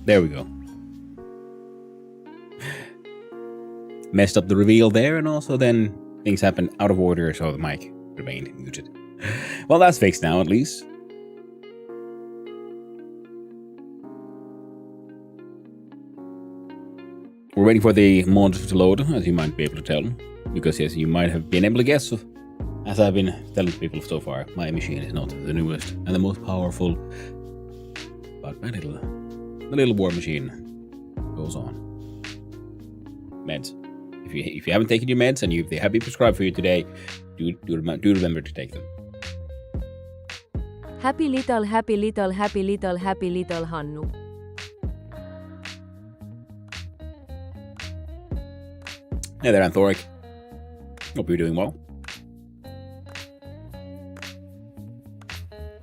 There we go. Messed up the reveal there, and also then things happened out of order, so the mic remained muted. Well, that's fixed now, at least. We're waiting for the mod to load, as you might be able to tell. Because, yes, you might have been able to guess, as I've been telling people so far, my machine is not the newest and the most powerful. But my little war machine goes on. Meds. If you haven't taken your meds and they have been prescribed for you today, do remember to take them. Happy little Hannu. Hey there, Anthoric. Hope you're doing well.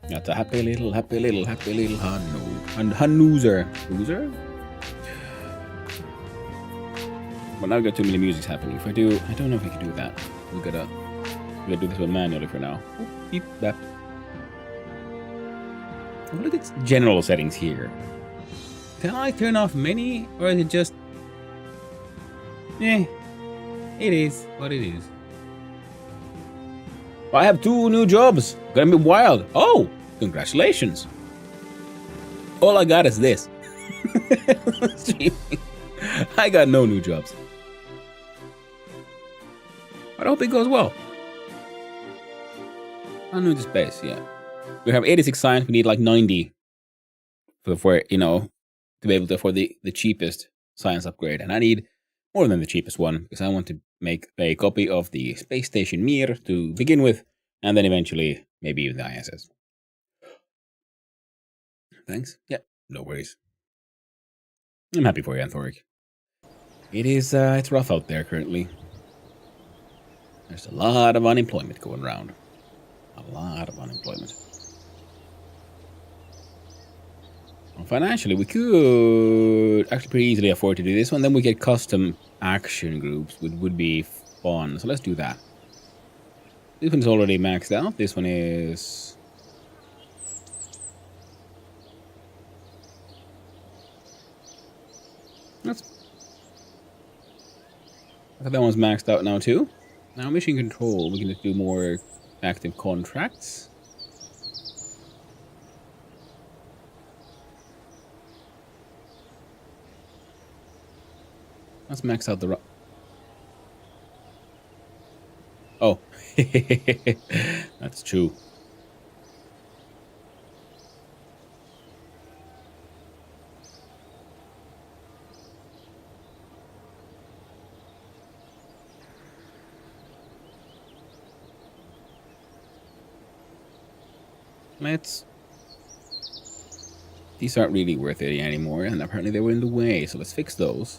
That's a happy little Hannu. And Hannuzer. Loser? But now I've got too many musics happening. If I don't know if I can do that. We gotta do this one manually for now. Oh, beep, bap. Look at general settings here. Can I turn off many, or is it just... It is what it is. I have 2 new jobs. Gonna be wild. Oh, congratulations. All I got is this. I got no new jobs. But I hope it goes well. I know the space, yeah. We have 86 science. We need like 90 for to be able to afford the cheapest science upgrade. And I need more than the cheapest one, because I want to make a copy of the space station Mir to begin with, and then eventually maybe even the ISS. Thanks. Yeah, no worries. I'm happy for you, Anthoric. It is, it's rough out there currently. There's a lot of unemployment going around. A lot of unemployment. Well, financially, we could actually pretty easily afford to do this one. Then we get custom action groups, which would be fun. So let's do that. This one's already maxed out. This one is... I thought that one's maxed out now too. Now mission control, we can just do more active contracts. Let's max out the... Oh. That's true. These aren't really worth it anymore, and apparently they were in the way, so let's fix those.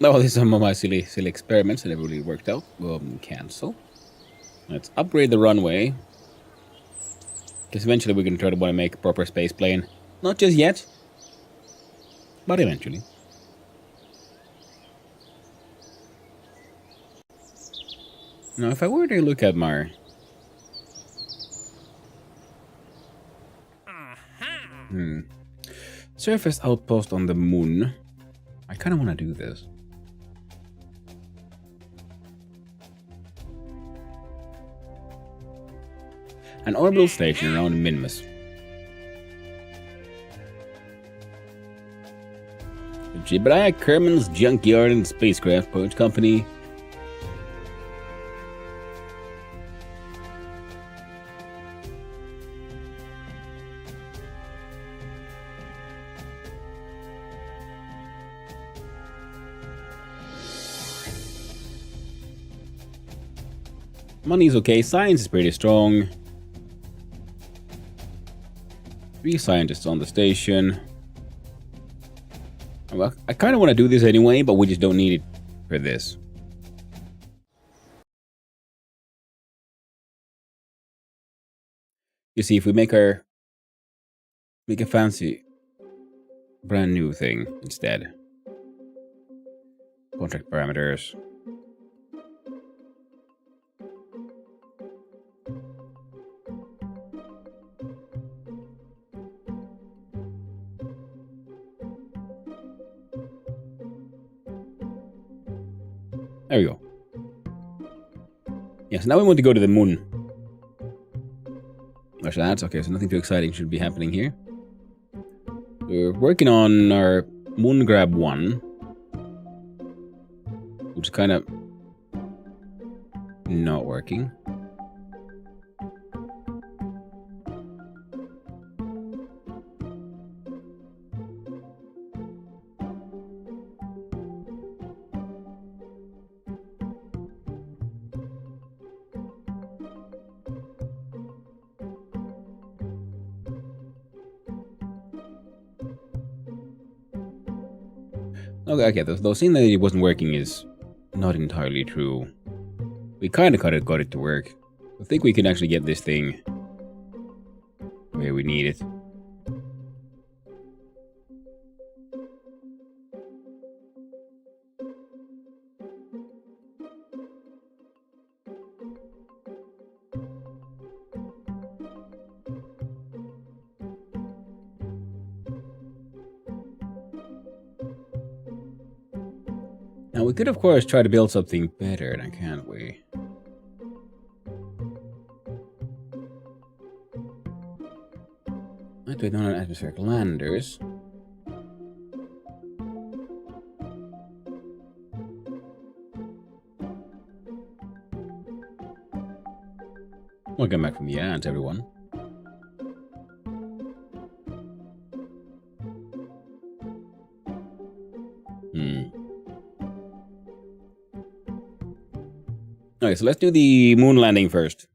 Oh, these are some of my silly experiments that never really worked out. Cancel. Let's upgrade the runway. Because eventually we're going to try to want to make a proper space plane. Not just yet, but eventually. Now, if I were to look at my... surface outpost on the moon. I kind of want to do this. An orbital station around Minmus. Jebediah Kerman's Junkyard and Spacecraft Purge Company. Money's okay. Science is pretty strong. 3 scientists on the station. Well, I kind of want to do this anyway, but we just don't need it for this. You see, if we make a fancy brand new thing instead. Contract parameters. There we go. Yes, now we want to go to the moon. Actually, that's okay, so nothing too exciting should be happening here. We're working on our moon grab 1, which is kind of not working. Okay, the thing that it wasn't working is not entirely true. We kind of got it to work. I think we can actually get this thing where we need it. Now we could of course try to build something better, then can't we? Might do it on atmospheric landers. Welcome back from the ads, everyone. Okay, so let's do the moon landing first.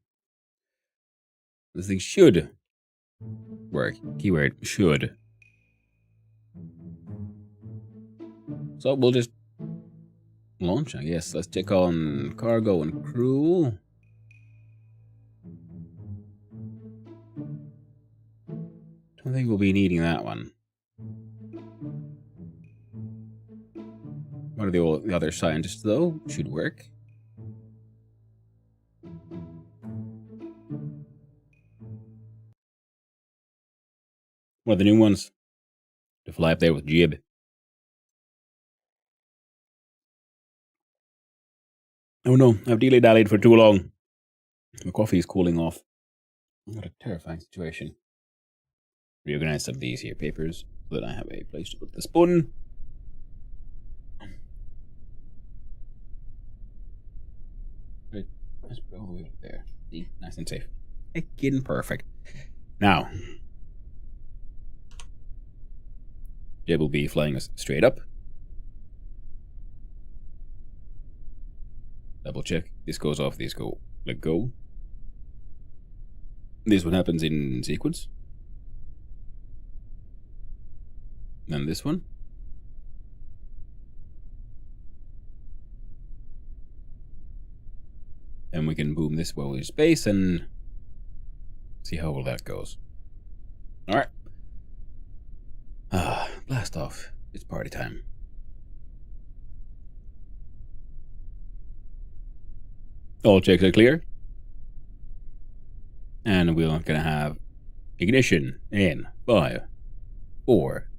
This thing should work. Keyword, should. So we'll just launch, I guess. Let's check on cargo and crew. Don't think we'll be needing that one. What are the other scientists, though? Should work. What are the new ones? To fly up there with Jib. Oh no, I've dilly-dallied for too long. My coffee is cooling off. What a terrifying situation. Reorganize some of these here papers so that I have a place to put the spoon. Right, let's put it all the way up there. See, nice and safe. Heckin' perfect. Now, Jib will be flying us straight up. Double check. This goes off, these go. Let go. This one happens in sequence. Then this one. And we can boom this while we're in space and see how well that goes. Alright. Blast off. It's party time. All checks are clear. And we're gonna have ignition in 5, 4,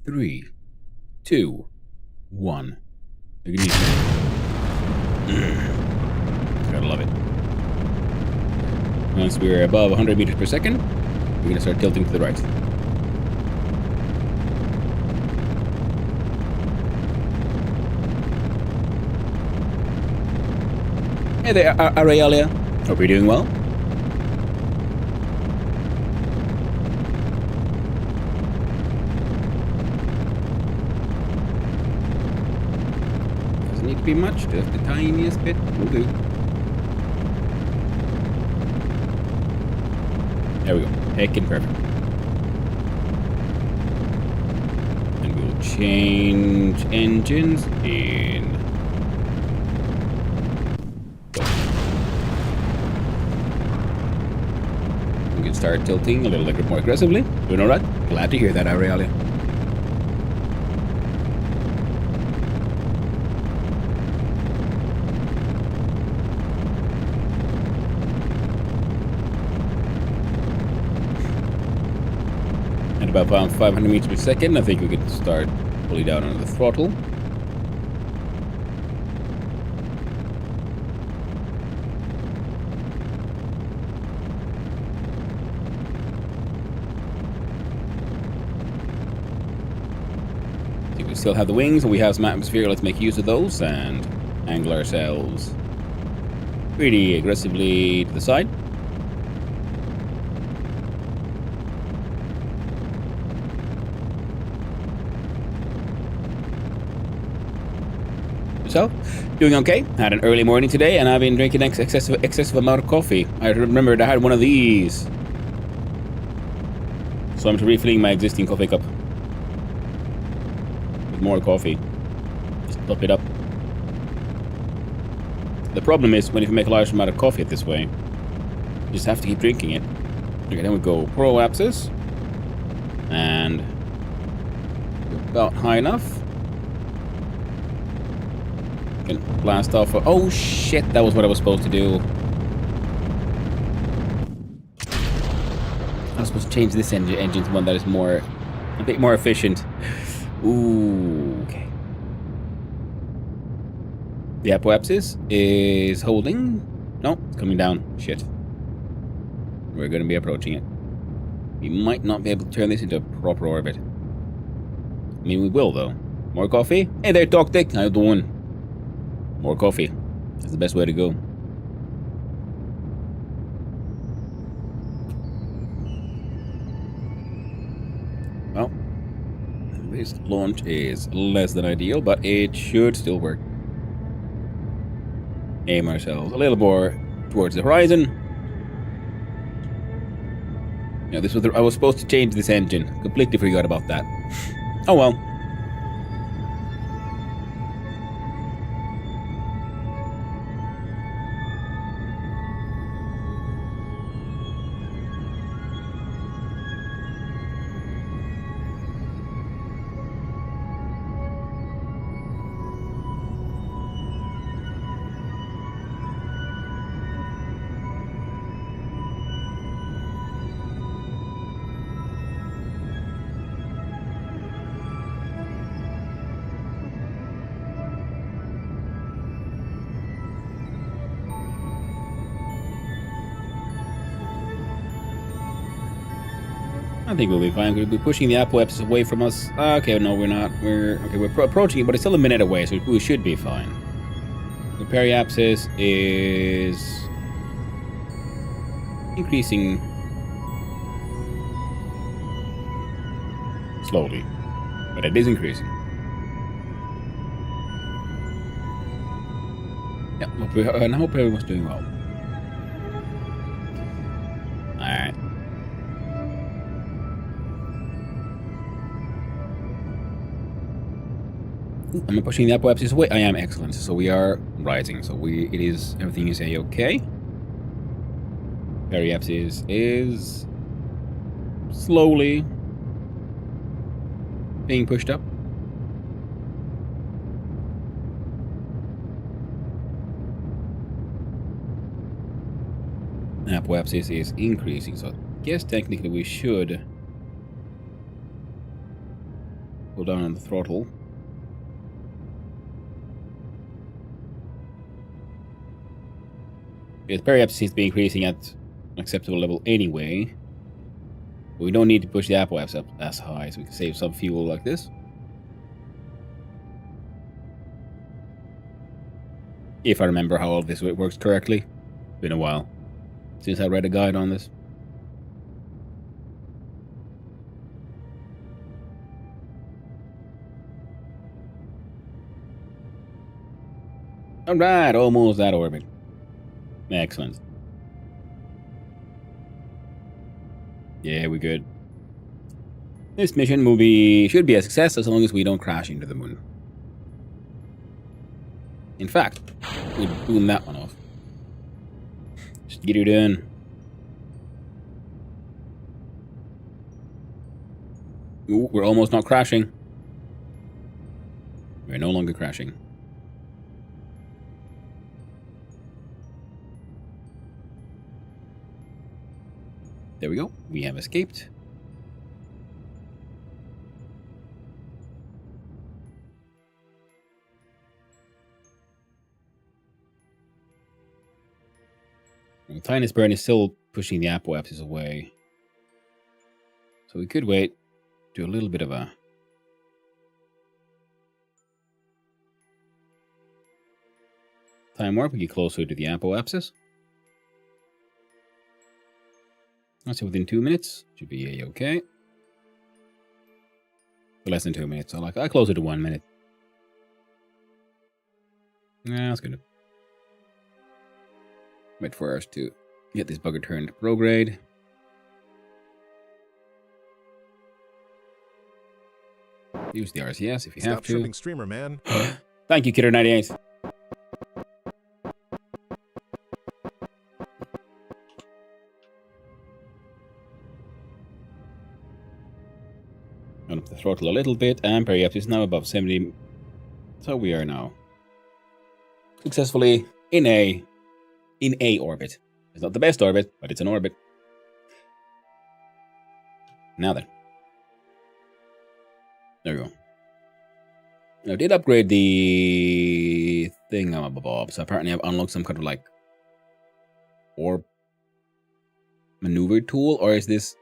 3, 2, 1. Ignition. Gotta love it. Once we're above 100 meters per second, we're gonna start tilting to the right. Hey there, Aurelia. Hope you're doing well. Doesn't need to be much, just the tiniest bit will do. There we go. Heckin' perfect. And we'll change engines in. We can start tilting a little bit more aggressively. Doing alright? Glad to hear that, Aurelia. At about 500 meters per second, I think we could start pulling down on the throttle. still have the wings, and we have some atmosphere. Let's make use of those and angle ourselves pretty aggressively to the side. So, doing okay. Had an early morning today, and I've been drinking excessive amount of coffee. I remembered I had one of these, so I'm refilling my existing coffee cup with more coffee. Just top it up. The problem is when you make a large amount of coffee this way, you just have to keep drinking it. Okay, then we go pro-apsis, and about high enough. Can blast off. Oh shit! That was what I was supposed to do. I was supposed to change this engine to one that is a bit more efficient. Ooh, okay. The apoapsis is holding. No, it's coming down. Shit. We're going to be approaching it. We might not be able to turn this into a proper orbit. I mean, we will, though. More coffee? Hey there, Toctic. How you doing? More coffee. That's the best way to go. Well, this launch is less than ideal, but it should still work. Aim ourselves a little more towards the horizon. Yeah, this was I was supposed to change this engine. Completely forgot about that. Oh well. I think we'll be fine. We'll be pushing the apoapsis away from us. Okay, no, we're not. We're approaching it, but it's still a minute away, so we should be fine. The periapsis is increasing slowly, but it is increasing. Yeah, and I hope everyone's doing well. Alright. Am I pushing the apoapsis away? I am. Excellent. So we are rising. So everything is a-okay. Periapsis is slowly being pushed up. Apoapsis is increasing, so I guess technically we should pull down on the throttle. Because periapsis seems to be increasing at an acceptable level anyway. But we don't need to push the apoapsis up as high, so we can save some fuel like this. If I remember how all this works correctly. Been a while since I read a guide on this. Alright, almost that orbit. Excellent. Yeah, we're good. This mission should be a success as long as we don't crash into the moon. In fact, we boom that one off. Just get it in. Ooh, we're almost not crashing. We're no longer crashing. There we go. We have escaped. The Tinus burn is still pushing the apoapsis away. So we could wait, do a little bit of a time warp, we get closer to the apoapsis. Let's say within 2 minutes. Should be okay. For less than 2 minutes. So like closer to 1 minute. Yeah, that's good. Wait for us to get this bugger turned prograde. Use the RCS if you have to. Stop streamer, man. Thank you, Kidder98. Turn up the throttle a little bit, and periaps is now above 70. So we are now successfully in a orbit. It's not the best orbit, but it's an orbit. Now then. There we go. Now, I did upgrade the thing above, so apparently I've unlocked some kind of like orb maneuver tool, or is this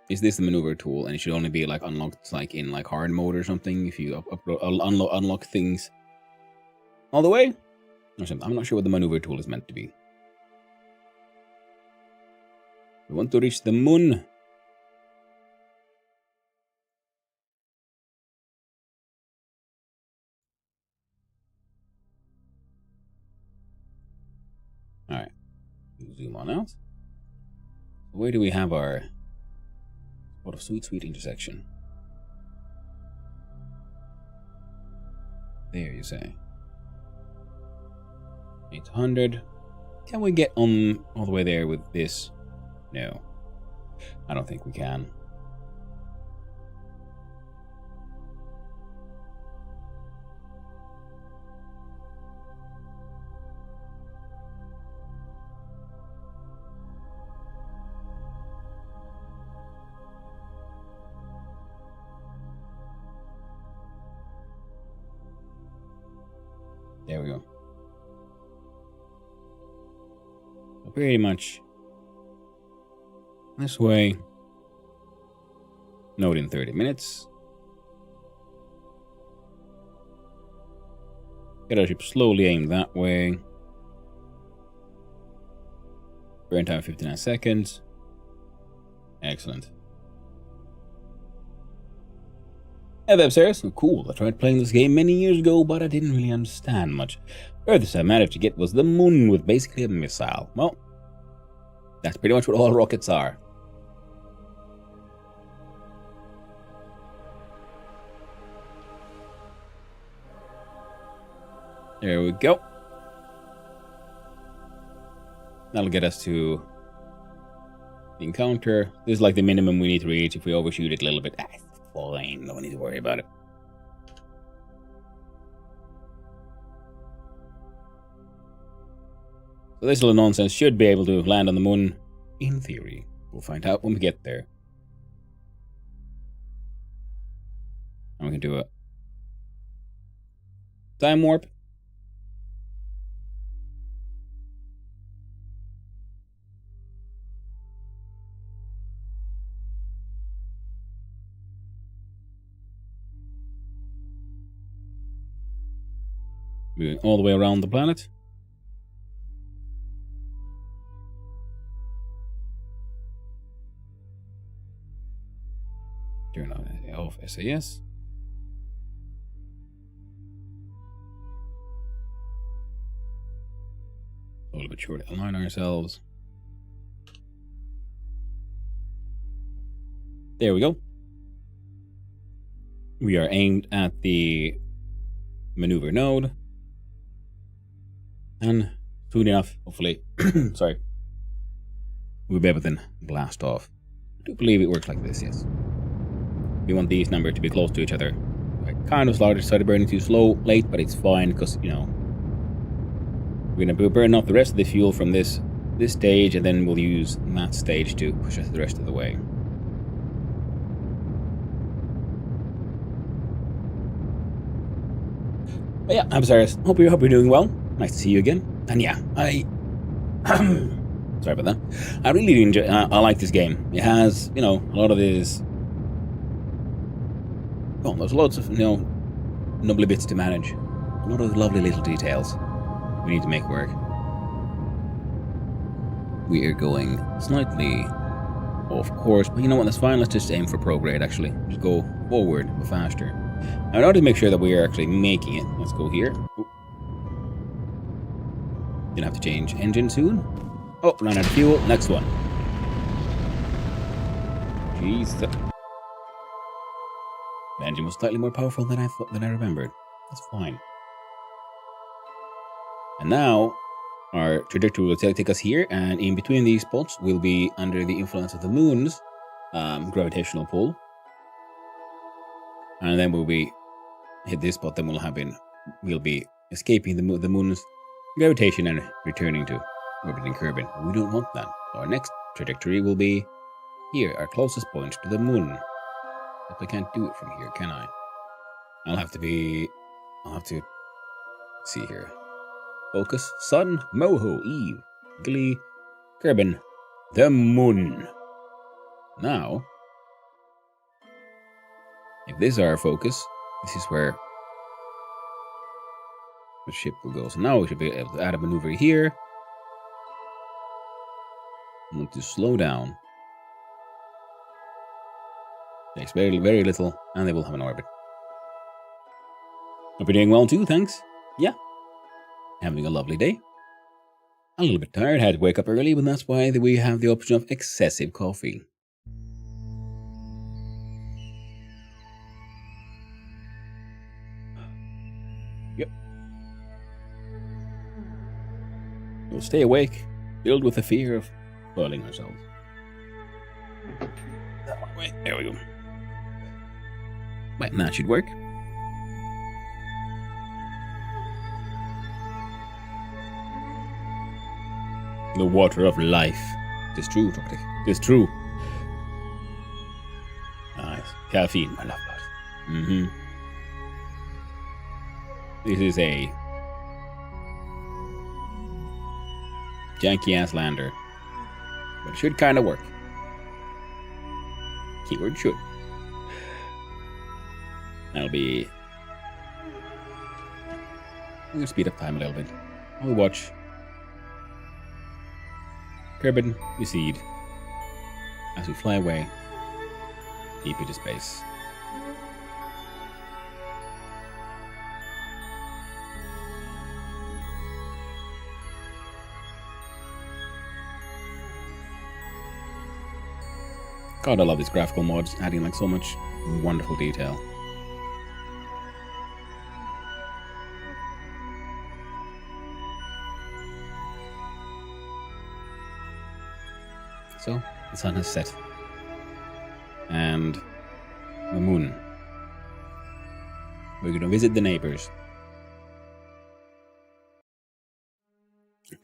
the maneuver tool, and it should only be like unlocked like in like hard mode or something if you unlock things all the way or something. I'm not sure what the maneuver tool is meant to be. We want to reach the moon. Alright. Zoom on out. Where do we have our... What a sweet, sweet intersection. There, you say. 800. Can we get on all the way there with this? No. I don't think we can. There we go. So pretty much this way. Node in 30 minutes. Get our ship slowly aimed that way. Burn time 59 seconds. Excellent. Hey there, upstairs. Oh, cool. I tried playing this game many years ago, but I didn't really understand much. Furthest I managed to get was the moon with basically a missile. Well, that's pretty much what all rockets are. There we go. That'll get us to the encounter. This is like the minimum we need to reach. If we overshoot it a little bit, it's fine. No need to worry about it. So this little nonsense should be able to land on the moon, in theory. We'll find out when we get there. And we can do a time warp. Moving all the way around the planet. Turn off SAS. A little bit short to align ourselves. There we go. We are aimed at the maneuver node. And soon enough, hopefully, sorry, we'll be able to then blast off. I do believe it works like this, yes. We want these numbers to be close to each other. I kind of started burning too late, but it's fine because, you know, we're going to burn off the rest of the fuel from this stage, and then we'll use that stage to push us the rest of the way. But yeah, I'm sorry. Hope you're doing well. Nice to see you again. And yeah, sorry about that. I really do enjoy. I like this game. It has, you know, a lot of this. Well, there's lots of, you know, lovely bits to manage. A lot of lovely little details. We need to make work. We are going slightly off course, but you know what? That's fine. Let's just aim for prograde. Actually, just go forward, go faster. Now, in order to make sure that we are actually making it, let's go here. Ooh. Gonna have to change engine soon. Oh, ran out of fuel. Next one. Jeez. The engine was slightly more powerful than I remembered. That's fine. And now our trajectory will take us here, and in between these spots, we'll be under the influence of the moon's gravitational pull. And then we'll be hit this spot. Then we'll be escaping the moon's gravitation and returning to orbiting Kerbin. We don't want that. Our next trajectory will be here, our closest point to the moon. But I can't do it from here, can I? I'll have to see here. Focus, Sun, Moho, Eve, Glee, Kerbin, the moon. Now, if this is our focus, this is where the ship will go. So now we should be able to add a maneuver here. I want to slow down. Takes very, very little, and they will have an orbit. Hope you're doing well too, thanks. Yeah. Having a lovely day. A little bit tired, had to wake up early, but that's why we have the option of excessive coffee. Yep. We'll stay awake, filled with the fear of spoiling ourselves. Wait, there we go. Right, that should work. The water of life. It is true, Doctor. It is true. Nice. Caffeine, my lifeblood. Mm-hmm. This is a janky-ass lander. But it should kind of work. Keyword should. That'll be... I'm going to speed up time a little bit. I'll watch Kerbin recede as we fly away deep into space. God, I love these graphical mods, adding like so much wonderful detail. So, the sun has set. And the moon. We're going to visit the neighbors.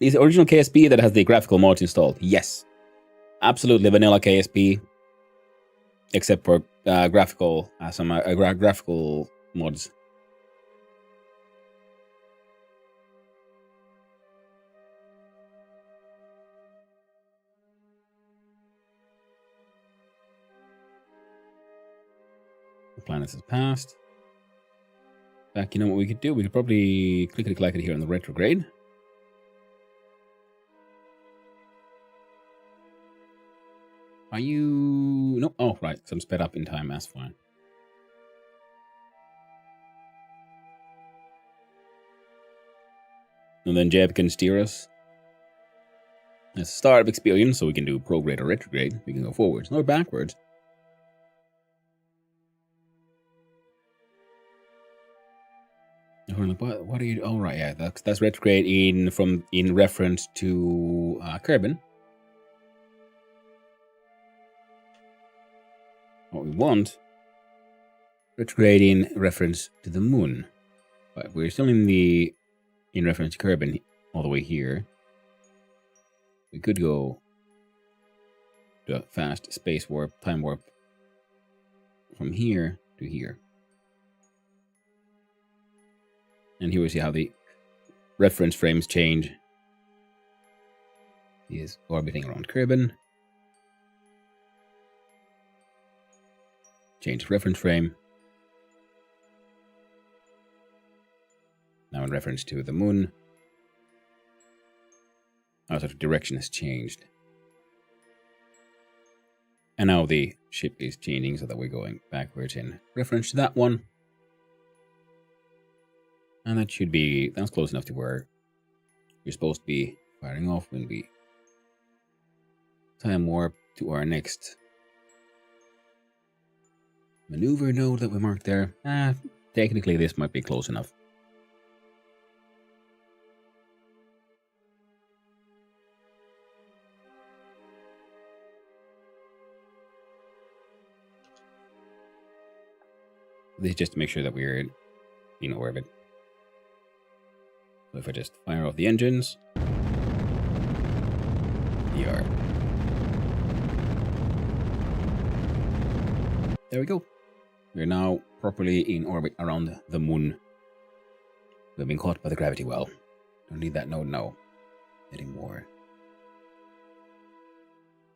Is the original KSP that has the graphical mods installed? Yes. Absolutely vanilla KSP. Except for graphical graphical mods. The planets has passed. Back, you know what we could do? We could probably clickety-clack it here on the retrograde. Are you... No. Oh, right. So I'm sped up in time. That's fine. And then Jeb can steer us. It's a start of experience, so we can do prograde or retrograde. We can go forwards or backwards. What are you... Oh, right. Yeah, that's retrograde in reference to Kerbin. What we want, retrograde in reference to the moon. But we're still in reference to Kerbin all the way here. We could go to a fast space warp, time warp from here to here. And here we see how the reference frames change. He is orbiting around Kerbin. Change reference frame. Now in reference to the moon. Oh, so the direction has changed. And now the ship is changing so that we're going backwards in reference to that one. And that's close enough to where we're supposed to be firing off when we time warp to our next maneuver node that we marked there. Technically this might be close enough. This is just to make sure that we're in orbit. So if I just fire off the engines, we are. There we go. We're now properly in orbit around the moon. We've been caught by the gravity well. Don't need that node now anymore.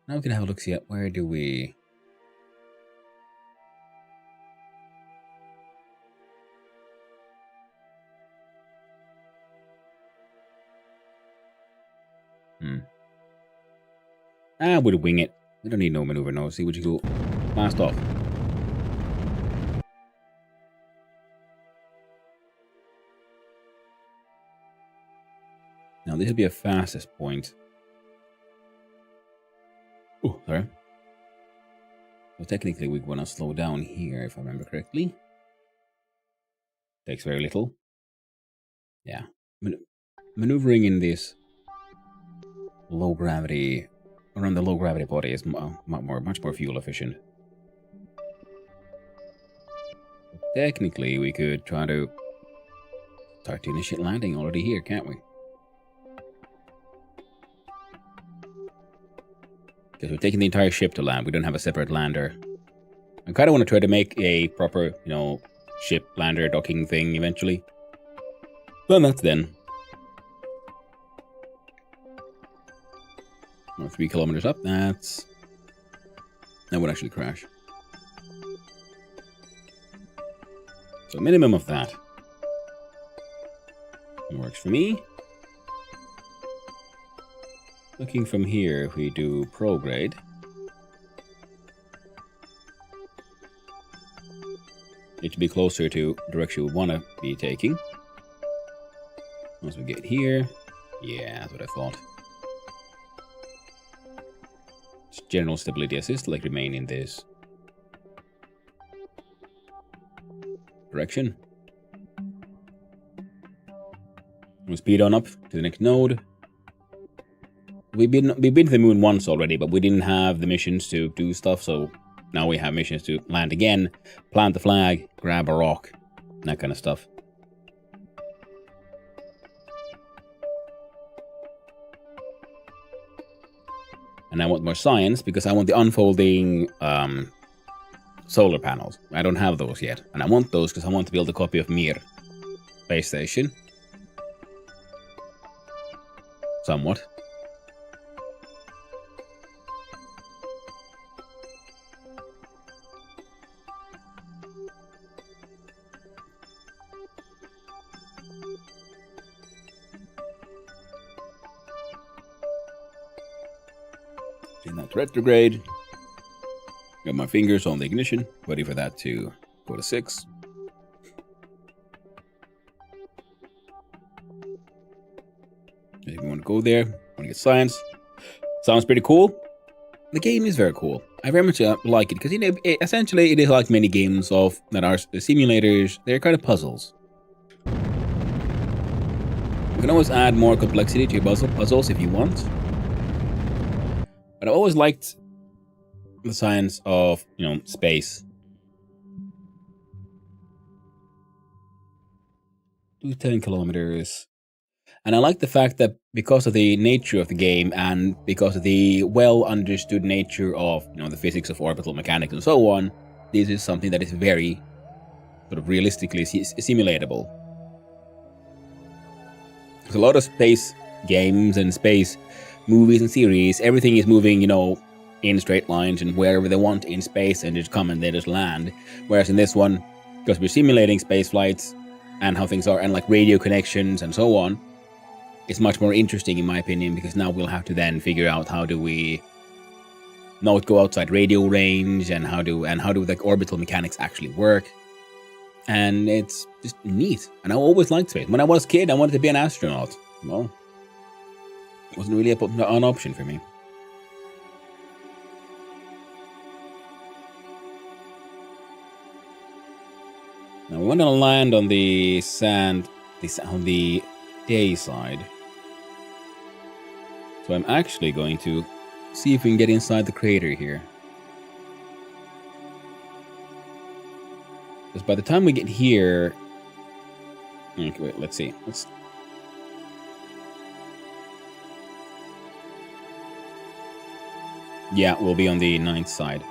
Now we can have a look, see at where do we... We'll wing it. We don't need no maneuver now. See what you go. Blast off. Now this will be a fastest point. Oh, sorry. So technically we want to slow down here if I remember correctly. Takes very little. Yeah. Maneuvering in this low gravity, around the low gravity body is much more fuel efficient. Technically, we could try to start to initiate landing already here, can't we? Because we're taking the entire ship to land. We don't have a separate lander. I kind of want to try to make a proper, ship lander docking thing eventually. Well, that's then. 3 kilometers up, that would actually crash. So minimum of that. It works for me. Looking from here, if we do prograde. Need to be closer to the direction we want to be taking. Once we get here, yeah, that's what I thought. General stability assist, like remain in this direction. We'll speed on up to the next node. We've been to the moon once already, but we didn't have the missions to do stuff, so now we have missions to land again, plant the flag, grab a rock, that kind of stuff. And I want more science because I want the unfolding solar panels. I don't have those yet. And I want those because I want to build a copy of Mir base station. Somewhat. In that retrograde. Got my fingers on the ignition, ready for that to go to 6. If you want to go there, want to get science. Sounds pretty cool. The game is very cool. I very much like it because essentially it is like many games that are simulators. They're kind of puzzles. You can always add more complexity to your puzzles if you want. But I've always liked the science of, space. Do 10 kilometers. And I like the fact that because of the nature of the game and because of the well-understood nature of, the physics of orbital mechanics and so on, this is something that is very sort of realistically simulatable. There's a lot of space games and space movies and series. Everything is moving, in straight lines and wherever they want in space and just come and they just land. Whereas in this one, because we're simulating space flights and how things are and like radio connections and so on, is much more interesting in my opinion, because now we'll have to then figure out how do we not go outside radio range, and how do like orbital mechanics actually work. And it's just neat. And I always liked space. When I was a kid, I wanted to be an astronaut. Well, it wasn't really an option for me. Now we want to land on the sand, on the day side. So I'm actually going to see if we can get inside the crater here. Because by the time we get here... Okay, wait, let's see. Yeah, we'll be on the 9th side.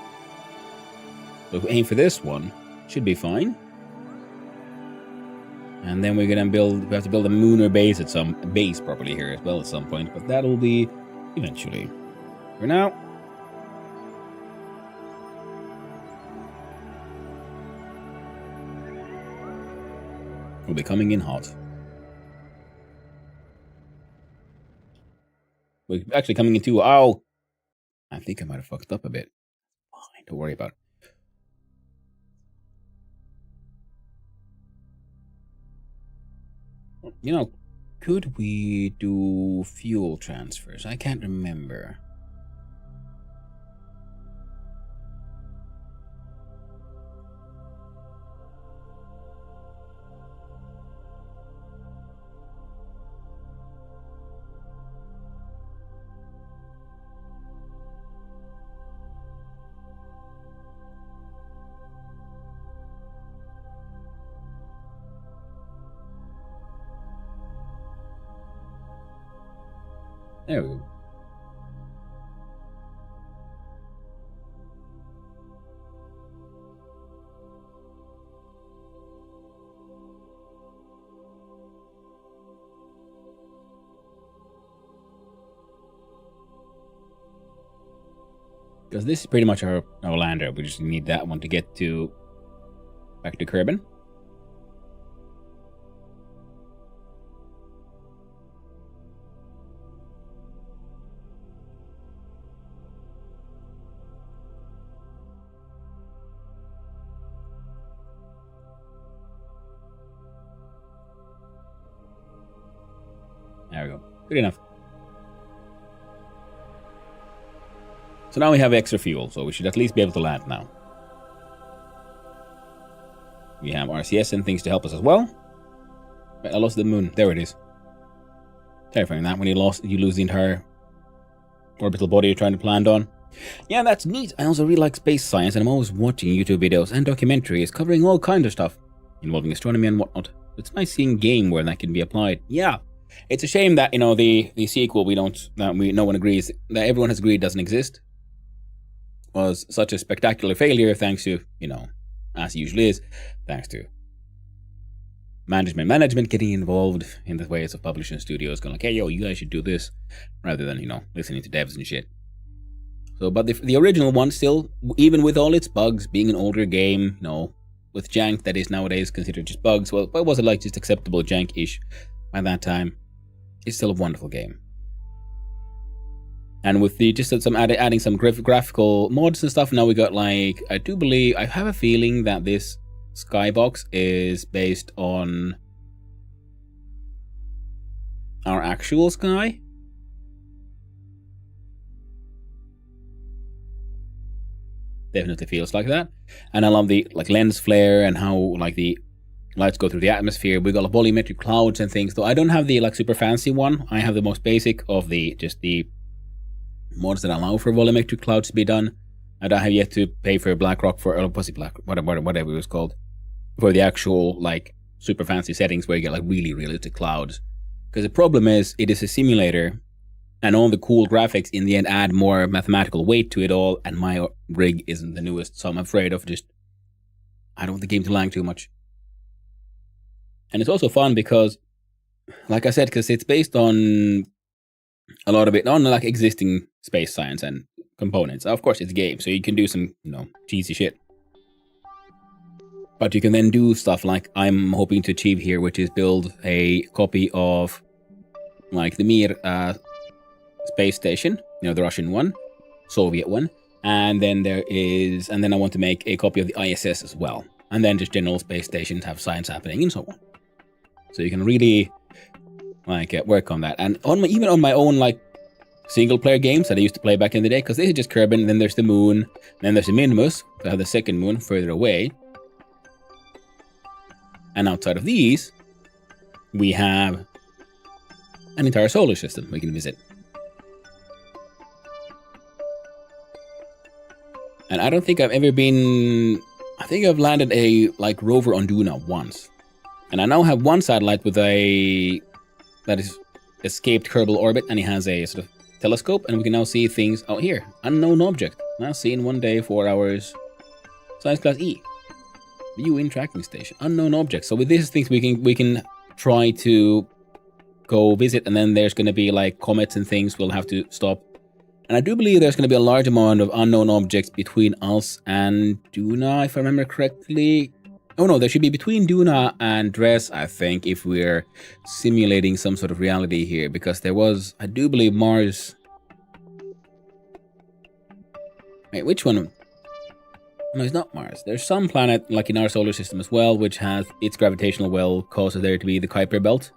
So if we aim for this one, should be fine. And then we're gonna we have to build a lunar base properly here as well at some point, but that'll be eventually. For now, we'll be coming in hot. We're actually coming into, oh! I think I might have fucked up a bit. Fine, don't worry about it. You know, could we do fuel transfers? I can't remember. There we go. Because this is pretty much our lander. We just need that one to get back to Kerbin. There we go. Good enough. So now we have extra fuel, so we should at least be able to land now. We have RCS and things to help us as well. Wait, I lost the moon. There it is. Terrifying that when you lose the entire orbital body you're trying to land on. Yeah, that's neat. I also really like space science, and I'm always watching YouTube videos and documentaries covering all kinds of stuff involving astronomy and whatnot. It's nice seeing game where that can be applied. Yeah. It's a shame that, the sequel no one agrees, that everyone has agreed doesn't exist, was such a spectacular failure thanks to, as it usually is, thanks to management getting involved in the ways of publishing studios, going like, hey, yo, you guys should do this, rather than, listening to devs and shit. So, but the original one still, even with all its bugs, being an older game, with jank that is nowadays considered just bugs, well, what was it like, just acceptable jank-ish by that time? It's still a wonderful game. And with adding some graphical mods and stuff, now we got I have a feeling that this skybox is based on our actual sky. Definitely feels like that. And I love the lens flare and how the lights go through the atmosphere. We got volumetric clouds and things. Though I don't have the super fancy one. I have the most basic of the mods that allow for volumetric clouds to be done. And I have yet to pay for BlackRock whatever it was called, for the actual super fancy settings where you get really realistic clouds. Because the problem is it is a simulator, and all the cool graphics in the end add more mathematical weight to it all. And my rig isn't the newest, so I'm afraid of I don't want the game to lag too much. And it's also fun because, like I said, because it's based on a lot of it on existing space science and components. Of course, it's a game, so you can do some, cheesy shit. But you can then do stuff like I'm hoping to achieve here, which is build a copy of like the Mir space station, the Russian one, Soviet one, and then I want to make a copy of the ISS as well, and then just general space stations have science happening and so on. So you can really work on that, and even on my own single player games that I used to play back in the day, because this is just Kerbin, then there's the moon, then there's the Minmus, I have the second moon further away, and outside of these, we have an entire solar system we can visit. And I don't think I've ever been... I think I've landed a rover on Duna once. And I now have one satellite with that is escaped Kerbal orbit, and he has a sort of telescope, and we can now see things out here. Unknown object. Now seen 1 day, 4 hours. Science class E. View in tracking station. Unknown object. So with these things we can try to go visit, and then there's going to be comets and things we'll have to stop. And I do believe there's going to be a large amount of unknown objects between us and Duna, if I remember correctly. Oh no, there should be between Duna and Dress, I think, if we're simulating some sort of reality here, because there was, I do believe, Mars. Wait, which one? No, it's not Mars. There's some planet, in our solar system as well, which has its gravitational well causes there to be the Kuiper belt.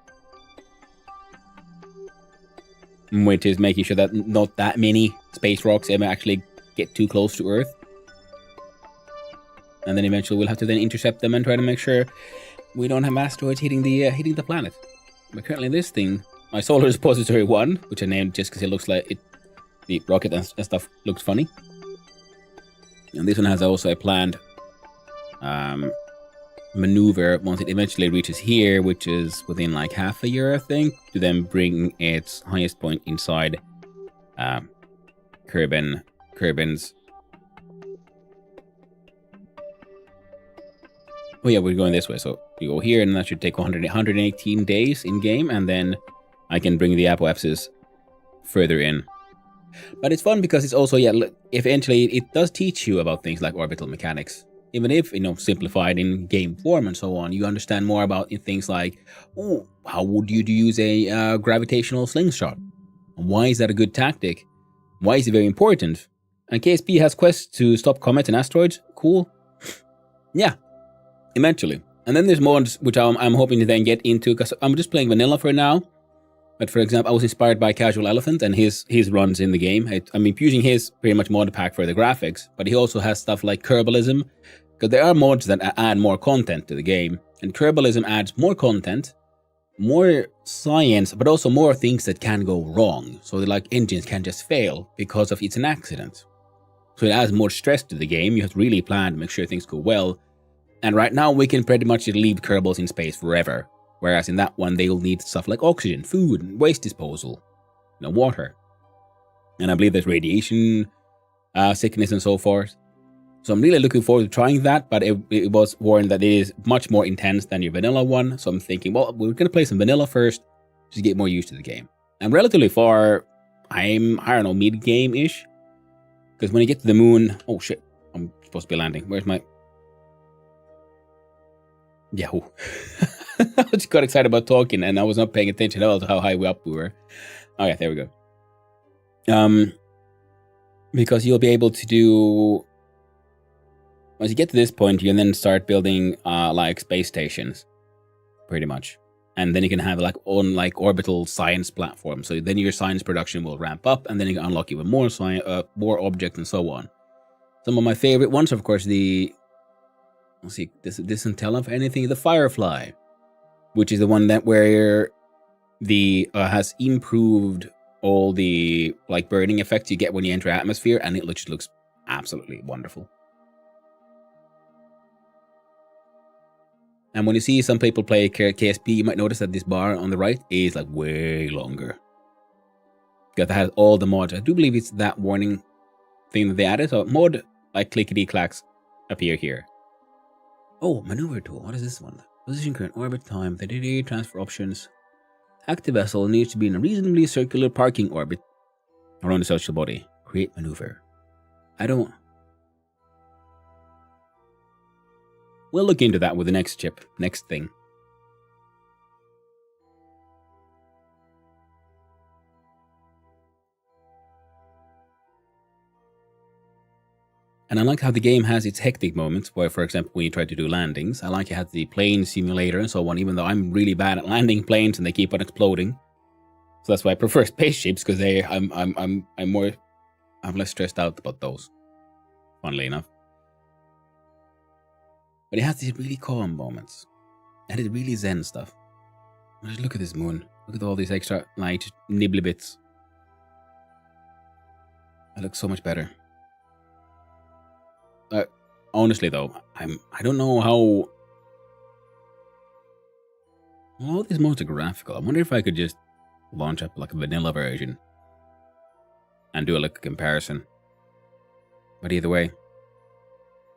Which is making sure that not that many space rocks ever actually get too close to Earth. And then eventually we'll have to then intercept them and try to make sure we don't have asteroids hitting the planet. But currently this thing, my Solar Repository 1, which I named just because it looks like the rocket and stuff looks funny. And this one has also a planned maneuver once it eventually reaches here, which is within half a year, I think, to then bring its highest point inside Kerbin's. Oh yeah, we're going this way, so you go here, and that should take 118 days in game, and then I can bring the apoapsis further in. But it's fun because it's also, eventually it does teach you about things like orbital mechanics. Even if, simplified in game form and so on, you understand more about things like, how would you use a gravitational slingshot? Why is that a good tactic? Why is it very important? And KSP has quests to stop comets and asteroids. Cool. Yeah, eventually. And then there's mods which I'm hoping to then get into, because I'm just playing vanilla for now. But for example, I was inspired by Casual Elephant and his runs in the game. I'm using his pretty much mod pack for the graphics, but he also has stuff like Kerbalism, because there are mods that add more content to the game. And Kerbalism adds more content, more science, but also more things that can go wrong. So engines can just fail because of it's an accident. So it adds more stress to the game. You have to really plan to make sure things go well. And right now we can pretty much leave Kerbals in space forever. Whereas in that one, they'll need stuff like oxygen, food, waste disposal, water. And I believe there's radiation sickness and so forth. So I'm really looking forward to trying that, but it was warned that it is much more intense than your vanilla one. So I'm thinking, well, we're going to play some vanilla first, just to get more used to the game. I'm relatively far, I don't know, mid-game-ish. Because when you get to the moon, oh shit, I'm supposed to be landing. Where's my... Yahoo. I just got excited about talking and I was not paying attention at all to how high up we were. Okay, there we go. Because you'll be able to do... Once you get to this point, you can then start building space stations, pretty much. And then you can have orbital science platforms. So then your science production will ramp up, and then you can unlock even more more objects and so on. Some of my favorite ones, of course, let's see, this doesn't tell of anything. The Firefly, which is the one that where the has improved all the burning effects you get when you enter atmosphere, and it just looks absolutely wonderful. And when you see some people play KSP, you might notice that this bar on the right is way longer. Because it has all the mods. I do believe it's that warning thing that they added. So mod clickety clacks appear here. Oh, maneuver tool. What is this one? Position, current orbit, time, transfer options. Active vessel needs to be in a reasonably circular parking orbit around the celestial body. Create maneuver. We'll look into that with the next chip, next thing. And I like how the game has its hectic moments, where, for example, when you try to do landings, I like it has the plane simulator and so on, even though I'm really bad at landing planes and they keep on exploding. So that's why I prefer spaceships, because I'm less stressed out about those, funnily enough. But it has these really calm moments, and it's really zen stuff. Just look at this moon. Look at all these extra light nibbly bits. It looks so much better. Honestly though, I don't know how all these modes are graphical. I wonder if I could just launch up like a vanilla version and do a comparison. But either way,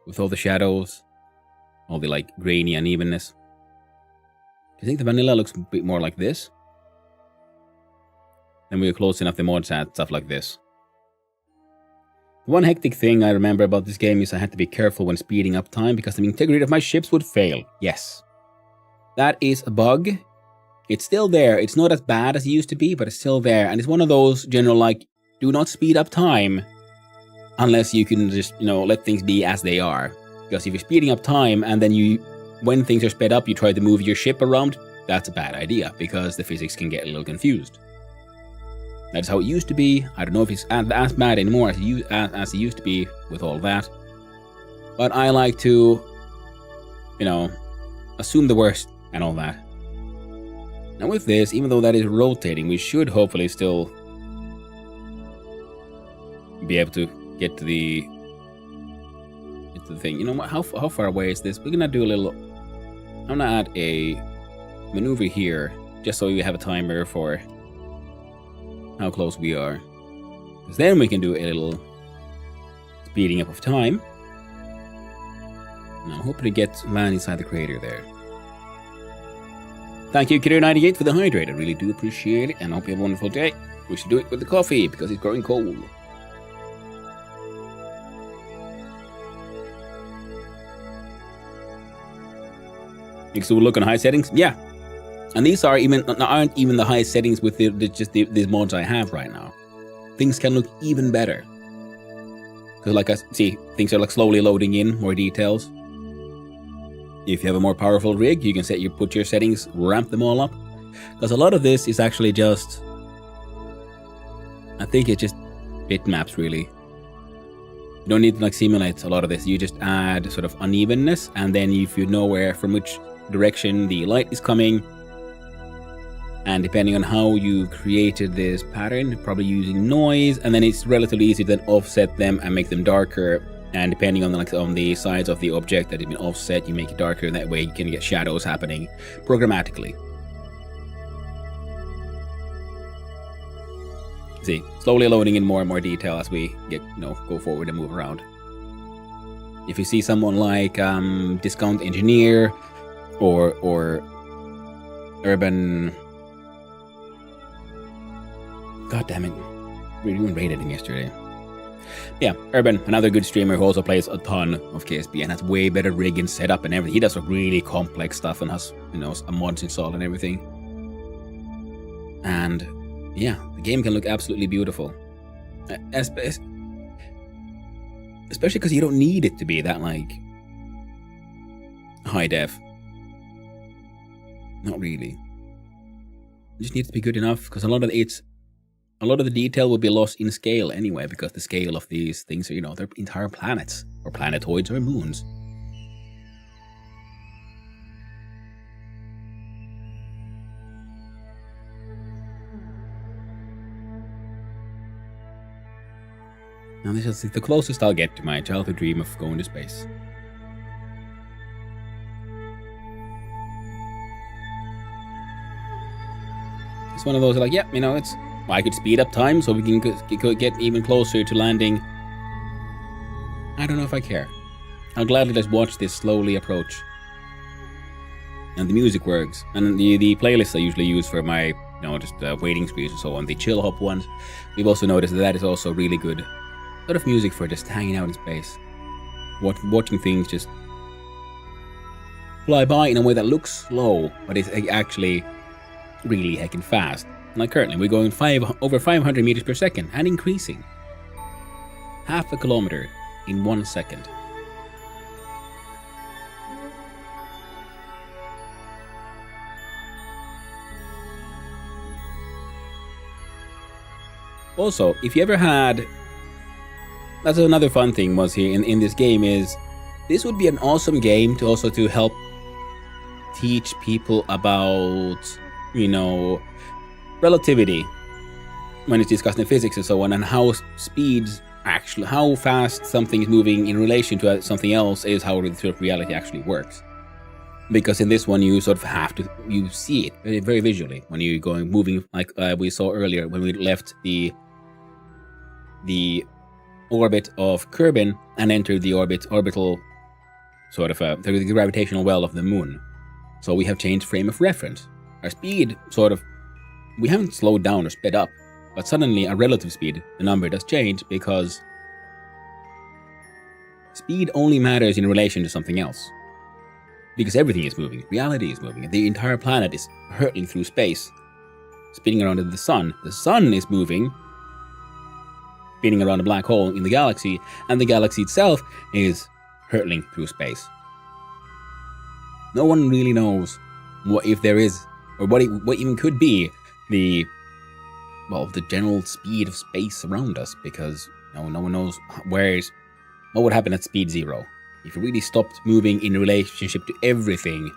with all the shadows, all the grainy unevenness, do you think the vanilla looks a bit more like this? Then we're close enough, the mods add stuff like this. One hectic thing I remember about this game is I had to be careful when speeding up time because the integrity of my ships would fail. Yes. That is a bug. It's still there. It's not as bad as it used to be, but it's still there. And it's one of those general, do not speed up time unless you can just, let things be as they are. Because if you're speeding up time and then when things are sped up, you try to move your ship around, that's a bad idea because the physics can get a little confused. That's how it used to be. I don't know if it's as bad anymore as it used to be with all that. But I like to, assume the worst and all that. Now with this, even though that is rotating, we should hopefully still be able to get to the thing. You know what? How far away is this? We're gonna do a little. I'm gonna add a maneuver here, just so we have a timer for how close we are. Because then we can do a little speeding up of time. And I'm hoping to get land inside the crater there. Thank you, Kidder98, for the hydrate. I really do appreciate it, and I hope you have a wonderful day. We should do it with the coffee, because it's growing cold. So we'll look on high settings. Yeah. And these aren't even the highest settings with these mods I have right now. Things can look even better. Because I see, things are slowly loading in more details. If you have a more powerful rig, you can put your settings, ramp them all up. Because a lot of this is actually just, I think it's just bitmaps really. You don't need to simulate a lot of this. You just add sort of unevenness, and then if you know from which direction the light is coming, and depending on how you created this pattern, probably using noise, and then it's relatively easy to then offset them and make them darker. And depending on the size of the object that has been offset, you make it darker, and that way you can get shadows happening programmatically. See, slowly loading in more and more detail as we go forward and move around. If you see someone like Discount Engineer or Urban, god damn it, we were doing raid editing yesterday. Yeah, Urban, another good streamer who also plays a ton of KSP and has way better rig and setup and everything. He does really complex stuff and has a mods installed and everything. And yeah, the game can look absolutely beautiful. Especially because you don't need it to be that high def. Not really. It just needs to be good enough, because a lot of the detail will be lost in scale anyway, because the scale of these things are, they're entire planets, or planetoids, or moons. Now this is the closest I'll get to my childhood dream of going to space. It's one of those I could speed up time so we can get even closer to landing. I don't know if I care. I'll gladly just watch this slowly approach. And the music works. And the playlists I usually use for my, waiting screens and so on, the chill hop ones, we've also noticed that is also really good sort of music for just hanging out in space. Watching things just fly by in a way that looks slow, but it's actually really heckin' fast. Like currently, we're going over 500 meters per second and increasing. Half a kilometer in 1 second. Also, if you ever had... That's another fun thing was here in this game is... This would be an awesome game to also to help teach people about, you know, relativity when it's discussed in physics and so on, and how speeds actually, how fast something is moving in relation to something else is how the sort of reality actually works. Because in this one, you sort of have to, you see it very, very visually when you're going, moving, like we saw earlier when we left the orbit of Kerbin and entered the orbital sort of the gravitational well of the moon. So we have changed frame of reference. Our speed sort of, we haven't slowed down or sped up, but suddenly our relative speed, the number does change because speed only matters in relation to something else. Because everything is moving, reality is moving, the entire planet is hurtling through space, spinning around the sun. The sun is moving, spinning around a black hole in the galaxy, and the galaxy itself is hurtling through space. No one really knows what if there is, or what even could be the general speed of space around us, because no one knows what would happen at speed 0. If you really stopped moving in relationship to everything,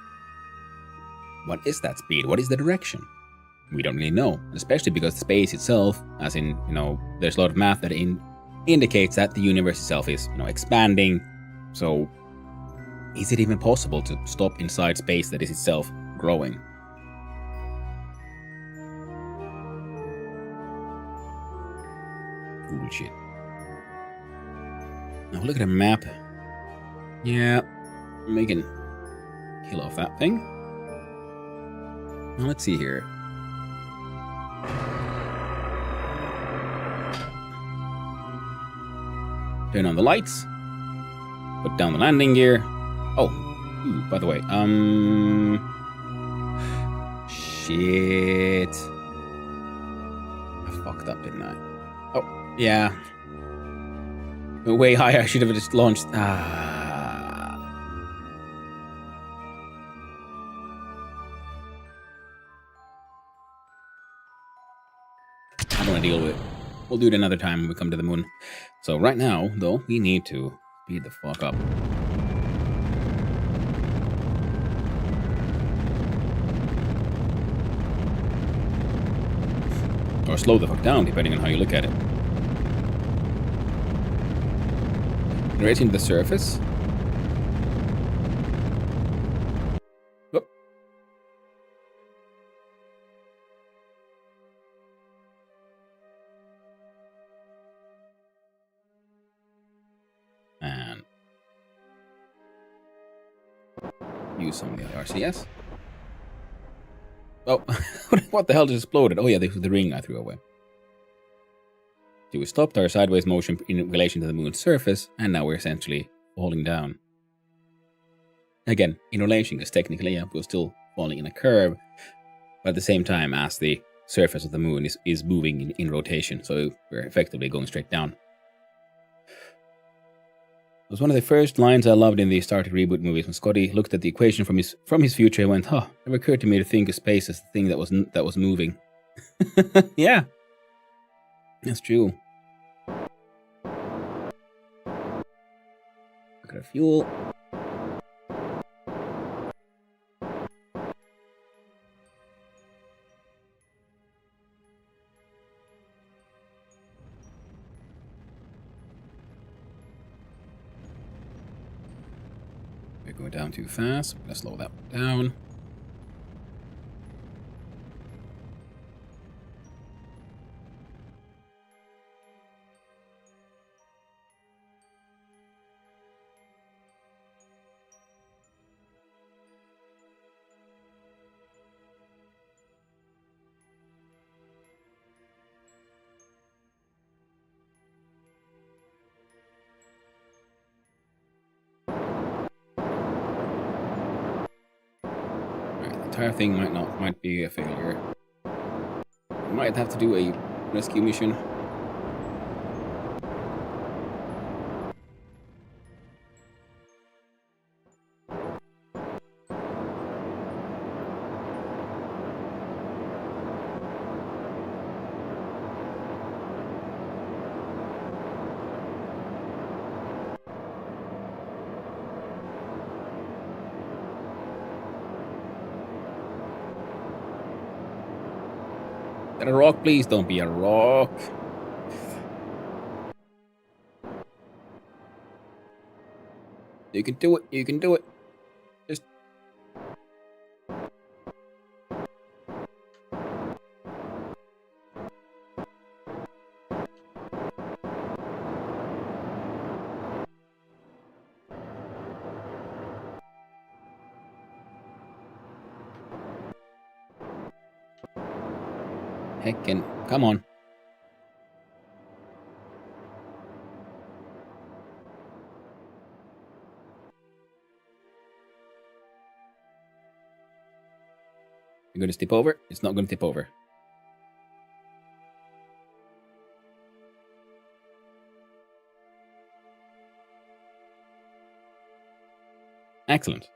what is that speed? What is the direction? We don't really know, especially because space itself, as in, there's a lot of math that indicates that the universe itself is, expanding. So, is it even possible to stop inside space that is itself growing? Bullshit. Now look at a map. Yeah, we can kill off that thing. Now let's see here. Turn on the lights. Put down the landing gear. Oh, by the way, shit. I fucked up, didn't I? Oh, yeah. Way higher, I should have just launched. I don't want to deal with it. We'll do it another time when we come to the moon. So right now, though, we need to speed the fuck up. Or slow the fuck down, depending on how you look at it. Right into the surface. Whoop. And use some of the RCS. Oh, what the hell just exploded? Oh yeah, this was the ring I threw away. So we stopped our sideways motion in relation to the moon's surface, and now we're essentially falling down. Again, in relation, because technically, yeah, we're still falling in a curve, but at the same time as the surface of the moon is moving in rotation, so we're effectively going straight down. It was one of the first lines I loved in the Star Trek reboot movies when Scotty looked at the equation from his future and went, "Huh, it never occurred to me to think of space as the thing that was moving." Yeah, that's true. Look at our fuel. We're going down too fast. I'm gonna slow that down. Entire thing might be a failure. We might have to do a rescue mission. that a rock? Please don't be a rock. You can do it. You can do it. Just... Heckin', come on. You're gonna tip over? It's not gonna tip over. Excellent.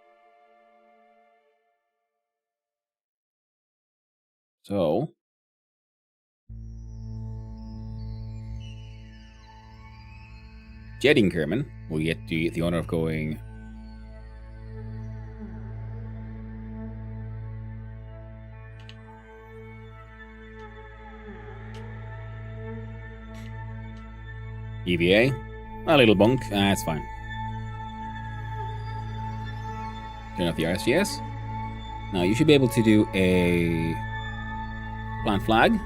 So... Jetting Kerman will get the honor of going... EVA. A little bunk. That's fine. Turn off the RSGS. Now you should be able to do a plant flag.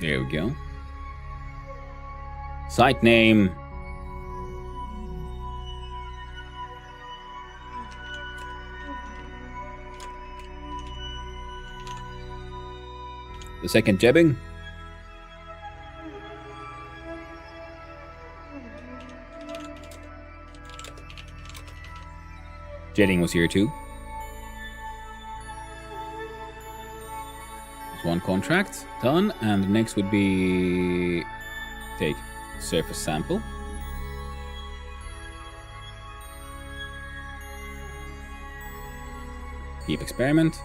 There we go. Site name. The second jebbing. Jetting was here too. There's one contract done, and the next would be take surface sample. Keep experiment.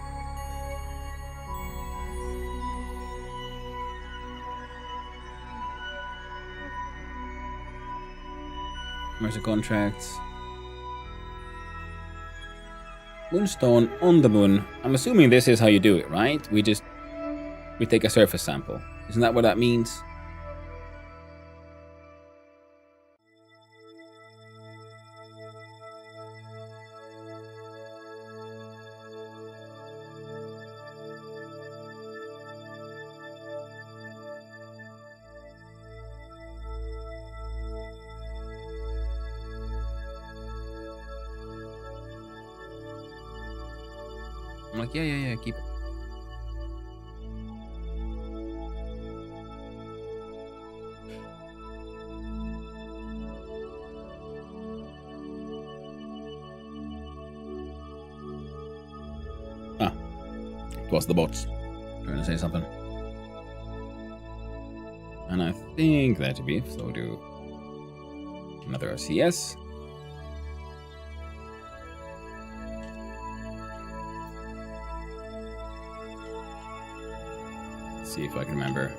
Where's the contracts? Moonstone on the moon. I'm assuming this is how you do it, right? We take a surface sample. Isn't that what that means? I'm like, yeah, keep it. Ah, it was the bots trying to say something. And I think that should be it, so we'll do another CS. See if I can remember.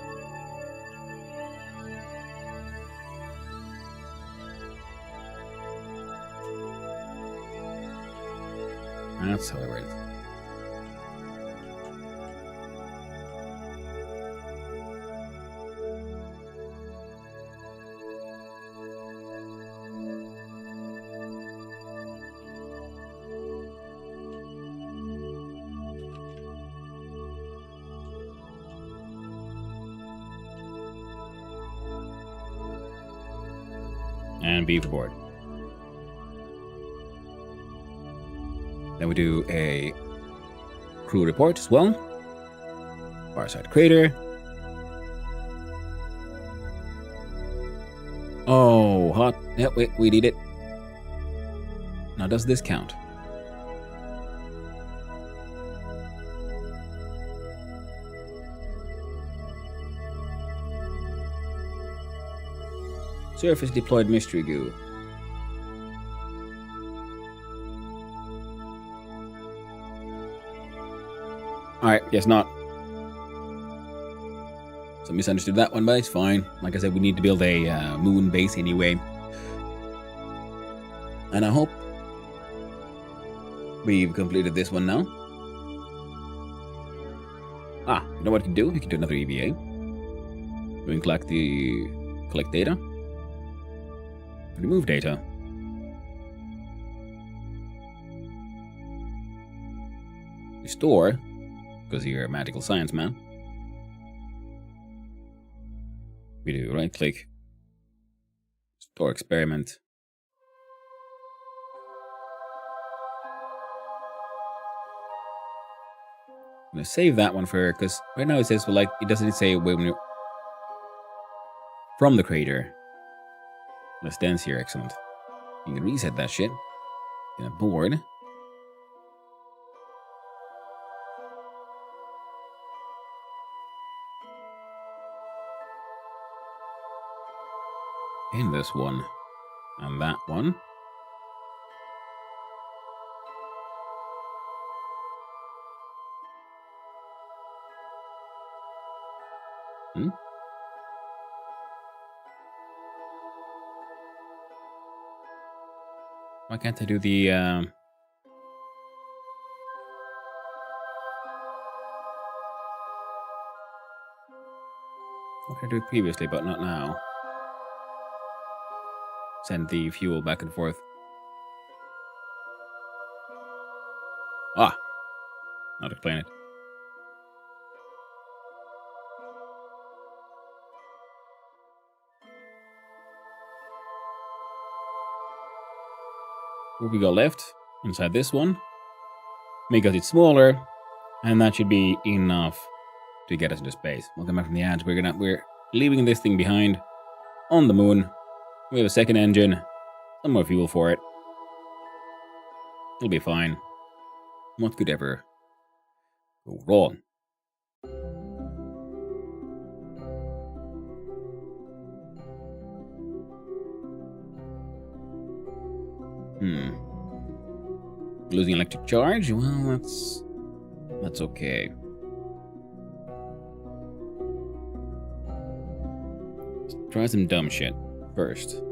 That's how I read it. And B for board. Then we do a crew report as well. Farside crater. Oh, hot. Yep, wait, we need it. Now, does this count? Surface deployed mystery goo. Alright, guess not. So misunderstood that one, but it's fine. Like I said, we need to build a moon base anyway. And I hope We've completed this one now. Ah, you know what you can do? You can do another EVA. We can collect data. Remove data. Restore, because you're a magical science man. We do right click. Store experiment. I'm gonna save that one for, because right now it says, well, like, it doesn't say when you from the crater. Let's dance here, excellent. You can reset that shit. In a board. In this one. And that one. Hmm? Why can't I do the what did I do previously, but not now? Send the fuel back and forth. Ah! Not explain it. What we got left inside this one? Make it smaller, and that should be enough to get us into space. We'll come back from the edge. We're leaving this thing behind on the moon. We have a second engine, some more fuel for it. It'll be fine. What could ever go wrong? Losing electric charge? Well, that's okay. Let's try some dumb shit first.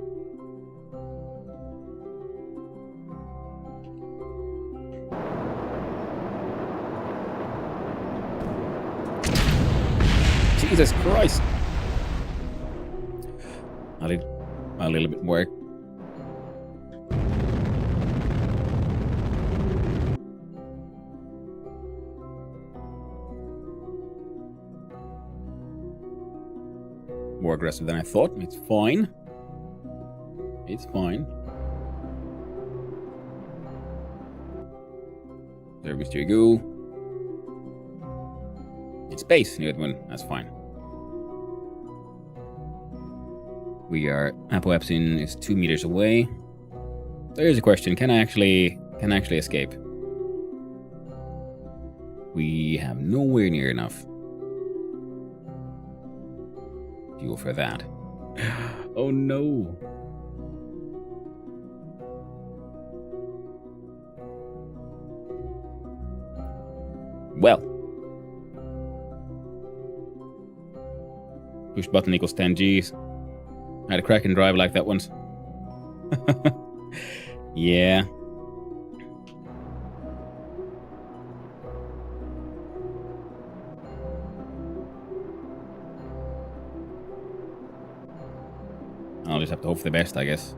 Jesus Christ! I did a little bit more. More aggressive than I thought. It's fine. It's fine. There goes your go. It's space, new one. That's fine. We are Apoapsin is 2 meters away. There's a question: Can I actually escape? We have nowhere near enough fuel for that. Oh no! Well, push button equals 10 Gs. I had a Kraken drive like that once. Yeah. I'll just have to hope for the best, I guess.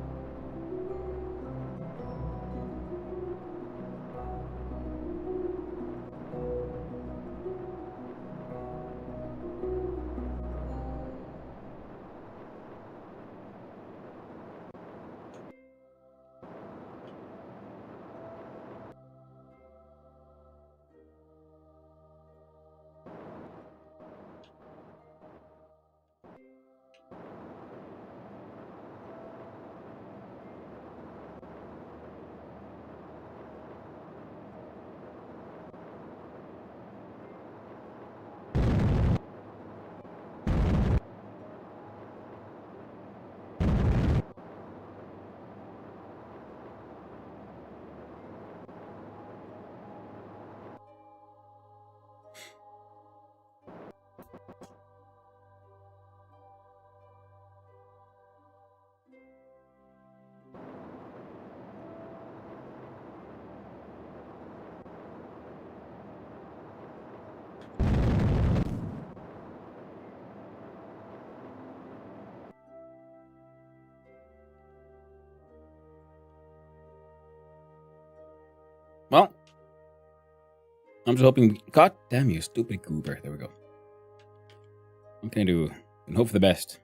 I'm just hoping. God damn you, stupid goober. There we go. What can I do? And hope for the best.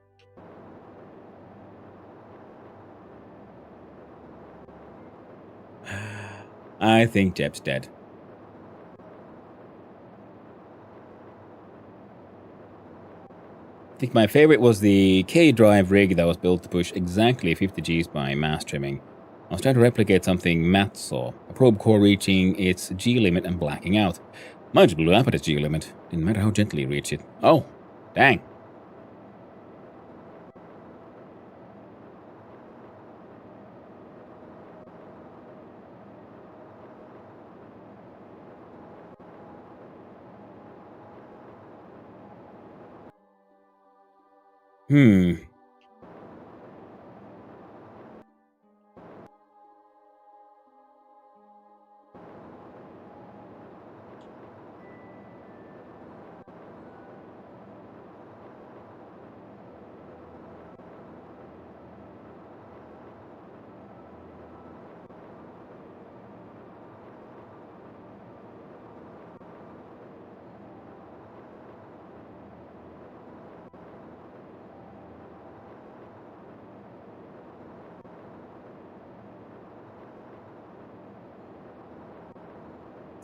I think Jeb's dead. I think my favorite was the K-drive rig that was built to push exactly 50 Gs by mass trimming. I was trying to replicate something Matt saw, a probe core reaching its G limit and blacking out. Mine just blew up at its G limit. Didn't matter how gently you reach it. Oh, dang.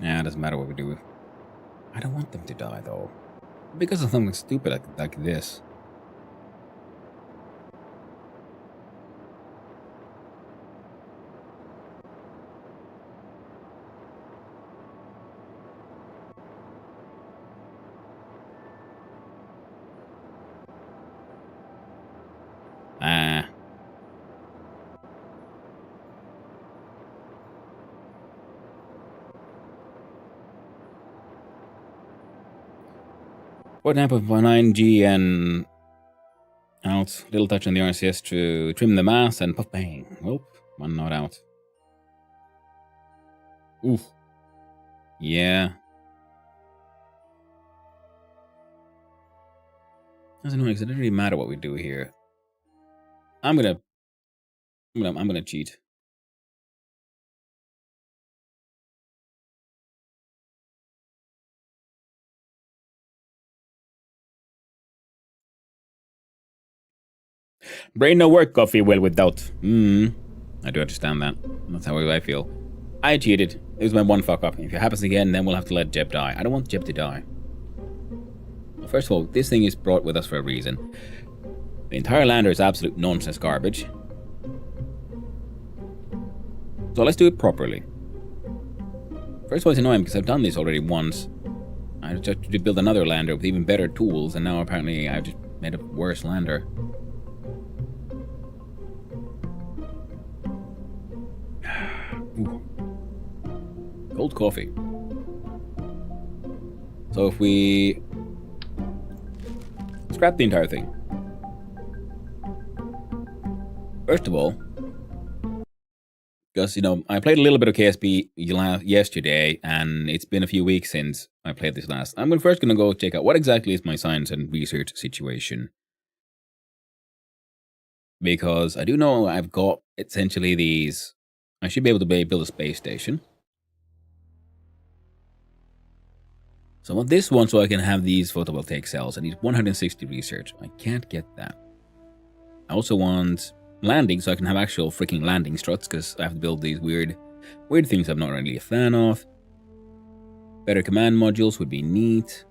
Yeah, it doesn't matter what we do. I don't want them to die, though. Because of something stupid like this. Ah. What happened for 9G and out? Little touch on the RCS to trim the mass and puff bang. Nope, one not out. Oof. Yeah. Doesn't know because it doesn't really matter what we do here. I'm gonna cheat. Brain no work, coffee well without. I do understand that. That's how I feel. I cheated. It was my one fuck up. If it happens again, then we'll have to let Jeb die. I don't want Jeb to die. Well, first of all, this thing is brought with us for a reason. The entire lander is absolute nonsense garbage. So let's do it properly. First of all, it's annoying because I've done this already once. I just had to build another lander with even better tools, and now apparently I've just made a worse lander. Ooh. Cold coffee. So if we scrap the entire thing. First of all, because, I played a little bit of KSP yesterday, and it's been a few weeks since I played this last. I'm first going to go check out what exactly is my science and research situation. Because I do know I've got essentially these. I should be able to build a space station. So I want this one so I can have these photovoltaic cells. I need 160 research. I can't get that. I also want landing so I can have actual freaking landing struts, because I have to build these weird things I'm not really a fan of. Better command modules would be neat.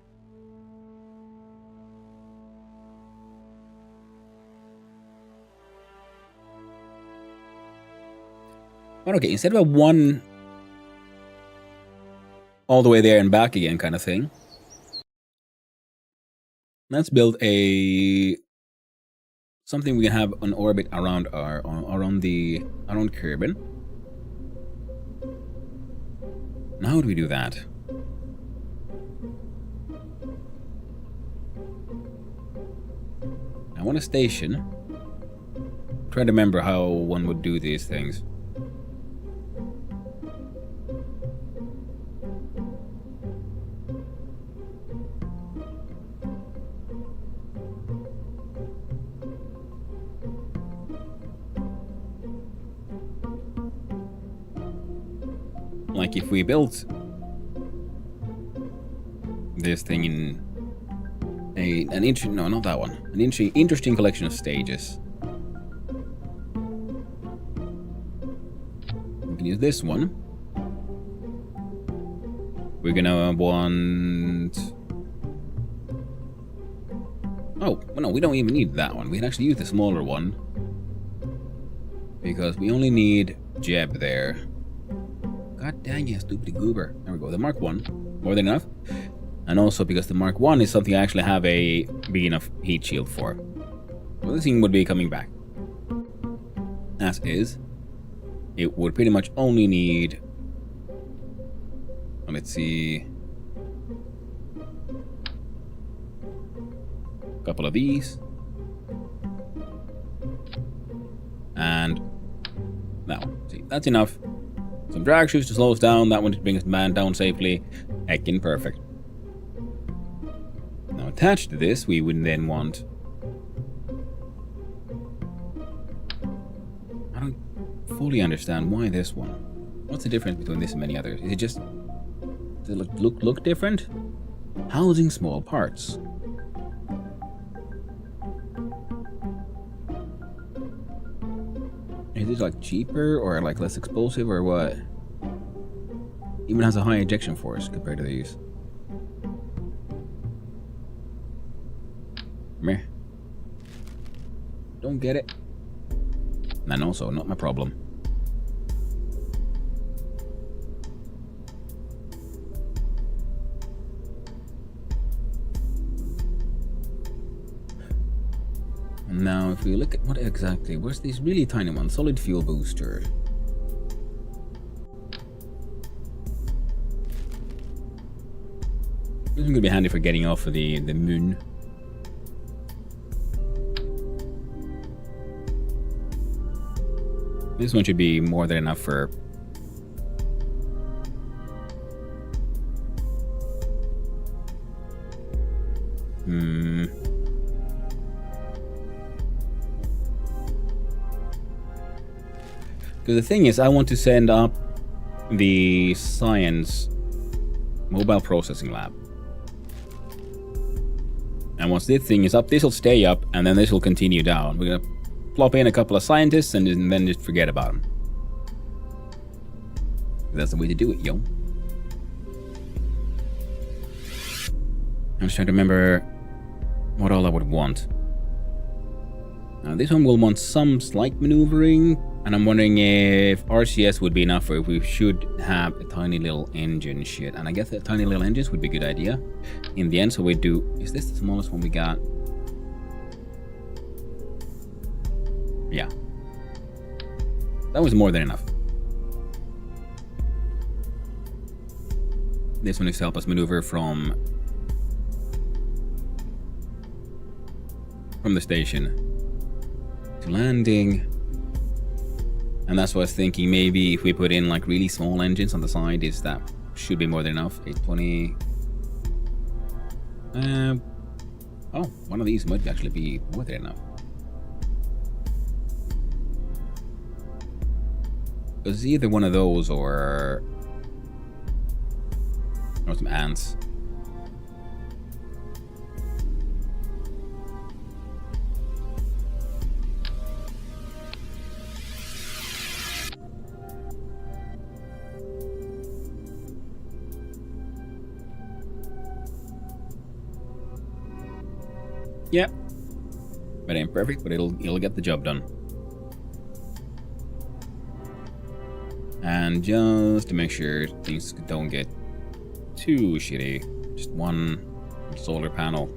But okay, instead of a one all the way there and back again kind of thing, let's build something we can have an orbit around around Kerbin. Now how do we do that? I want a station. Try to remember how one would do these things. Like if we built this thing in an interesting, no, not that one, an interesting collection of stages. We can use this one. We're gonna want... Oh, well, no, we don't even need that one. We can actually use the smaller one. Because we only need Jeb there. God dang you, stupid goober. There we go, the Mark 1. More than enough. And also because the Mark 1 is something I actually have a big enough heat shield for. Well, this thing would be coming back. As is. It would pretty much only need... Let's see... a couple of these. And that one. See, that's enough. Some drag shoes to slow us down. That one to bring us man down safely. Heckin' perfect. Now attached to this, we would then want... I don't fully understand why this one. What's the difference between this and many others? Is it just... does it look different? Housing small parts. Is it like cheaper or like less explosive or what? Even has a high ejection force compared to these. Meh. Don't get it. And also, not my problem. Now, if we look at what exactly, where's this really tiny one? Solid fuel booster. This one could be handy for getting off of the moon. This one should be more than enough for... Because the thing is, I want to send up the science mobile processing lab. And once this thing is up, this will stay up, and then this will continue down. We're gonna plop in a couple of scientists and then just forget about them. That's the way to do it, yo. I'm just trying to remember what all I would want. Now this one will want some slight maneuvering, and I'm wondering if RCS would be enough, or if we should have a tiny little engine shit. And I guess a tiny little engines would be a good idea in the end. So we do... Is this the smallest one we got? Yeah. That was more than enough. This one is to help us maneuver from the station to landing. And that's what I was thinking, maybe if we put in like really small engines on the side, is that should be more than enough. 820. Oh, one of these might actually be more than enough. Because it's either one of those or some ants. Yep. It ain't perfect, but it'll get the job done. And just to make sure things don't get too shitty, just one solar panel.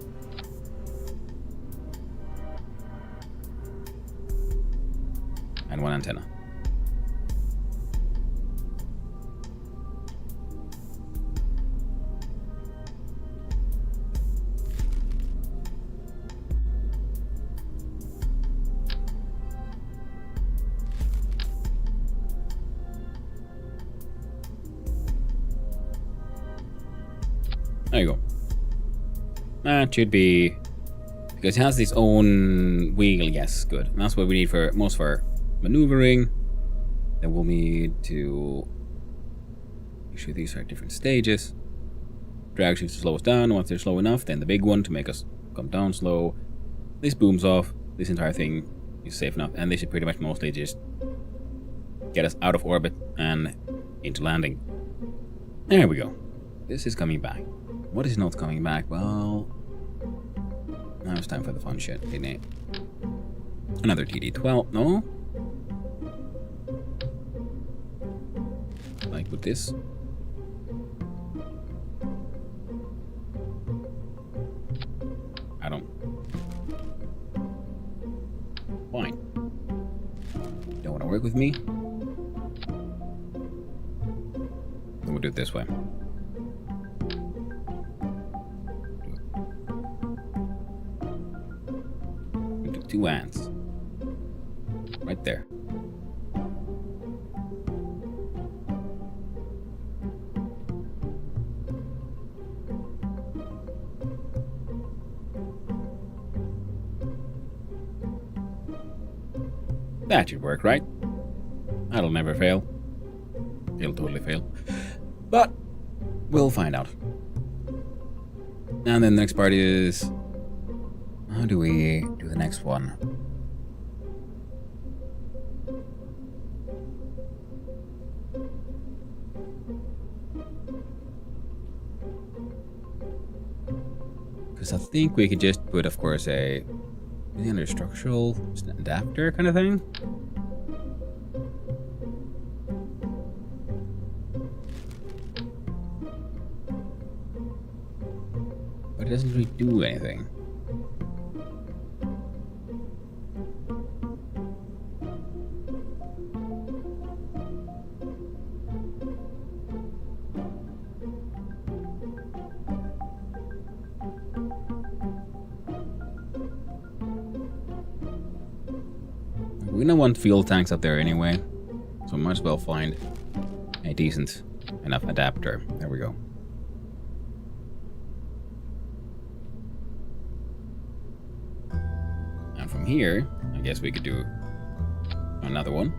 And one antenna. There you go. That should be... Because it has its own wheel, yes, good. And that's what we need for most of our maneuvering. Then we'll need to... make sure these are different stages. drag shifts to slow us down. Once they're slow enough, then the big one to make us come down slow. This booms off. This entire thing is safe enough, and they should pretty much mostly just get us out of orbit and into landing. There we go. This is coming back. What is not coming back? Well, now it's time for the fun shit, isn't it? Another TD12, no? Like with this. I don't. Fine. Don't want to work with me? Then we'll do it this way. We'll do 2 ants. Right there. That should work, right? That'll never fail. It'll totally fail. But we'll find out. And then the next part is... how do we do the next one? Because I think we could just put, of course, a... maybe under structural adapter kind of thing? But it doesn't really do anything. We don't want fuel tanks up there anyway, so we might as well find a decent enough adapter. There we go. And from here, I guess we could do another one.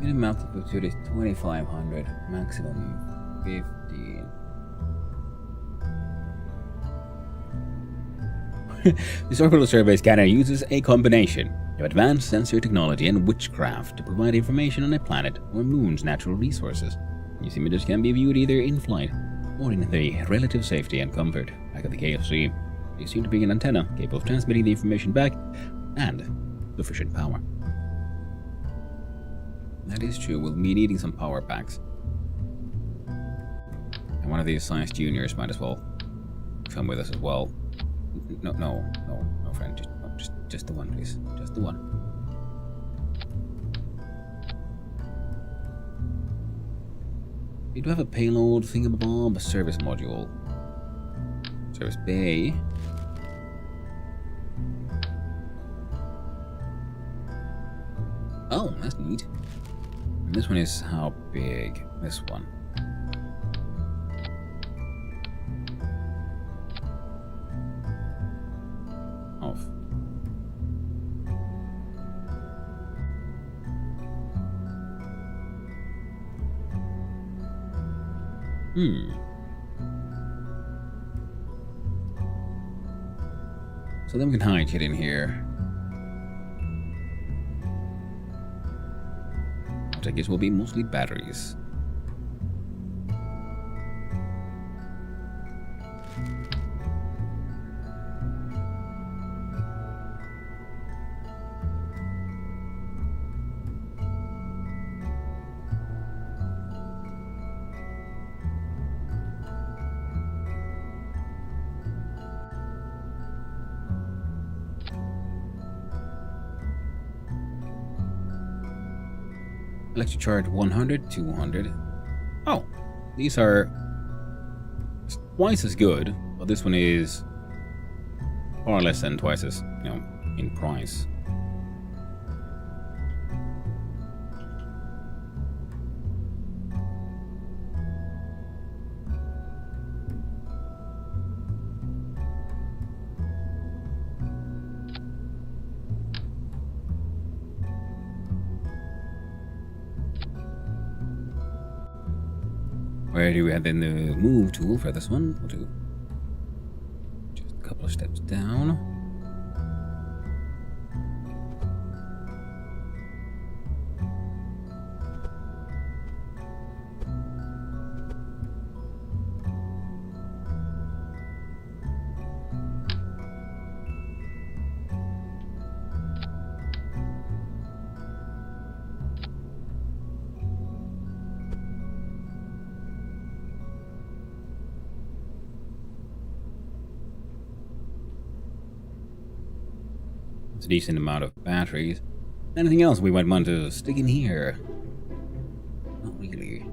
Minimum altitude is 2500, maximum 15. This orbital survey scanner uses a combination of advanced sensor technology and witchcraft to provide information on a planet or moon's natural resources. These images can be viewed either in flight or in the relative safety and comfort back at the KSP. They seem to be an antenna capable of transmitting the information back and sufficient power. That is true, we'll be needing some power packs. And one of these science juniors might as well come with us as well. No, friend. Just the one, please. Just the one. We do have a payload thingamabob, a service module. Service bay. Oh, that's neat. And this one is how big? This one. Off. So then we can hide it in here. Which I guess will be mostly batteries. Electric charge 100, 200. Oh, these are twice as good, but this one is far less than twice as, in price. Where do we have then the move tool for this one? We'll do just a couple of steps down. It's a decent amount of batteries. Anything else we might want to stick in here? Not really.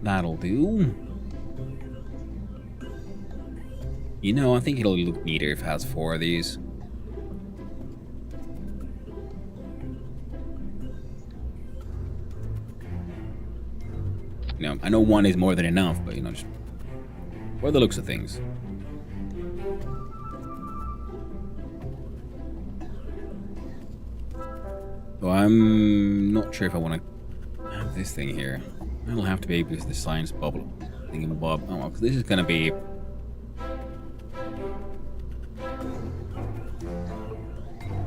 That'll do. I think it'll look neater if it has 4 of these. I know 1 is more than enough, but just for the looks of things. So I'm not sure if I want to have this thing here. It'll have to be because the science bubble thingamabob. Oh, well, because this is going to be...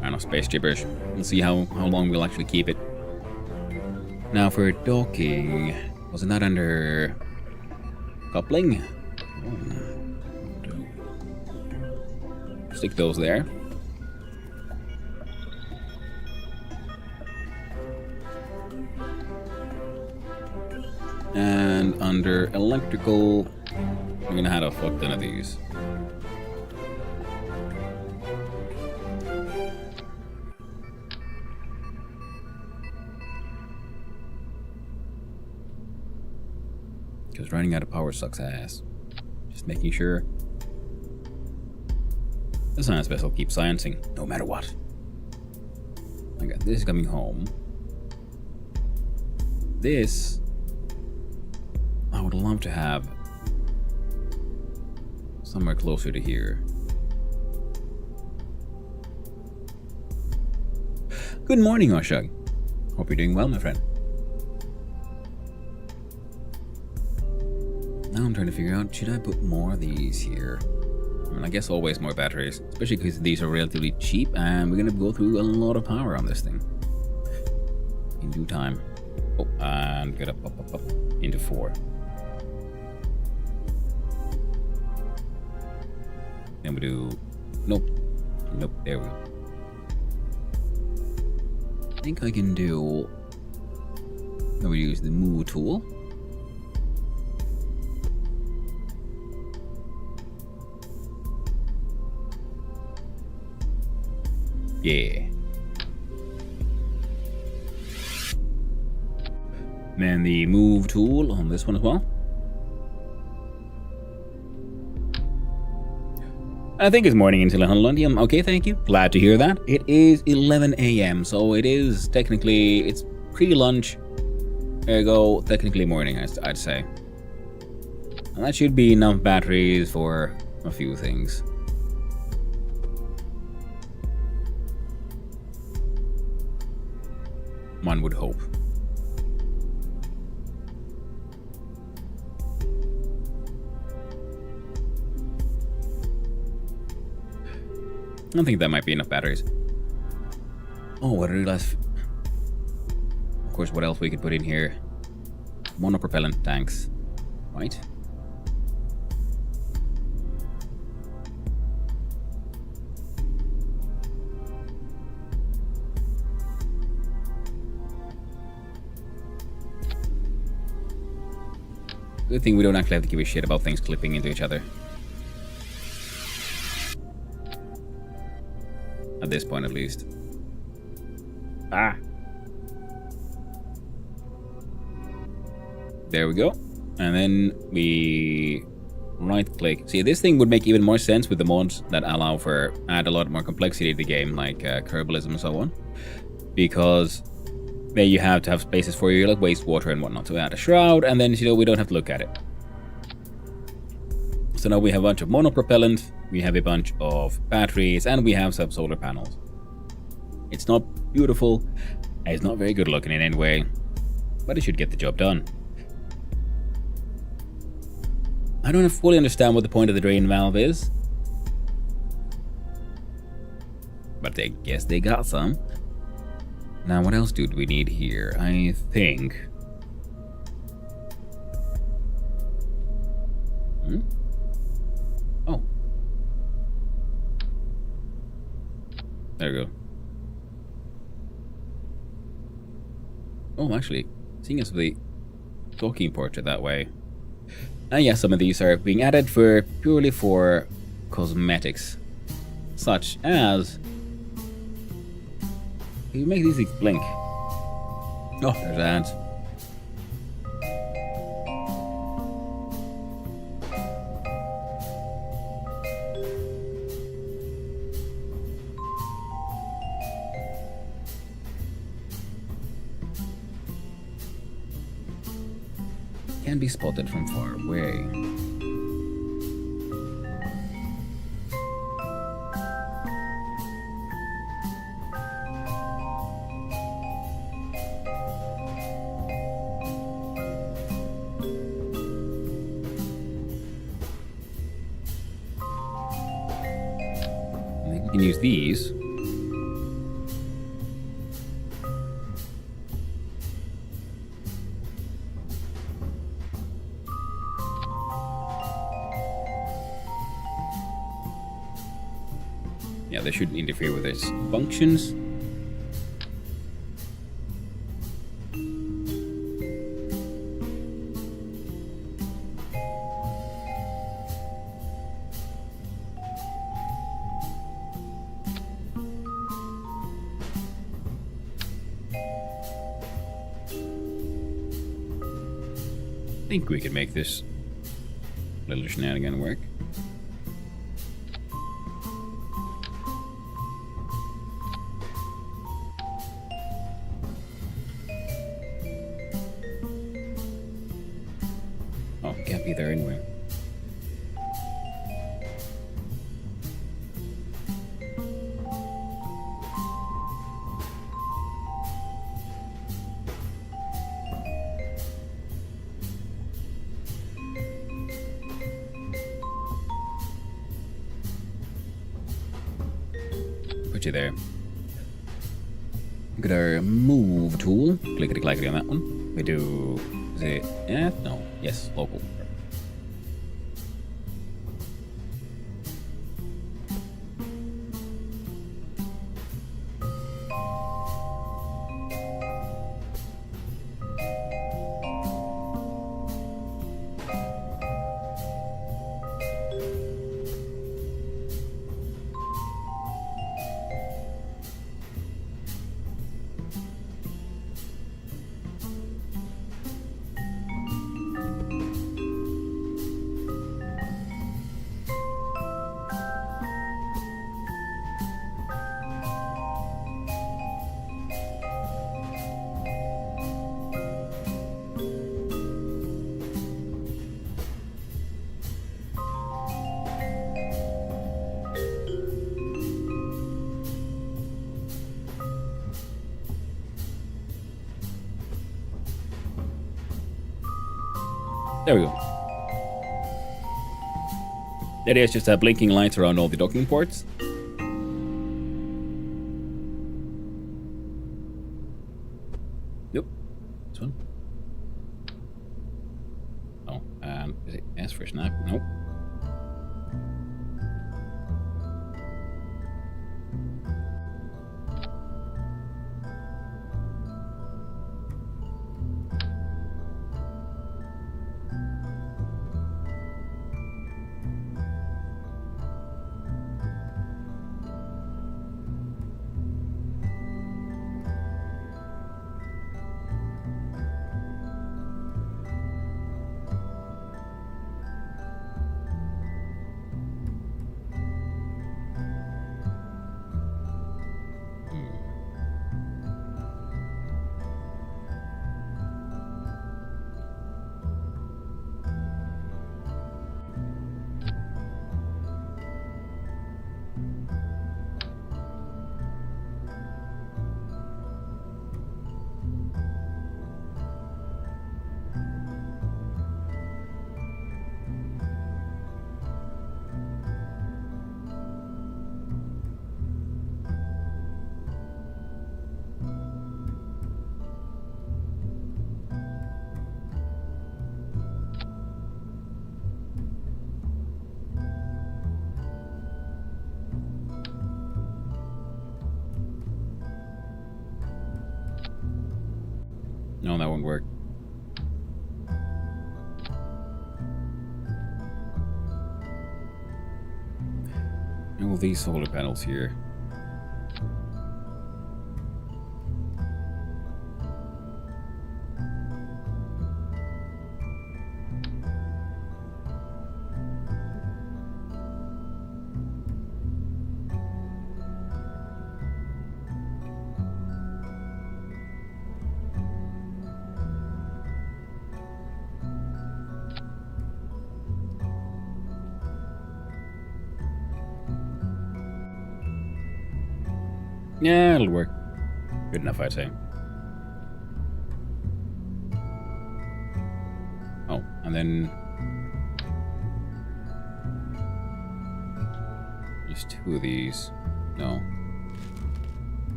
I don't know, space gibberish. We'll see how long we'll actually keep it. Now for docking, wasn't that under coupling? Oh. Stick those there. And under electrical, we're gonna have a fuck ton of these. Because running out of power sucks ass. Just making sure the science vessel keeps sciencing, no matter what. I got this coming home. This I would love to have somewhere closer to here. Good morning, Oshug. Hope you're doing well, my friend. Now I'm trying to figure out, should I put more of these here? I guess always more batteries, especially because these are relatively cheap and we're going to go through a lot of power on this thing in due time. Oh, and get up into 4. Then we do... Nope, there we go. I think I can do... Then we use the move tool. Yeah. And the move tool on this one as well. I think it's morning in Hollandium. Okay, thank you. Glad to hear that. It is 11 a.m., so it is technically, it's pre-lunch. Ergo, technically morning, I'd say. And that should be enough batteries for a few things. One would hope. I think that might be enough batteries. Oh, what I realized. Of course, what else we could put in here? Monopropellant tanks, right? Good thing we don't actually have to give a shit about things clipping into each other. At this point, at least. Ah! There we go. And then we right click. See, this thing would make even more sense with the mods that allow for add a lot more complexity to the game, like Kerbalism and so on. Because there you have to have spaces for your like wastewater and whatnot to add a shroud, and then we don't have to look at it. So now we have a bunch of monopropellant, we have a bunch of batteries, and we have some solar panels. It's not beautiful, it's not very good looking in any way, but it should get the job done. I don't fully understand what the point of the drain valve is, but I guess they got some. Now, what else do we need here? I think... Oh. There we go. Oh, actually, seeing as the talking portrait that way. And yeah, some of these are being added purely for cosmetics, such as you make these things blink. Oh, there's ads. Can be spotted from far away. I think we can use these. Yeah, they shouldn't interfere with its functions. I think we can make this little shenanigan work. Oh, can't be there anyway. Put you there. Look at our move tool. Clickety-clackety on that one. We do... Is it... Yeah? No. Yes. Local. There we go. That is just blinking lights around all the docking ports. Yep. This one. Oh, is it S for snap? Nope. No, that won't work. And all these solar panels here. Yeah, it'll work. Good enough, I'd say. Oh, and then just 2 of these. No.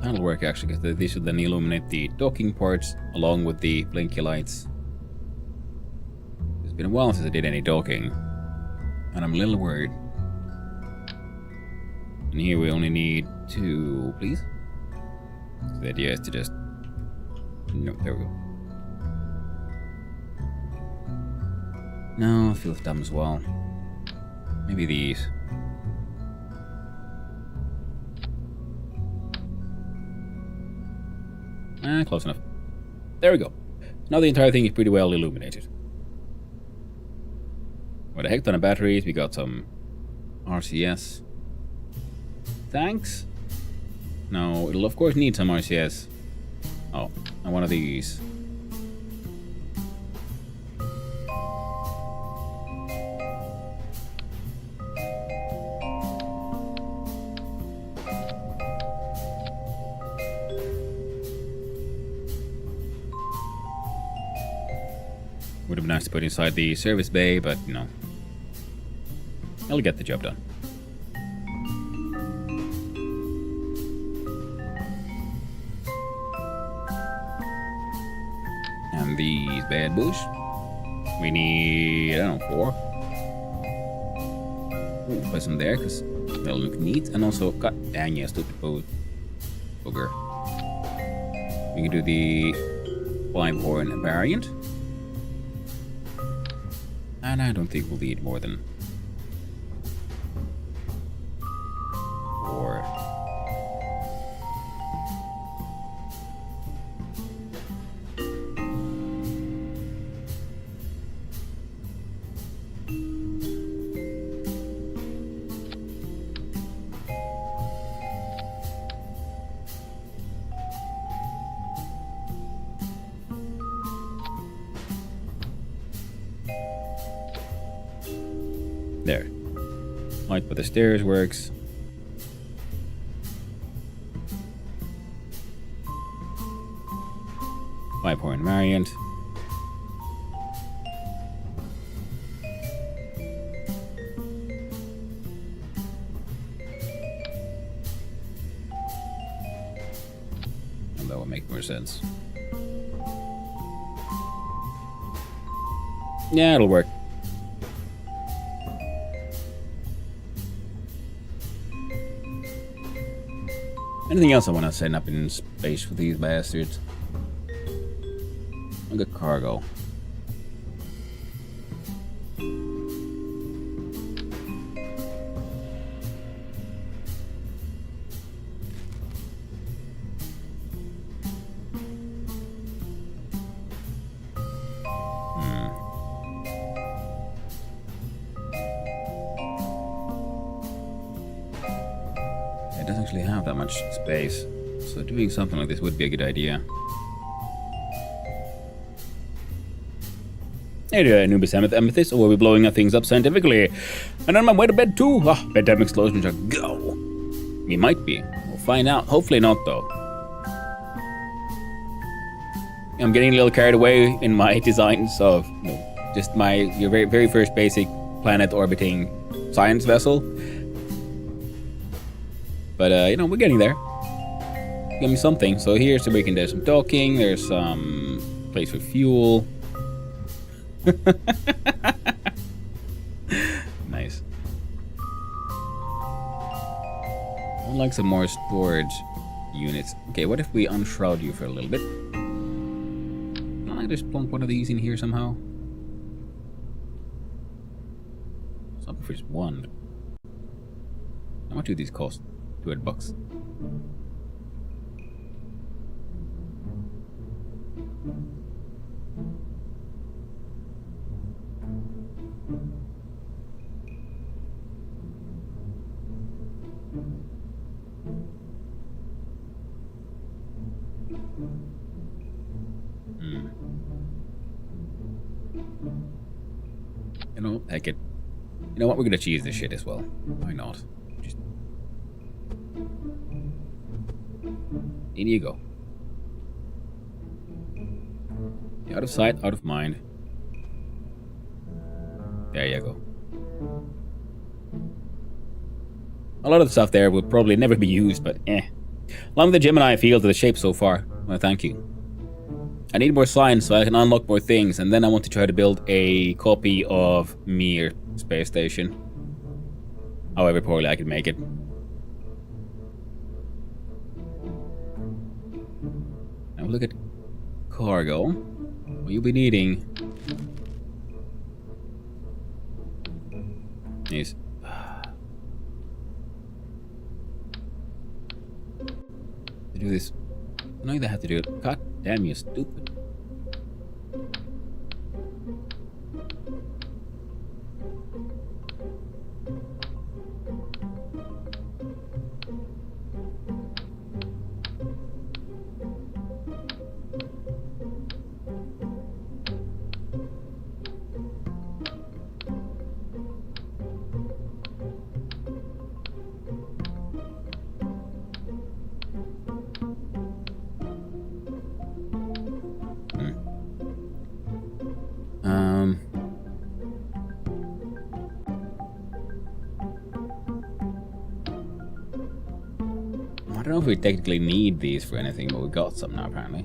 That'll work actually, because this should then illuminate the docking ports along with the blinky lights. It's been a while since I did any docking, and I'm a little worried. And here we only need 2, please. So the idea is to just... No, there we go. No, it feels dumb as well. Maybe these. Close enough. There we go. Now the entire thing is pretty well illuminated. With a heck ton of batteries, we got some RCS. Thanks? No, it'll of course need some RCS. Oh, and one of these. Would have been nice to put inside the service bay, but no. I'll get the job done. And these bad boys. We need, I don't know, 4. Ooh, put some there, because they'll look neat. And also, god dang, yeah, stupid booger. We can do the 5-horn variant. And I don't think we'll need more than 4. There. Light by the stairs works. Five-horn variant. And that will make more sense. Yeah, it'll work. Anything else I want to send up in space with these bastards? I'll get cargo. It doesn't actually have that much space. So doing something like this would be a good idea. Hey, Anubis Amethyst, or we'll be blowing things up scientifically. And on my way to bed too. Bedtime explosions are go. We might be. We'll find out. Hopefully not, though. I'm getting a little carried away in my designs of just your very first basic planet orbiting science vessel. But we're getting there. Give me something. So here's so we can do some docking. There's some place for fuel. Nice. I'd like some more storage units. Okay, what if we unshroud you for a little bit? Can I just plunk one of these in here somehow? Something for just one. How much do these cost? $200. Heck it. You know what? We're gonna cheese this shit as well. Why not? Just... In you go. Out of sight, out of mind. There you go. A lot of the stuff there will probably never be used, but Along with the Gemini field to the shape so far. Well, thank you. I need more science so I can unlock more things, and then I want to try to build a copy of Mir space station. However poorly I can make it. Now look at cargo. What you'll be needing is to do this. I don't either have to do it. God damn you, stupid. I don't know if we technically need these for anything, but we got some now apparently.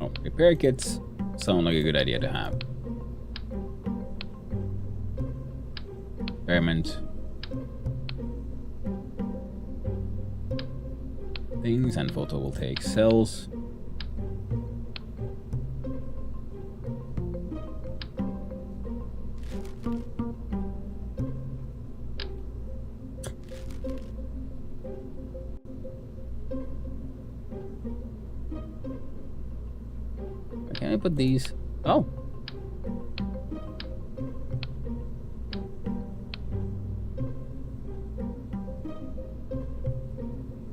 Oh, repair kits sound like a good idea to have. Experiment. Things and photovoltaic cells. Can I put these? Oh.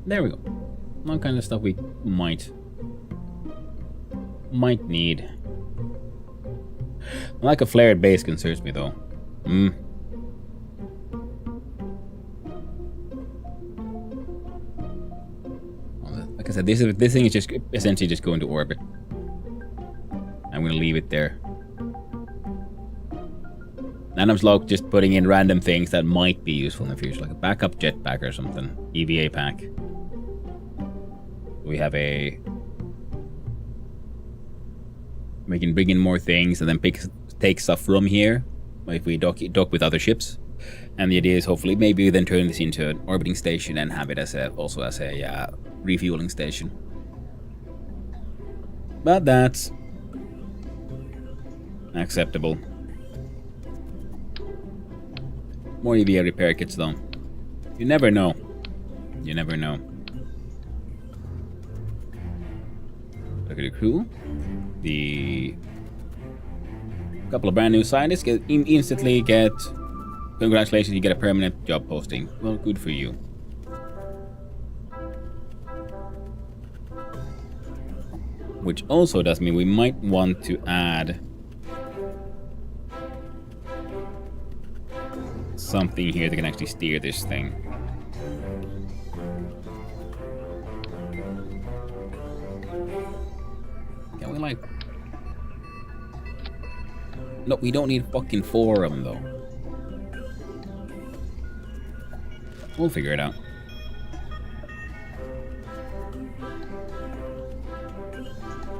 There we go. What kind of stuff we might need. Like a flared base concerns me though. Like I said, this thing is just essentially just going to orbit. I'm gonna leave it there. And I'm just putting in random things that might be useful in the future, like a backup jetpack or something. EVA pack. We have we can bring in more things and then take stuff from here if we dock with other ships. And the idea is hopefully maybe we then turn this into an orbiting station and have it also as a refueling station. But that's acceptable. More EVA repair kits though. You never know. You never know. Look at the crew. The couple of brand new scientists instantly get Congratulations, you get a permanent job posting. Well, good for you. Which also does mean we might want to add something here that can actually steer this thing. Can we like... No, we don't need fucking 4 of them though. We'll figure it out.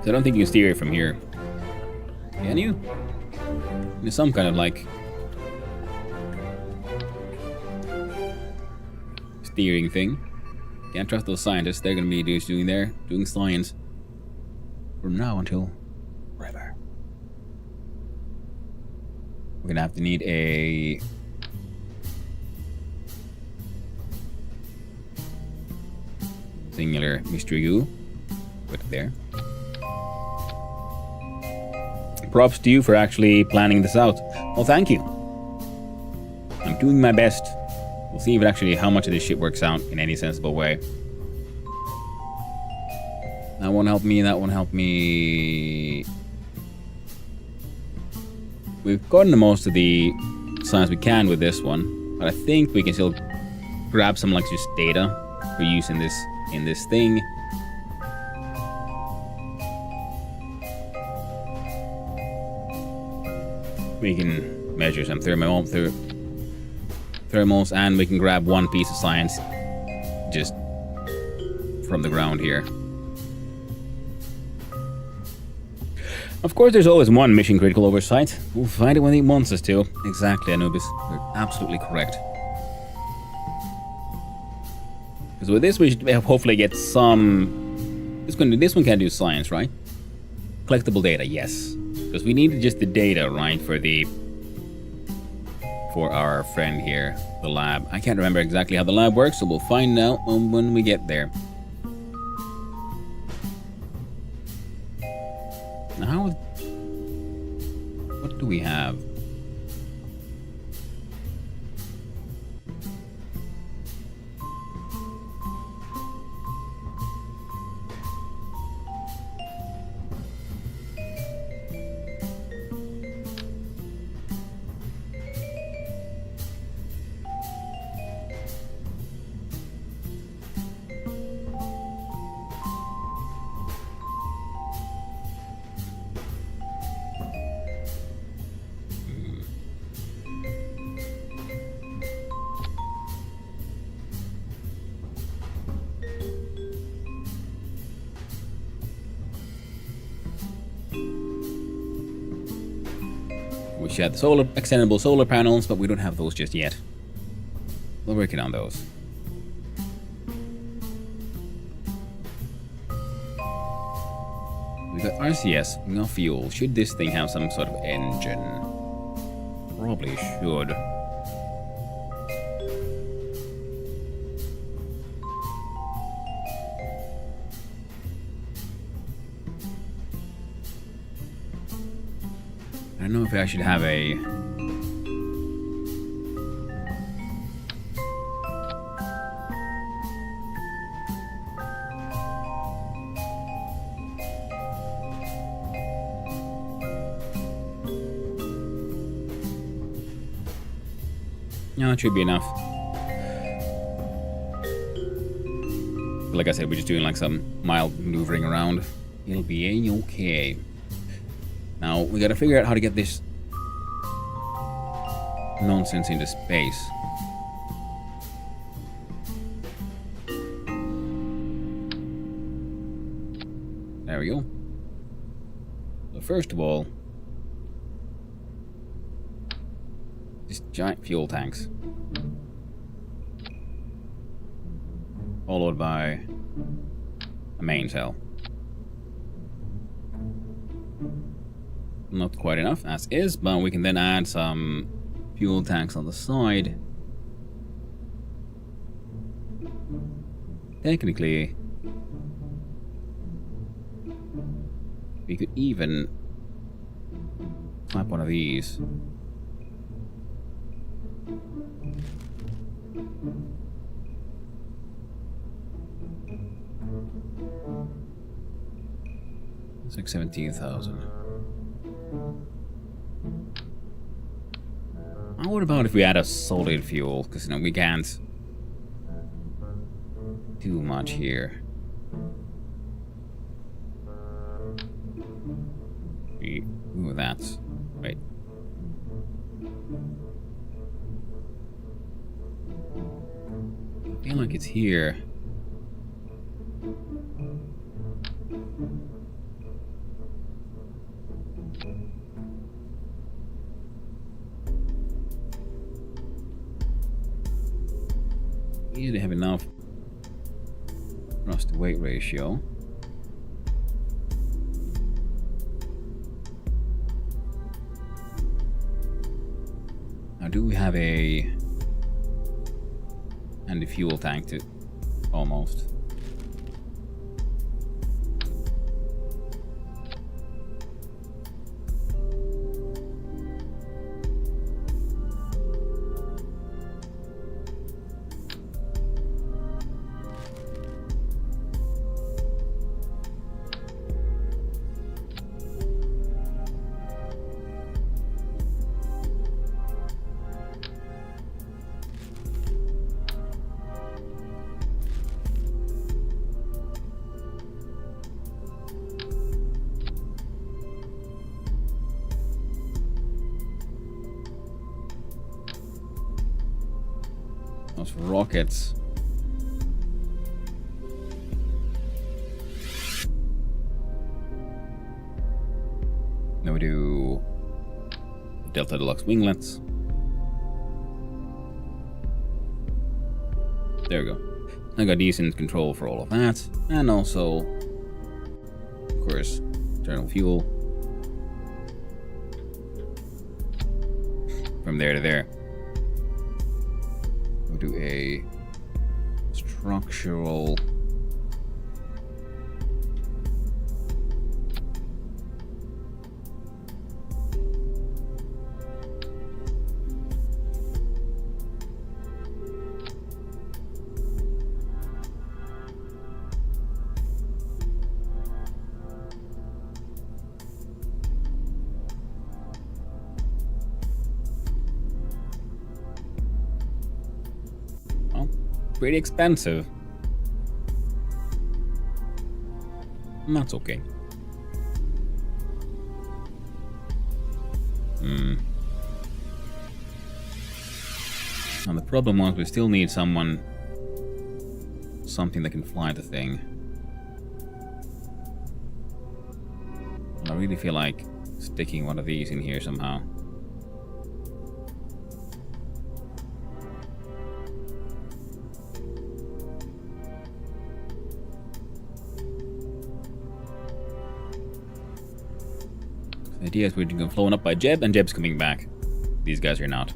I don't think you can steer it from here. Can you? There's some kind of like steering thing. Can't trust those scientists. They're gonna be doing science from now until forever. We're gonna have to need a singular mystery goo. Put it there. Props to you for actually planning this out. Well, thank you. I'm doing my best. We'll see if it actually how much of this shit works out in any sensible way. That won't help me. That won't help me. We've gotten the most of the science we can with this one, but I think we can still grab some like just data for use in this thing. We can measure some thermals, and we can grab one piece of science just from the ground here. Of course, there's always one mission critical oversight. We'll find it when he wants us to. Exactly, Anubis. You're absolutely correct. Because with this, we should hopefully get some... This one can do science, right? Collectible data, yes. Because we need just the data, right, for our friend here, the lab. I can't remember exactly how the lab works, so we'll find out when we get there. Now, what do we have? We had the extendable solar panels, but we don't have those just yet. We're working on those. We got RCS, we got fuel. Should this thing have some sort of engine? Probably should. I don't know if I should have a... No, it should be enough. Like I said, we're just doing like some mild maneuvering around. It'll be okay. Now, we gotta figure out how to get this nonsense into space. There we go. So first of all, just giant fuel tanks. Followed by a main cell. Not quite enough as is, but we can then add some fuel tanks on the side. Technically, we could even slap one of these It's like 17,000. What about if we add a solid fuel? Because, we can't do much here. Ooh, that's... Wait. I feel like it's here. We usually have enough thrust to weight ratio. Now, do we have a fuel tank to almost? Those rockets. Now we do Delta Deluxe winglets. There we go. I got decent control for all of that. And also, of course, internal fuel. From there to there. We'll do a structural... Pretty expensive. And that's okay. Now the problem was we still need something that can fly the thing. And I really feel like sticking one of these in here somehow. The idea is we're getting flown up by Jeb, and Jeb's coming back. These guys are not.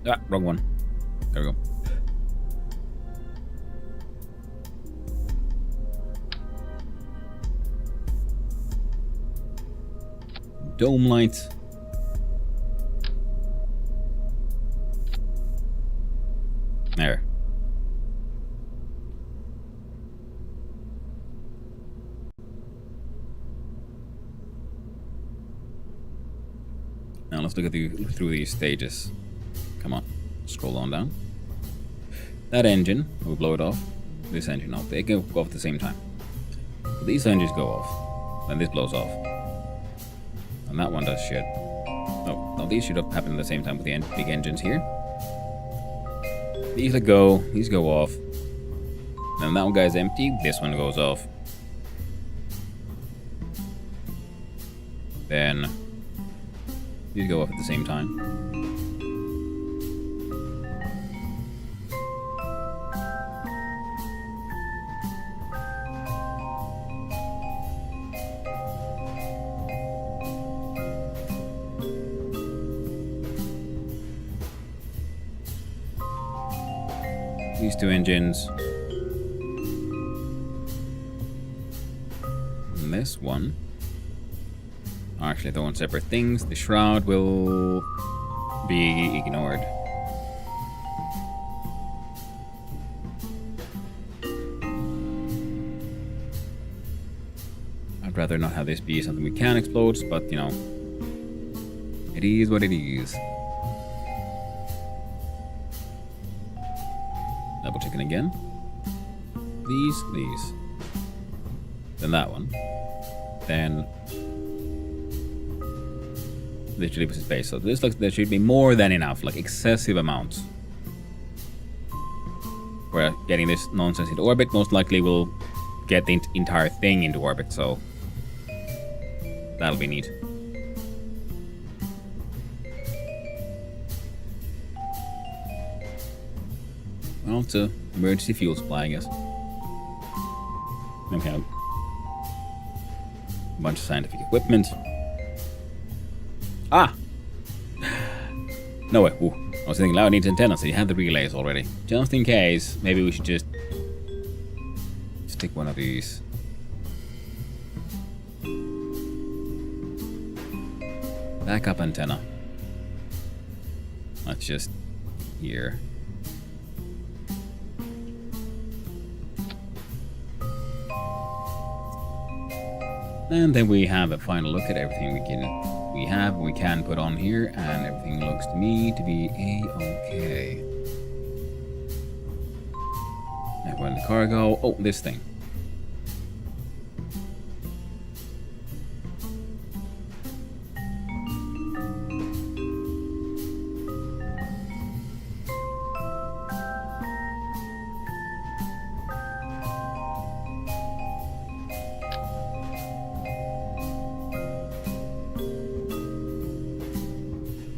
Ah, wrong one. There we go. Dome light. There. Now let's look at through these stages. Come on, scroll on down. That engine, we'll blow it off. This engine off. They go off at the same time. These engines go off. Then this blows off. And that one does shit. Oh, no, these should have happened at the same time with the big engines here. These go off. And that one guy's empty, this one goes off. Then these go off at the same time. These two engines. And this one. Actually, they're on separate things. The shroud will be ignored. I'd rather not have this be something we can explode, but you know, it is what it is. Double checking again. These. Then that one. Then literally was space. So this looks there should be more than enough, like excessive amounts. We're getting this nonsense into orbit. Most likely we'll get the entire thing into orbit, so that'll be neat. Well, it's an emergency fuel supply, I guess. Then we have a bunch of scientific equipment. Ah! No way. Ooh. I was thinking loud needs antennas, so you have the relays already. Just in case, maybe we should just stick one of these. Backup antenna. That's just here. And then we have a final look at everything we can put on here, and everything looks to me to be a-okay. And when the cargo, oh, this thing.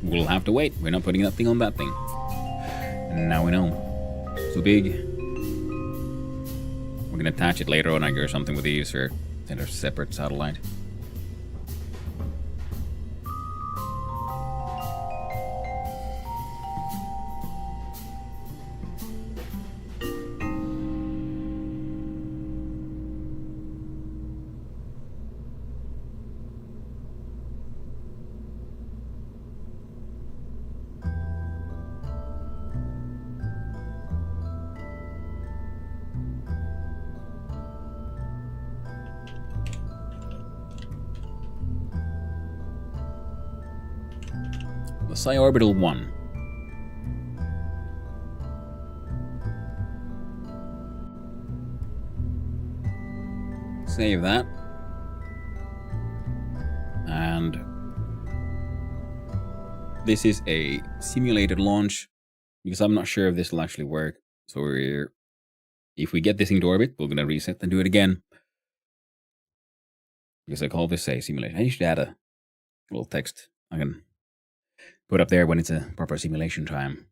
We'll have to wait. We're not putting that thing on that thing. And now we know. Too big. We're gonna attach it later on, I guess, or something with these, or send a separate satellite. Orbital 1. Save that. And this is a simulated launch, because I'm not sure if this will actually work. So if we get this into orbit, we're going to reset and do it again. Because I call this a simulation. I should add a little text I can put up there when it's a proper simulation time.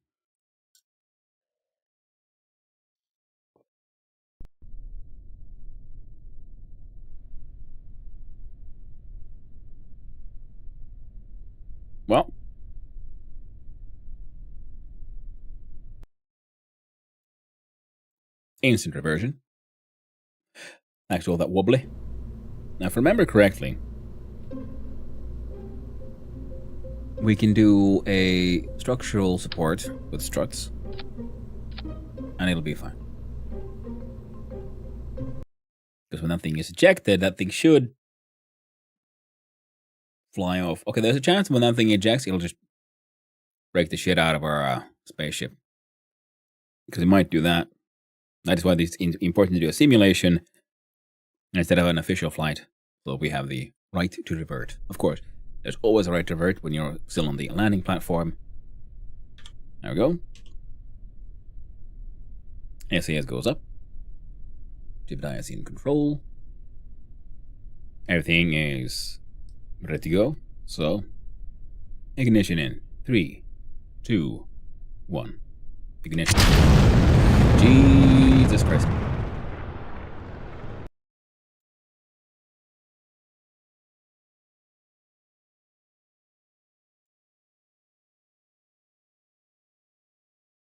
Well, instant reversion. Thanks to all that wobbly. Now, if I remember correctly, we can do a structural support with struts, and it'll be fine. Because when that thing is ejected, that thing should fly off. Okay, there's a chance when that thing ejects, it'll just break the shit out of our spaceship. Because it might do that. That is why it's important to do a simulation instead of an official flight. So we have the right to revert. Of course, there's always a right to revert when you're still on the landing platform. There we go. SAS goes up. Jebediah is in control. Everything is ready to go. So, ignition in 3, 2, 1. Ignition. Jesus Christ.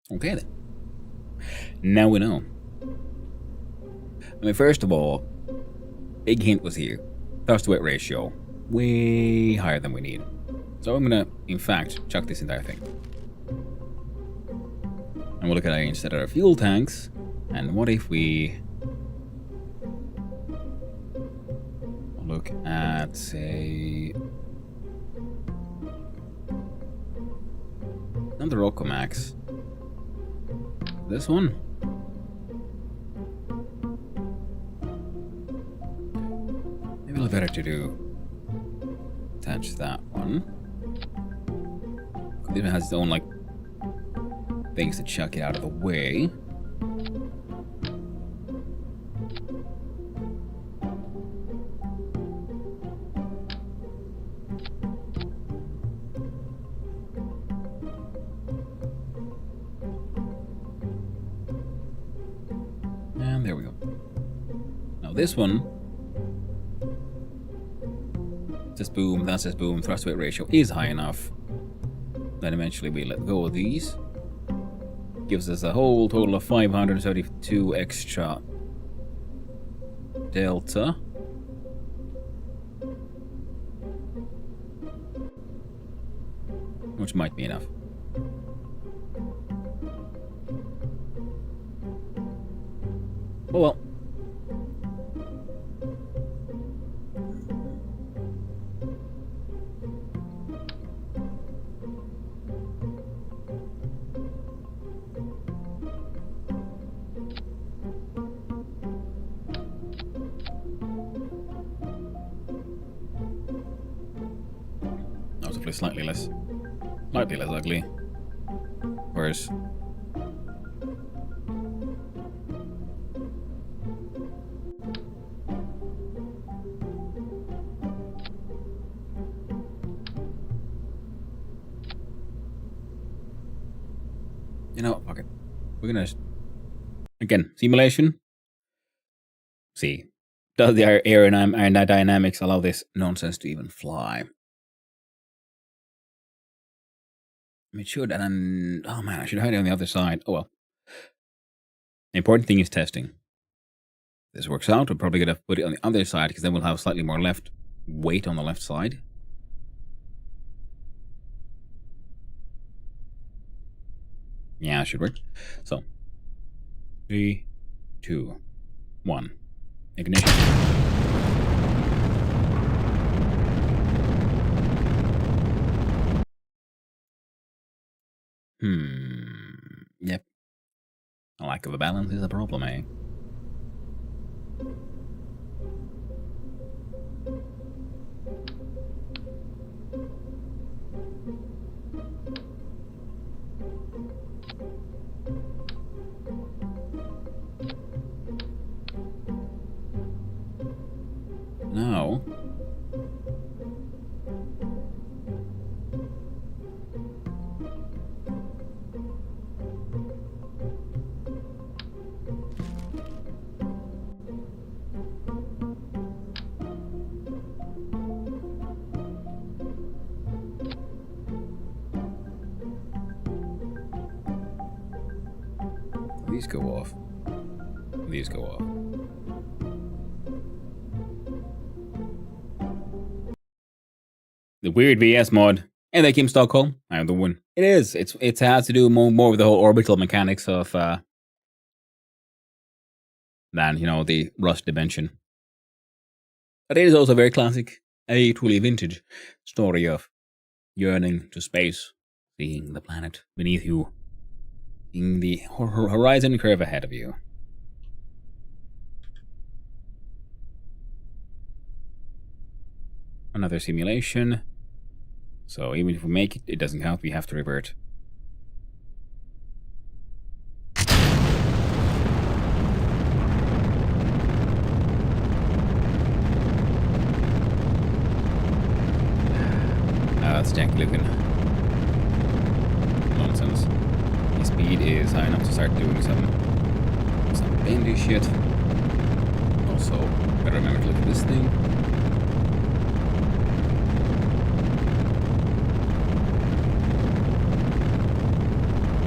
Okay then. Now we know. I mean, first of all, big hint was here. Thrust to weight ratio. Way higher than we need. So I'm gonna, in fact, chuck this entire thing. And we'll look at it instead of our fuel tanks. And what if we look at, say, not the Rocomax. This one? Maybe a little better to do. Attach that one. This one has its own, like, things to chuck it out of the way. And there we go. Now this one, this boom, that's this boom, thrust weight ratio is high enough. Then eventually we let go of these. Gives us a whole total of 532 extra delta. Which might be enough. Oh well. Hopefully slightly less ugly. Whereas you know what, fuck it. We're gonna again simulation. See. Does the aerodynamics allow this nonsense to even fly? It should, and oh man, I should hide it on the other side. Oh well. The important thing is testing. If this works out, we're probably gonna put it on the other side because then we'll have slightly more left weight on the left side. Yeah, it should work. So 3, 2, 1. Ignition. Yep. A lack of a balance is a problem, eh? Now, these go off. These go off. The weird VS mod. And they came Stockholm. I am the one. It is. It has to do more with the whole orbital mechanics of than, you know, the Rust dimension. But it is also very classic. A truly vintage story of yearning to space, seeing the planet beneath you, seeing the horizon curve ahead of you. Another simulation. So even if we make it, it doesn't count. We have to revert. That's janky looking. Nonsense. The speed is high enough to start doing some bendy shit. Also, gotta remember to look at this thing.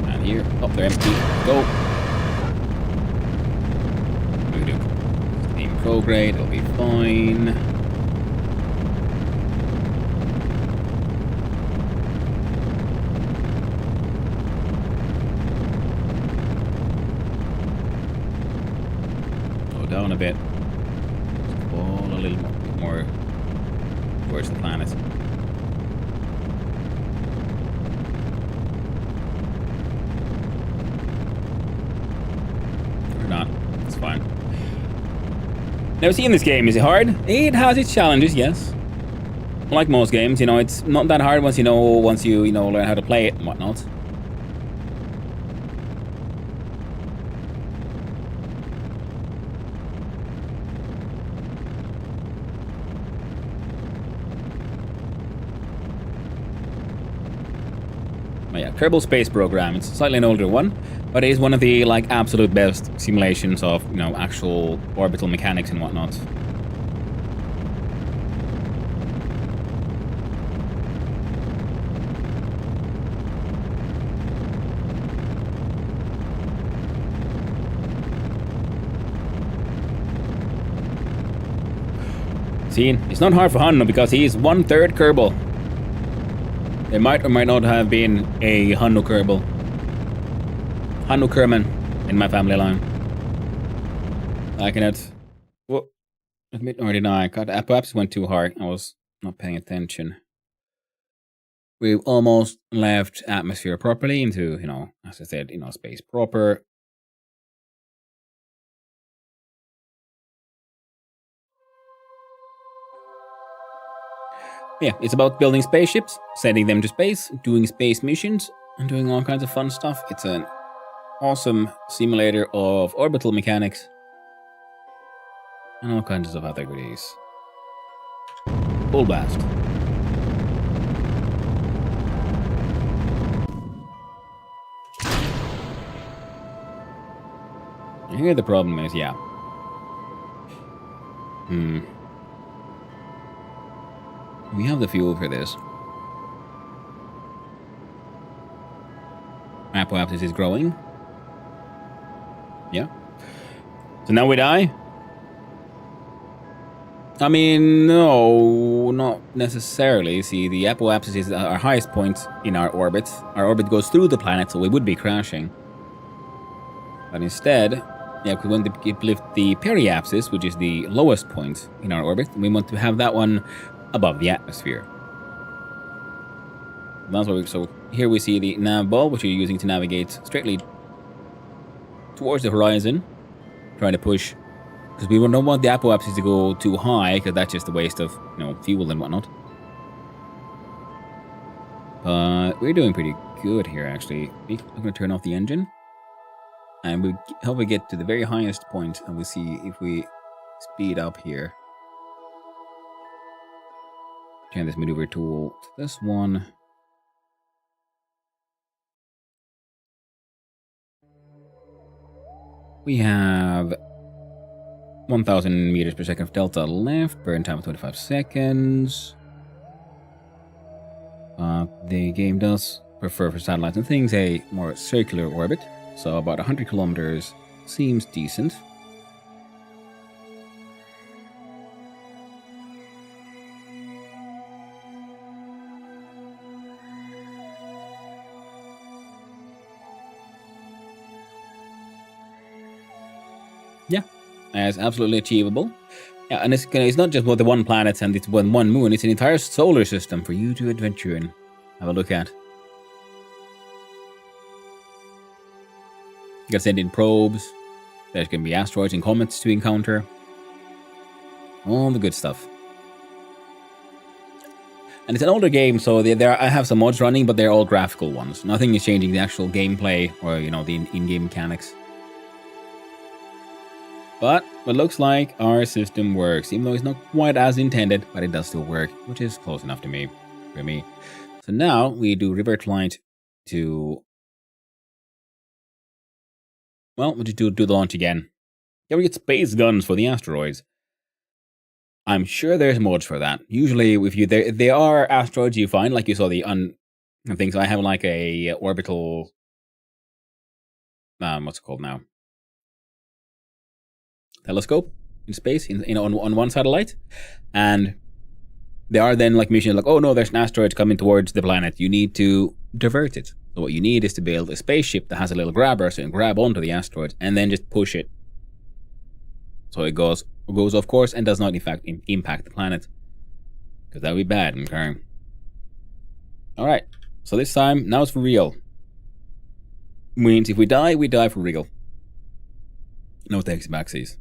And here, oh, they're empty. Go. low grade, it'll be fine. Go down a bit. Fall a little bit more towards the planet. Or not. It's fine. Now, see, in this game, is it hard? It has its challenges, yes. Like most games, it's not that hard once you learn how to play it and whatnot. But yeah, Kerbal Space Program. It's slightly an older one, but it is one of the absolute best simulations of actual orbital mechanics and whatnot. See, it's not hard for Hanno because he's 1/3 Kerbal. There might or might not have been a Hanno Kerbal. Hanno Kerman in my family line. I cannot admit or deny. God, I perhaps went too hard. I was not paying attention. We've almost left atmosphere properly into, as I said, space proper. Yeah, it's about building spaceships, sending them to space, doing space missions, and doing all kinds of fun stuff. It's an awesome simulator of orbital mechanics and all kinds of other goodies. Full blast. Here the problem is, yeah. We have the fuel for this. Apoapsis is growing. Yeah. So now we die? I mean, no, not necessarily. See, the apoapsis is our highest point in our orbit. Our orbit goes through the planet, so we would be crashing. But instead, if we want to lift the periapsis, which is the lowest point in our orbit, we want to have that one above the atmosphere. That's what so here we see the nav ball, which you're using to navigate straightly towards the horizon, trying to push, because we don't want the apoapsis to go too high, because that's just a waste of fuel and whatnot. But we're doing pretty good here, actually. I'm going to turn off the engine, and we hope we get to the very highest point, and we see if we speed up here. Turn this maneuver tool to this one. We have 1,000 meters per second of delta left, burn time of 25 seconds. The game does prefer for satellites and things a more circular orbit, so about 100 kilometers seems decent. Yeah, it's absolutely achievable. Yeah, and it's not just about the one planet and it's one moon, it's an entire solar system for you to adventure in. Have a look at. You can send in probes. There's going to be asteroids and comets to encounter. All the good stuff. And it's an older game, so I have some mods running, but they're all graphical ones. Nothing is changing the actual gameplay or, the in-game mechanics. But it looks like our system works, even though it's not quite as intended, but it does still work, which is close enough to me, for me. So now we do revert flight to, well, we'll just do the launch again. Yeah, we get space guns for the asteroids. I'm sure there's mods for that. Usually, if there are asteroids you find, like you saw the things. I have like a orbital, what's it called now? Telescope. in space on one satellite, and there are then like missions like, oh no, there's an asteroid coming towards the planet. You need to divert it. So what you need is to build a spaceship that has a little grabber, so you can grab onto the asteroid and then just push it, so it goes off course and does not in fact impact the planet, because that would be bad. Okay. All right. So this time, now it's for real. Means if we die for real. No takes backsies.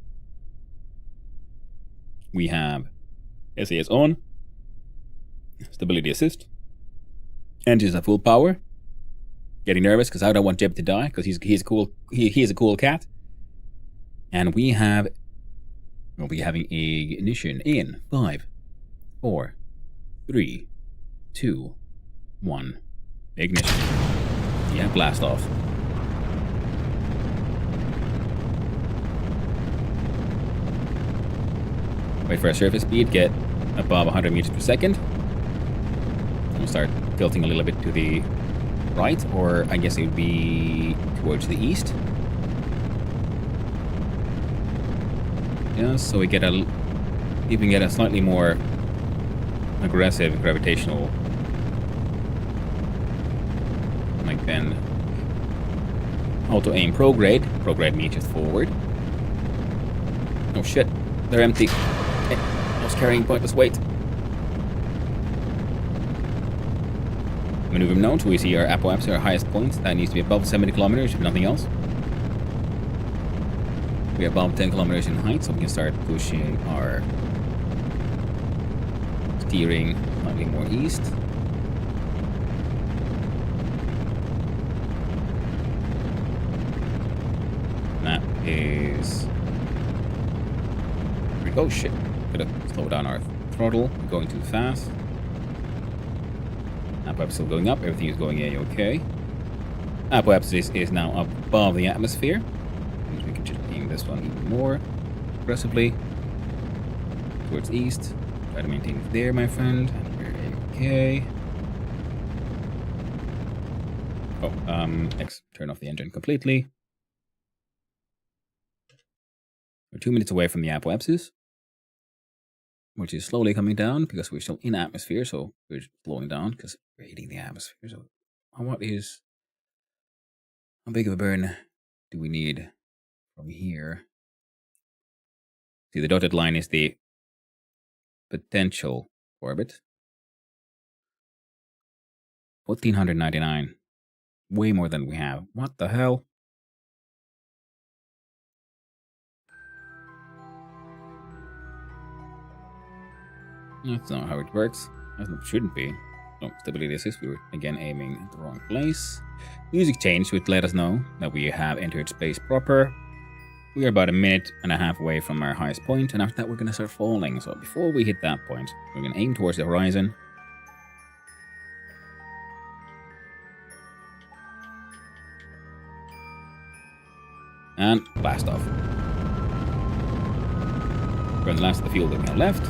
We have SAS on. Stability assist. Engines at full power. Getting nervous because I don't want Jeb to die because he's a cool cat. And we'll be having a ignition in 5, 4, 3, 2, 1. Ignition. Yeah, blast off. Wait for our surface speed, get above 100 meters per second. We'll start tilting a little bit to the right, or I guess it would be towards the east. Just so we get even get a slightly more aggressive gravitational like bend. Auto aim prograde. Prograde meters forward. Oh shit, they're empty. I was carrying pointless weight. Maneuver known, so we see our apoapsis, our highest point. That needs to be above 70 kilometers, if nothing else. We're above 10 kilometers in height, so we can start pushing our steering slightly more east. That is... Oh shit, gotta slow down our throttle, we're going too fast. Apoapsis still going up, everything is going A-okay. Apoapsis is now above the atmosphere. Means we can just aim this one even more aggressively. Towards east. Try to maintain it there, my friend. And we're A-okay. Oh, next, turn off the engine completely. We're 2 minutes away from the apoapsis, which is slowly coming down because we're still in atmosphere, so we're slowing down because we're hitting the atmosphere. So, how big of a burn do we need from here? See, the dotted line is the potential orbit. 1499. Way more than we have. What the hell? That's not how it works. That shouldn't be. Oh, stability assist. We were again aiming at the wrong place. Music change, which let us know that we have entered space proper. We are about 1.5 minutes away from our highest point, and after that we're going to start falling. So before we hit that point, we're going to aim towards the horizon. And blast off. Burn the last of the fuel that we have left.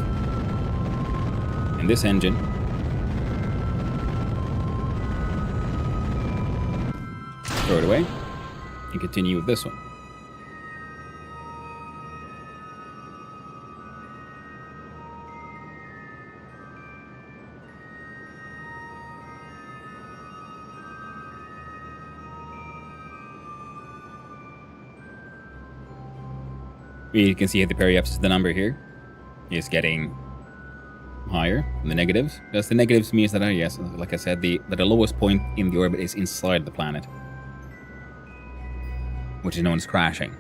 And this engine throw it away and continue with this one. You can see at the periapsis the number here is getting higher than the negatives. Because the negatives means that, yes, like I said, that the lowest point in the orbit is inside the planet, which is known as crashing.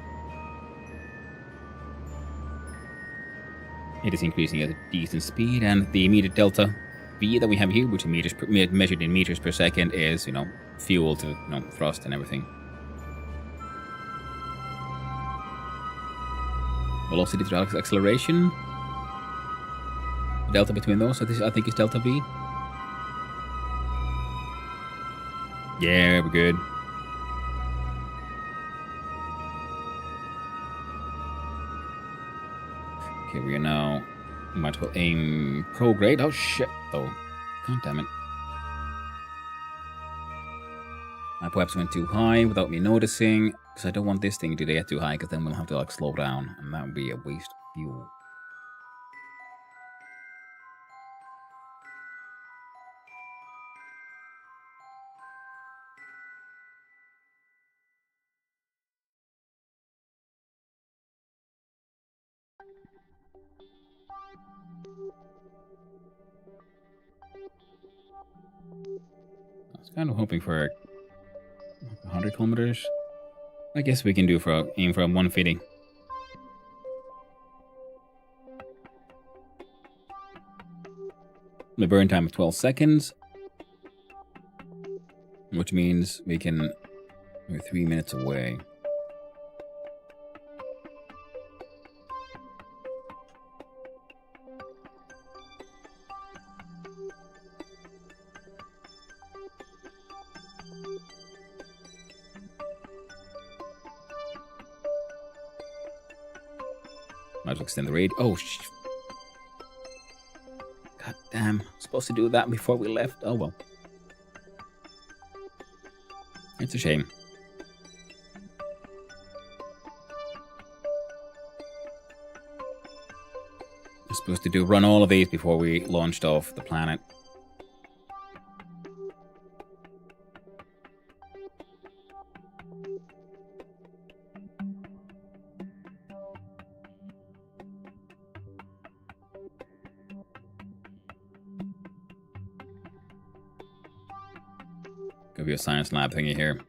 It is increasing at a decent speed, and the immediate delta V that we have here, which is measured in meters per second, is, fuel to, thrust and everything. Velocity to acceleration. Delta between those, I think is delta V. Yeah, we're good. Okay, we are now... might as well aim prograde. Oh shit, though. God damn it. I perhaps went too high without me noticing, because I don't want this thing to get too high, because then we'll have to slow down, and that would be a waste of fuel. I was kind of hoping for 100 kilometers. I guess we can do for aim for 150. The burn time of 12 seconds, which means we're 3 minutes away. Might as well extend the raid. Oh, god damn. Supposed to do that before we left. Oh well. It's a shame. We're supposed to run all of these before we launched off the planet. Could be a science lab thingy here.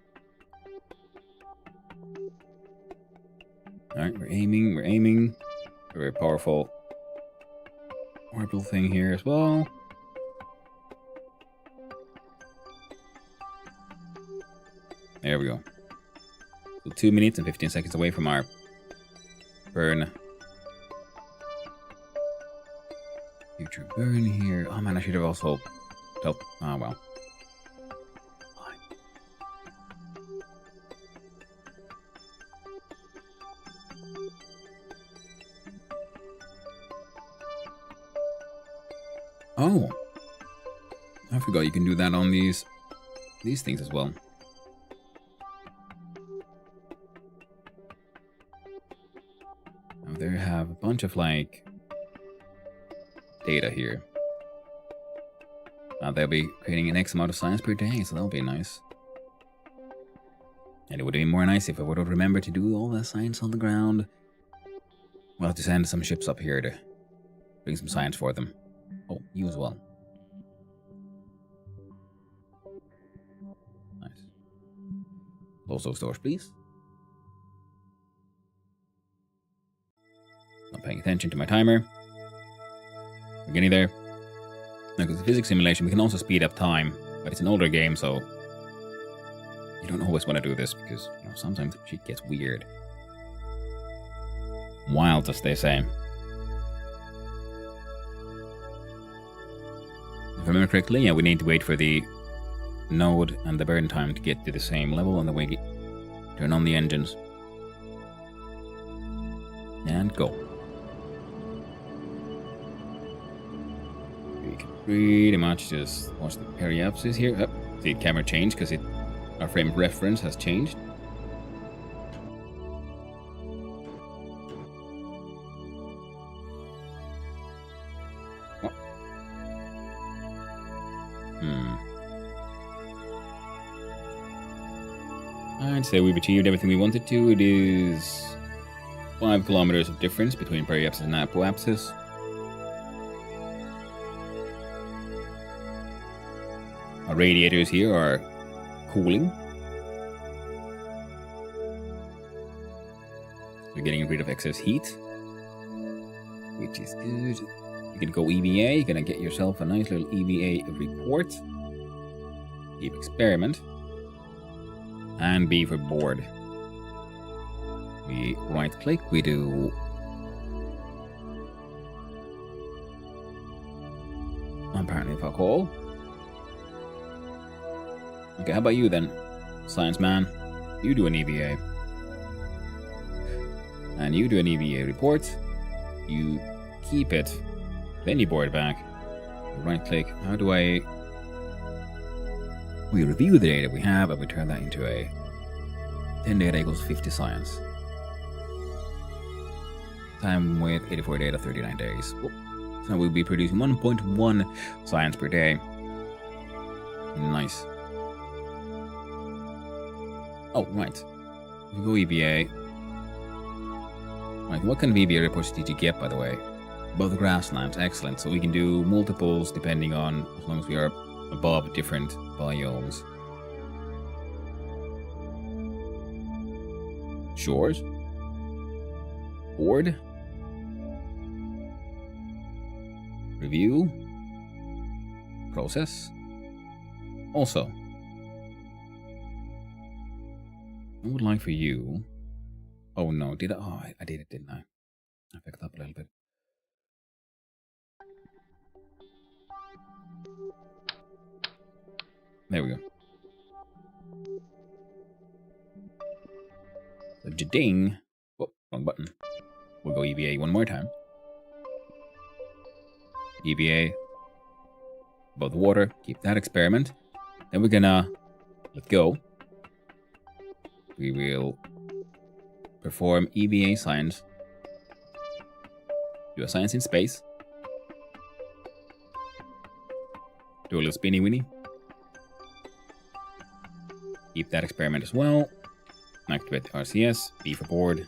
Alright, we're aiming. Very powerful orbital thing here as well. There we go. So 2 minutes and 15 seconds away from our burn. Future burn here. Oh man, I should have also dealt. Oh well. Oh, I forgot you can do that on these things as well. Now they have a bunch of like data here. They'll be creating an X amount of science per day, so that'll be nice. And it would have been more nice if I would have remembered to do all that science on the ground. We'll have to send some ships up here to bring some science for them. Oh, you as well. Nice. Close those doors, please. Not paying attention to my timer. We're getting there. Now, because the physics simulation, we can also speed up time, but it's an older game, so you don't always want to do this because sometimes shit gets weird. Wild, as they say. If I remember correctly, yeah, we need to wait for the node and the burn time to get to the same level, and then we turn on the engines. And go. We can pretty much just watch the periapsis here. Oh, the camera changed because our frame of reference has changed. I'd say we've achieved everything we wanted to. It is 5 kilometers of difference between periapsis and apoapsis. Our radiators here are cooling. We're getting rid of excess heat, which is good. You can go EVA. You're gonna get yourself a nice little EVA report. Keep experiment. And B for board. We right click, we do apparently fuck all. Okay, how about you then, science man? You do an EVA. And you do an EVA report. You keep it. Then you board back. Right click. How do I... We review the data we have and we turn that into a 10 data equals 50 science. time with 84 data, 39 days. So we'll be producing 1.1 science per day. Nice. Oh, right. If we go EVA. Right, what kind of EVA reports did you get, by the way? Above the grasslands, excellent. So we can do multiples depending on, as long as we are above different biomes. Shores. Board. Review. Process. Also, I would like for you... Oh no, did I? Oh, I did it, didn't I? I picked up a little bit. There we go. So, ding. Oh, wrong button. We'll go EVA one more time. EVA. Above the water. Keep that experiment. Then we're gonna let go. We will perform EVA science. Do a science in space. Do a little spinny winny. Keep that experiment as well. Activate the RCS. B for board.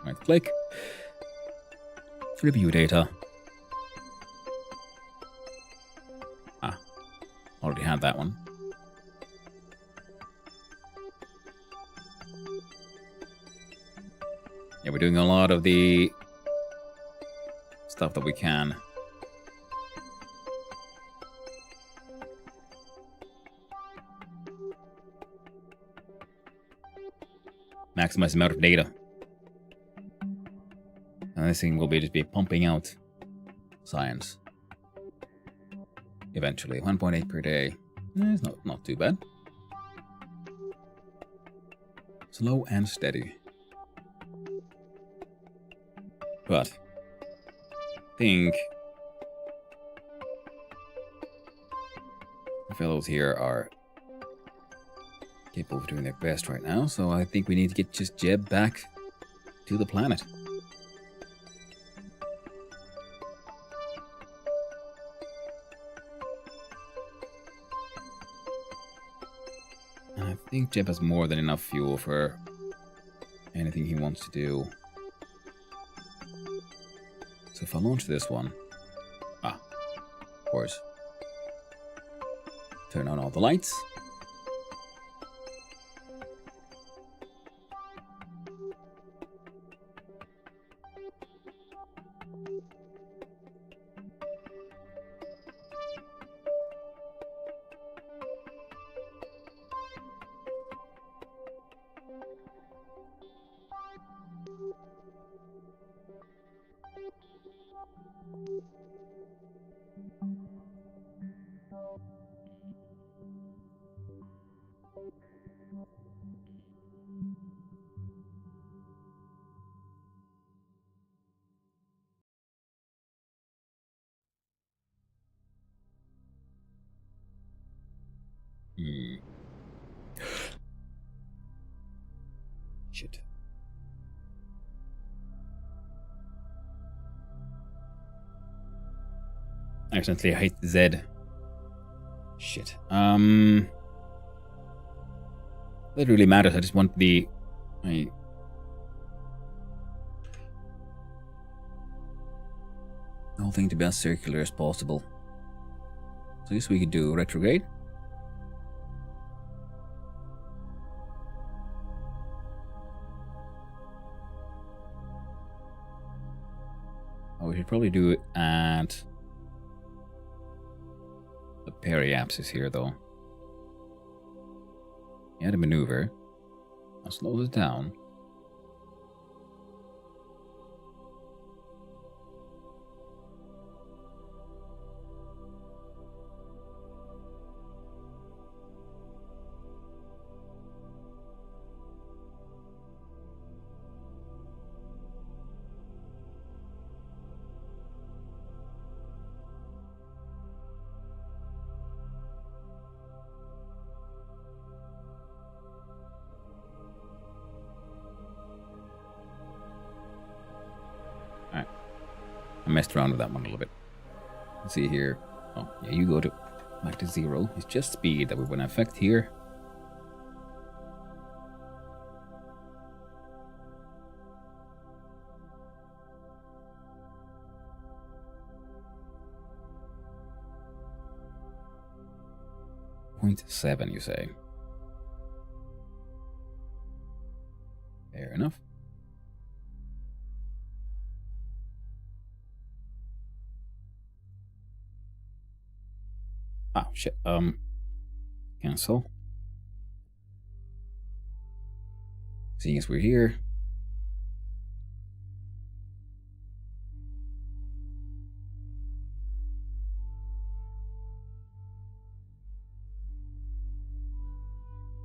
Right click. Review data. Ah, already had that one. Yeah, we're doing a lot of the stuff that we can. Maximize the amount of data. And this thing will just be pumping out science. Eventually. 1.8 per day. It's not too bad. Slow and steady. But I think the fellows here are capable of doing their best right now, so I think we need to get just Jeb back to the planet. And I think Jeb has more than enough fuel for anything he wants to do. So if I launch this one, of course, turn on all the lights. Shit. Accidentally I hit Z. Shit. That really matters. I just want the whole thing to be as circular as possible. So I guess we could do retrograde. We should probably do it at the periapsis here, though. Yeah, the maneuver. I'll slow this down. messed around with that one a little bit. Let's see here. Oh, yeah, you go to back to 0. It's just speed that we want to affect here. .7, you say? Fair enough. Ah, shit. Cancel. Seeing as we're here.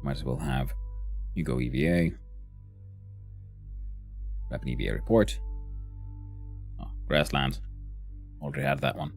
Might as well have you go EVA. Grab an EVA report. Oh, grassland. Already had that one.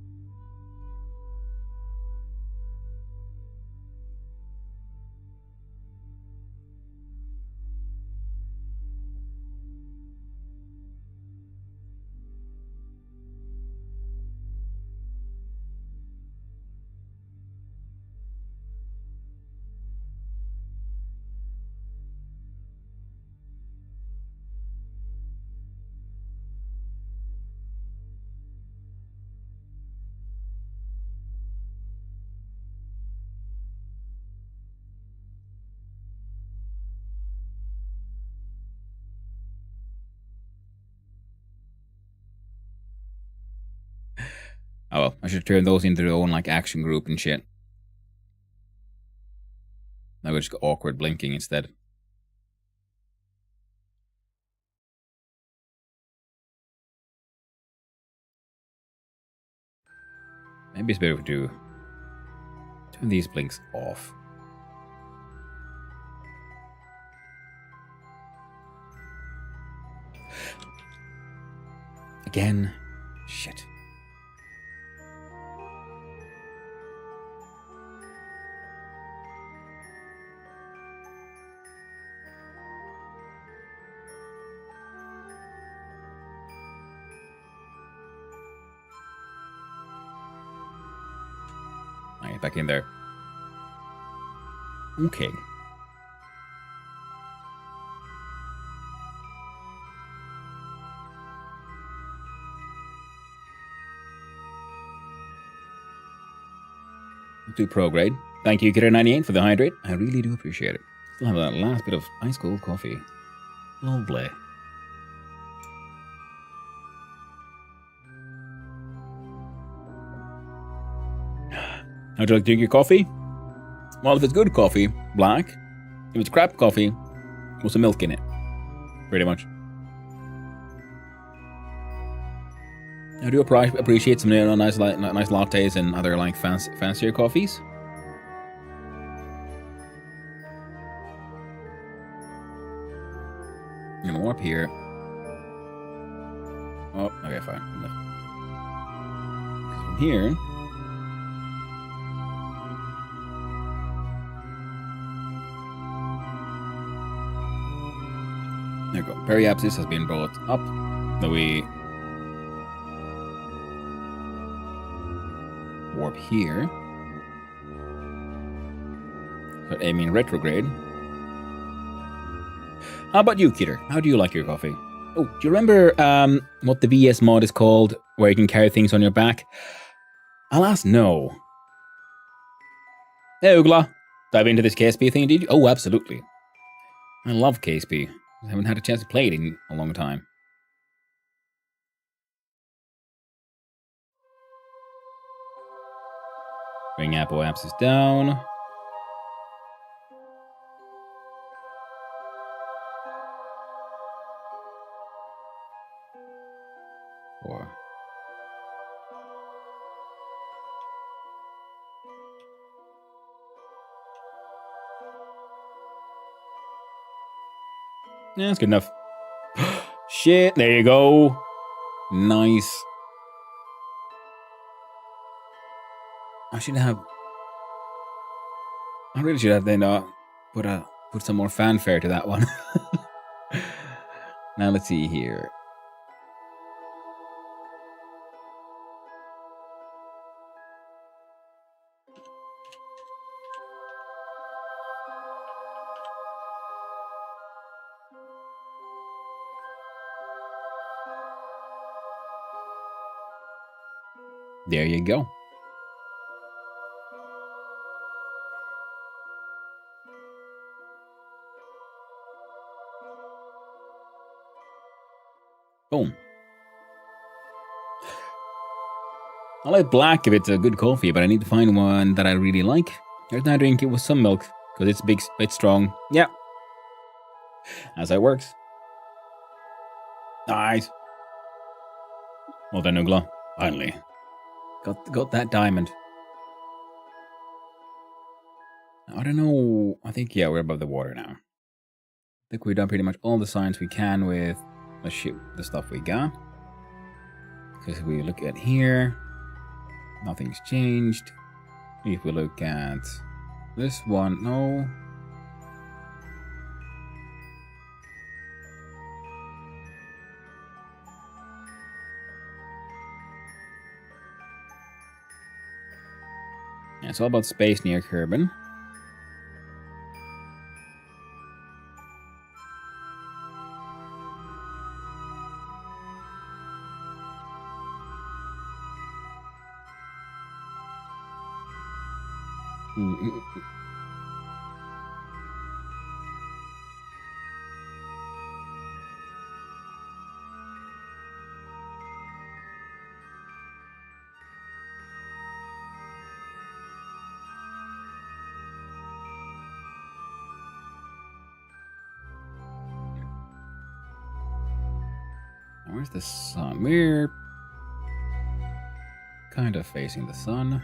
Oh well, I should turn those into their own like action group and shit. Now we just got awkward blinking instead. Maybe it's better if we do turn these blinks off. Again. Shit. Alright, back in there. Okay. Do prograde. Thank you, Kidder98, for the hydrate. I really do appreciate it. Still have that last bit of ice cold coffee. Lovely. How'd you like to drink your coffee? Well, if it's good coffee, black. If it's crap coffee, with some milk in it. Pretty much. I do appreciate some nice lattes and other like fancier coffees. I'm gonna warp here. Oh, okay, fine. From here. There we go. Periapsis has been brought up. Now we warp here. But aiming retrograde. How about you, Kidder? How do you like your coffee? Oh, do you remember what the VS mod is called, where you can carry things on your back? Alas, no. Hey, Ugla. Dive into this KSP thing, did you? Oh, absolutely. I love KSP. I haven't had a chance to play it in a long time. Bring Apple Apps is down. Four. Yeah, that's good enough. Shit, there you go. Nice. I really should have then put some more fanfare to that one. Now let's see here. There you go. Boom. I like black if it's a good coffee, but I need to find one that I really like. Right now I drink it with some milk, because it's big, it's strong. Yeah. That's how it works. Nice. Well done, Ugla. Finally. Got that diamond. I don't know. I think, yeah, we're above the water now. I think we've done pretty much all the signs we can with the stuff we got. Because if we look at here, nothing's changed. If we look at this one, no. Yeah, it's all about space near Kerbin. Where's the sun? We're kind of facing the sun.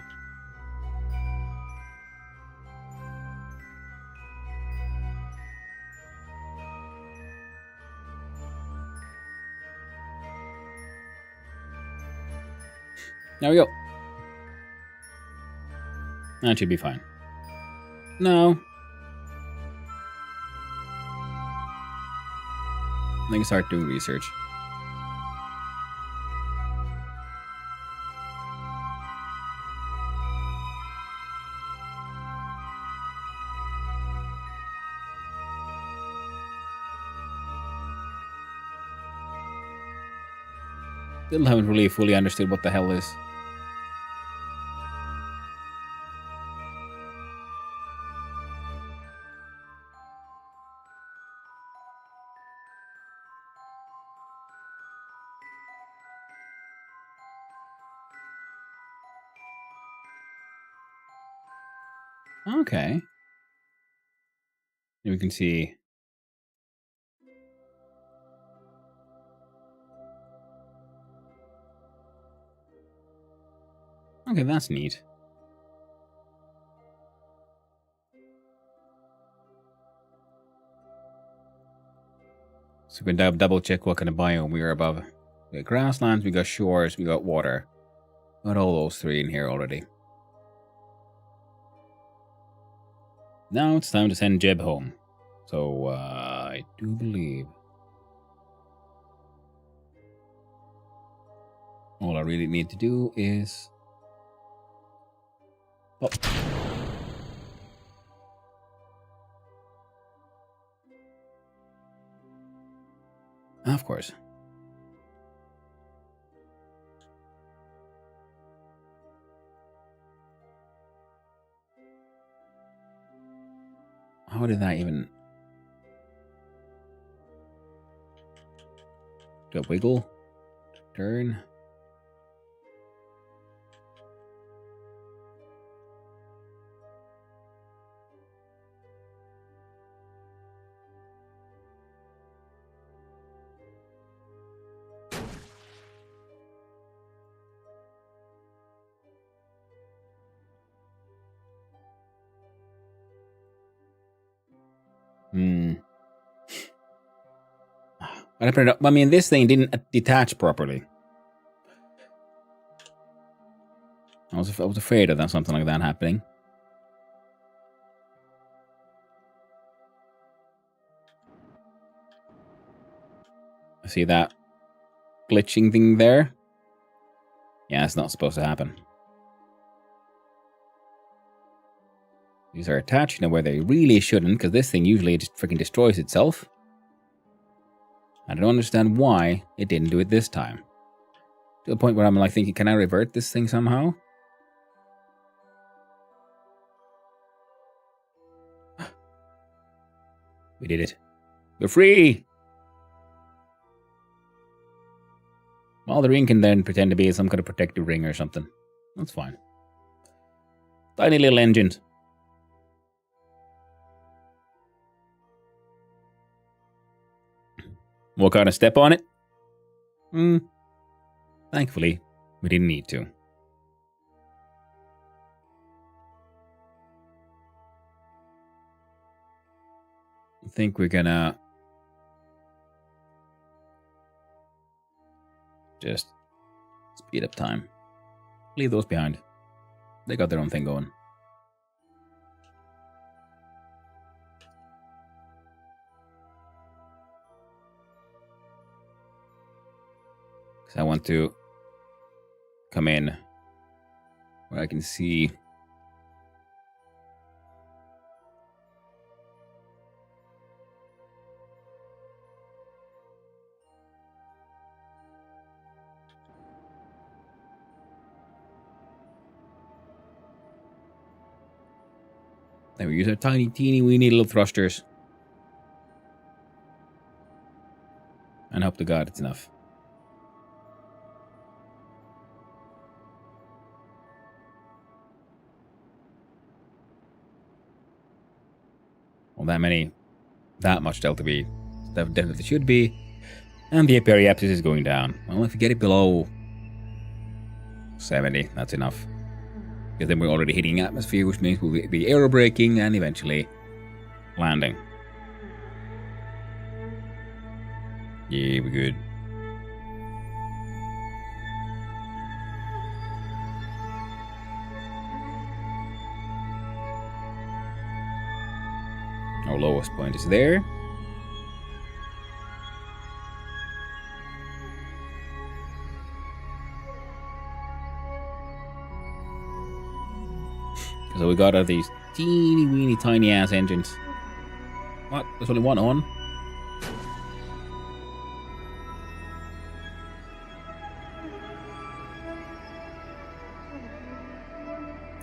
There we go. That should be fine. No. I think start doing research. Still haven't really fully understood what the hell is. Okay. We can see. Okay, that's neat. So we can double check what kind of biome we are above. We got grasslands, we got shores, we got water. Got all those three in here already. Now it's time to send Jeb home. So, I do believe all I really need to do is... Oh. Of course. How did that even... Do a wiggle? Turn? I mean, this thing didn't detach properly. I was afraid of that, something like that happening. I see that glitching thing there. Yeah, it's not supposed to happen. These are attached in a way they really shouldn't, because this thing usually just freaking destroys itself. I don't understand why it didn't do it this time. To the point where I'm like thinking, can I revert this thing somehow? We did it. We're free! Well, the ring can then pretend to be some kind of protective ring or something. That's fine. Tiny little engines. What kind of step on it? Thankfully, we didn't need to. I think we're gonna just speed up time. Leave those behind. They got their own thing going. Because I want to come in where I can see. Then we use our tiny, teeny, weeny little thrusters. And hope to God it's enough. Well, that much delta V. That definitely should be. And the periapsis is going down. Well, if we get it below 70, that's enough. Because then we're already hitting atmosphere, which means we'll be aerobraking and eventually landing. Yeah, we're good. Our lowest point is there. So we got these teeny weeny tiny ass engines. What? There's only one on?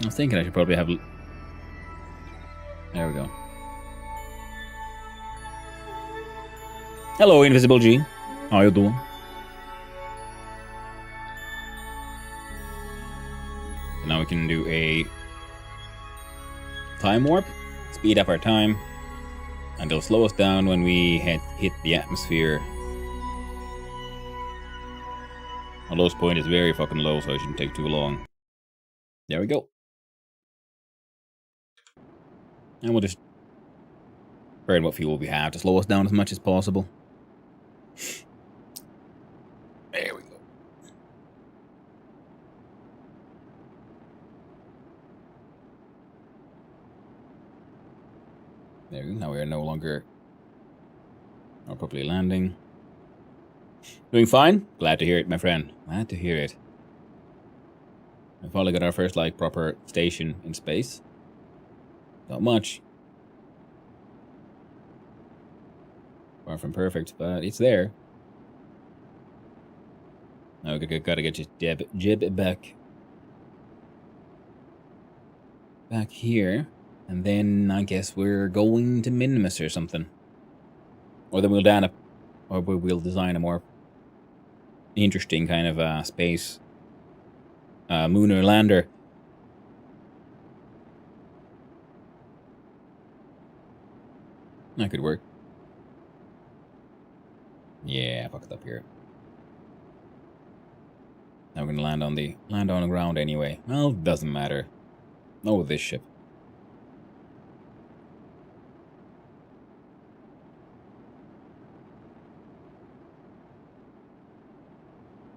I was thinking I should probably have... There we go. Hello, Invisible G. How you doing? And now we can do a time warp. Speed up our time. And it'll slow us down when we hit the atmosphere. Our lowest point is very fucking low, so it shouldn't take too long. There we go. And we'll just burn what fuel we have to slow us down as much as possible. There we go. There we go. Now we are no longer properly landing. Doing fine? Glad to hear it, my friend. Glad to hear it. We finally got our first, like, proper station in space. Not much. Far from perfect, but it's there. Now we gotta get your jib back here. And then I guess we're going to Minimus or something. Or then we'll design a more interesting kind of space lunar lander. That could work. Yeah, fuck it up here. Now we're gonna land on the ground anyway. Well, doesn't matter. Not with this ship.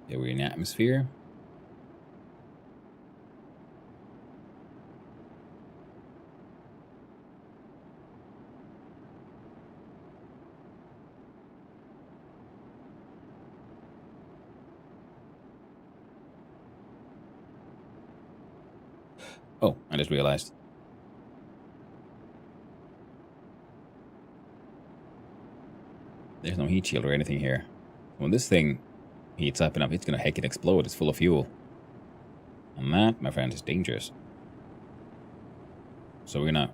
Yeah, we're in the atmosphere. Oh, I just realized. There's no heat shield or anything here. Well, this thing heats up enough, it's gonna heckin' explode. It's full of fuel. And that, my friend, is dangerous. So we're gonna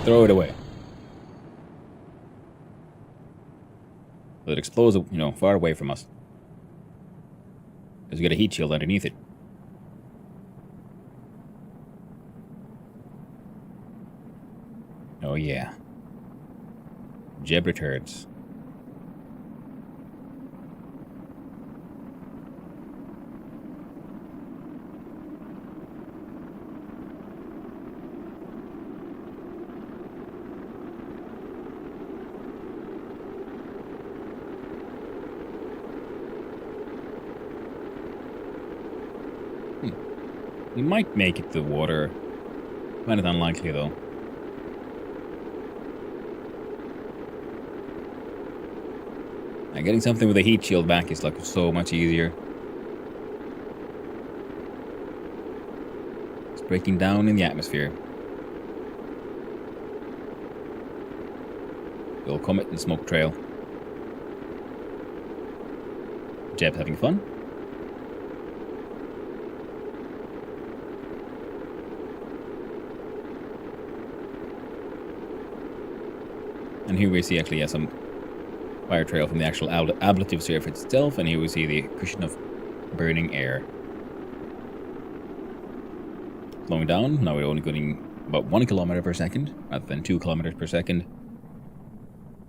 throw it away. So it explodes, far away from us. Because we got a heat shield underneath it. Oh yeah. Jeb returns. We might make it to water. Kind of unlikely though. And getting something with a heat shield back is like so much easier. It's breaking down in the atmosphere. Little comet and smoke trail. Jeb having fun. And here we see actually some fire trail from the actual ablative surface itself, and here we see the cushion of burning air. Slowing down, now we're only going about 1 kilometer per second, rather than 2 kilometers per second.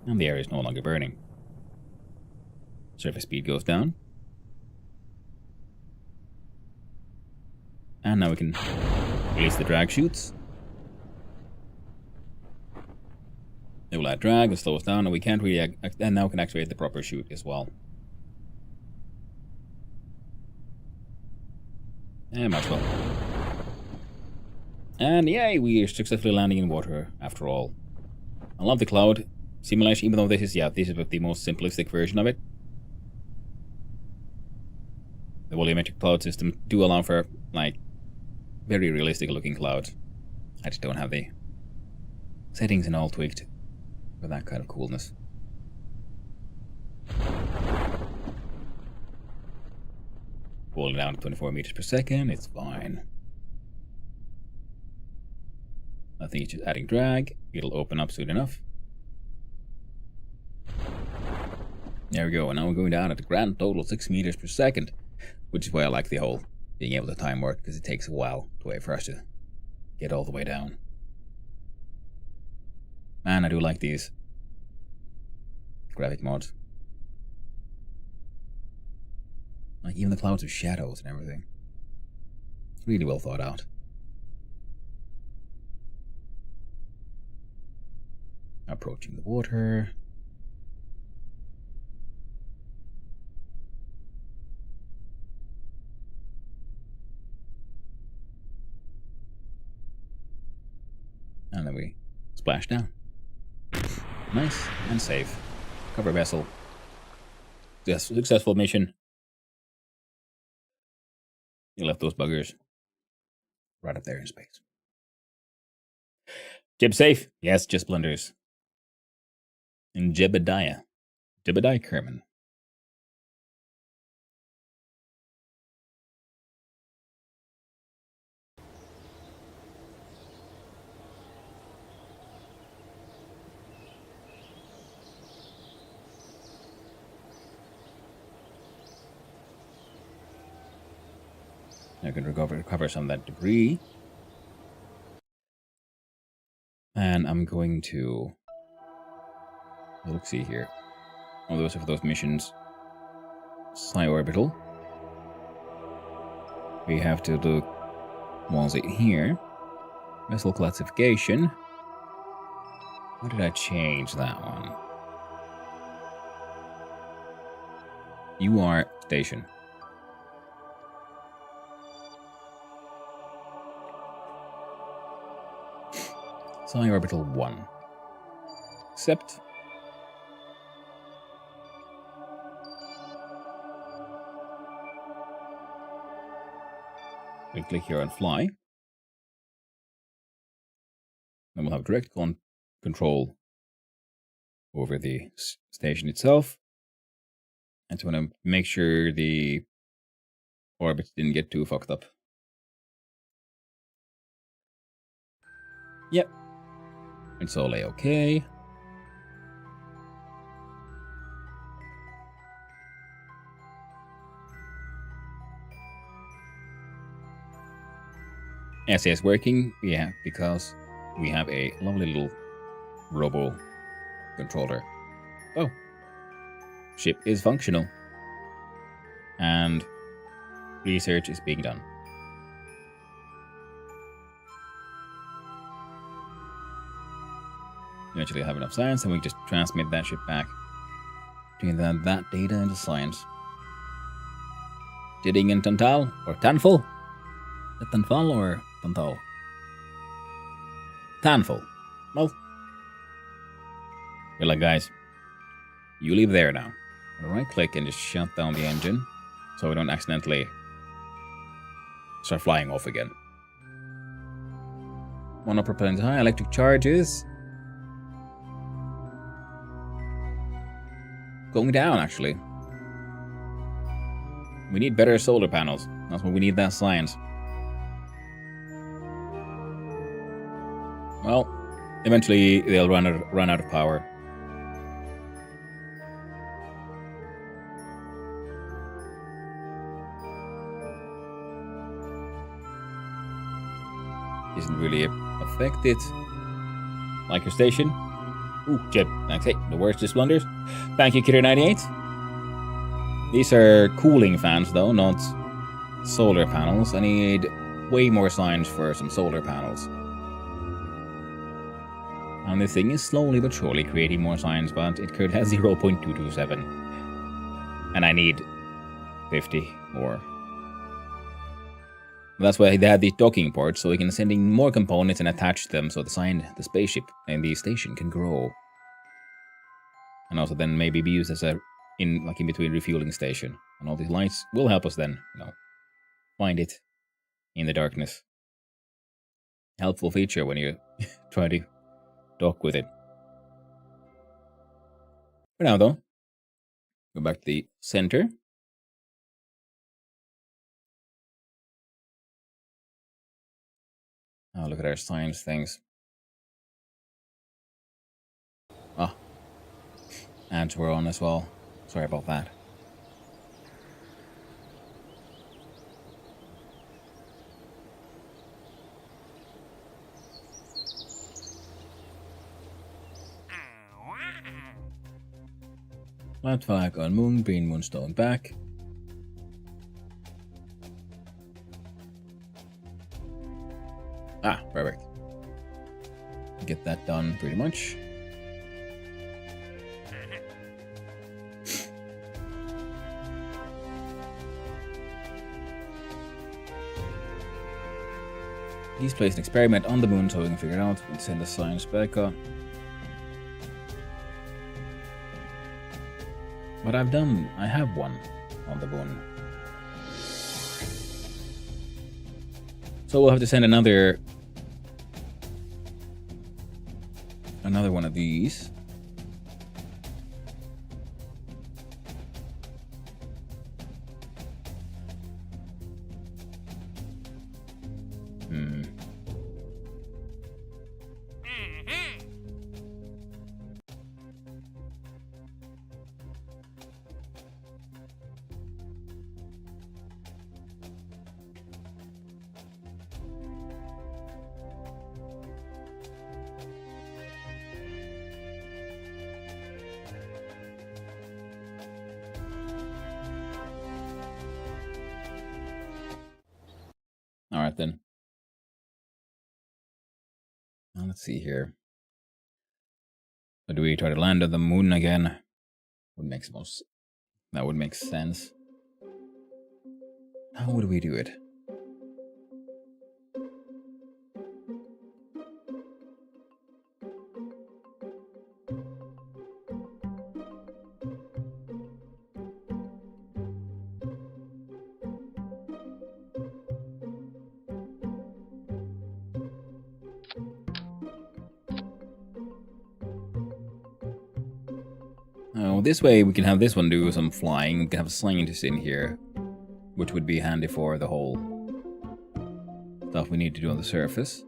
And the air is no longer burning. Surface speed goes down. And now we can release the drag chutes. It will add drag, it slows down, and we can't really, and now we can activate the proper chute as well. And might as well. And yay, we are successfully landing in water after all. I love the cloud simulation, even though this is the most simplistic version of it. The volumetric cloud system do allow for, like, very realistic looking clouds. I just don't have the settings and all tweaked for that kind of coolness. Rolling down to 24 meters per second, it's fine. I think it's just adding drag. It'll open up soon enough. There we go, and now we're going down at a grand total of 6 meters per second, which is why I like the whole being able to time work, because it takes a while to wait for us to get all the way down. Man, I do like these graphic mods. Like even the clouds have shadows and everything. Really well thought out. Approaching the water. And then we splash down. Nice and safe. Cover vessel. Yes, successful mission. You left those buggers right up there in space. Jeb safe? Yes, just blunders. And Jebediah Kerman. I can recover some of that debris. And I'm going to look see here. Oh, those are for those missions. Orbital. We have to look once it here. Vessel classification. Why did I change that one? You are station. Orbital 1. Accept. We click here on fly. Then we'll have direct control over the station itself. I just want to make sure the orbits didn't get too fucked up. Yep. It's all a-okay. SAS working, yeah, because we have a lovely little robo controller. Oh. Ship is functional. And research is being done. Eventually have enough science and we just transmit that ship back. Doing that data into science. Jidding in Tantal or Tanful? Is it Tanfal or Tantal? Tanful. Well, we're like, guys, you leave there now. Right click and just shut down the engine so we don't accidentally start flying off again. Monopropellant high, electric charges. Going down, actually. We need better solar panels. That's what we need, that science. Well, eventually they'll run out of power. Isn't really affected. Like your station. Ooh, Jeb, thanks. Hey, the worst is blunders. Thank you, Kidder98. These are cooling fans, though, not solar panels. I need way more signs for some solar panels. And this thing is slowly but surely creating more signs, but it currently has 0.227. And I need 50 more. That's why they had the docking ports, so we can send in more components and attach them so the spaceship and the station can grow. And also then maybe be used as in between refueling station. And all these lights will help us then, find it in the darkness. Helpful feature when you try to dock with it. For now though, go back to the center. Oh, look at our science things. Ah, ads were on as well. Sorry about that. Flat flag on moon, green moonstone back. Ah, perfect. Get that done pretty much. He's placed an experiment on the moon so we can figure it out. We'll send the science back up. But I have one on the moon. So we'll have to send another one of these. Alright then. Now let's see here. So do we try to land on the moon again? That would make sense. How would we do it? Now this way we can have this one do some flying. We can have a scientist in here, which would be handy for the whole stuff we need to do on the surface.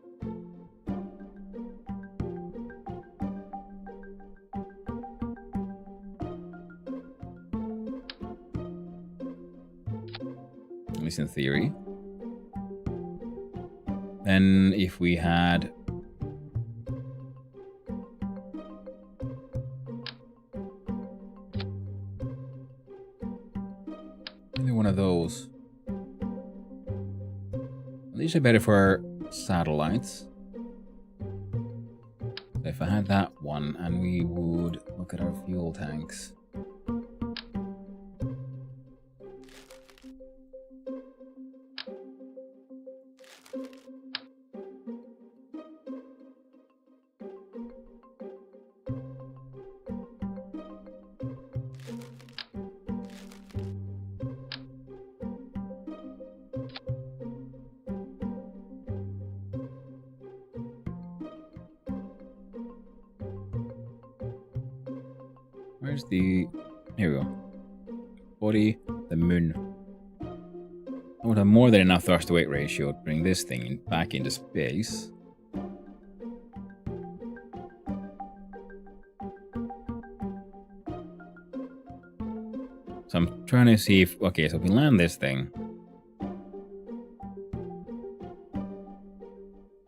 At least in theory. Then if we had maybe one of those. These are better for satellites. If I had that one, and we would look at our fuel tanks. Where's the... Here we go. Body, the moon. I would have more than enough thrust to weight ratio to bring this thing back into space. So I'm trying to see if... Okay, so if we land this thing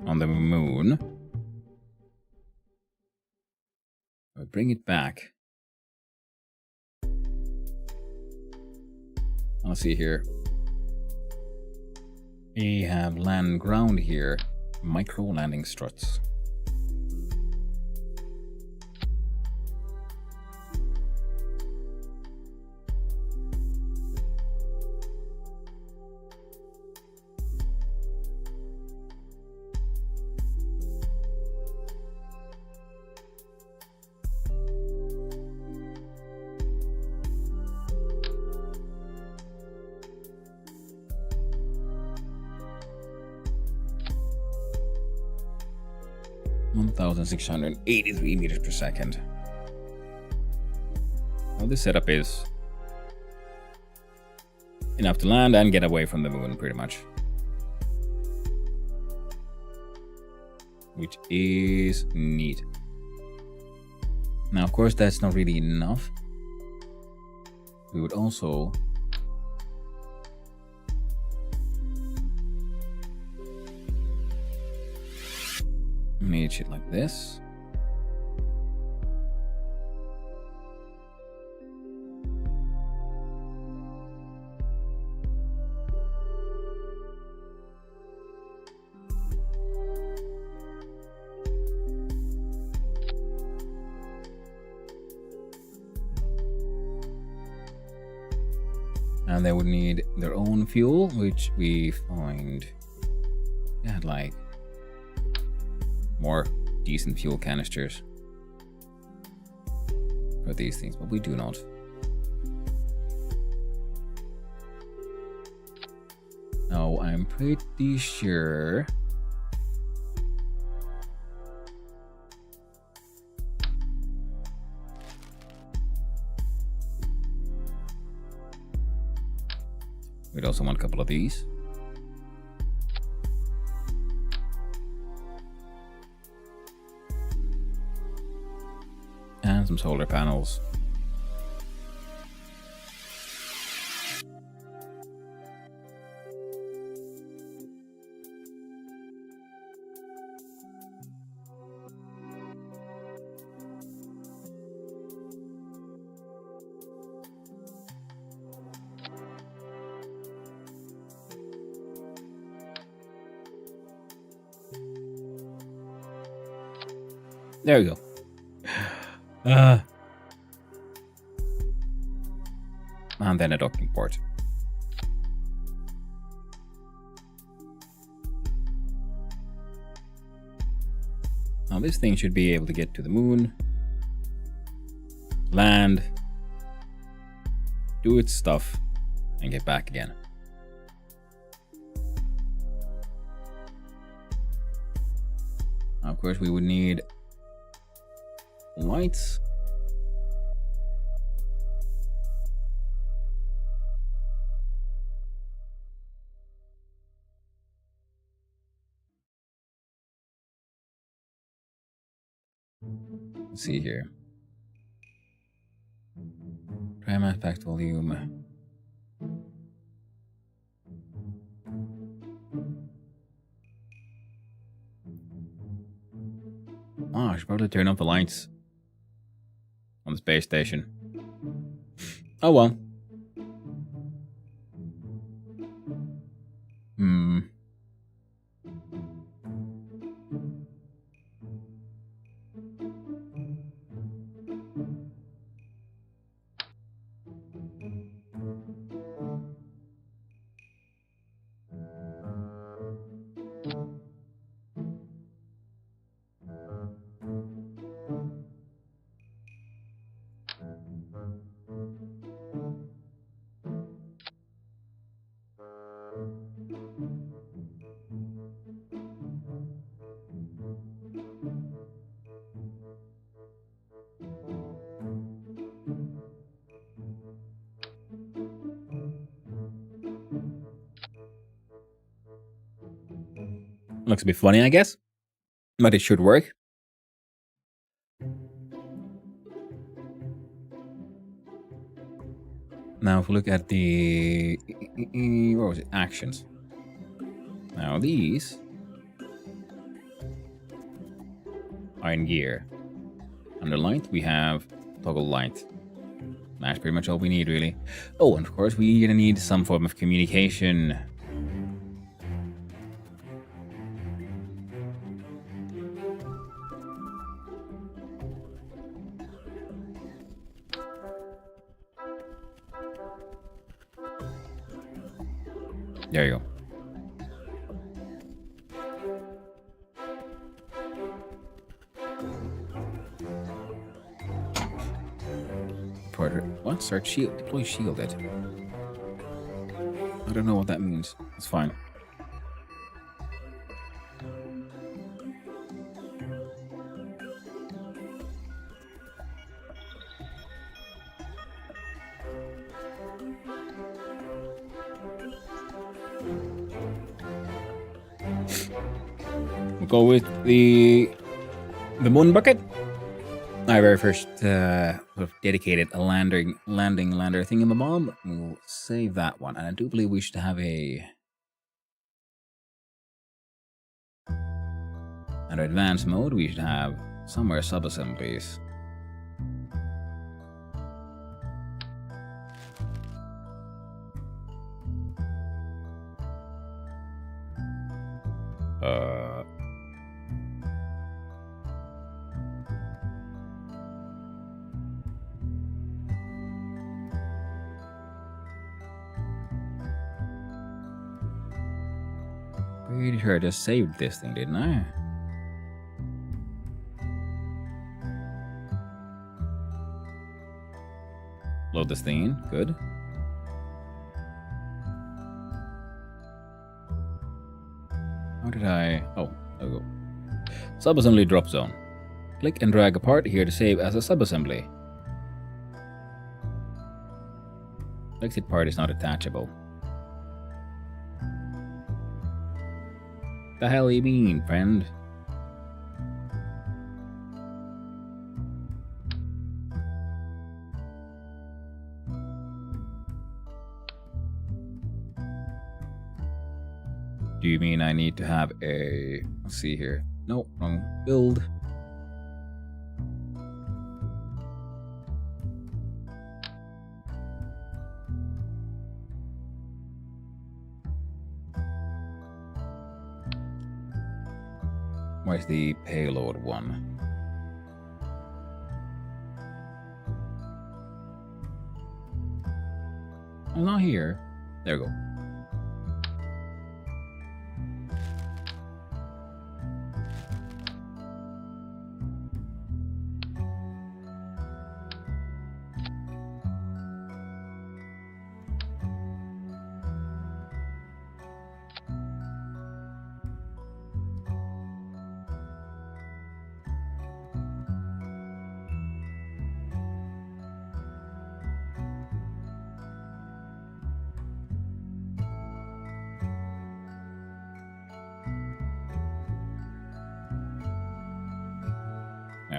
on the moon, we bring it back. I'll see here. We have land ground here. Micro landing struts. (1,683 meters per second). Well, this setup is enough to land and get away from the moon, pretty much. Which is neat. Now, of course, that's not really enough. We would also need shit like this. And they would need their own fuel, which we find had like more decent fuel canisters for these things, but we do not. Now, I'm pretty sure we'd also want a couple of these. And some solar panels. There we go. And then a docking port. Now this thing should be able to get to the moon, land, do its stuff, and get back again. Now, of course, we would need lights. Let's see here. Try mass packed volume. Oh, I should probably turn off the lights on the space station. Oh well. Looks a bit funny, I guess. But it should work. Now, if we look at the what was it? Actions. Now these are in gear. Under light, we have toggle light. That's pretty much all we need, really. Oh, and of course, we're gonna need some form of communication. There you go. What? Start shield. Deploy shielded. I don't know what that means. It's fine. We'll go with the moon bucket. Our very first sort of dedicated landing lander thingamabomb. We'll save that one, and I do believe we should have under advanced mode. We should have somewhere subassemblies. Pretty sure I just saved this thing, didn't I? Load this thing in. Good. How did I... Oh, there we go. Subassembly drop zone. Click and drag a part here to save as a subassembly. Exit part is not attachable. The hell you mean, friend? Do you mean I need to have a... Let's see here. No, wrong build. Where's the payload one? I'm not here. There we go.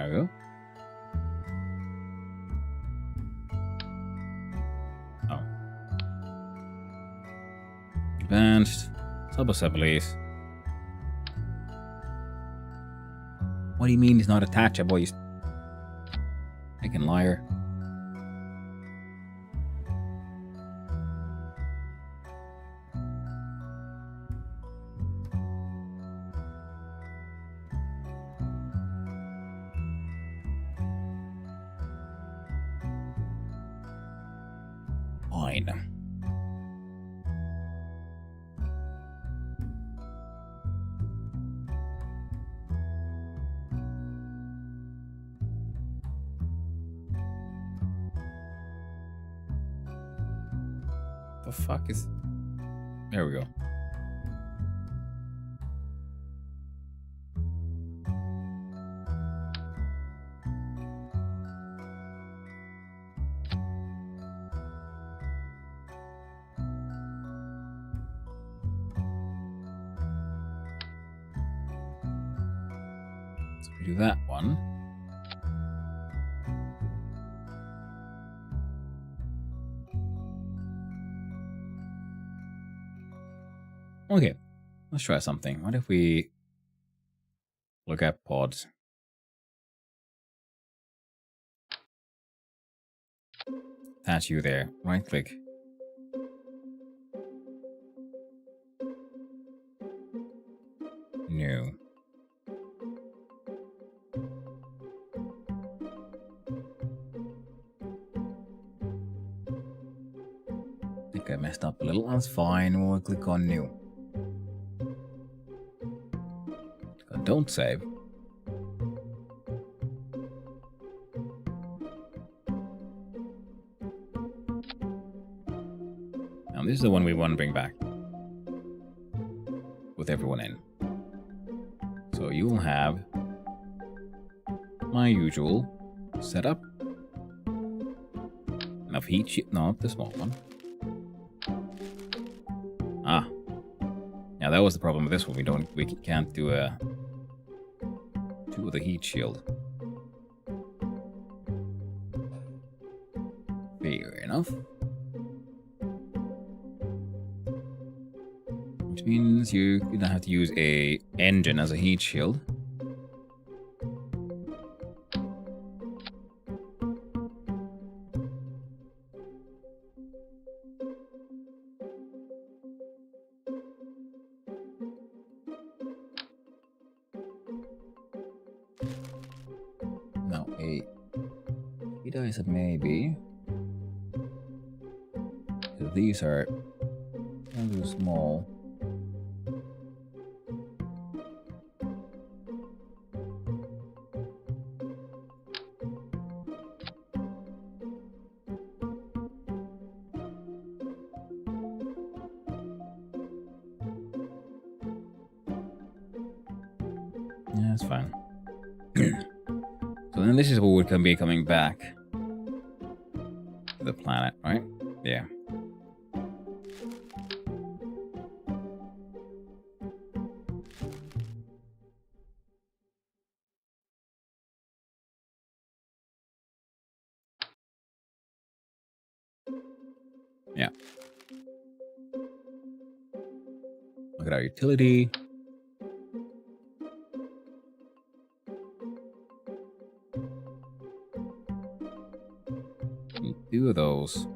There we go. Oh. Advanced. Sub-assemblies. What do you mean he's not attachable, you fucking liar? Fine. The fuck is... There we go. So we do that one. Okay, let's try something. What if we look at pods? Attach you there. Right click. New. I think I messed up a little. That's fine. We'll click on new. Don't save. Now this is the one we want to bring back with everyone in. So you'll have my usual setup. Enough heat sheet, not the small one. Ah. Now that was the problem with this one. We can't do a two with a heat shield. Fair enough. Which means you don't have to use a engine as a heat shield. No, a heat ice maybe. These are too small. Yeah, that's fine. So then this is what would be coming back to the planet, right? Yeah. Yeah. Look at our utility. Need 2 of those.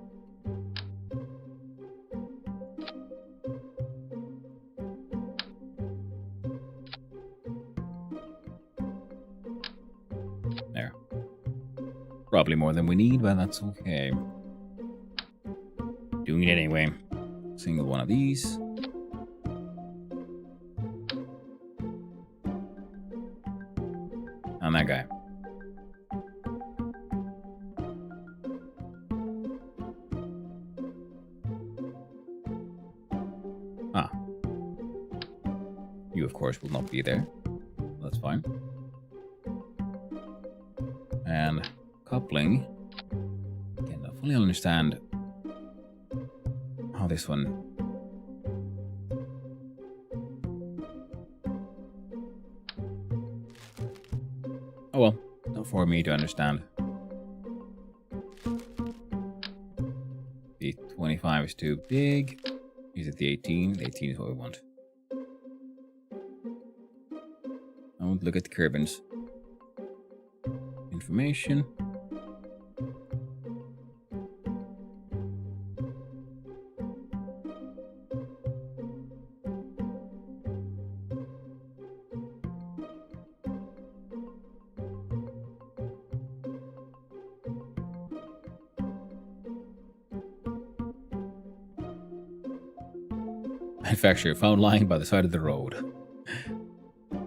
There. Probably more than we need, but that's okay. Doing it anyway. Single one of these. And that guy. Ah. You, of course, will not be there. That's fine. And coupling. Again, I fully understand how this one. Oh well, Not for me to understand. The 25 is too big. Is it the 18? The 18 is what we want. I want to look at the Kerbin's information. Manufacturer found lying by the side of the road.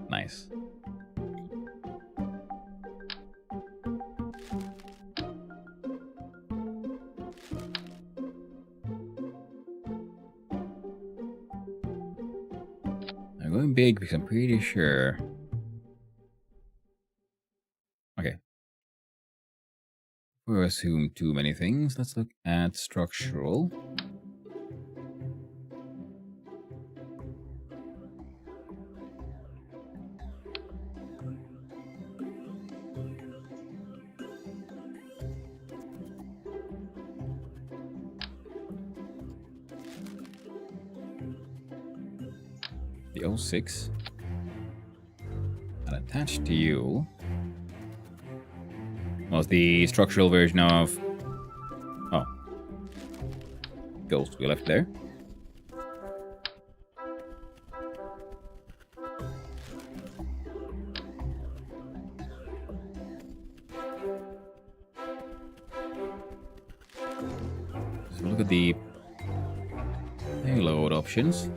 Nice. I'm going big because I'm pretty sure. Okay. We'll assume too many things. Let's look at structural. The 06. And attached to you was the structural version of... Oh. Ghost we left there. So look at the payload options.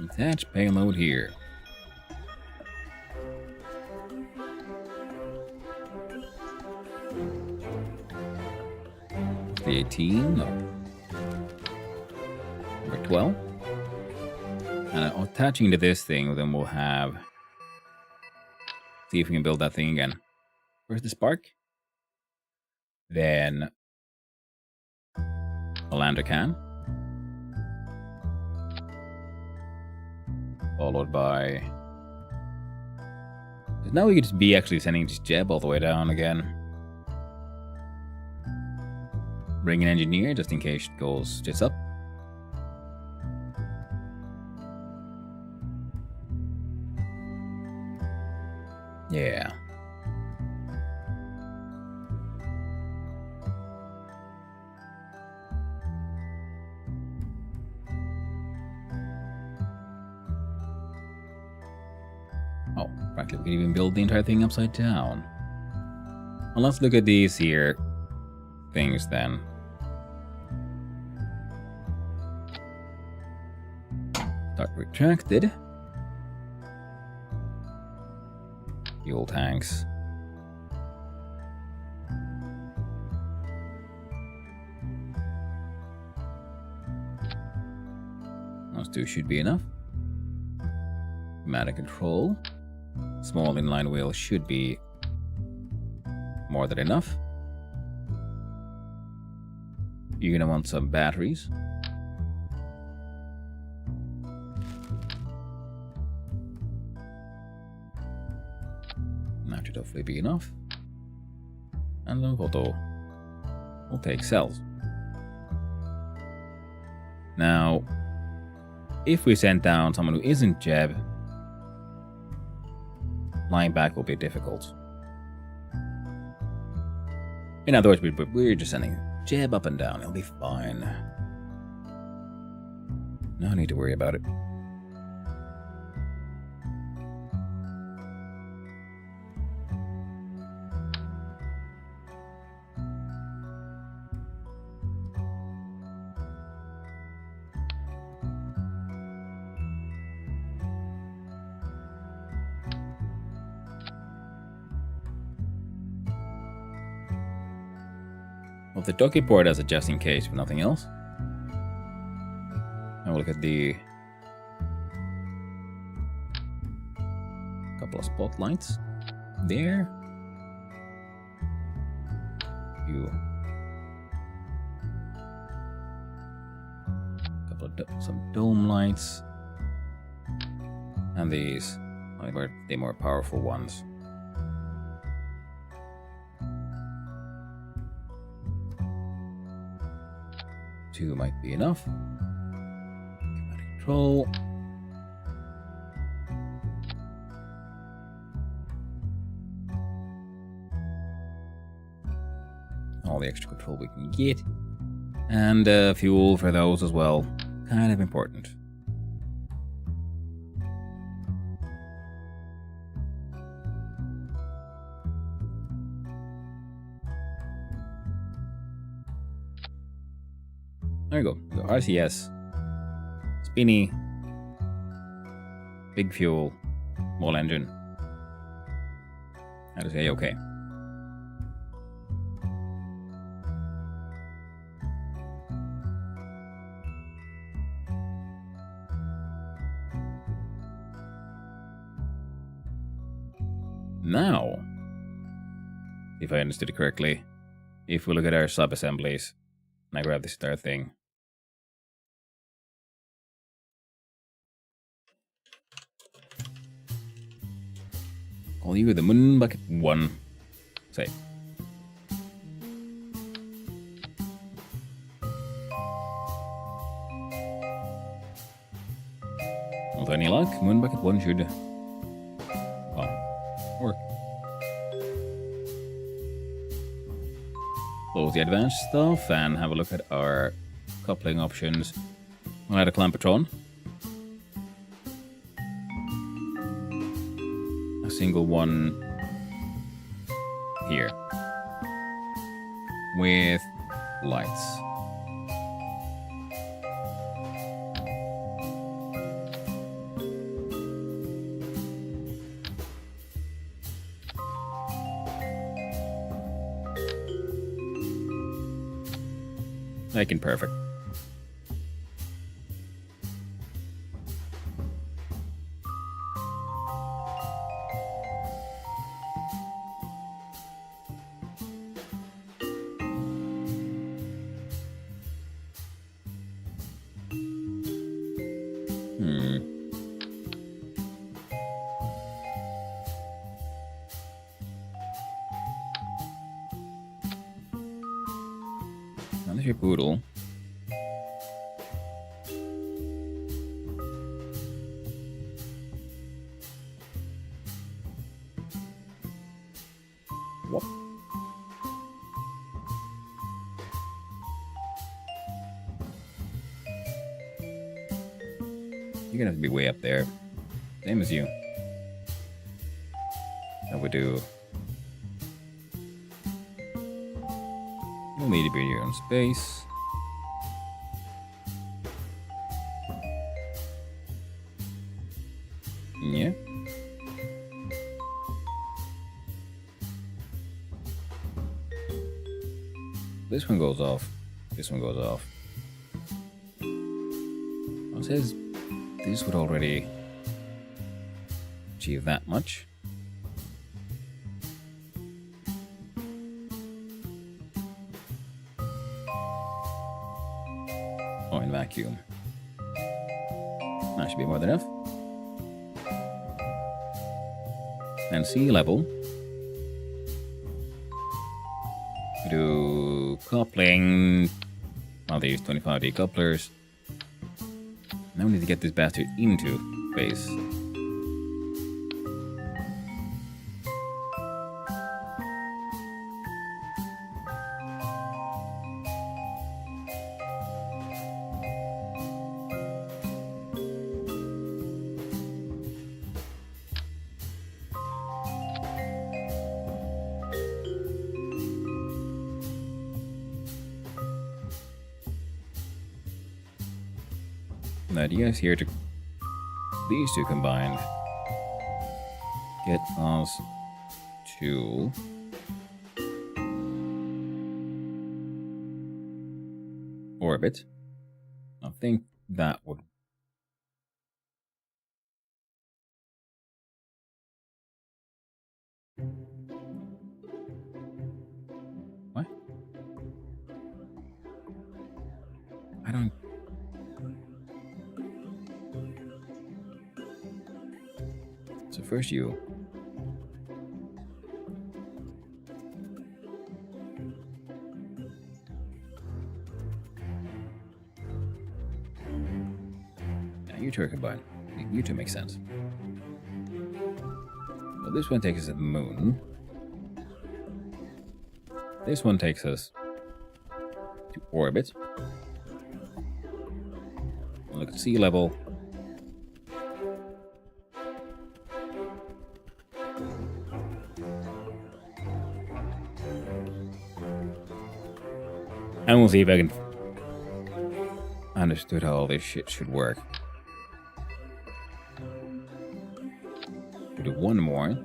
Attach payload here. The 18, no. Number 12. And attaching to this thing, then we'll have... See if we can build that thing again. Where's the spark? Then... a lander can. Followed by... Now we could just be actually sending this Jeb all the way down again. Bring an engineer just in case it goes just up. Yeah. Oh, practically we can even build the entire thing upside down. Well, let's look at these here things then. Start retracted. Fuel tanks. Those two should be enough. Pneumatic control. Small inline wheel should be more than enough. You're gonna want some batteries. That should hopefully be enough. And then photo will take cells. Now, if we send down someone who isn't Jeb, flying back will be difficult. In other words, we're just sending Jeb up and down. It'll be fine. No need to worry about it. Well, the docky port has a just in case, but nothing else. Now we'll look at the couple of spotlights there. You couple of some dome lights. And these are the more powerful ones. Two might be enough. Control. All the extra control we can get. And fuel for those as well. Kind of important. There you go. The RCS. Spinny. Big fuel. Small engine. How to say okay. Now, if I understood it correctly, if we look at our sub-assemblies, and I grab this entire thing. Call you the Moon Bucket 1. Say. With any luck, Moon Bucket 1 should work. Close the advanced stuff and have a look at our coupling options. We'll add a clampetron. A single one here. With lights. Making perfect. Another your poodle. Whoop. You're gonna have to be way up there. Same as you. That would do. You'll need to be in your own space. Yeah. This one goes off. This one goes off. It says this would already achieve that much. Oh, in vacuum. That should be more than enough. And sea level. Do coupling. I'll use 25D couplers. Now we need to get this bastard into base. The idea is here to these two combined get us to orbit. I think that would what? I don't first you. Yeah, you two are combined. You two make sense. Well, this one takes us to the moon. This one takes us to orbit. Look at sea level. And we'll see if I can understood how all this shit should work. We'll do one more.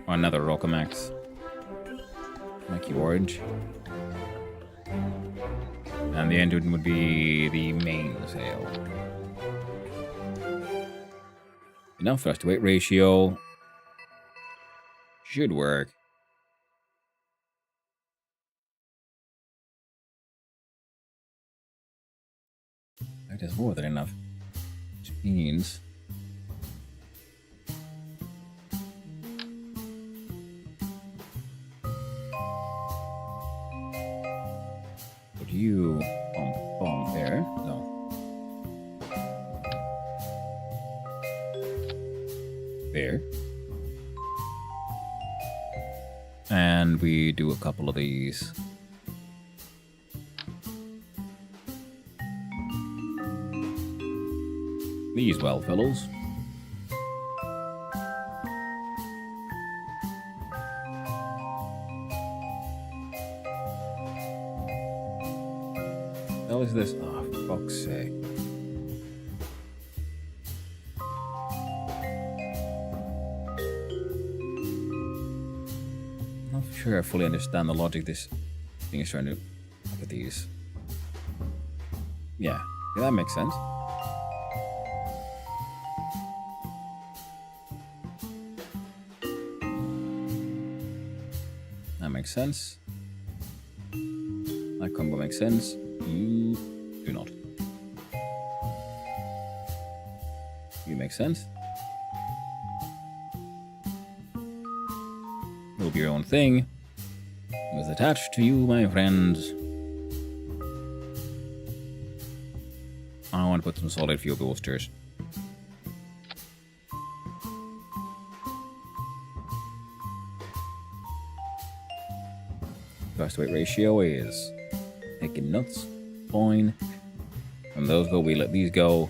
Another Rocamax. Make you orange. And the end would be the main sail. Enough thrust to weight ratio. Should work. That is more than enough. Which means put you on there. No. There. And we do a couple of these. These well, fellows. What the hell is this? Oh, for fuck's sake. I'm not sure I fully understand the logic this thing is trying to look at these. Yeah, that makes sense. That makes sense. That combo makes sense. You do not. You make sense. It'll be your own thing. It was attached to you, my friends. I want to put some solid fuel boosters. Thrust to weight ratio is taking nuts. Fine. From those go, we let these go.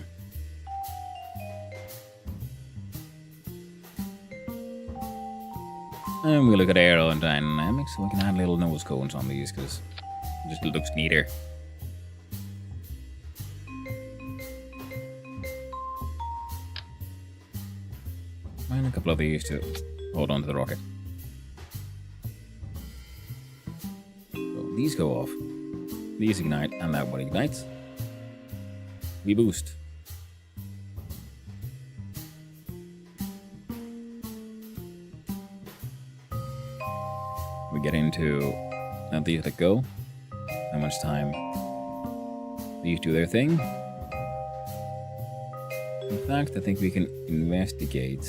And we look at aerodynamics. We can add little nose cones on these because it just looks neater. And a couple of these to hold on to the rocket. So these go off. These ignite, and that one ignites. We boost. We get into these let go. How much time these do their thing. In fact, I think we can investigate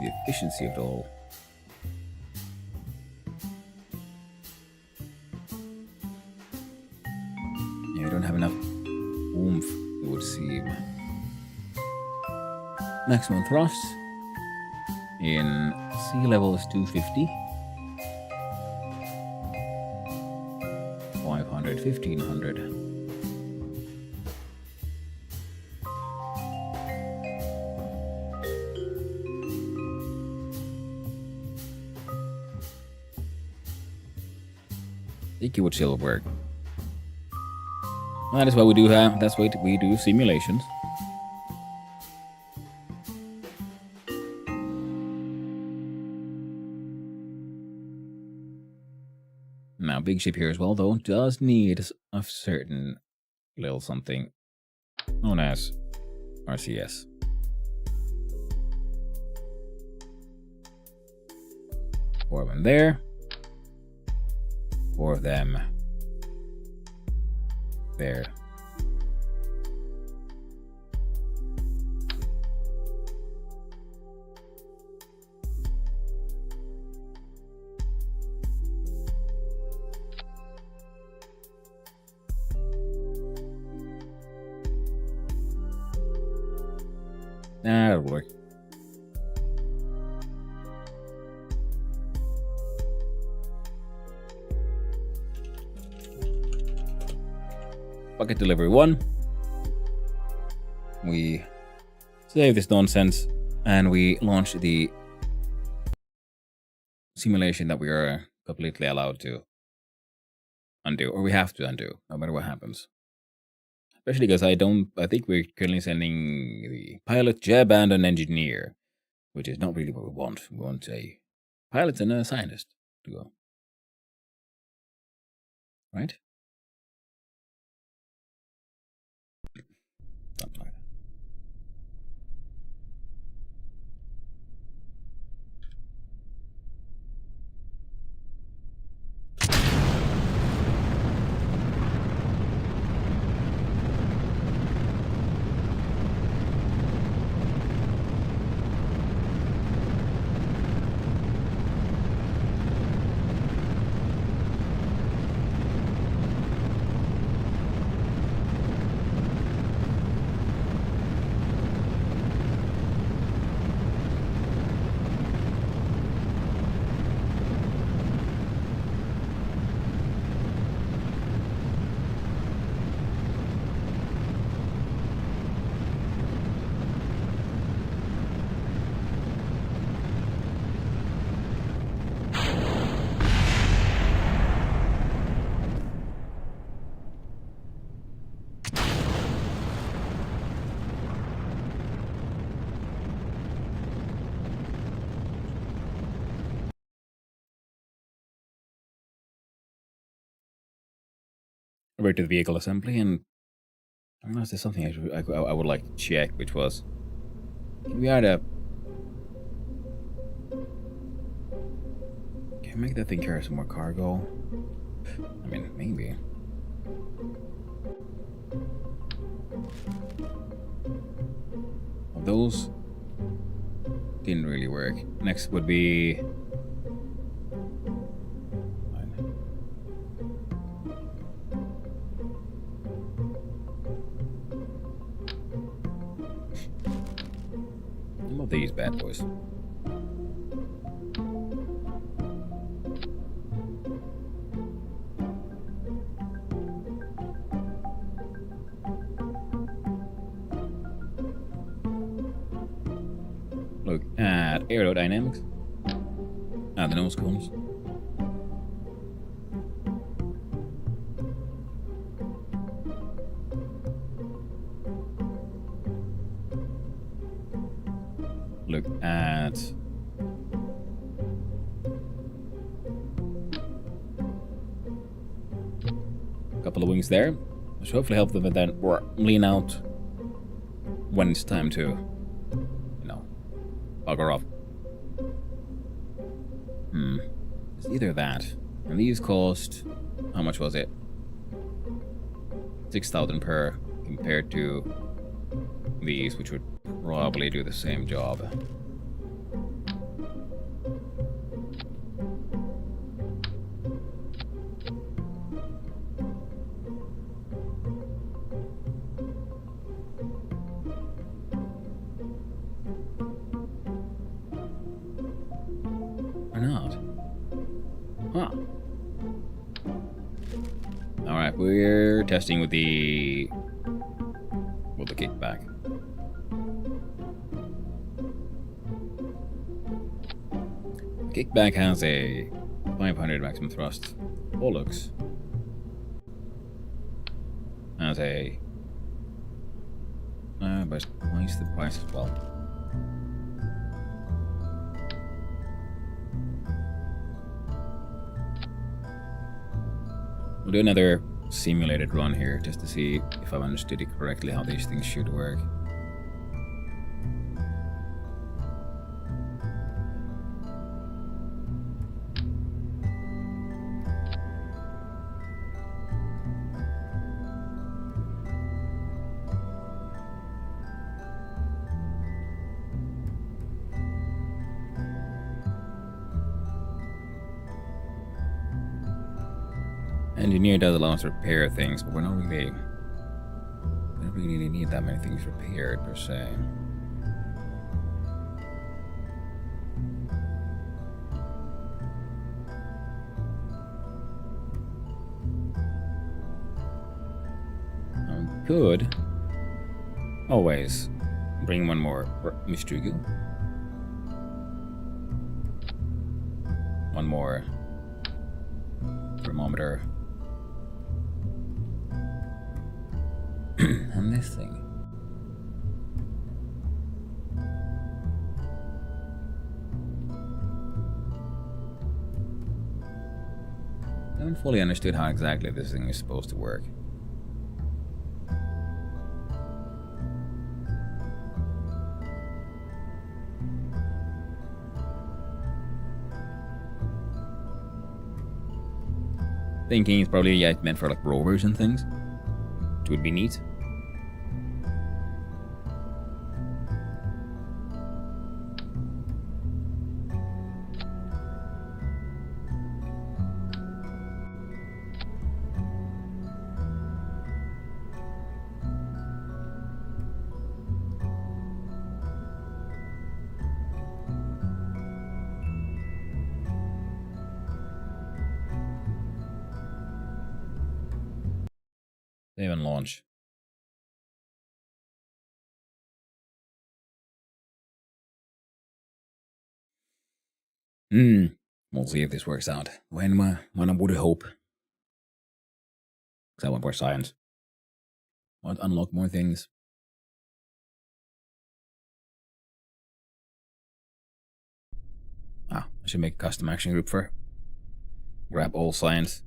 the efficiency of it all. Yeah, we don't have enough oomph, it would seem. Maximum thrust in sea level is 250. 500, 1500. I think it would still work. That is why we do have. That's why we do simulations. Now, big ship here as well, though, does need a certain little something known as RCS. Four of them there. Four of them there. Nah, that'll work. Bucket delivery 1. We save this nonsense and we launch the simulation that we are completely allowed to undo, or we have to undo, no matter what happens. Especially because I think we're currently sending the pilot, Jeb, and an engineer, which is not really what we want. We want a pilot and a scientist to go. Right? Something like that. Over to the vehicle assembly, and unless there's something I would like to check, which was, can we make that thing carry some more cargo? I mean, maybe. Well, those didn't really work. Next would be... Some of these bad boys. Look at aerodynamics. The nose cones. Look at a couple of wings there, which hopefully help them and then lean out when it's time to, bugger off. It's either that, and these cost, how much was it? 6,000 per, compared to these, which would probably do the same job. Or not? Huh. Alright, we're testing with the kickback. Kickback has a 500 maximum thrust. Bollocks. Has a... but why is the price as well? We'll do another simulated run here, just to see if I've understood it correctly, how these things should work. Engineer does allow us to repair things, but we don't really need that many things repaired per se. could always bring one more mystery goo. One more thermometer. And this thing. I haven't fully understood how exactly this thing is supposed to work. Thinking it's probably meant for like rovers and things. Which would be neat. Save and launch. We'll see if this works out. When I would hope. Because I want more science. I want to unlock more things. I should make a custom action group for grab all science.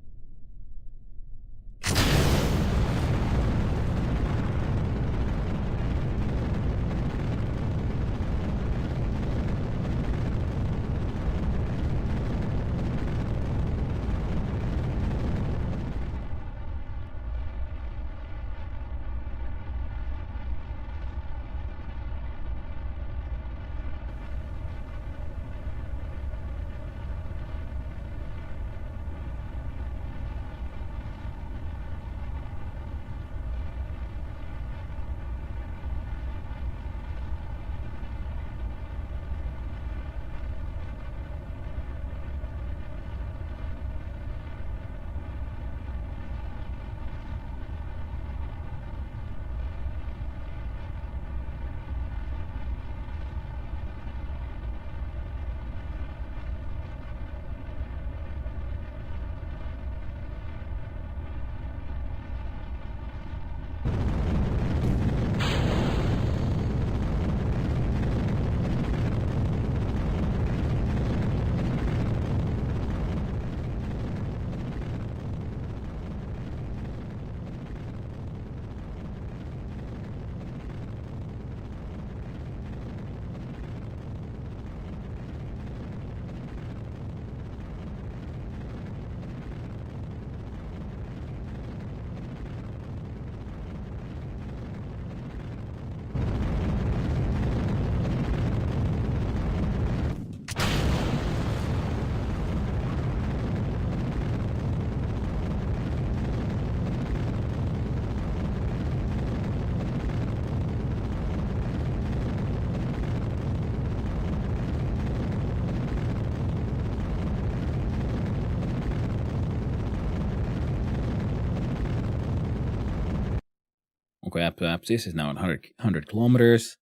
Okay, perhaps this is now 100 kilometers.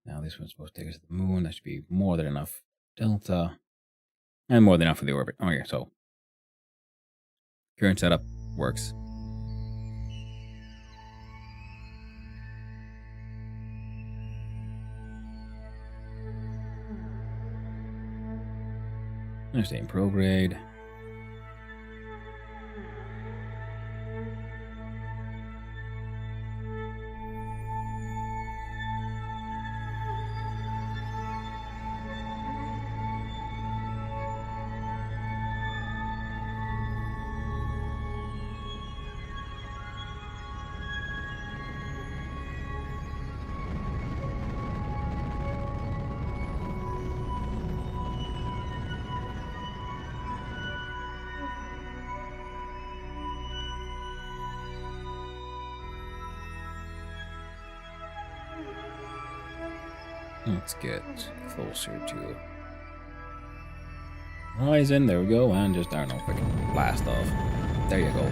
Now this one's supposed to take us to the moon. That should be more than enough delta. And more than enough for the orbit. Okay, so current setup works. I'm stay in prograde. Let's get closer to horizon. There we go, and just, I don't know, freaking blast off. There you go.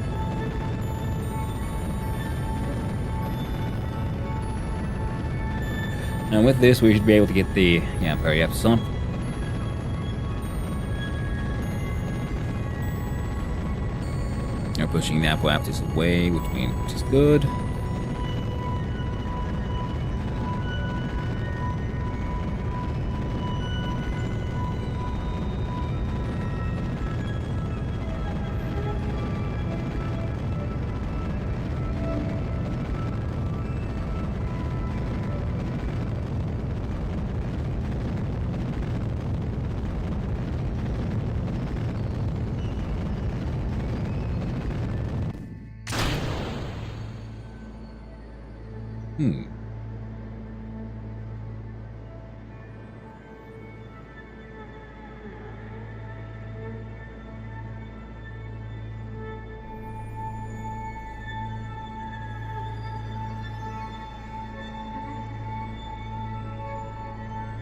And with this, we should be able to get the periapsis up. We're pushing the apoapsis away, which is good.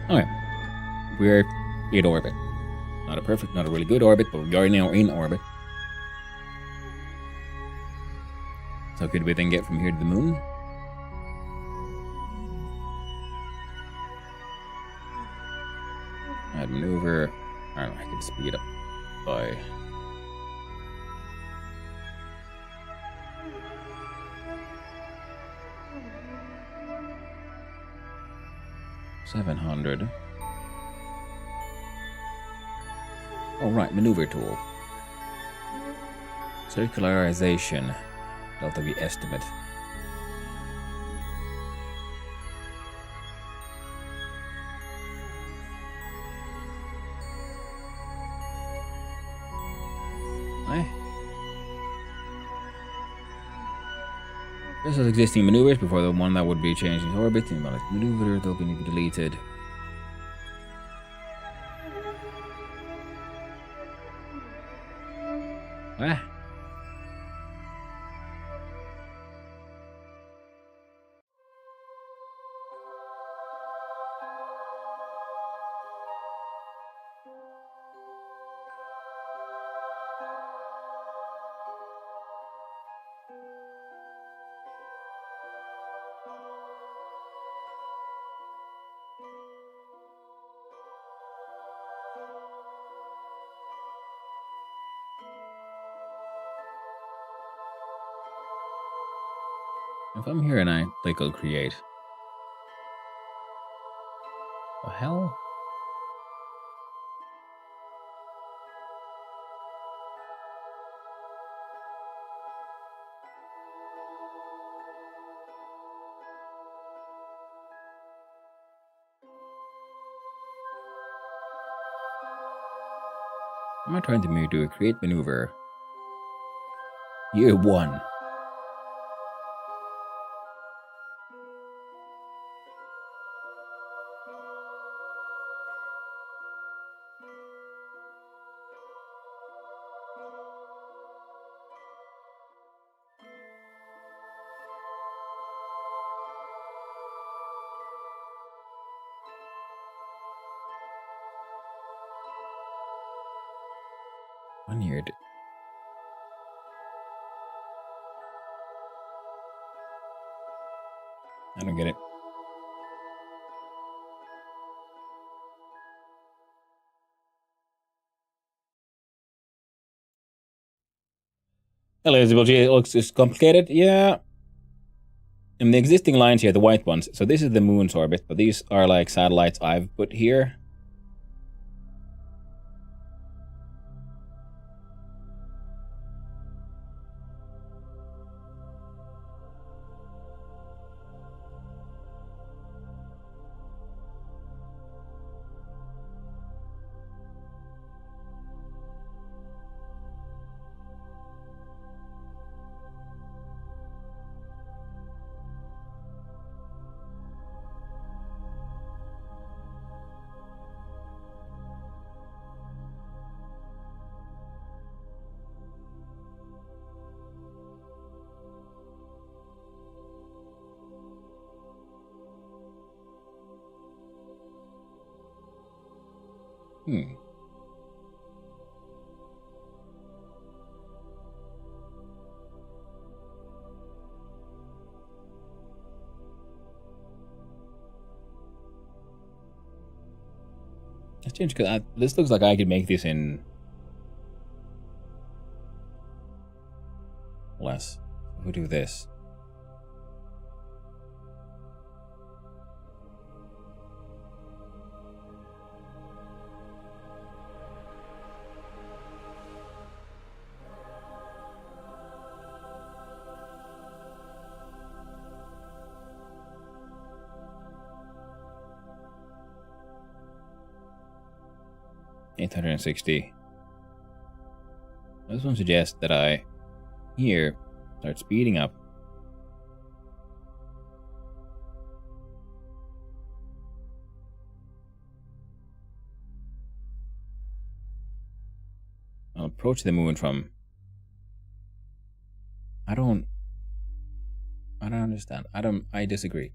Okay. We're in orbit. Not a perfect, not a really good orbit, but we are now in orbit. So could we then get from here to the moon? I'd maneuver. I don't know, I could speed up by... $700. Oh, right, maneuver tool. Circularization. Delta V estimate. This is existing maneuvers before the one that would be changing orbit. Invalid maneuver, they'll be deleted. Ah. If I'm here and I click on create. The hell? What am I trying to do? A create maneuver. Year 1. One year. I don't get it. Eligible G looks is complicated. Yeah. In the existing lines here, the white ones. So this is the moon's orbit, but these are like satellites I've put here. Hmm. That's strange because this looks like I could make this in less. We do this. $860. This one suggests that I here start speeding up. I'll approach the moon from. I don't understand. I disagree.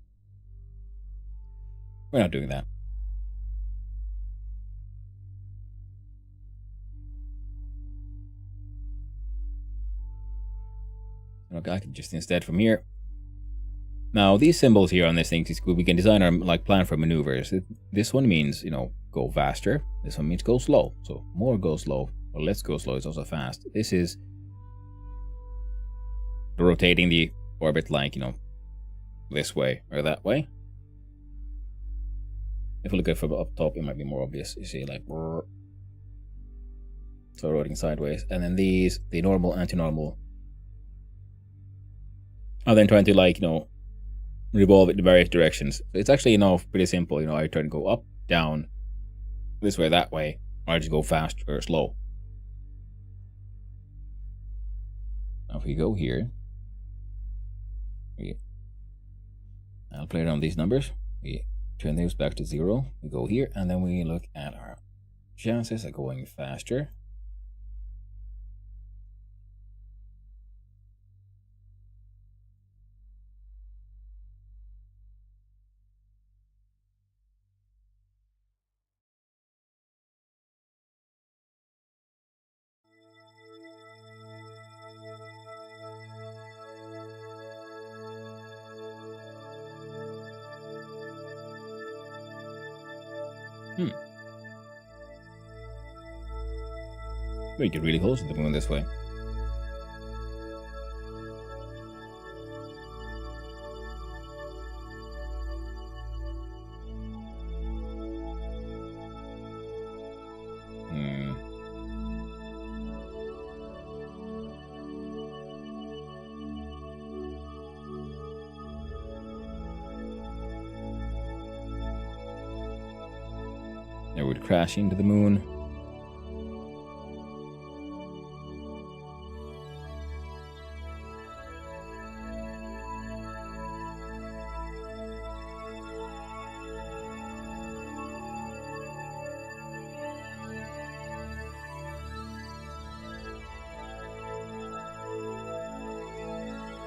We're not doing that. Okay, I can just instead from here. Now these symbols here on this thing, we can design our plan for maneuvers. This one means go faster. This one means go slow. So more go slow, or let's go slow is also fast. This is rotating the orbit this way or that way. If we look at it from up top, it might be more obvious. You see so rotating sideways, and then these, the normal, anti-normal, are then trying to revolve it in various directions. So it's actually pretty simple. I try to go up, down, this way, that way, or I just go fast or slow. Now if we go here, I'll play around these numbers. We turn those back to 0. We go here, and then we look at our chances of going faster. We get really close to the moon this way. It would crash into the moon.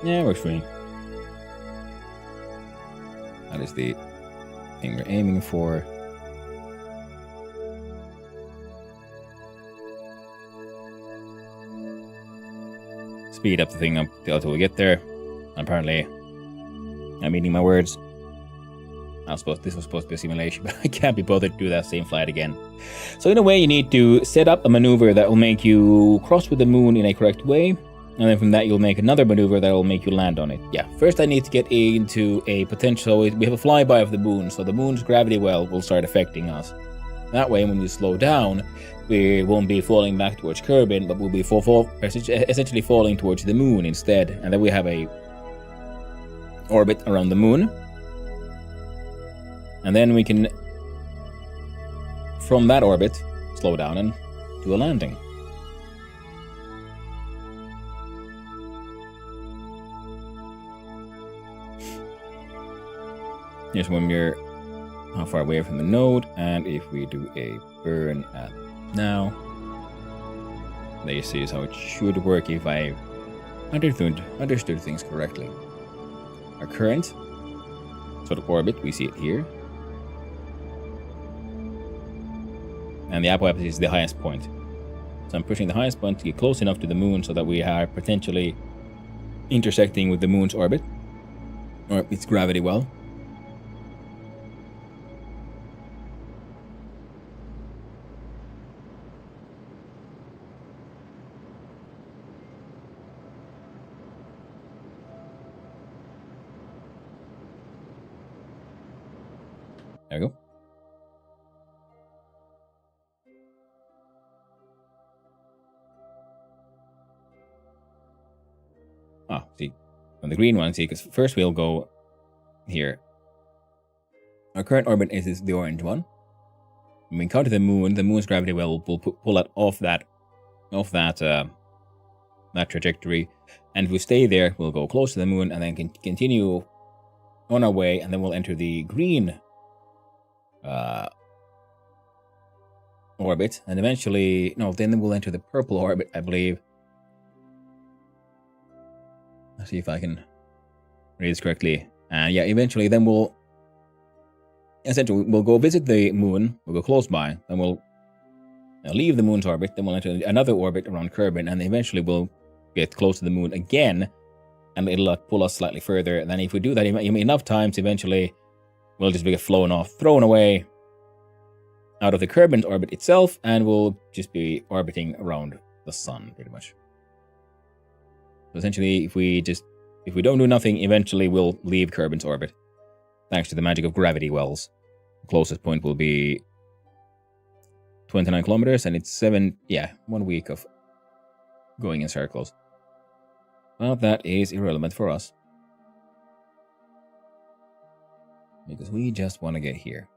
Yeah, it works for me. That is the thing we're aiming for. Speed up the thing up until we get there. Apparently, I'm eating my words. This was supposed to be a simulation, but I can't be bothered to do that same flight again. So in a way, you need to set up a maneuver that will make you cross with the moon in a correct way. And then from that, you'll make another maneuver that will make you land on it. Yeah, first I need to get into a potential. We have a flyby of the moon, so the moon's gravity well will start affecting us. That way, when we slow down, we won't be falling back towards Kerbin, but we'll be essentially falling towards the moon instead. And then we have a orbit around the moon. And then we can, from that orbit, slow down and do a landing. Here's when we're how far away from the node, and if we do a burn at now, this is how it should work if I understood things correctly. Our current sort of orbit, we see it here. And the apoapsis is the highest point. So I'm pushing the highest point to get close enough to the moon so that we are potentially intersecting with the moon's orbit, or its gravity well. There we go. See, on the green one, see, because first we'll go here. Our current orbit is the orange one. When we encounter the moon's gravity well will pull it off that trajectory, and if we stay there, we'll go close to the moon and then continue on our way, and then we'll enter the green orbit, and eventually, then we'll enter the purple orbit, I believe. Let's see if I can read this correctly. Yeah, eventually, then we'll go visit the moon. We'll go close by. Then we'll leave the moon's orbit. Then we'll enter another orbit around Kerbin, and eventually we'll get close to the moon again, and it'll pull us slightly further. And then if we do that enough times, eventually we'll just get thrown away out of the Kerbin's orbit itself, and we'll just be orbiting around the sun, pretty much. So essentially, if we don't do nothing, eventually we'll leave Kerbin's orbit, thanks to the magic of gravity wells. The closest point will be 29 kilometers, and it's 1 week of going in circles. Well, that is irrelevant for us, because we just want to get here.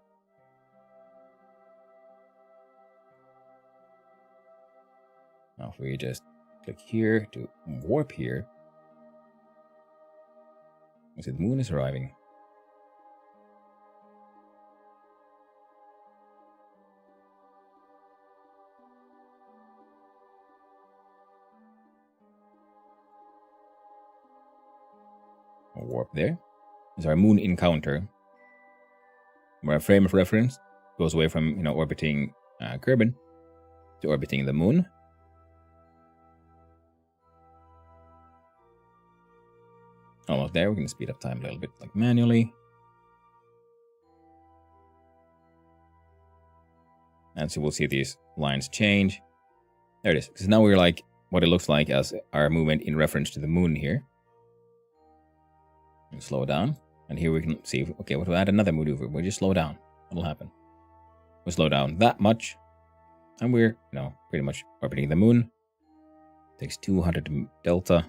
Now, if we just click here to warp here, you see the moon is arriving. A warp there. This is our moon encounter, where a frame of reference goes away from orbiting Kerbin to orbiting the moon. Almost there. We're going to speed up time a little bit, like manually. And so we'll see these lines change. There it is. Because now we're like what it looks like as our movement in reference to the moon here. And slow down. And here we can see, okay, we'll add another maneuver. We'll just slow down. What'll happen? We'll slow down that much. And we're, pretty much orbiting the moon. Takes 200 delta.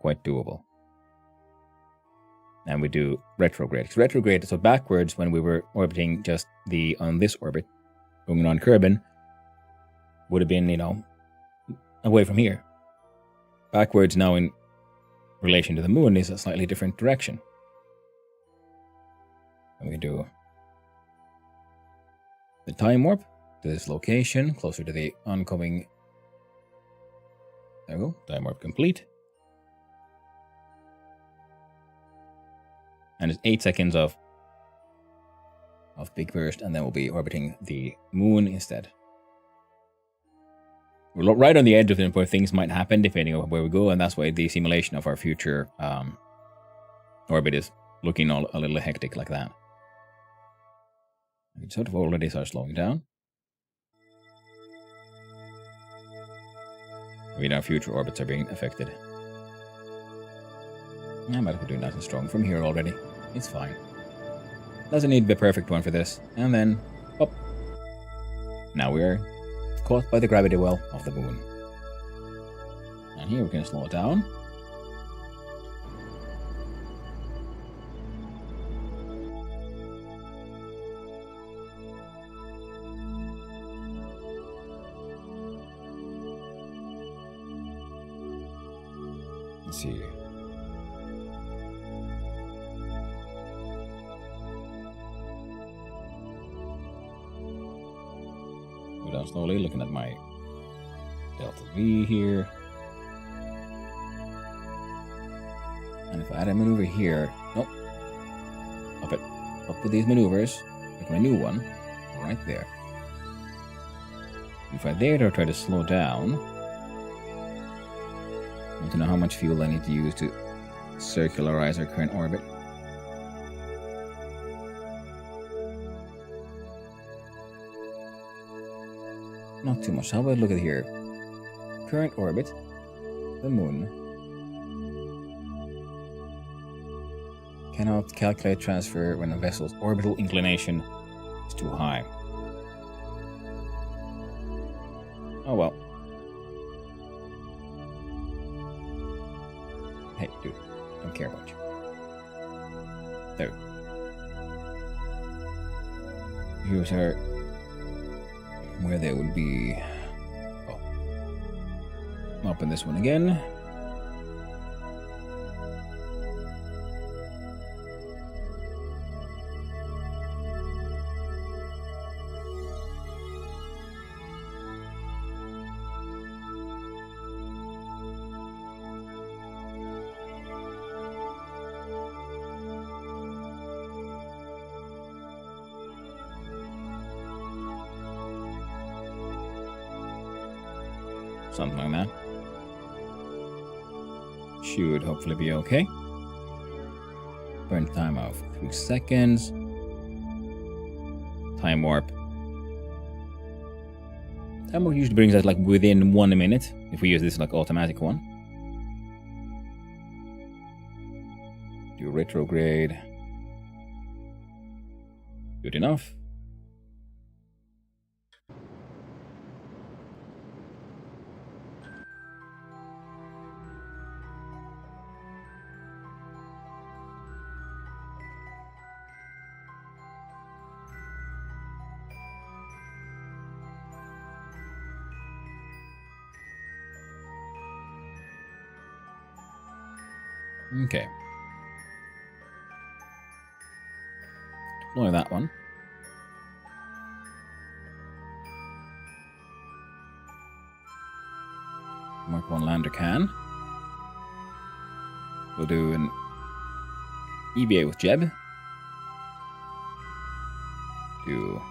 Quite doable. And we do retrograde. So retrograde, so backwards when we were orbiting just on this orbit, going on Kerbin, would have been, away from here. Backwards now in relation to the moon is a slightly different direction. And we do the time warp to this location, closer to the oncoming. There we go, time warp complete. And it's 8 seconds of big burst, and then we'll be orbiting the moon instead. We're right on the edge of it where things might happen depending on where we go, and that's why the simulation of our future orbit is looking a little hectic like that. We sort of already start slowing down. I mean, our future orbits are being affected. I might as well do nice and strong from here already. It's fine. Doesn't need to be a perfect one for this. And then, up. Now we're caught by the gravity well of the moon. And here we can slow it down. Let's see. Go down slowly, looking at my delta V here. And if I add a maneuver here, nope. Up with these maneuvers, make my new one right there. If I dare to try to slow down, I want to know how much fuel I need to use to circularize our current orbit. Not too much. How about look at here? Current orbit, the moon. Cannot calculate transfer when a vessel's orbital inclination is too high. Oh well. Hey, dude. Don't care about you. There. Here's our... where they would be... oh. Open this one again. Something like that. Should hopefully be okay. Burn time of 3 seconds. Time warp. Time warp usually brings us like within 1 minute if we use this like automatic one. Do retrograde. Good enough. Okay. Deploy that one. Mark 1 lander can. We'll do an EVA with Jeb. Do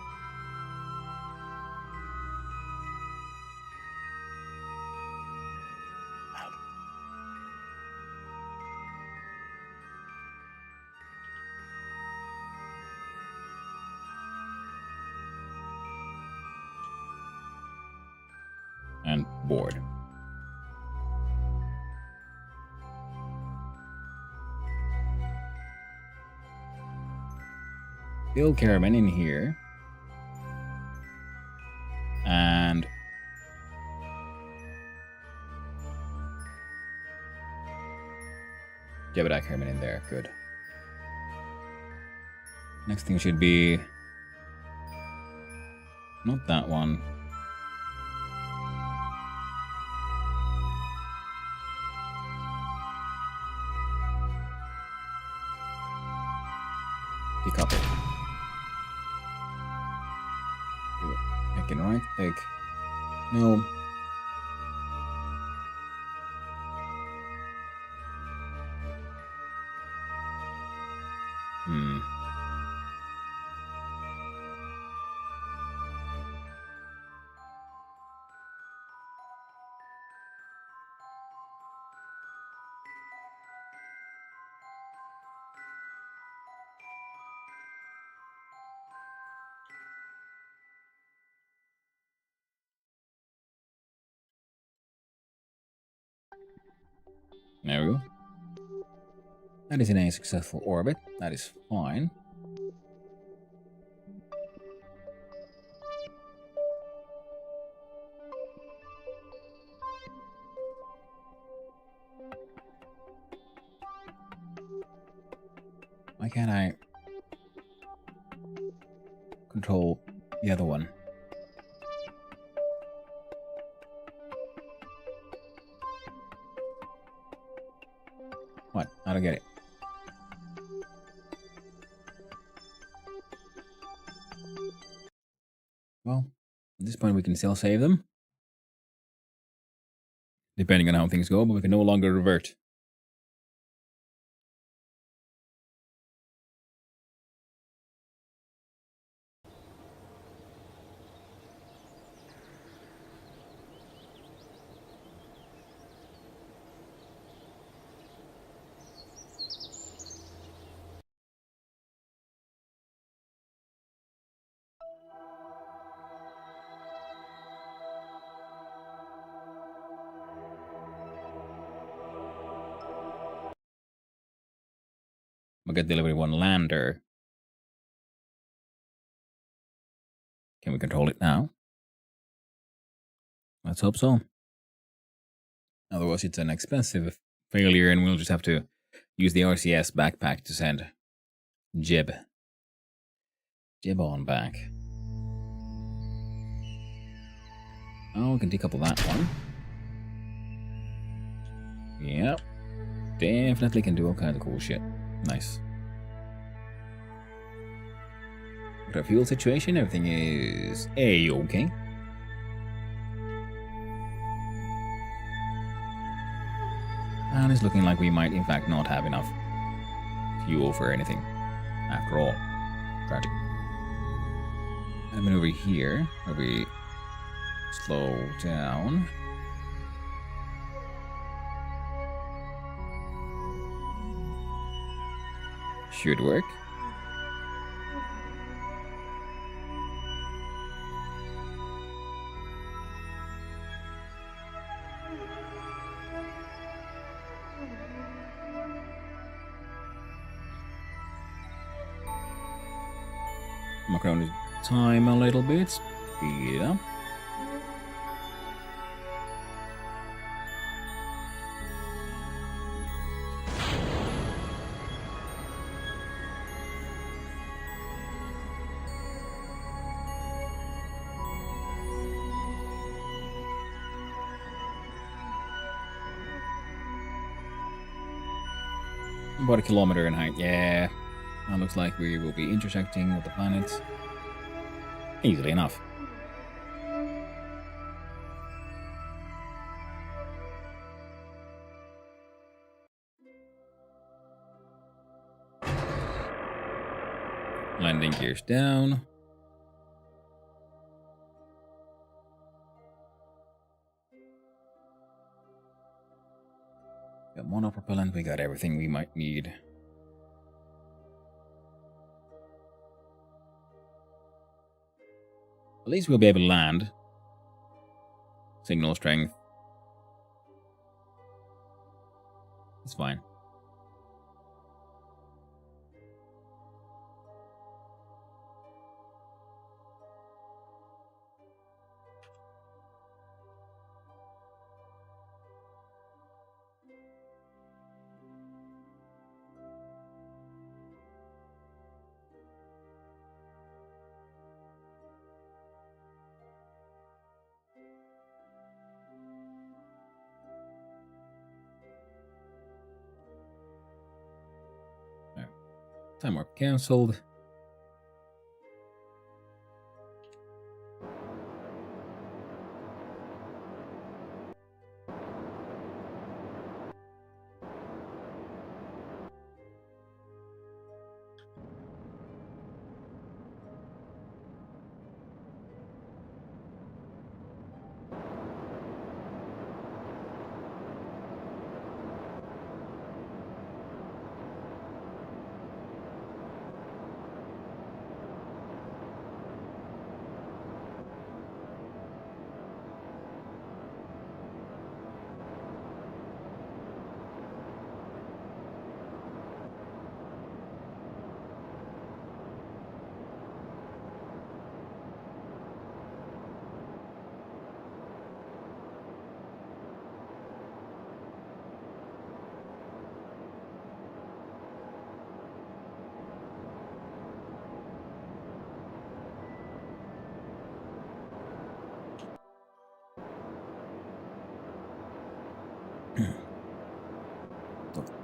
and board. Build caravan in here. And Jebediah caravan in there. Good. Next thing should be not that one. Decouple. Second right click. No. There we go. That is in a successful orbit. That is fine. Why can't I control the other one? What? I don't get it. Well, at this point we can still save them. Depending on how things go, but we can no longer revert. We'll get delivery one lander. Can we control it now? Let's hope so. Otherwise, it's an expensive failure, and we'll just have to use the RCS backpack to send Jeb on back. Oh, we can decouple that one. Yep. Definitely can do all kinds of cool shit. Nice. With our fuel situation, everything is A-okay. And it's looking like we might, in fact, not have enough fuel for anything. After all. Tragic. And then over here, where we slow down. Should work. Mark around the time a little bit. Speed it up. About a kilometer in height, yeah. That looks like we will be intersecting with the planets easily enough. Landing gears down. Got monopropellant, we got everything we might need. At least we'll be able to land. Signal strength. It's fine. Time warp cancelled.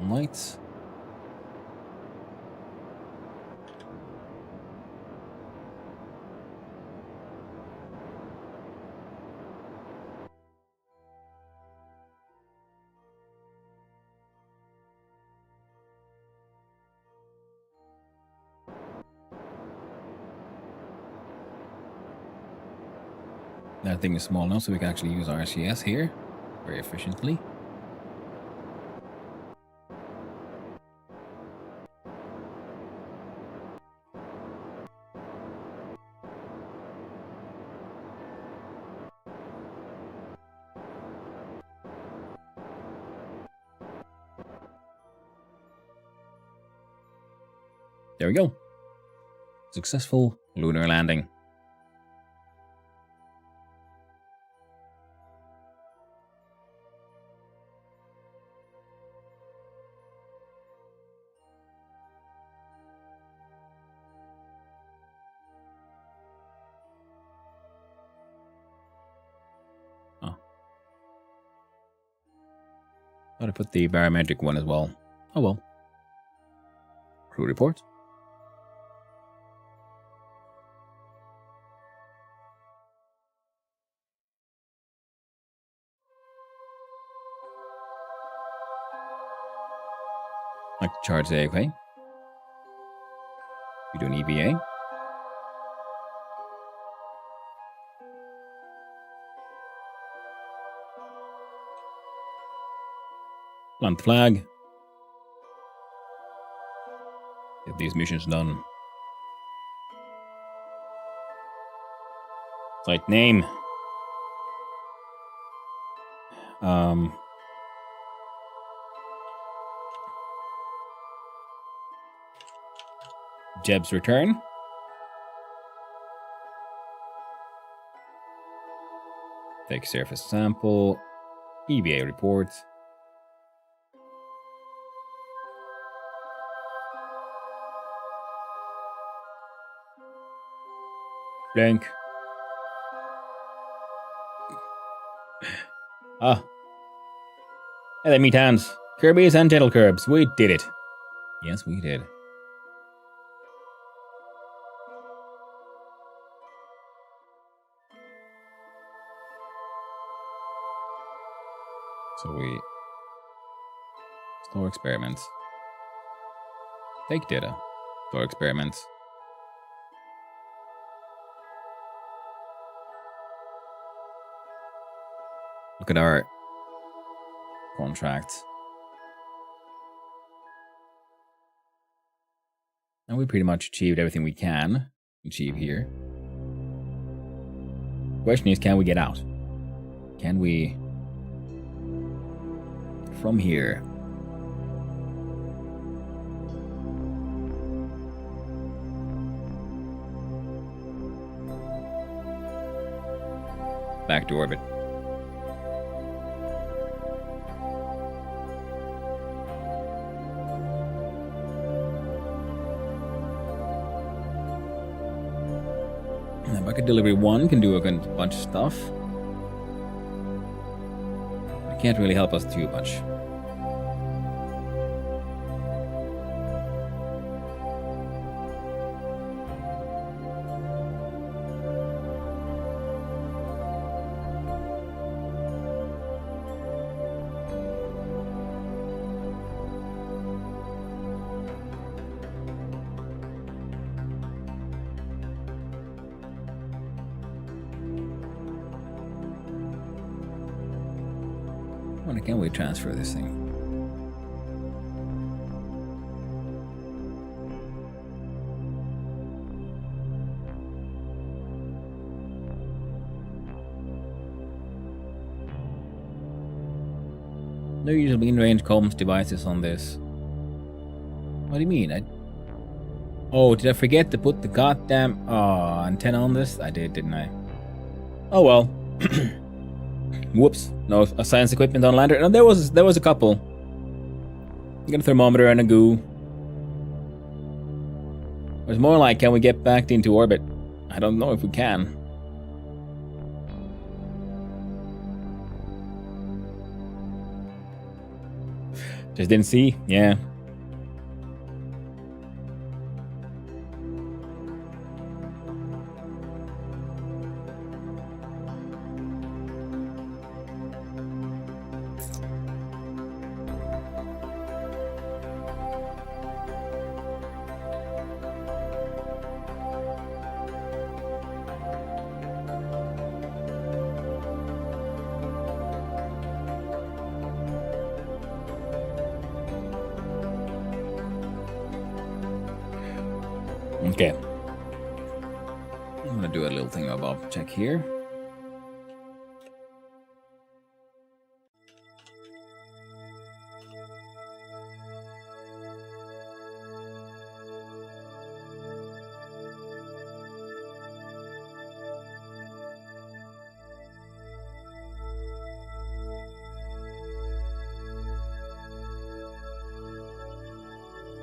Lights. That thing is small enough so we can actually use RCS here very efficiently. There we go. Successful lunar landing. Oh. Thought I put the barometric one as well. Oh well. Crew report. Like to charge the AFK. We do an EVA. Plant the flag. Get these missions done. Site name. Jeb's return. Take surface sample. EVA report. Blank. Ah. Hey, they meet hands. Kirby's and gentle curbs. We did it. Yes, we did. So we store experiments. Take data. Store experiments. Look at our contracts. And we pretty much achieved everything we can achieve here. The question is, can we get out? Can we, from here, back to orbit? Bucket Delivery 1 can do a bunch of stuff. It can't really help us too much. Why can't we transfer this thing? No usual in-range comms devices on this. What do you mean? Oh, did I forget to put the goddamn antenna on this? I did, didn't I? Oh well. Whoops. No science equipment on lander. No, there was a couple. You got a thermometer and a goo. It was more like, can we get back into orbit? I don't know if we can. Just didn't see? Yeah. Okay. I'm gonna do a little thing about check here.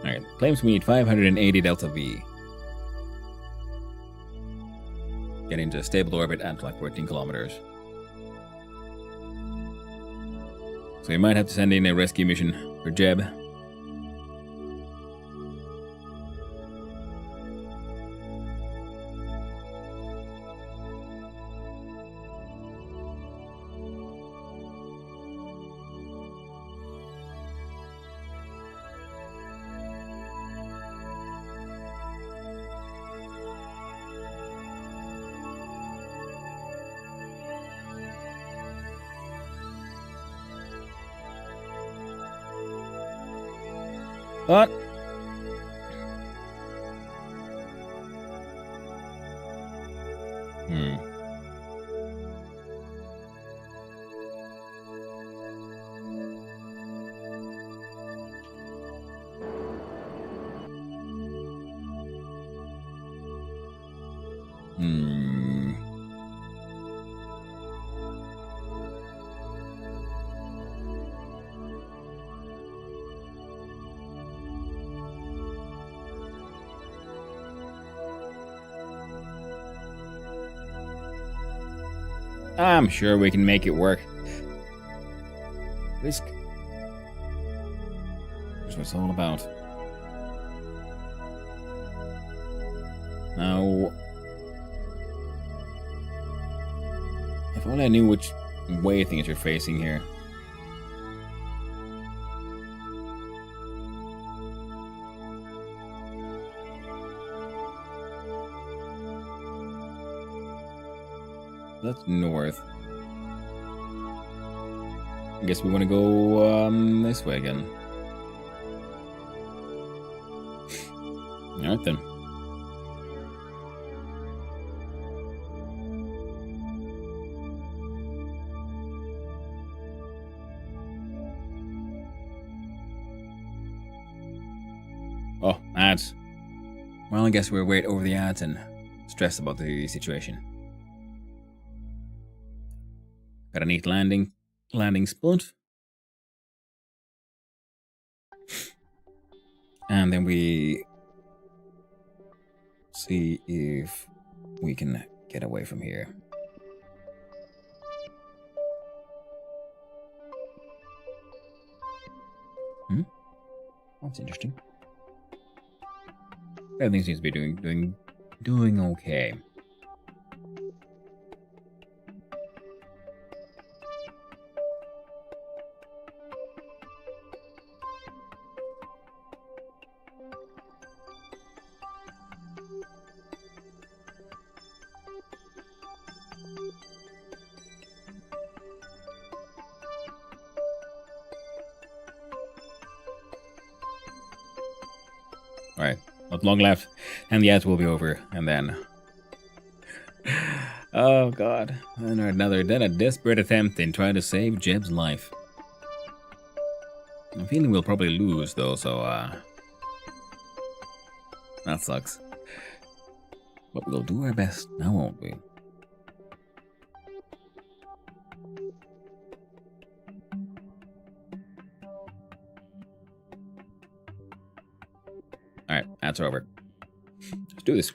Alright, claims we need 580 delta V. Get into stable orbit at like 14 kilometers. So we might have to send in a rescue mission for Jeb. What? I'm sure we can make it work. Risk. That's what it's all about. Now, if only I knew which way things are facing here. That's north. I guess we want to go this way again. Alright then. Oh, ads. Well, I guess we'll wait over the ads and stress about the situation. Got a neat landing spot. And then we see if we can get away from here. That's interesting. Everything seems to be doing okay. Alright, not long left, and the ads will be over, and then... oh god, another desperate attempt in trying to save Jeb's life. I'm feeling we'll probably lose, though, so, that sucks. But we'll do our best now, won't we? Alright, ads are over. Let's do this.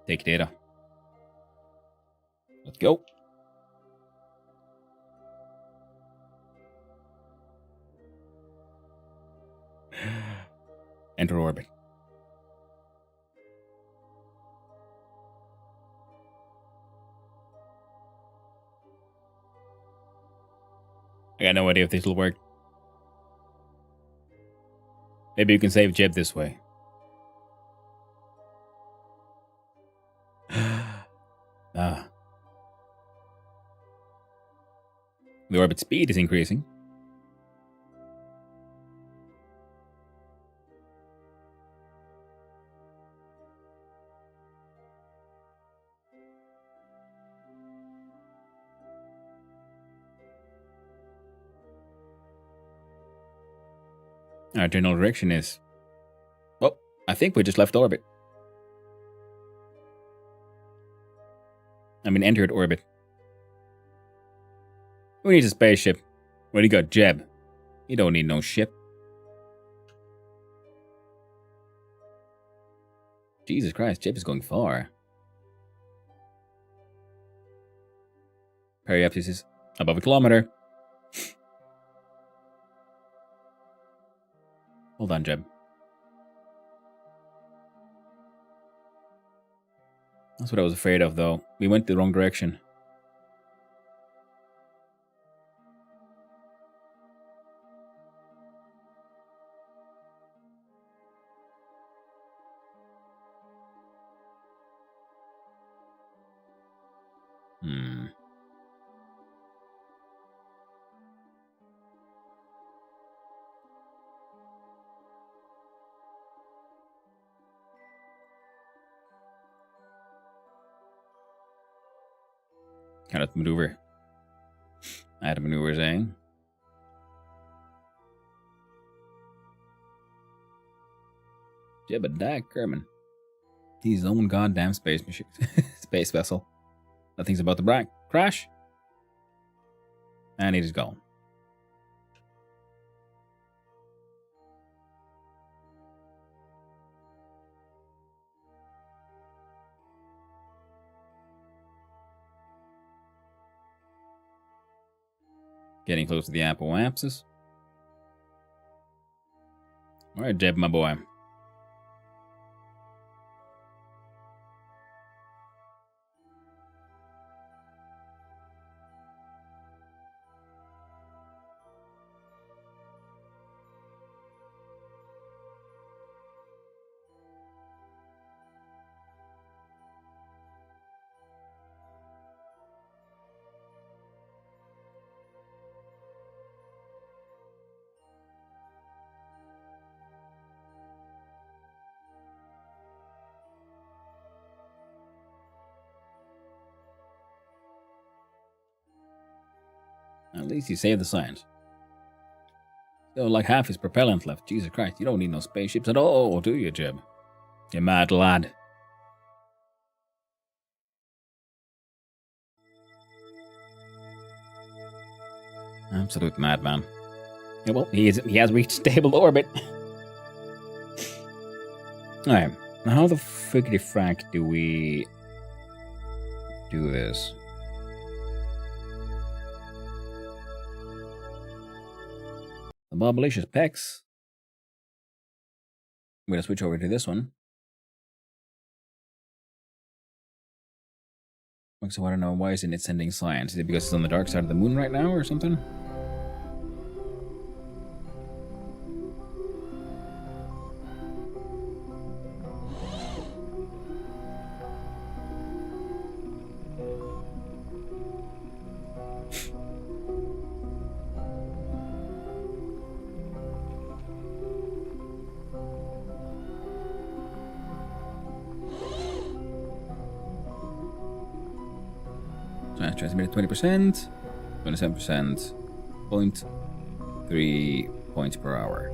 Take data. Let's go. Enter orbit. I got no idea if this will work. Maybe you can save Jeb this way. Ah. The orbit speed is increasing. Our general direction is... Oh, I think we just left orbit. I mean, entered orbit. Who needs a spaceship? What do you got, Jeb? You don't need no ship. Jesus Christ, Jeb is going far. Periapsis is above a kilometer. Hold on, Jeb. That's what I was afraid of, though. We went the wrong direction. Kind of maneuver. Add a maneuver, saying. Jebediah Kerman. He's his own goddamn space machine. Space vessel. Nothing's about to crash. And it is gone. Getting close to the apoapsis. Alright, Jeb, my boy. At least he saved the science. Still like half his propellant left. Jesus Christ, you don't need no spaceships at all, do you, Jeb? You mad lad. Absolute madman. Yeah, well, he has reached stable orbit. Alright, now how the friggity frack do we do this? The Bobalicious Pecs. I'm going to switch over to this one. So I don't know, why isn't it sending science? Is it because it's on the dark side of the moon right now or something? Transmitted 20%, 27%, 0.3 points per hour.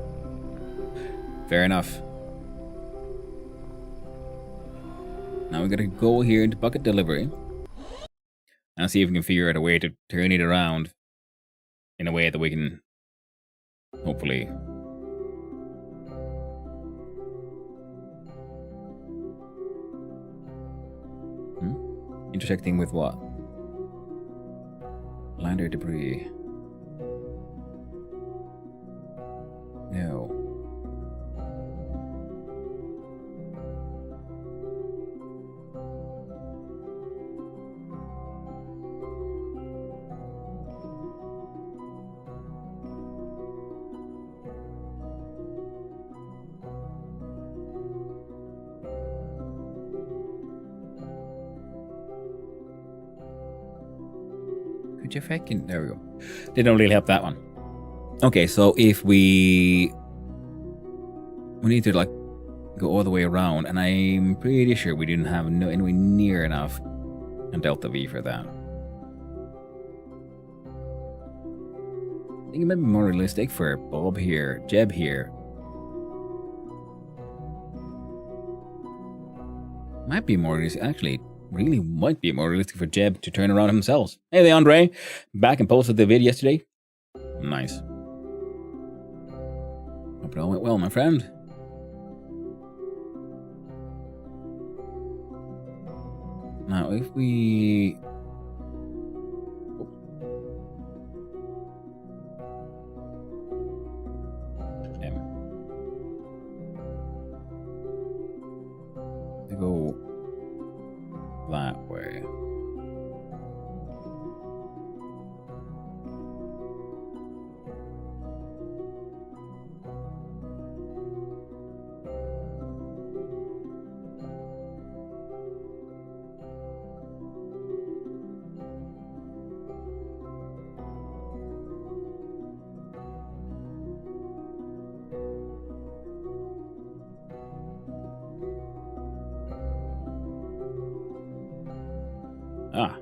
Fair enough. Now we gotta go here into bucket delivery and see if we can figure out a way to turn it around in a way that we can hopefully Intersecting with what? Lander debris. No. Could you fucking... There we go. Didn't really help that one. Okay, so if we need to like go all the way around, and I'm pretty sure we didn't have anywhere near enough a delta V for that. I think it might be more realistic for Bob here, Jeb here. Might be more realistic, actually. Really might be more realistic for Jeb to turn around himself. Hey there, Andre. Back and posted the vid yesterday. Nice. Hope it all went well, my friend. Now, if we... To go that way. Ah.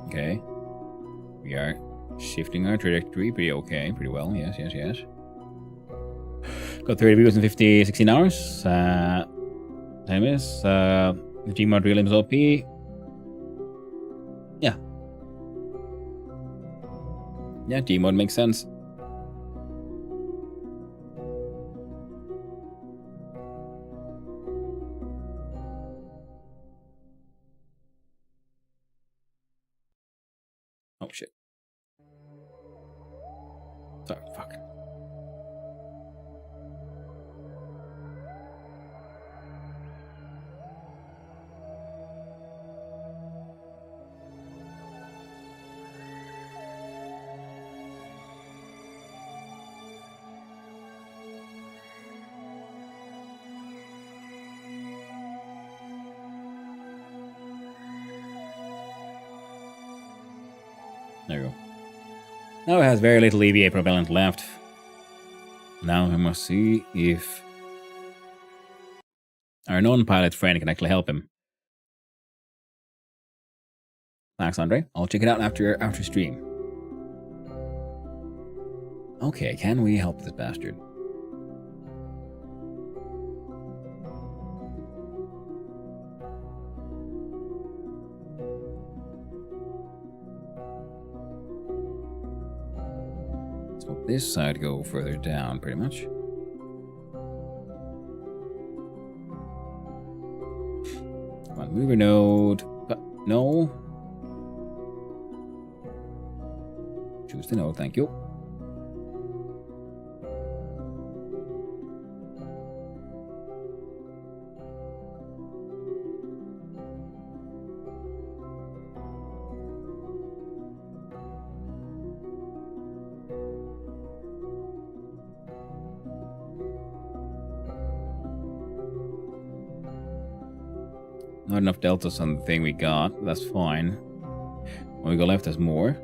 Okay. We are shifting our trajectory pretty okay, pretty well. Yes, yes, yes. Got 30 views in 16 hours. Time is the Gmod real is OP. Yeah. Yeah, Gmod makes sense. Oh shit. Sorry, fuck. There we go. Now it has very little EVA propellant left. Now we must see if our non-pilot friend can actually help him. Thanks, Andre. I'll check it out after stream. Okay, can we help this bastard? So this side go further down, pretty much. Come on, mover node. No. Choose the node, thank you. Not enough deltas on the thing we got. That's fine. When we go left, there's more.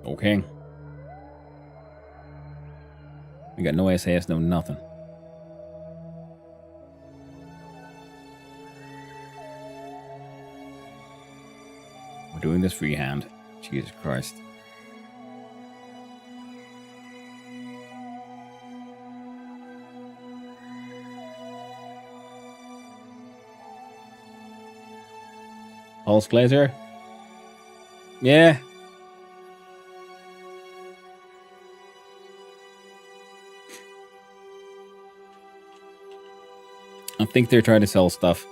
Okay. We got no SAS, no nothing. We're doing this freehand. Jesus Christ. Pulse Glazer? Yeah. I think they're trying to sell stuff.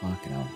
Fucking hell.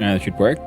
That should work.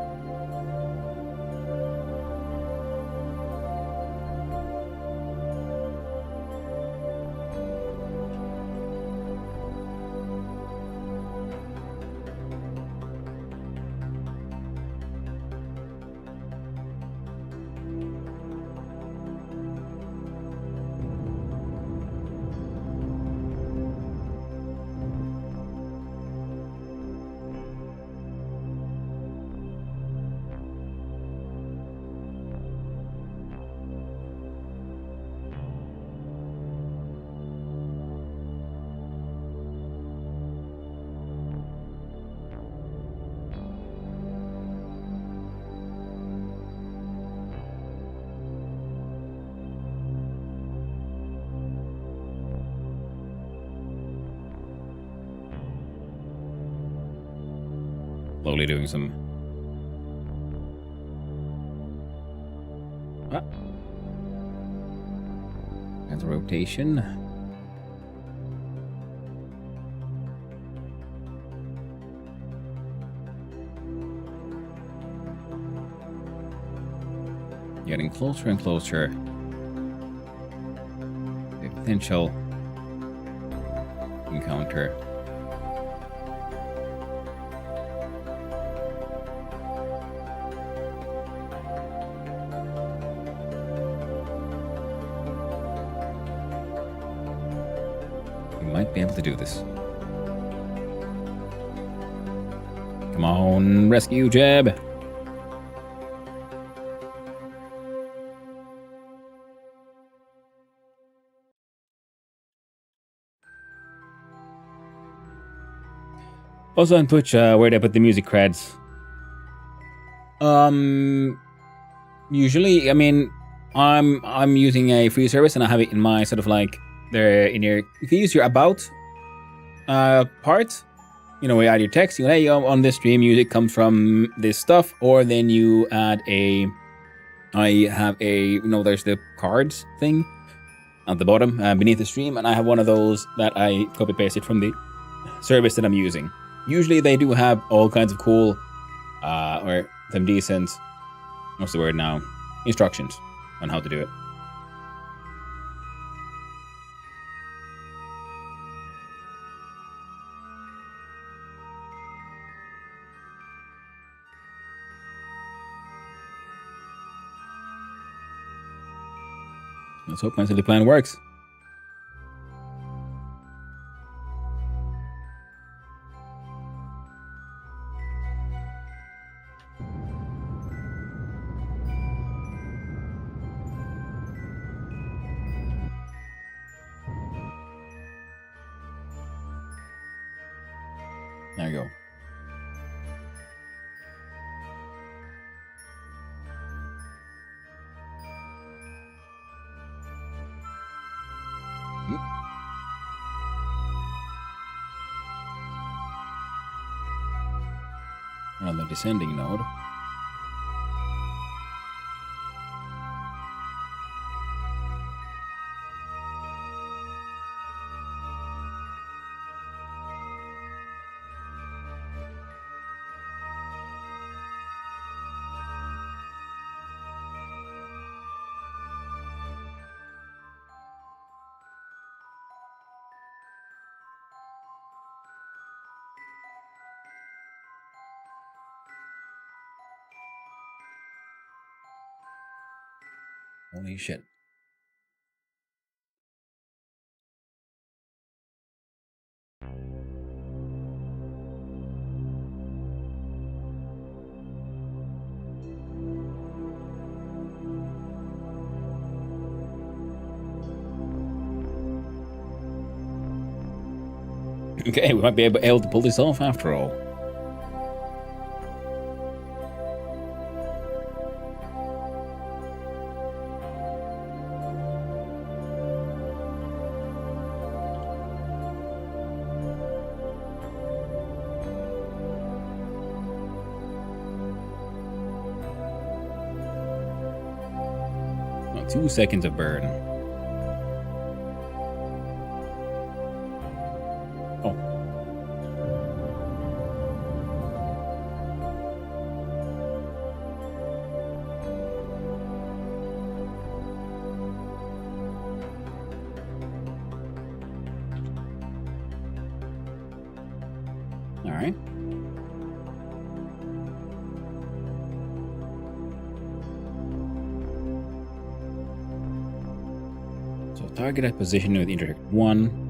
Slowly doing some... That's a rotation. Getting closer and closer. A potential encounter. Might be able to do this. Come on, rescue Jeb. Also on Twitch, where they put the music creds. Usually, I mean, I'm using a free service and I have it in my sort of like there in your. If you use your about part, you know, where you add your text, you go, hey, on this stream, music comes from this stuff, or then you add a. I have a, you know, there's the cards thing at the bottom beneath the stream, and I have one of those that I copy pasted from the service that I'm using. Usually they do have all kinds of cool or some decent, what's the word now, instructions on how to do it. Let's hope my silly plan works. There you go. On the descending node. Holy shit. Okay, we might be able to pull this off after all. Well, 2 seconds of burn. All right. So target at position with intersect 1.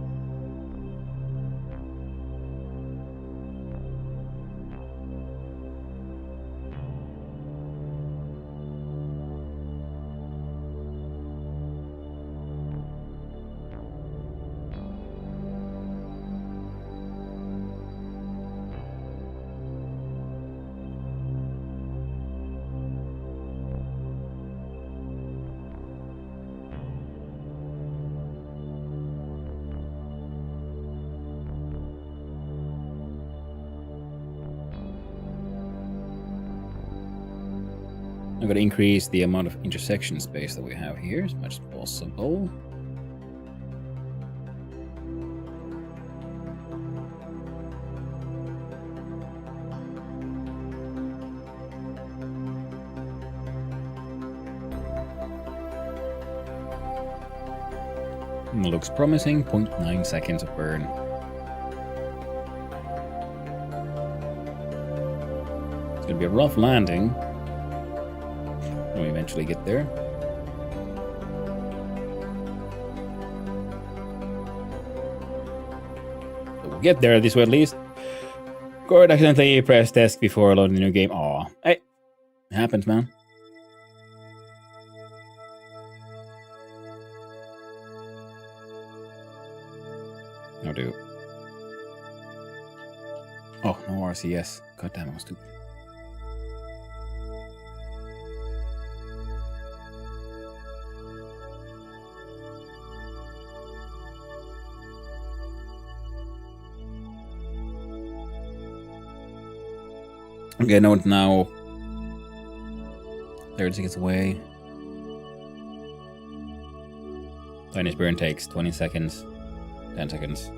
I'm going to increase the amount of intersection space that we have here as much as possible. Looks promising. 0.9 seconds of burn. It's going to be a rough landing. When we eventually get there. But we'll get there this way at least. Gord accidentally pressed desk before loading the new game. Aw. Hey. It happens, man. No, dude. Oh, no RCS. God damn, I was stupid. Okay, no, now 30 seconds away. Tiniest burn takes 20 seconds, 10 seconds.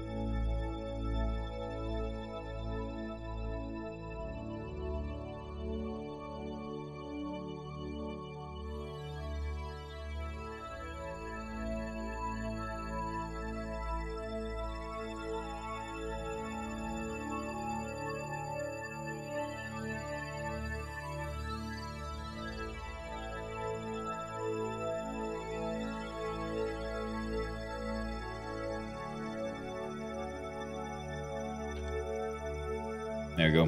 There you go.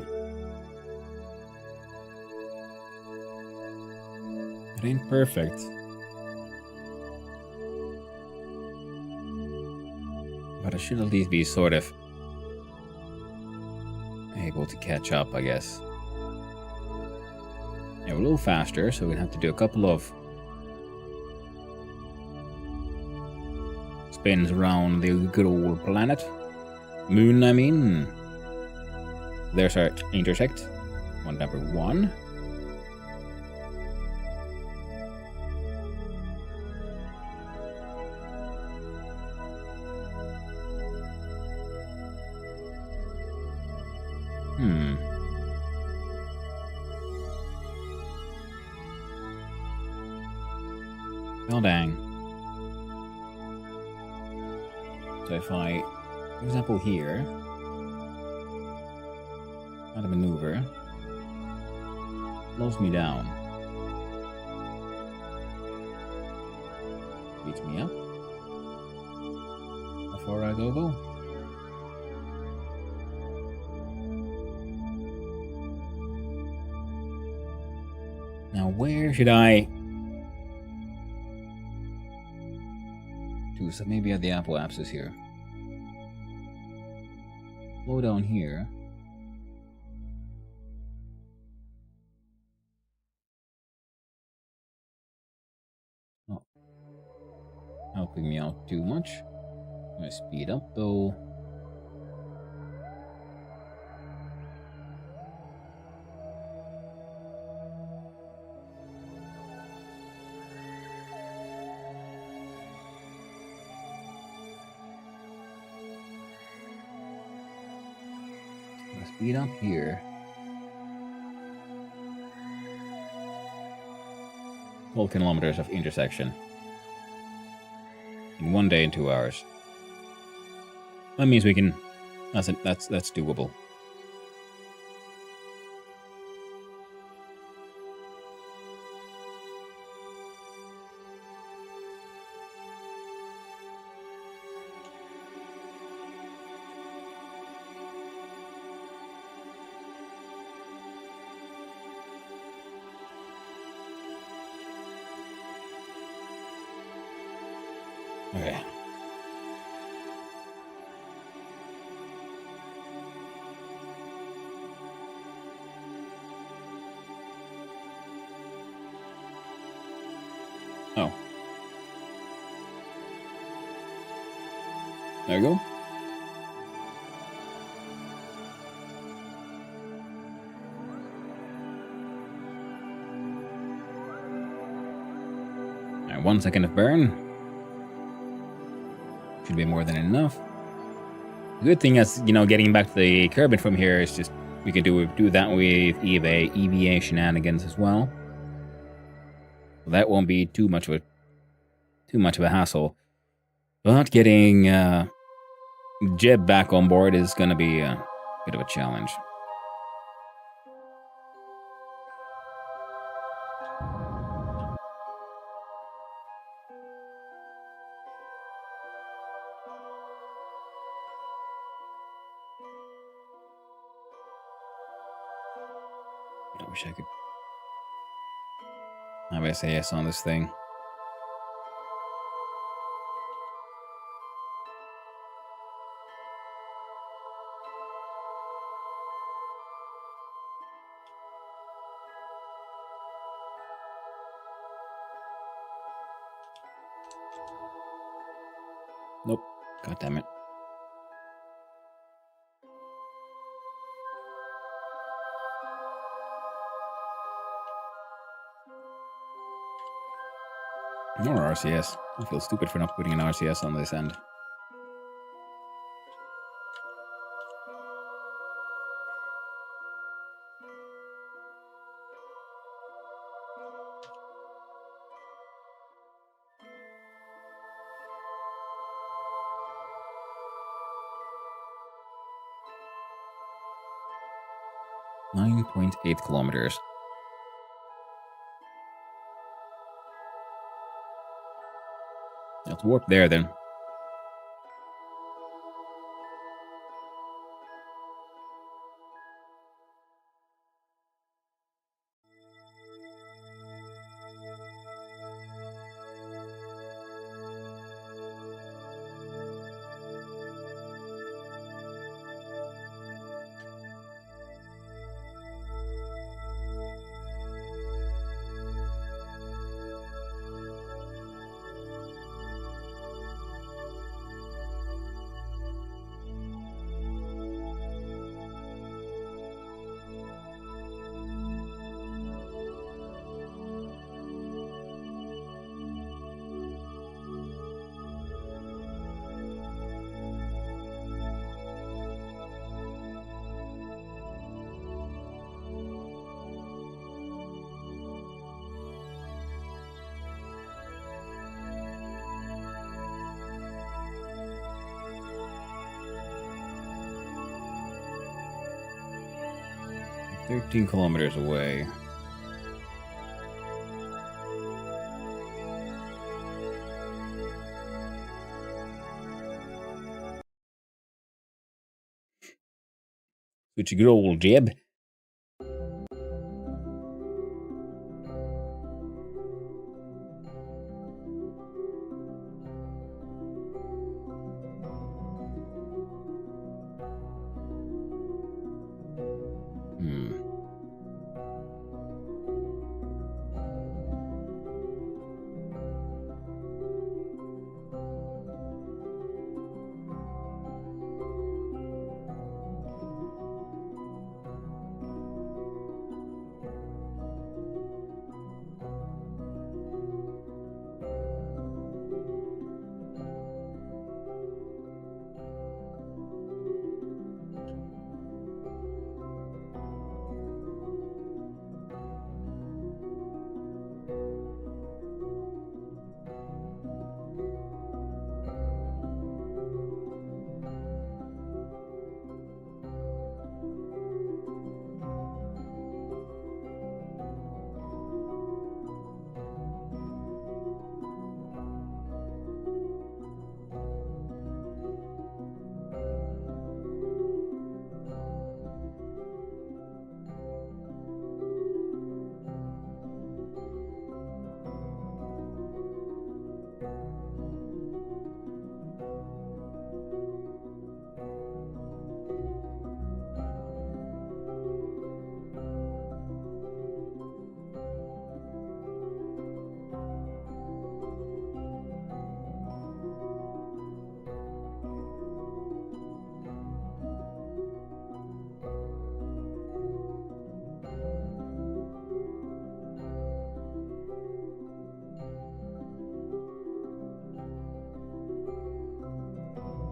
It ain't perfect. But I should at least be sort of able to catch up, I guess. Yeah, we're a little faster, so we'd have to do a couple of spins around the good old planet. Moon, I mean. There's our intersect. Number 1. Oh dang. So if I, for example, here, how to maneuver, slows me down, beats me up. Before I go. Now where should I do? So maybe at the Apple apps here. Slow down here. Not helping me out too much. I'm gonna speed up though. Speed up here. 12 kilometers of intersection in 1 day and 2 hours. That means we can. That's doable. Okay. Oh. There you go. Alright, 1 second of burn. Should be more than enough. The good thing is, getting back to the Kerbin from here is just we can do that with EVA shenanigans as well. So that won't be too much of a hassle. But getting Jeb back on board is going to be a bit of a challenge. I wish I could have SAS on this thing. Nope. God damn it. Or RCS. I feel stupid for not putting an RCS on this end. .8 kilometers. Let's warp there then. 13 kilometers away. With your good old Jeb.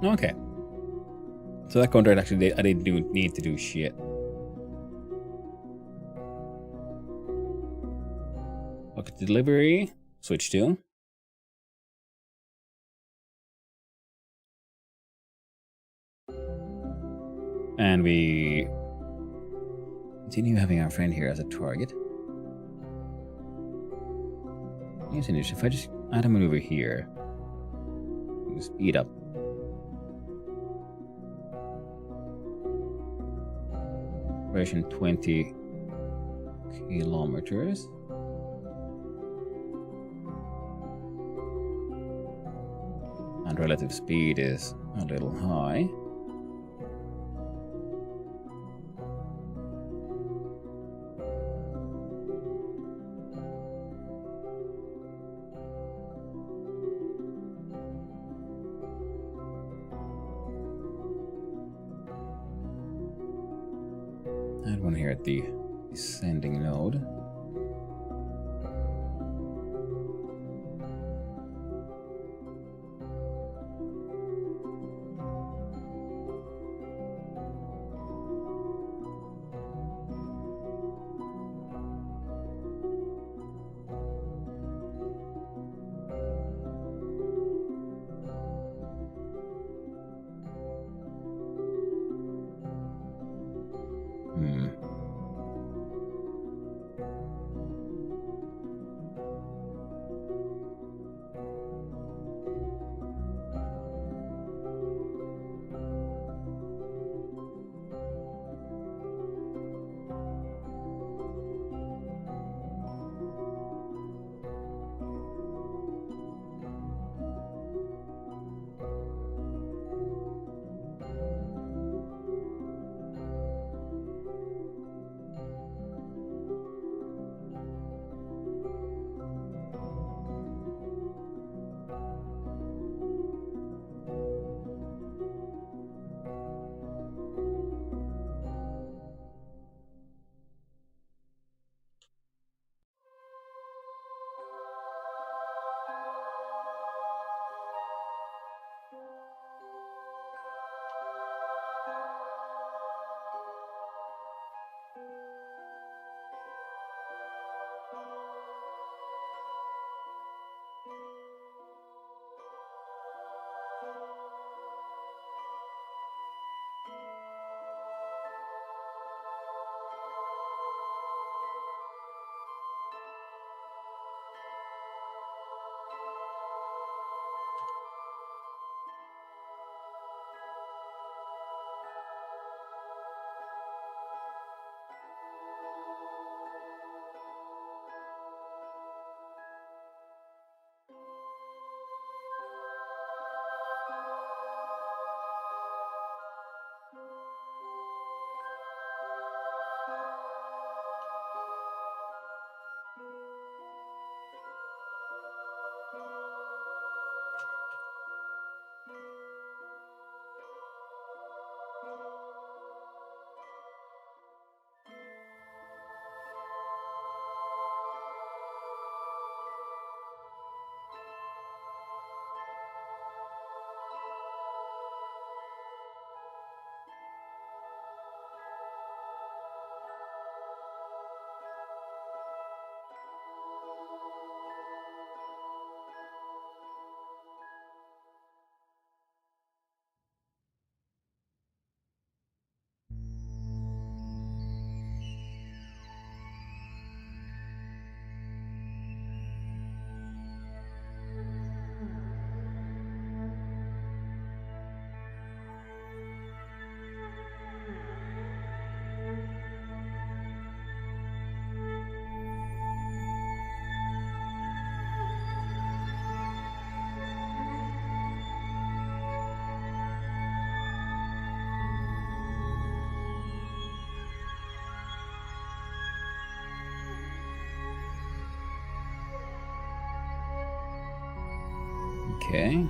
Okay. So that contract actually, I didn't need to do shit. Okay, delivery. Switch to. And we continue having our friend here as a target. If I just add a maneuver here, speed up. Duration 20 kilometers. And relative speed is a little high. Add one here at the descending node. Okay.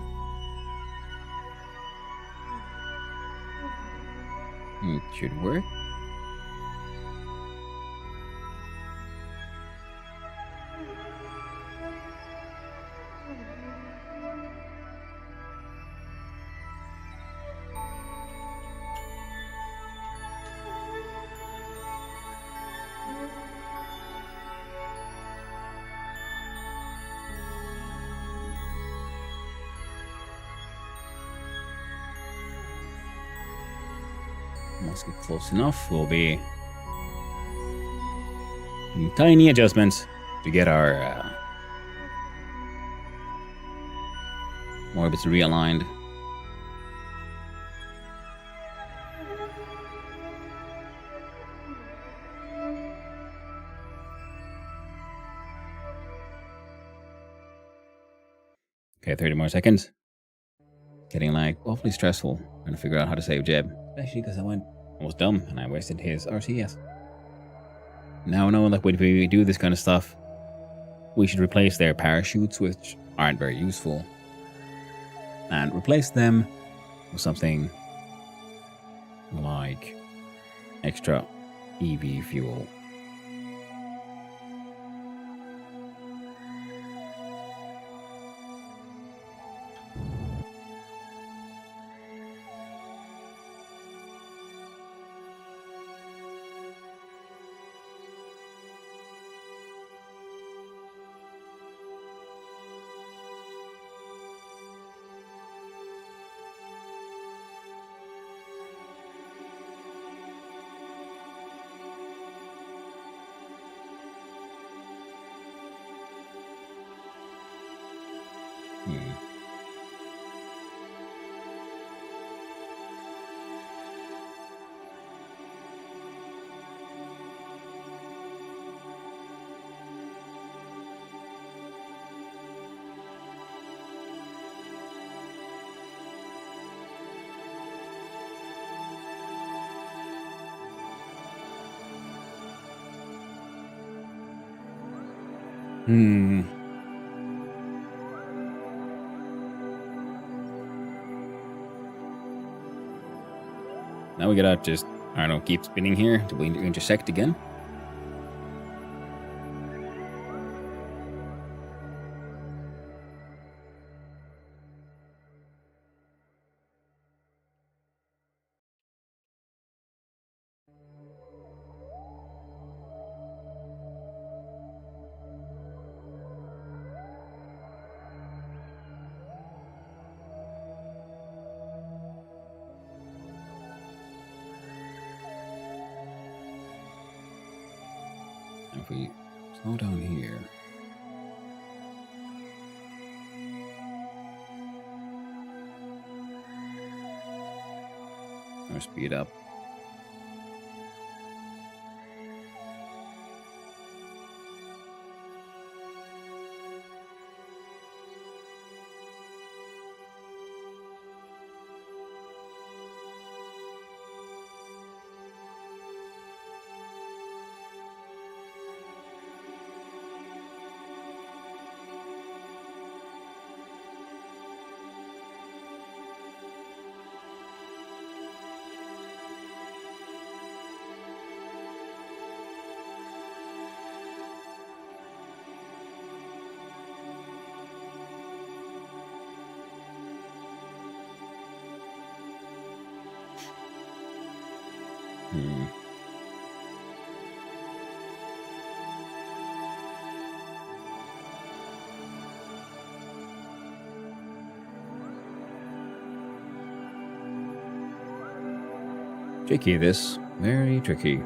It should work. Must get close enough. We'll be tiny adjustments to get our orbits realigned. Okay, 30 more seconds. Getting like awfully stressful trying to figure out how to save Jeb, especially because I was dumb and I wasted his RCS. Now I know, like, when we do this kind of stuff, we should replace their parachutes, which aren't very useful, and replace them with something like extra EV fuel. Now we gotta just, I don't know, keep spinning here until we intersect again. If we slow down here. Or speed up. Tricky, this. Very tricky.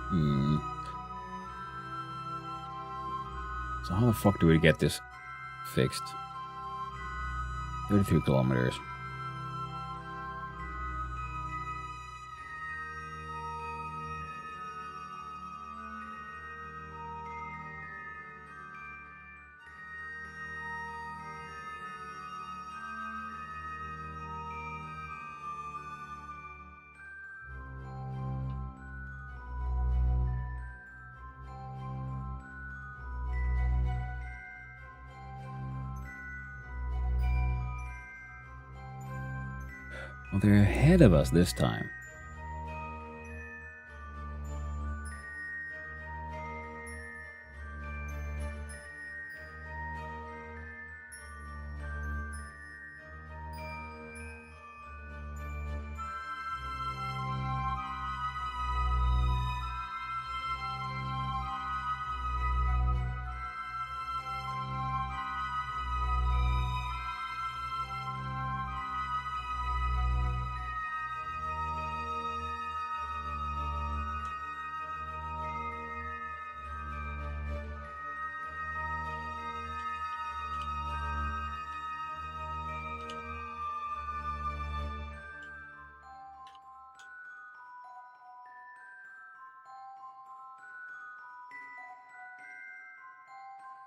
Hmm. So how the fuck do we get this fixed? 33 kilometers. Well, they're ahead of us this time.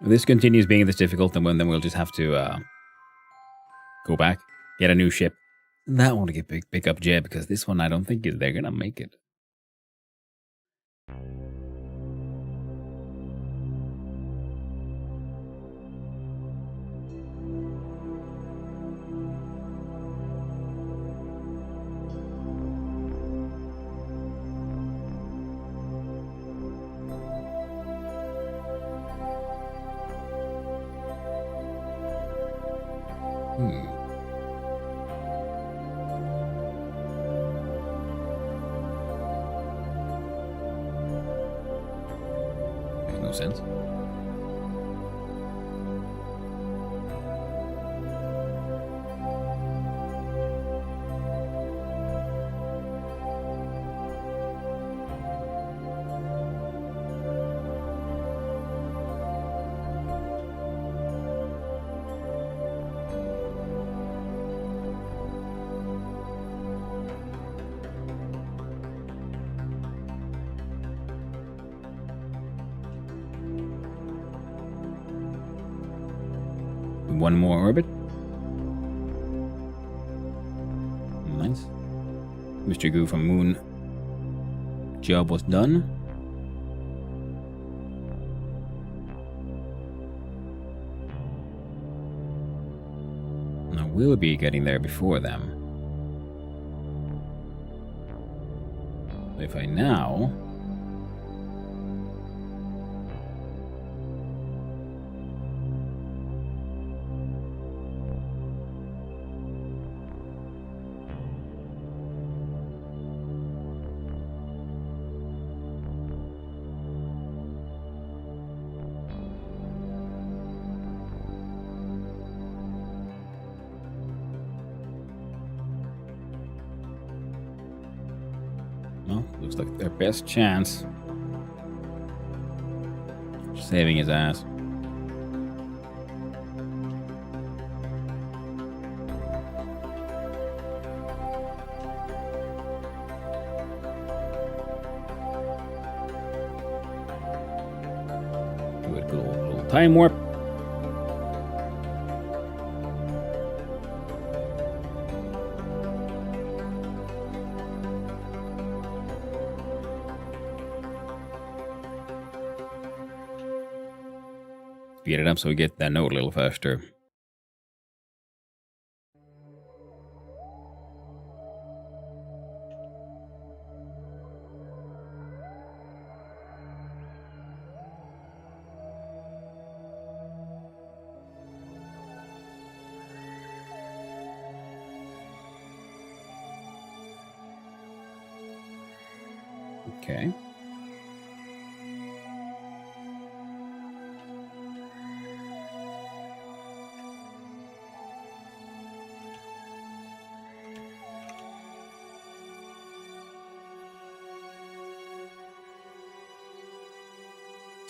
If this continues being this difficult, then we'll just have to go back, get a new ship. That one to get pick up Jeb, because this one I don't think they're gonna make it. Makes no sense. One more orbit. Nice. Mr. Goo from Moon. Job was done. Now we'll be getting there before them. So if I now... Well, looks like their best chance. Saving his ass. Do a good old little time warp. Speed it up so we get that note a little faster. Okay.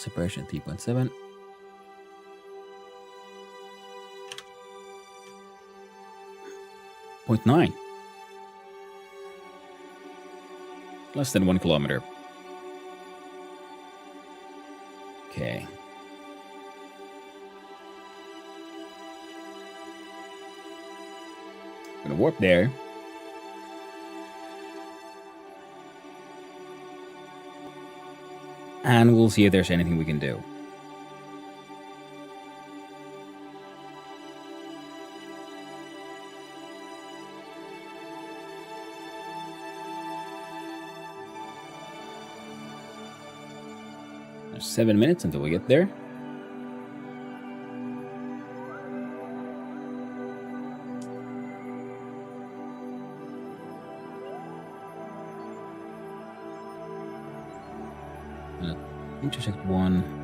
Separation 3.7. .9. Less than 1 kilometer. Okay. Gonna warp there. And we'll see if there's anything we can do. There's 7 minutes until we get there. Intersect 1.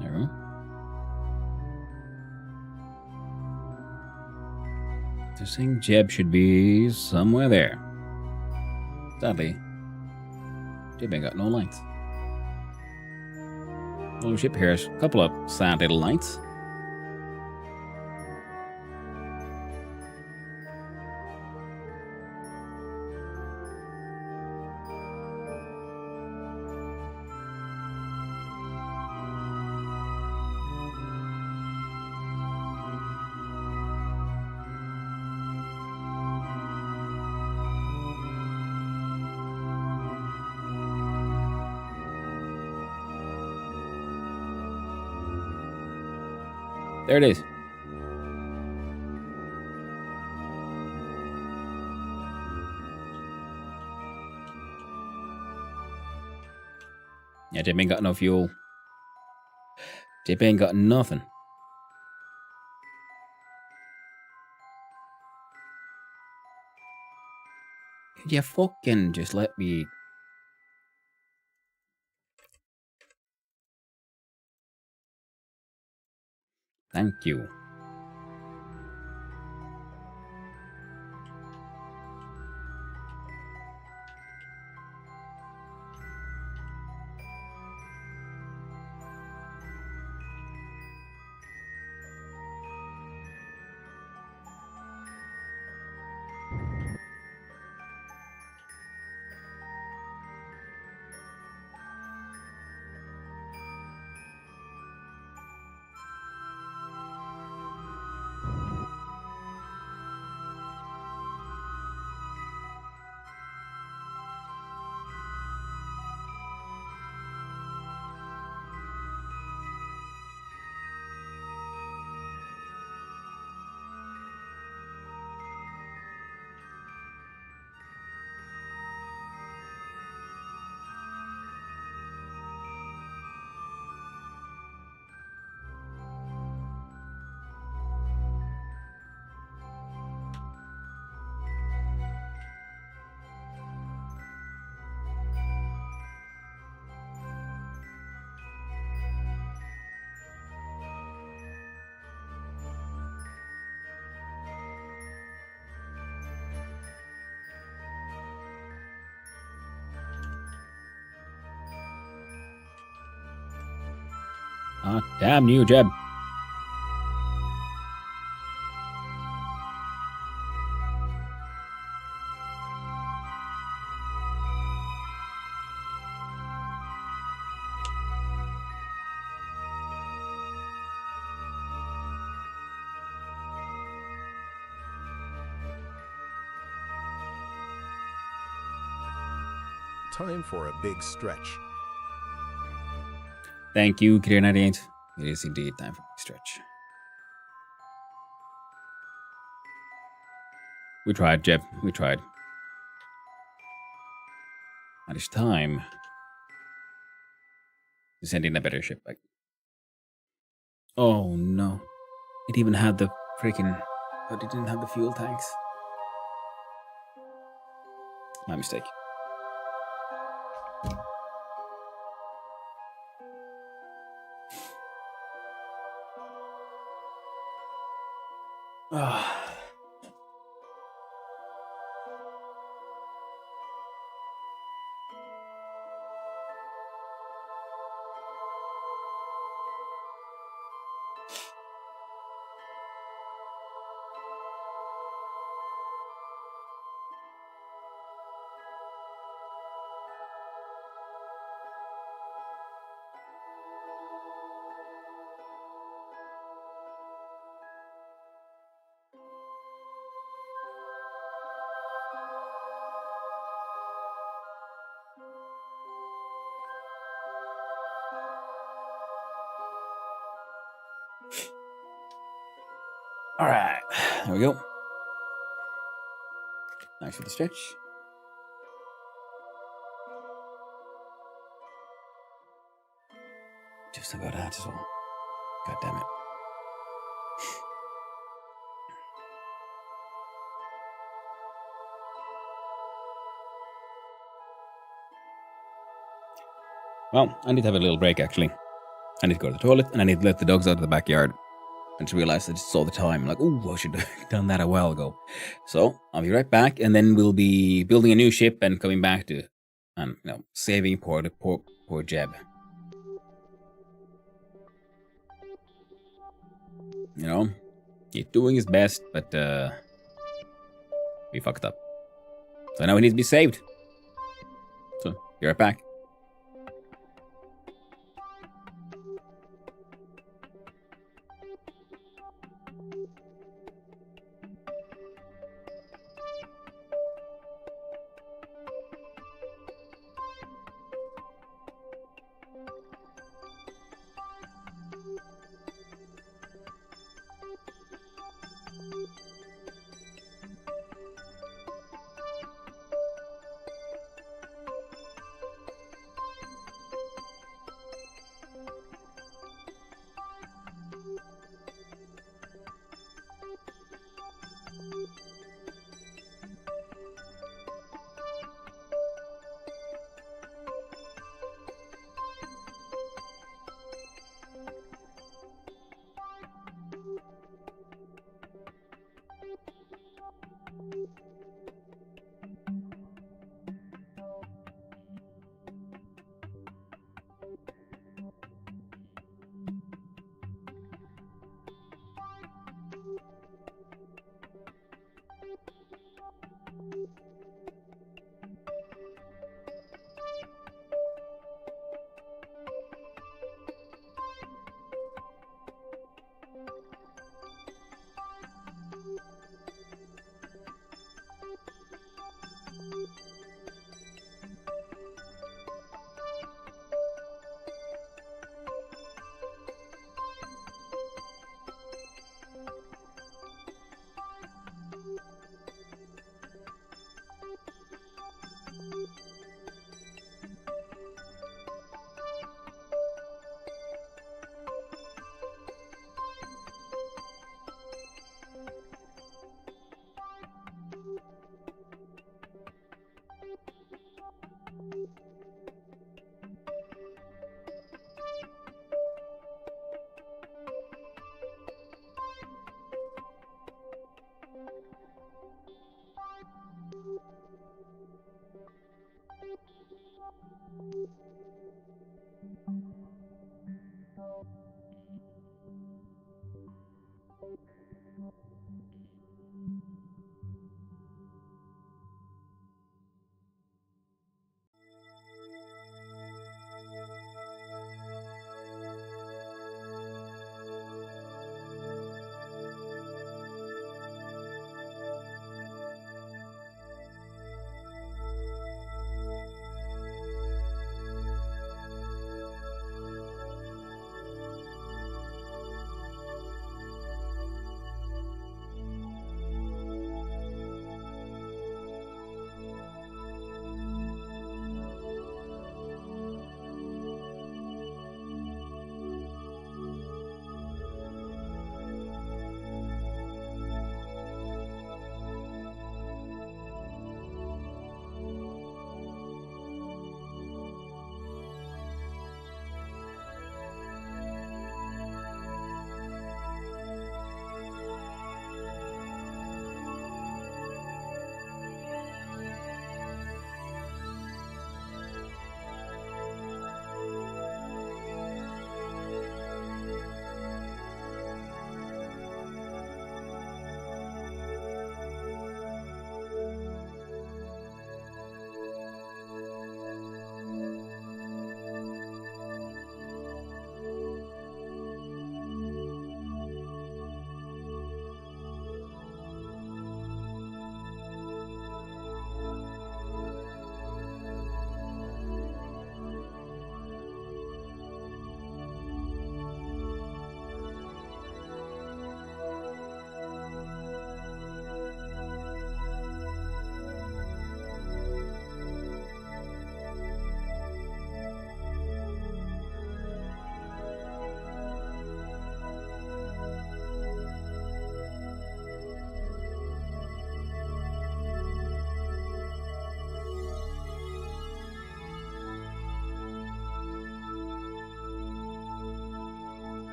There we go. They're saying Jeb should be somewhere there. Sadly, Jeb ain't got no lights. Little ship here has a couple of sad little lights. There it is. Yeah, Jeb ain't got no fuel. Jeb ain't got nothing. Could you fucking just let me... Thank you. Ah, damn you, Jeb. time for a big stretch. Thank you, Clear98. It is indeed time for a stretch. We tried, Jeb. We tried. And it's time to send in a better ship back. Oh no. It even had the freaking... But it didn't have the fuel tanks. My mistake. Alright, there we go. Nice for the stretch. Just about that as well. God damn it. Well, I need to have a little break actually. I need to go to the toilet and I need to let the dogs out of the backyard. And to realize that it's all the time. Like, oh, I should have done that a while ago. So I'll be right back, and then we'll be building a new ship and coming back to, saving poor Jeb. You know, he's doing his best, but we fucked up. So now he needs to be saved. So be right back.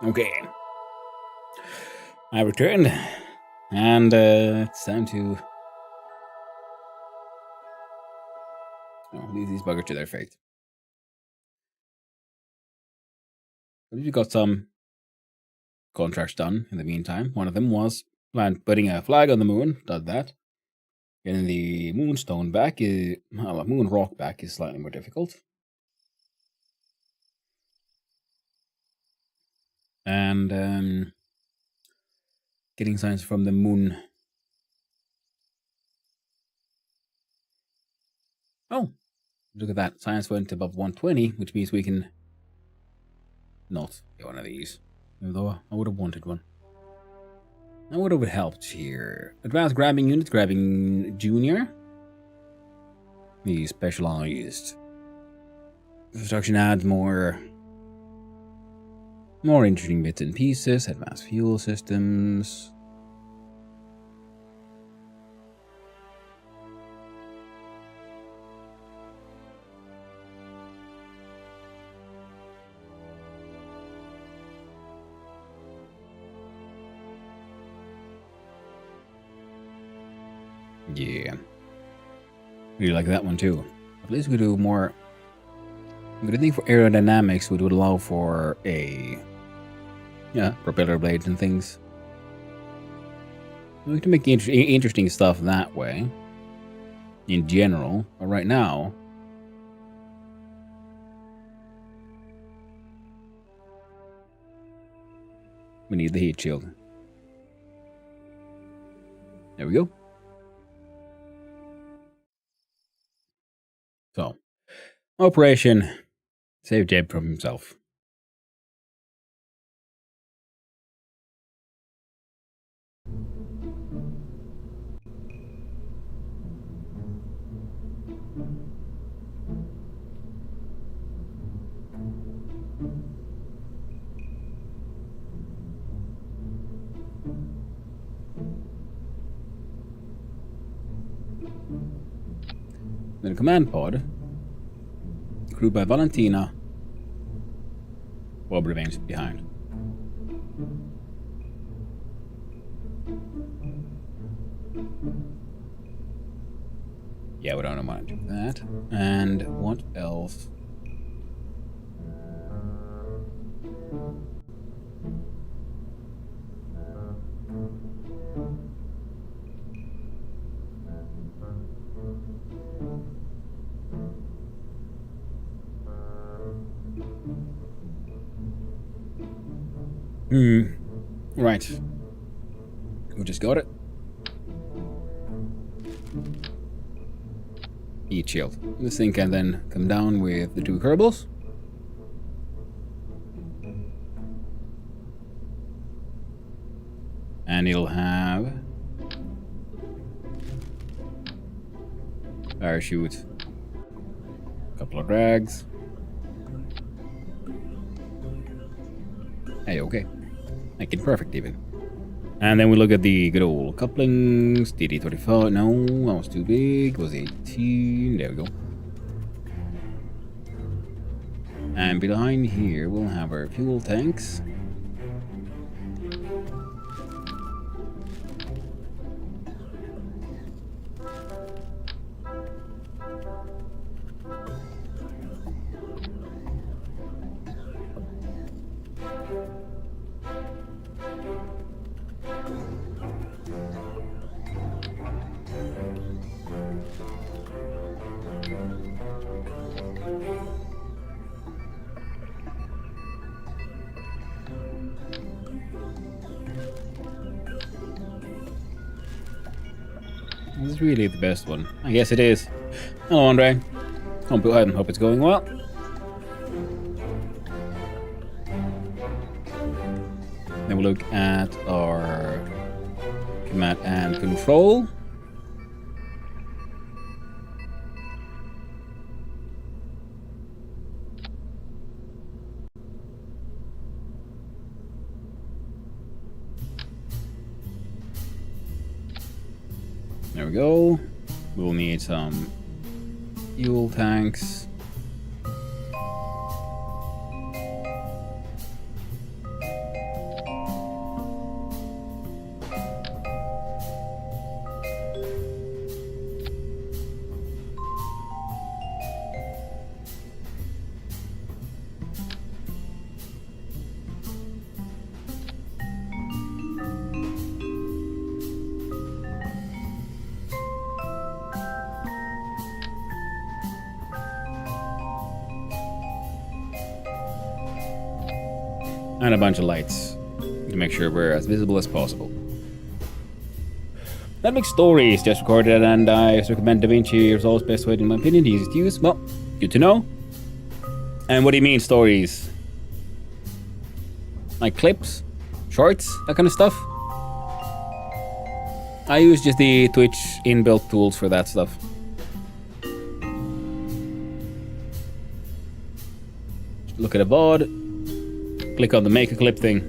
Okay. I returned, and it's time to leave these buggers to their fate. We got some contracts done in the meantime. One of them was putting a flag on the moon. Did that. Getting the moonstone back is moon rock back is slightly more difficult. And getting science from the moon. Oh, look at that. Science went above 120, which means we can not get one of these. Although I would have wanted one. That would have helped here. Advanced grabbing unit, grabbing junior. The specialized construction adds more interesting bits and pieces. Advanced fuel systems. Yeah. Really like that one too. At least we do more. But I think for aerodynamics, we would allow for a propeller blades and things. We can make interesting stuff that way. In general, but right now, we need the heat shield. There we go. So, Operation Save Jeb from himself. The command pod, crewed by Valentina, Bob remains behind. Yeah, we don't want to do that. And what else? Right. We just got it. Heat shield. This thing can then come down with the two Kerbals. And it'll have parachute, a couple of drags. Hey, okay. Making perfect even. And then we look at the good old couplings. DD35. No, that was too big. It was 18. There we go. And behind here, we'll have our fuel tanks. This is really the best one. I guess it is. Hello, Andre. Hope it's going well. Then we'll look at our command and control. There we go. We'll need some fuel tanks. and a bunch of lights to make sure we're as visible as possible. Netflix Stories just recorded, and I recommend DaVinci Resolve's best way, in my opinion. Easy to use. Well, good to know. And what do you mean stories? Like clips, shorts, that kind of stuff? I use just the Twitch inbuilt tools for that stuff. Look at a VOD. Click on the make a clip thing.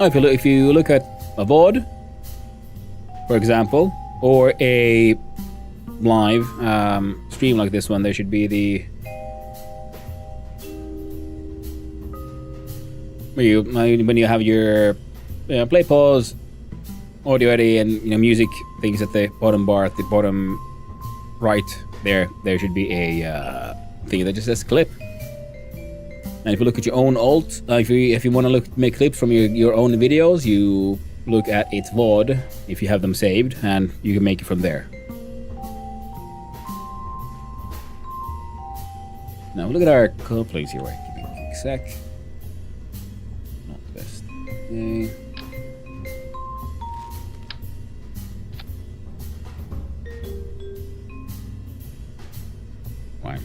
Oh, if you look at a VOD, for example, or a live stream like this one, there should be the when you have your play, pause, audio ready, and music things at the bottom bar, at the bottom right there should be a thing that just says clip. And if you look at your own alt, if you want to make clips from your own videos, you look at its VOD if you have them saved, and you can make it from there. Now look at our plays here. Right? Give me a quick sec. Not the best. Okay. Why?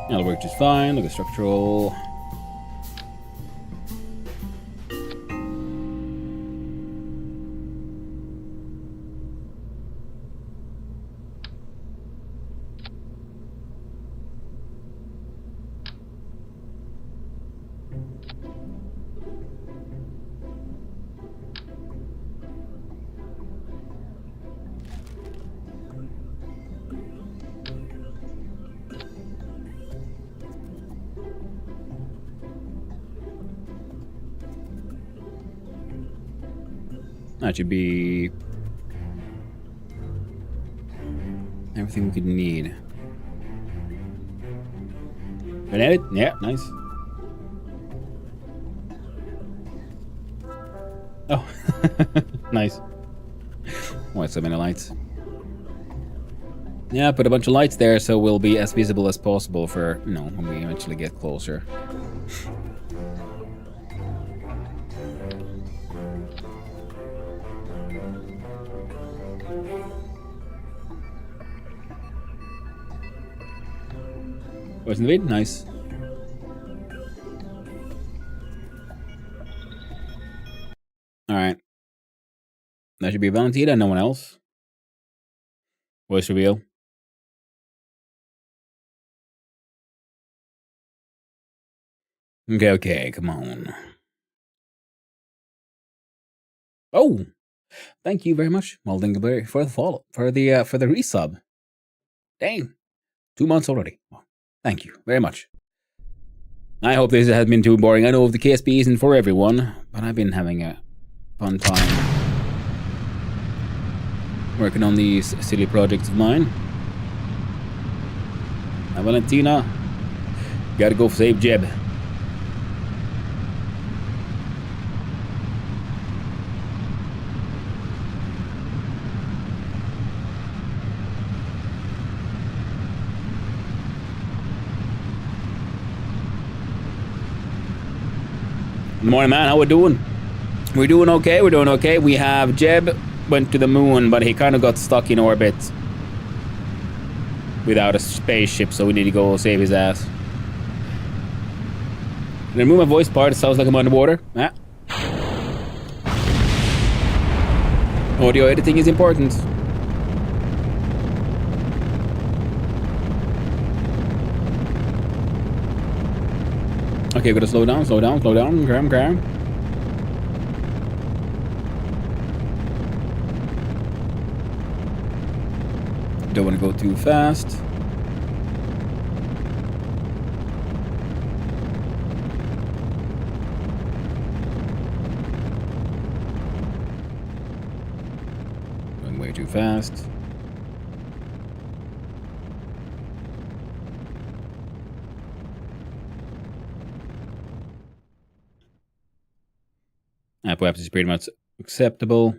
That'll work just fine. Look at structural. That should be everything we could need. An edit? Yeah, nice. Oh, nice. Why so many lights? Yeah, put a bunch of lights there so we'll be as visible as possible for, when we eventually get closer. Wasn't the vid? Nice. Alright. That should be Valentina, no one else. Voice reveal. Okay, come on. Oh! Thank you very much, Maldingleberry, for the follow, for the resub. Dang. 2 months already. Oh, thank you very much. I hope this has been too boring. I know the KSP isn't for everyone, but I've been having a fun time working on these silly projects of mine. Now, Valentina, gotta go save Jeb. Good morning, man. How we doing? We're doing okay. We're doing okay. We have Jeb went to the moon, but he kind of got stuck in orbit. without a spaceship, so we need to go save his ass. Can I remove my voice part? It sounds like I'm underwater. Ah. Audio editing is important. Okay, gotta slow down, Graham. Don't want to go too fast. Going way too fast. Perhaps it's pretty much acceptable.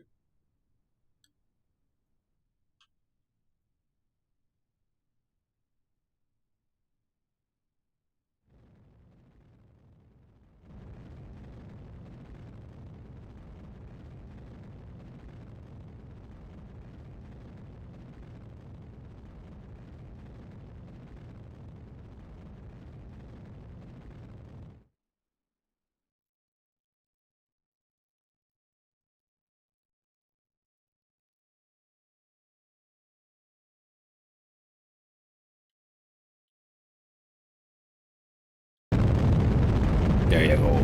There you go.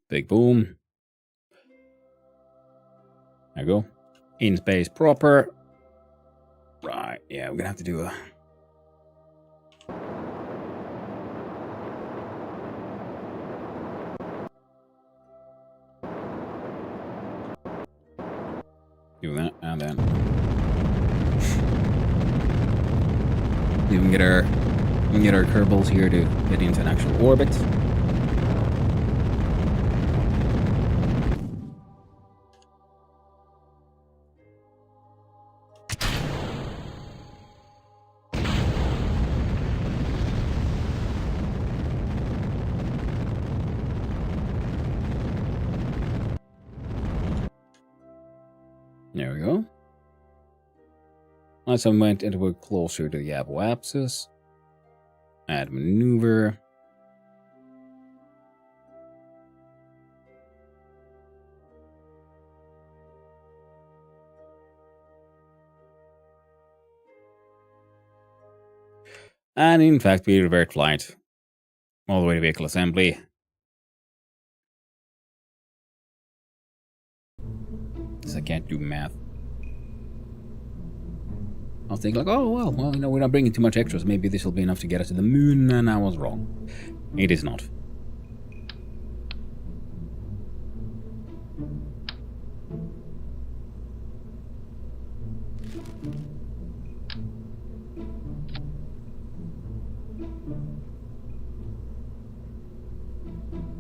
Big boom. There you go. In space proper. Right, yeah, we're gonna have to do a... Do that, and then... we can get our Kerbals here to get into an actual orbit. There we go. Let's went into it closer to the apoapsis. Add maneuver. And in fact, we revert flight all the way to vehicle assembly. Because I can't do math. I was thinking like, oh, well, you know, we're not bringing too much extras. Maybe this will be enough to get us to the moon, and I was wrong. It is not.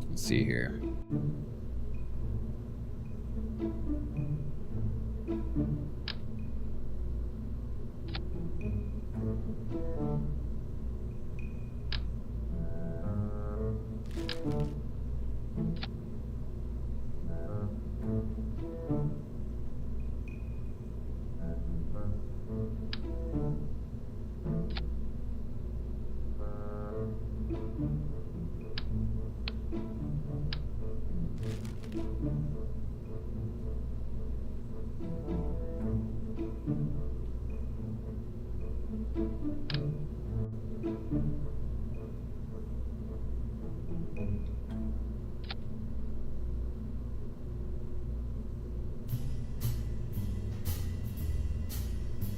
Let's see here.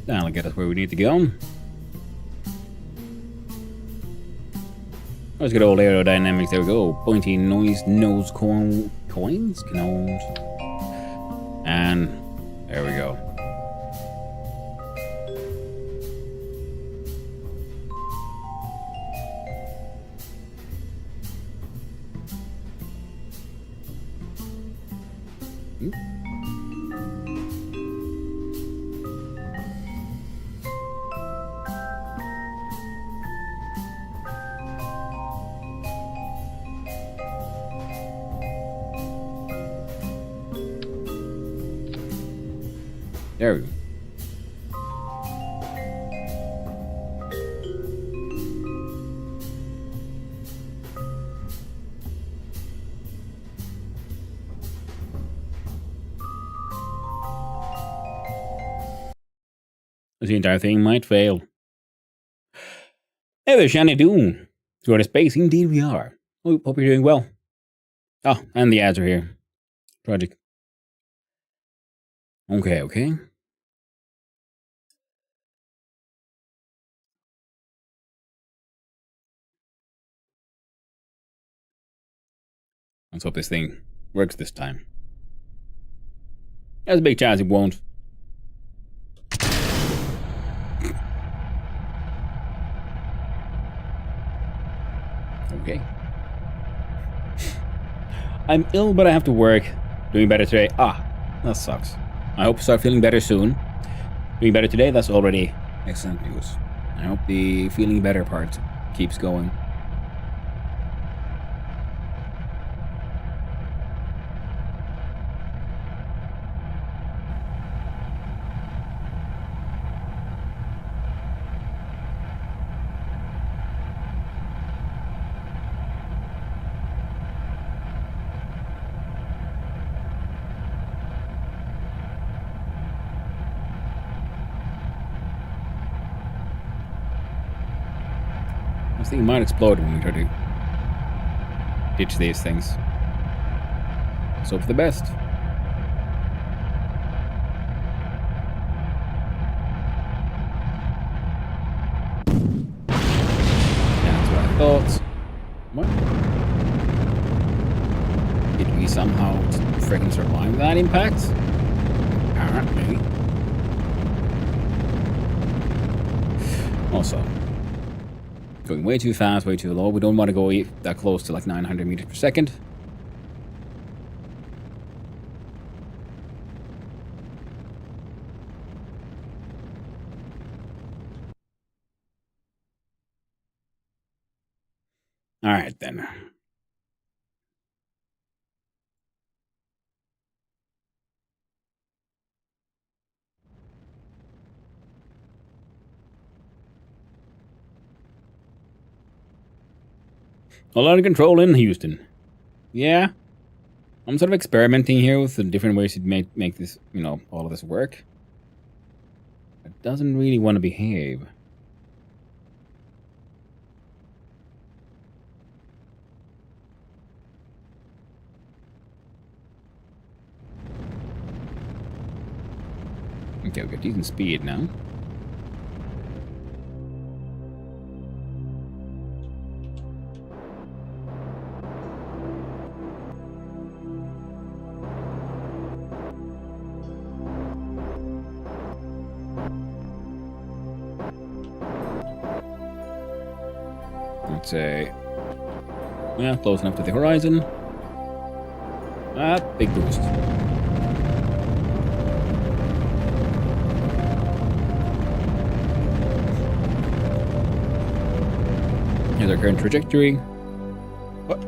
That'll get us where we need to go. Let's get old aerodynamics. There we go. Pointy nose coins. And there we go. There we go. The entire thing might fail. Hey there, Shani Doom. Go to space, indeed we are. Hope you're doing well. Oh, and the ads are here. Tragic. Okay. Let's hope this thing works this time. There's a big chance it won't. Okay. I'm ill, but I have to work. Doing better today. That sucks. I hope to start feeling better soon. Doing better today, that's already excellent news. I hope the feeling better part keeps going. This thing might explode when we try to ditch these things. Let's hope for the best. That's what I thought. What? Did we somehow freaking survive that impact? Apparently. Also, going way too fast, way too low. We don't want to go that close to like 900 meters per second. All right, then. A lot of control in Houston. Yeah. I'm sort of experimenting here with the different ways to make this, all of this work. It doesn't really want to behave. Okay, we got decent speed now. Let's say, yeah, close enough to the horizon. Big boost. Here's our current trajectory. What?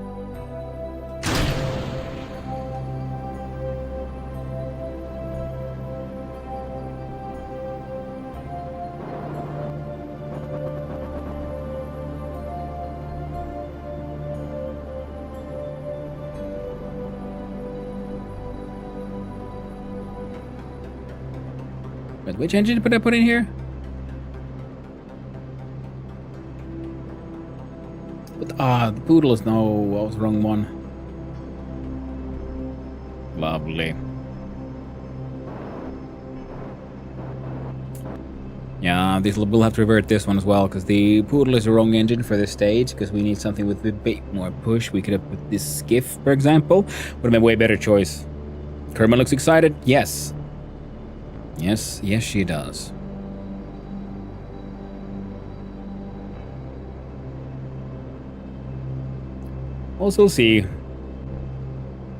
Wait, which engine did I put in here? The poodle is no, I was the wrong one. Lovely. Yeah, we'll have to revert this one as well, because the poodle is the wrong engine for this stage, because we need something with a bit more push. We could have put this skiff, for example. Would have been a way better choice. Kerma looks excited. Yes. Yes, she does. Also see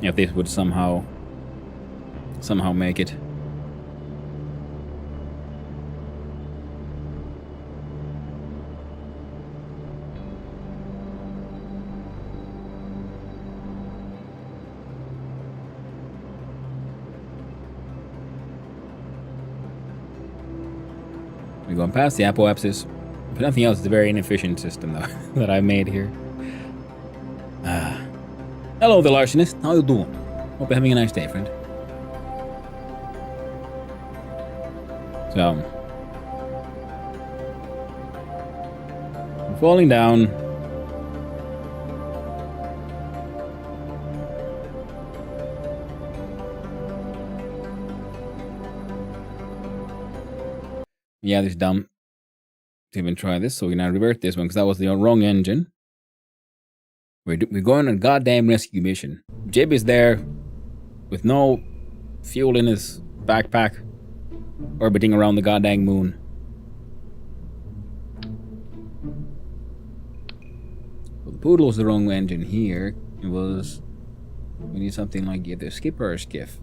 if this would somehow make it. We're going past the apoapsis. If nothing else, it's a very inefficient system though that I made here. Hello, the larcenist. How you doing? Hope you're having a nice day, friend. So, Falling down. Yeah, this is dumb to even try this, so we're gonna revert this one because that was the wrong engine. We're going on a goddamn rescue mission. Jib is there with no fuel in his backpack, orbiting around the goddamn moon. Well, the Poodle was the wrong engine here. It was... We need something like either skipper or skiff.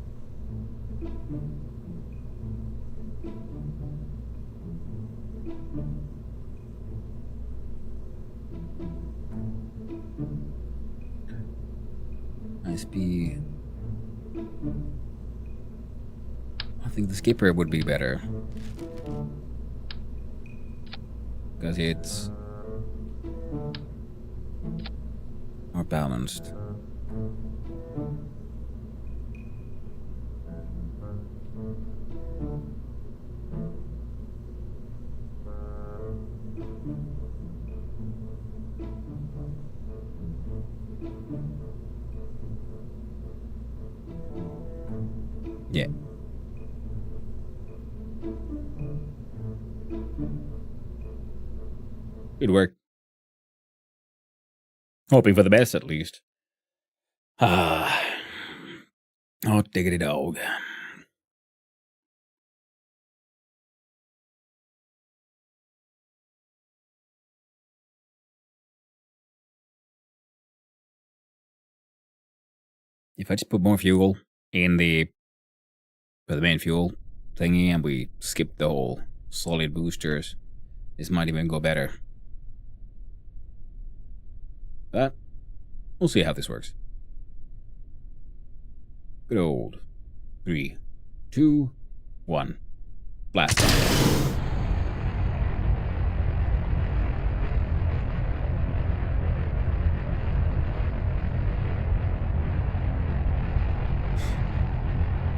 KSP. I think the skipper would be better. Because it's more balanced. Yeah. Good work. Hoping for the best, at least. Ah. Oh, diggity dog. If I just put more fuel in the main fuel thingy and we skip the whole solid boosters, this might even go better. But we'll see how this works. Good old 3, 2, 1. Blast off.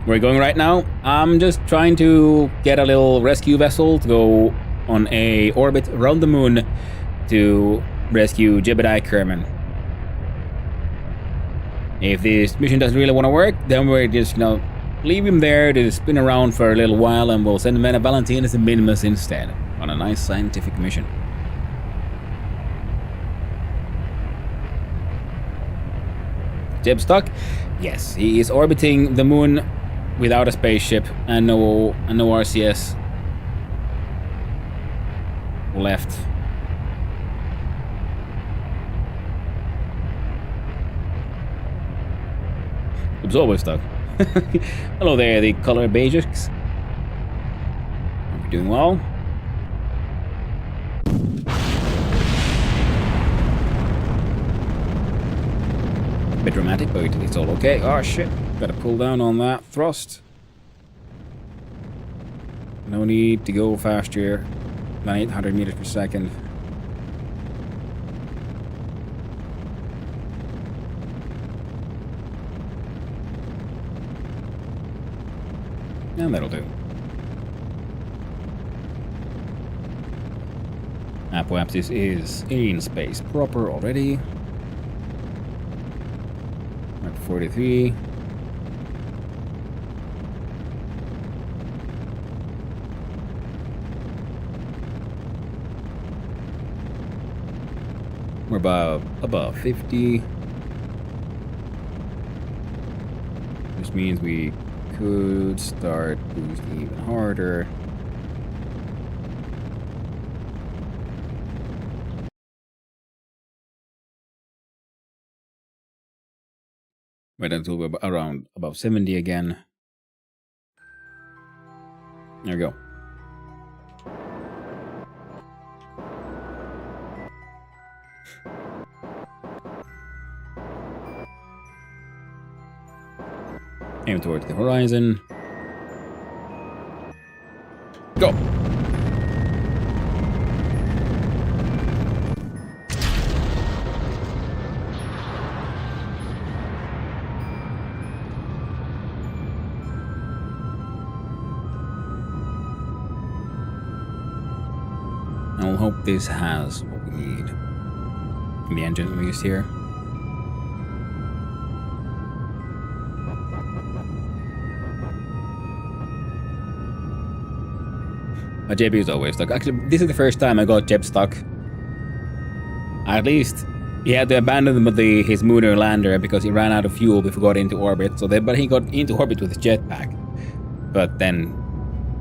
Where are we going right now? I'm just trying to get a little rescue vessel to go on a orbit around the moon to rescue Jebediah Kerman. If this mission doesn't really want to work, then we're just gonna leave him there to spin around for a little while, and we'll send Mena Valentinus and Minimus instead on a nice scientific mission. Jeb stuck? Yes, he is orbiting the moon without a spaceship and no RCS left. It's always stuck. Hello there, the color basics. Hope you're doing well. A bit dramatic, but it's all okay. Oh shit, gotta pull down on that thrust. No need to go faster than 800 meters per second. And that'll do. Apoapsis is in space proper already. At 43. We're above 50. Which means we could start boosting even harder. Wait until we're around above 70 again. There we go. Aim towards the horizon. Go! And we'll hope this has what we need. The engine we used here. My JP is always stuck. Actually, this is the first time I got Jeb stuck. At least he had to abandon his lunar lander because he ran out of fuel before he got into orbit. But he got into orbit with his jetpack. But then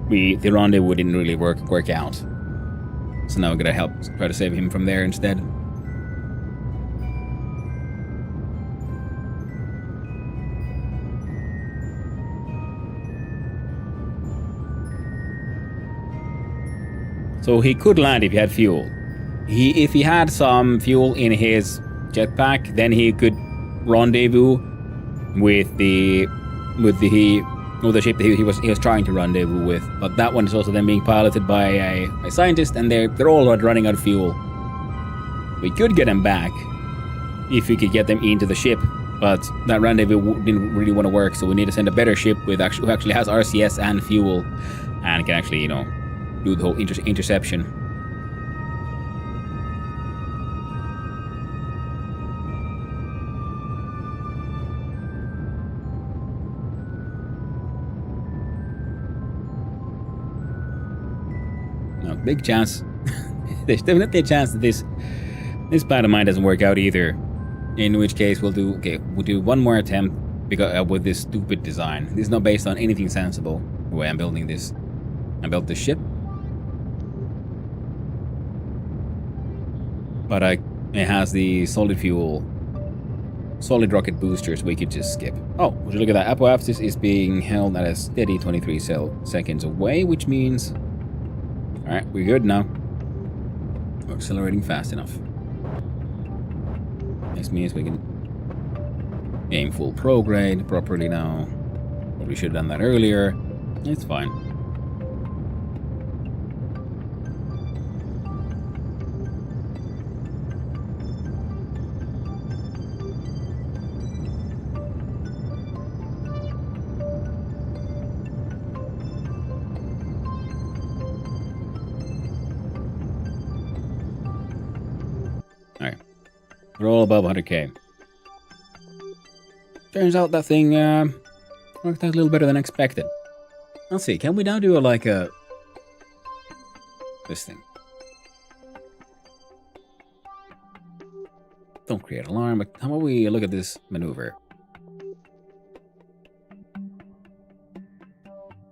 the rendezvous didn't really work out. So now we're gonna try to save him from there instead. So he could land if he had fuel. If he had some fuel in his jetpack, then he could rendezvous with the ship that he was trying to rendezvous with. But that one is also then being piloted by a scientist, and they're all running out of fuel. We could get them back if we could get them into the ship, but that rendezvous didn't really want to work. So we need to send a better ship who actually has RCS and fuel, and can actually do the whole interception. No, big chance. There's definitely a chance that this plan of mine doesn't work out either. In which case we'll do one more attempt because with this stupid design. This is not based on anything sensible. The way I'm building this, I built this ship. But it has the solid rocket boosters we could just skip. Oh, would you look at that? Apoapsis is being held at a steady 23 seconds away, which means... Alright, we're good now. We're accelerating fast enough. This means we can aim full prograde properly now. Probably should have done that earlier. It's fine. Alright. We're all above 100k. Turns out that thing worked out a little better than expected. Let's see, can we now do this thing? Don't create alarm, but how about we look at this maneuver?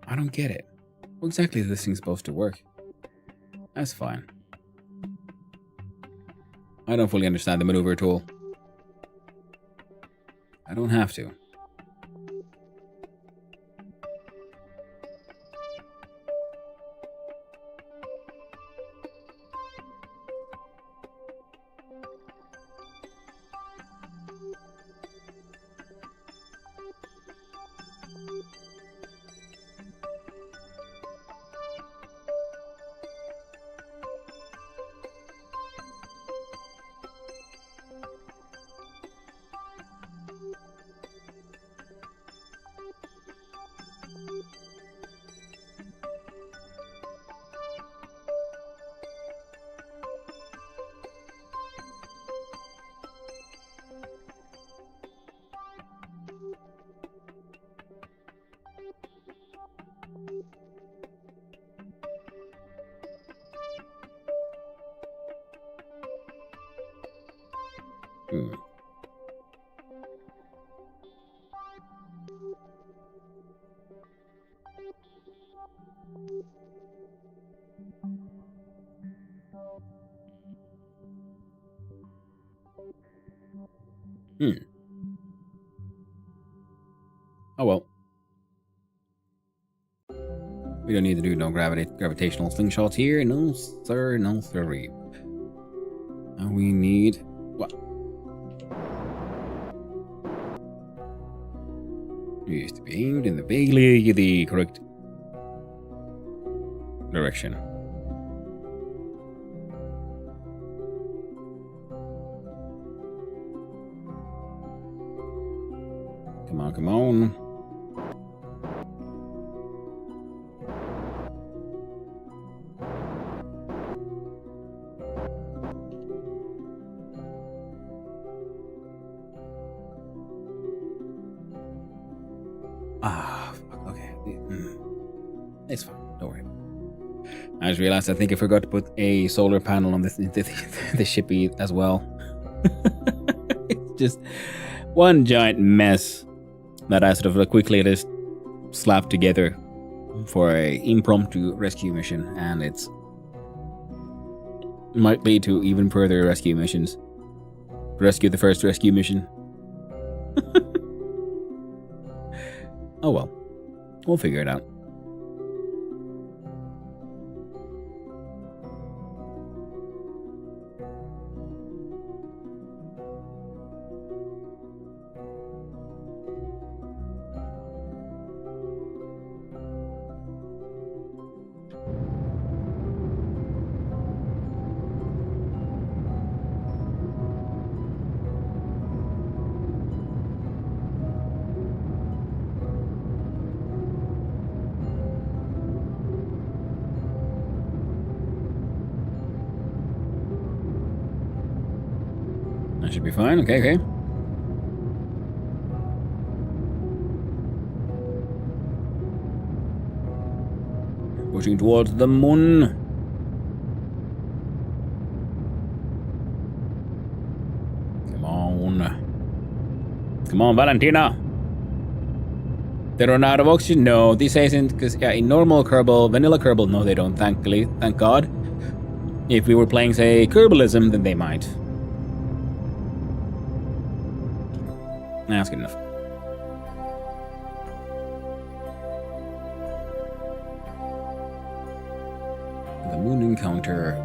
I don't get it. How exactly is this thing supposed to work? That's fine. I don't fully understand the maneuver tool. I don't have to. Oh well. We don't need to do no gravitational slingshots here. No sir, no sirree. We need... What? You used to be aimed in the vaguely the correct direction. Come on, come on. Ah, fuck, okay. It's fine. Don't worry. I just realized I think I forgot to put a solar panel on the ship as well. It's just one giant mess that I sort of quickly just slapped together for a impromptu rescue mission, and it might lead to even further rescue missions. Rescue the first rescue mission. Oh well. We'll figure it out. That should be fine. Okay. Pushing towards the moon. Come on, Valentina. They run out of oxygen? No, this isn't, because in normal Kerbal, vanilla Kerbal, no they don't, thankfully, thank God. If we were playing, say, Kerbalism, then they might. Nah, that's good enough. The moon encounter.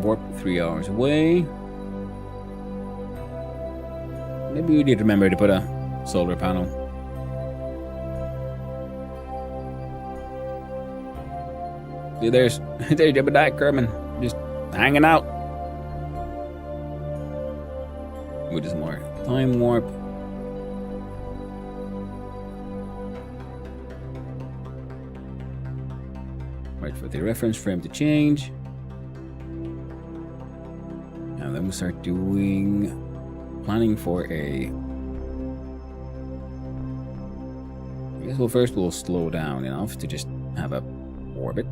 Warp 3 hours away. Maybe we need to remember to put a solar panel. See, there's Jebediah Kerman just hanging out. Which is more time warp. Wait for the reference frame to change. And then we start planning for a... I guess first we'll slow down enough to just have a orbit.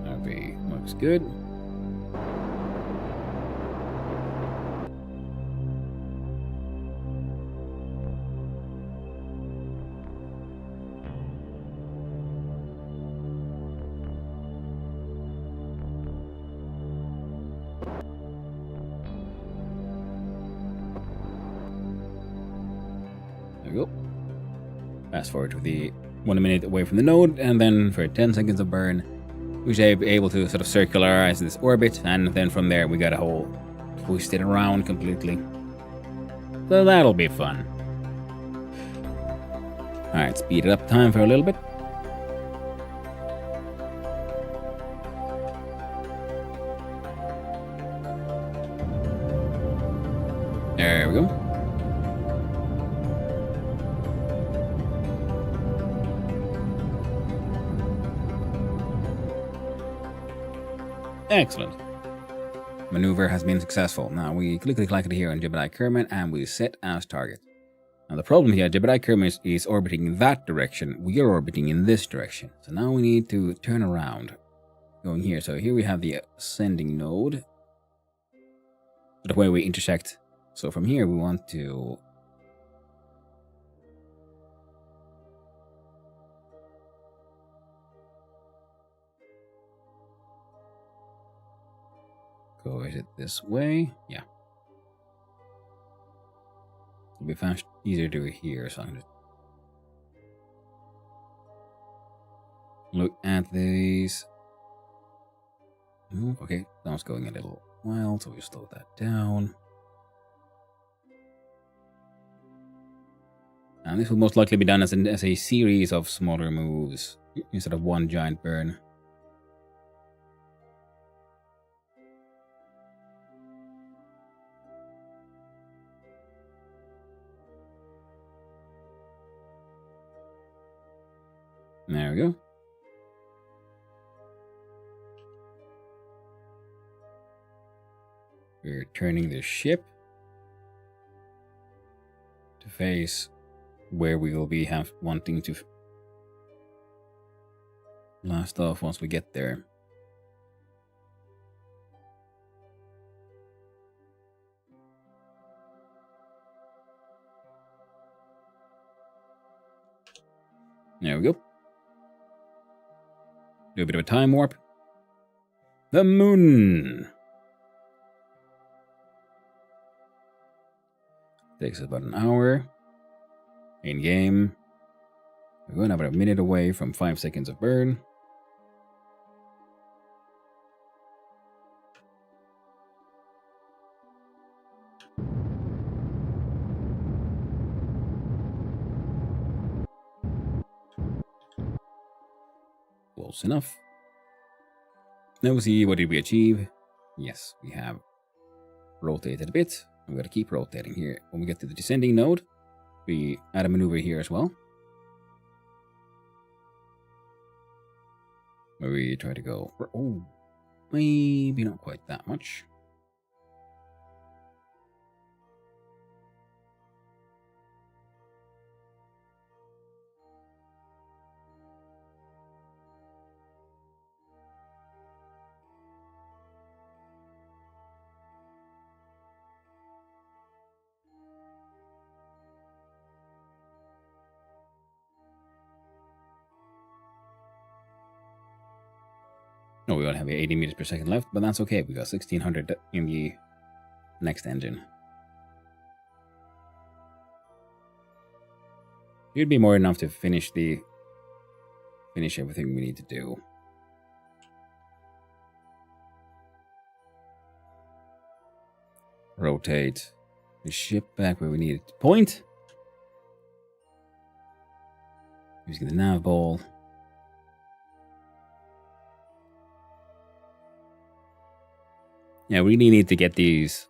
That looks good. There we go. Fast forward to the 1 minute away from the node, and then for 10 seconds of burn, we should be able to sort of circularize this orbit, and then from there we got a whole twist it around completely. So that'll be fun. Alright, speed it up time for a little bit. There we go. Excellent. Maneuver has been successful. Now we click here on Jebediah Kerman and we set as target. Now the problem here, Jebediah Kerman is orbiting in that direction. We are orbiting in this direction. So now we need to turn around. Going here. So here we have the ascending node. The way we intersect. So from here we want to... Go is it this way? Yeah. It'll be fast easier to do it here, so I'm just look at these. Okay, now it's going a little wild, so we slow that down. And this will most likely be done as a series of smaller moves instead of one giant burn. There we go. We're turning the ship to face where we will be wanting to blast off once we get there. There we go. Do a bit of a time warp. The moon. Takes us about an hour. In game. We're going about a minute away from 5 seconds of burn. Close enough. Now we'll see, what did we achieve? Yes, we have rotated a bit. We're going to keep rotating here. When we get to the descending node, we add a maneuver here as well. Where we try to go, oh, maybe not quite that much. No, we only have 80 meters per second left, but that's okay. We got 1600 in the next engine. Should be more enough to finish everything we need to do. Rotate the ship back where we need it to point. Using the nav ball. Yeah, we really need to get these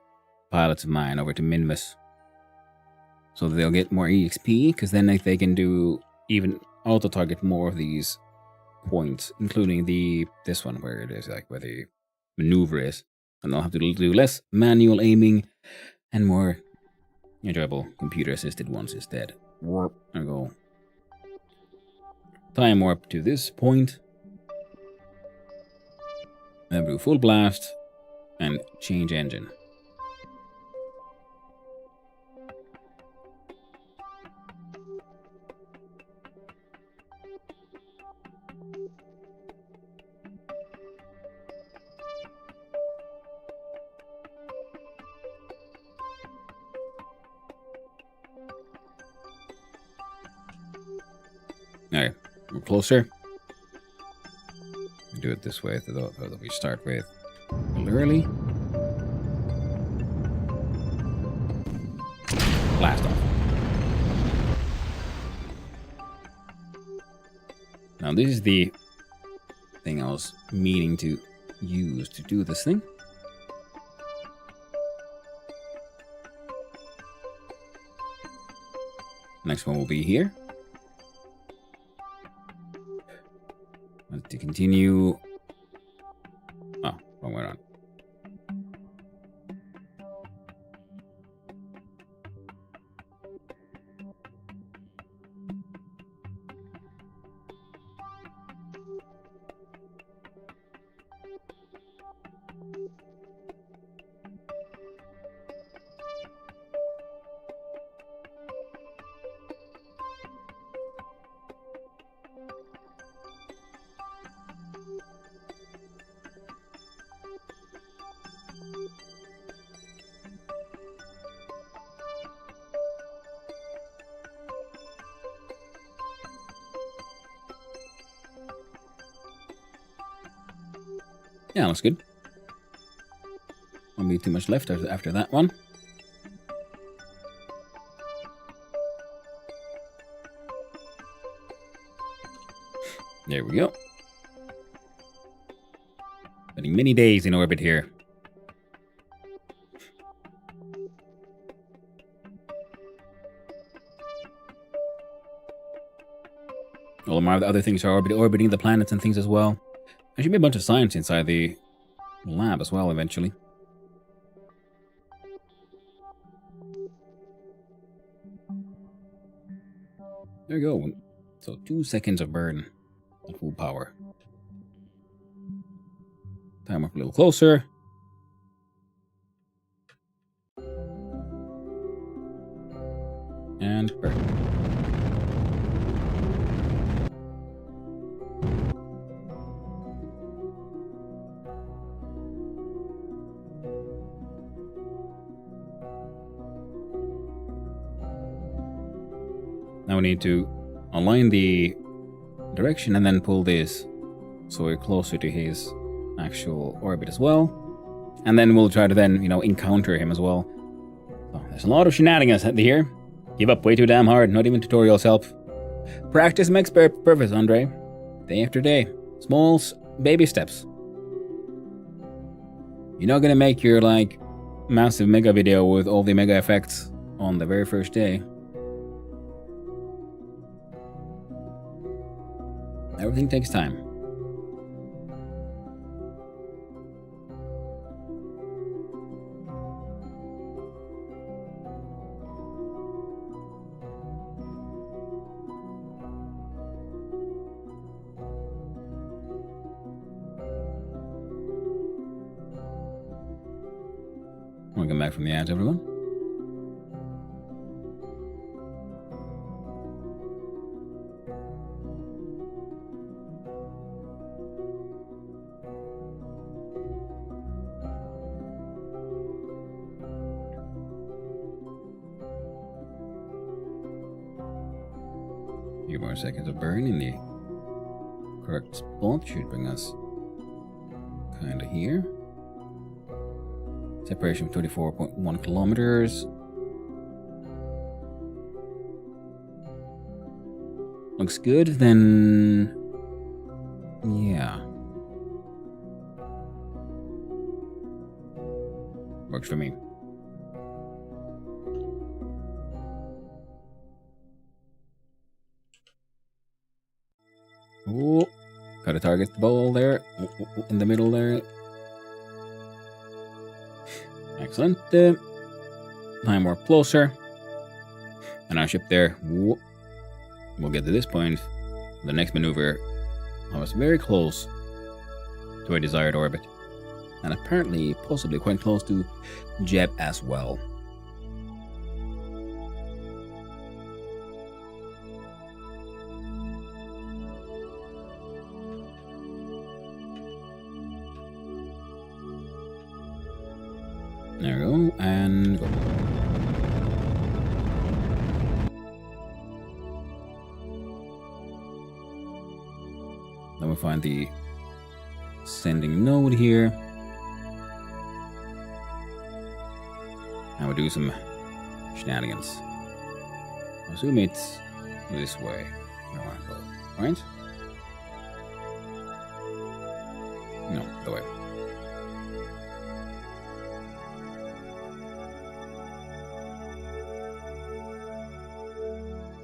pilots of mine over to Minmus so that they'll get more EXP, because then they can do even auto-target more of these points, including this one where it is like where the maneuver is, and they'll have to do less manual aiming and more enjoyable computer-assisted ones instead. Warp, there we go. Time warp to this point. Then do full blast. And change engine. Alright, we're closer. Do it this way, though we start with a little early. Blast off. Now this is the thing I was meaning to use to do this thing. Next one will be here. To continue. Oh, wrong way around. Yeah, looks good. Won't be too much left after that one. There we go. Spending many days in orbit here. Well, the more other things are orbiting the planets and things as well. There should be a bunch of science inside the lab as well eventually. There you go. So 2 seconds of burn at full power. Time up a little closer. And burn. Now we need to align the direction and then pull this so we're closer to his actual orbit as well. And then we'll try to then, encounter him as well. So there's a lot of shenanigans here. Give up way too damn hard, not even tutorials help. Practice makes perfect, Andre. Day after day. Small baby steps. You're not gonna make your, massive mega video with all the mega effects on the very first day. Everything takes time. Welcome back from the ads, everyone. Few more seconds of burn in the correct spot should bring us kinda here. Separation of 24.1 kilometers. Looks good, then yeah. Works for me. Oh, gotta target the ball there, in the middle there. Excellent. Time warp closer. And our ship there. We'll get to this point. The next maneuver, I was very close to a desired orbit. And apparently, possibly quite close to Jeb as well. There we go, and go. Then we'll find the sending node here. And we'll do some shenanigans. I assume it's this way. Right? No, the way.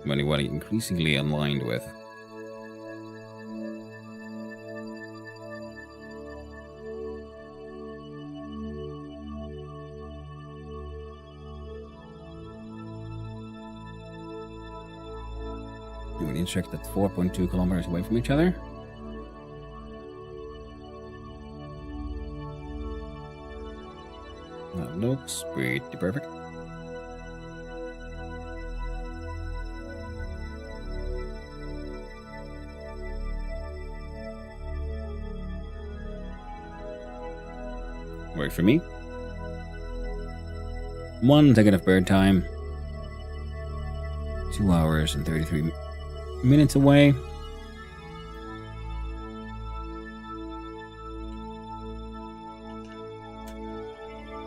What increasingly aligned with. We need to check that 4.2 kilometers away from each other. That looks pretty perfect. Work for me. 1 second of bird time. 2 hours and 33 minutes away.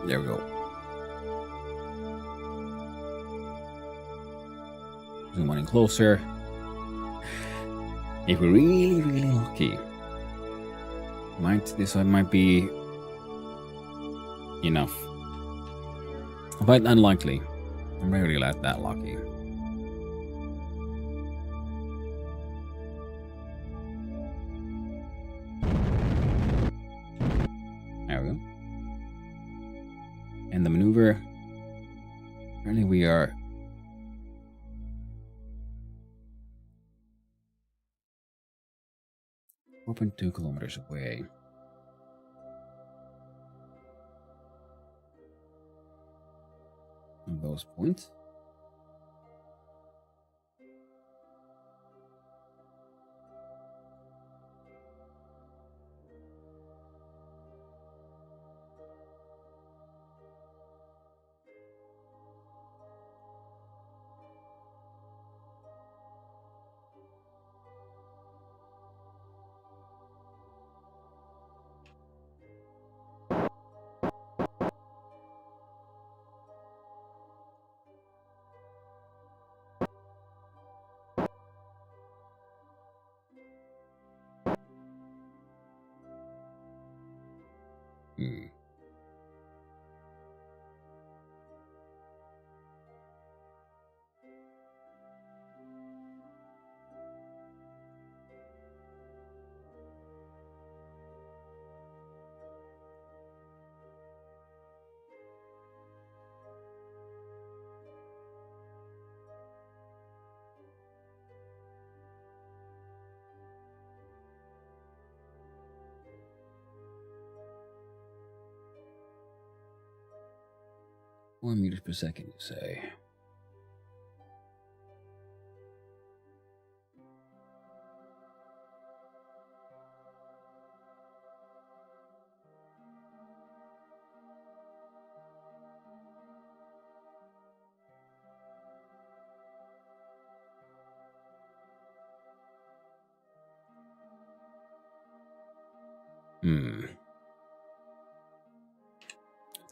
There we go. Zoom in closer. If we're really, really lucky, this one might be enough. But unlikely. I'm rarely that lucky. And the maneuver. Apparently we are 4.2 kilometers away. From those points. Hmm. One meters per second, you say?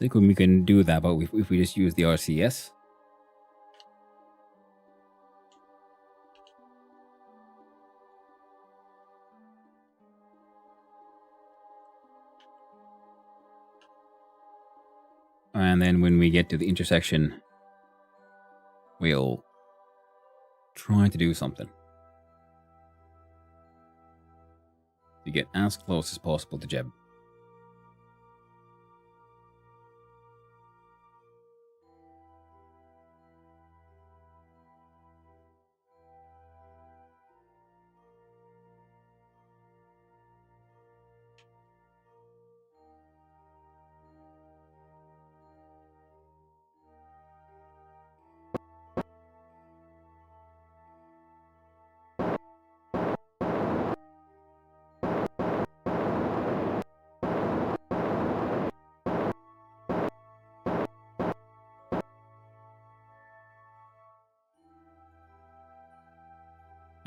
I think we can do that, but if we just use the RCS. And then when we get to the intersection, we'll try to do something to get as close as possible to Jeb.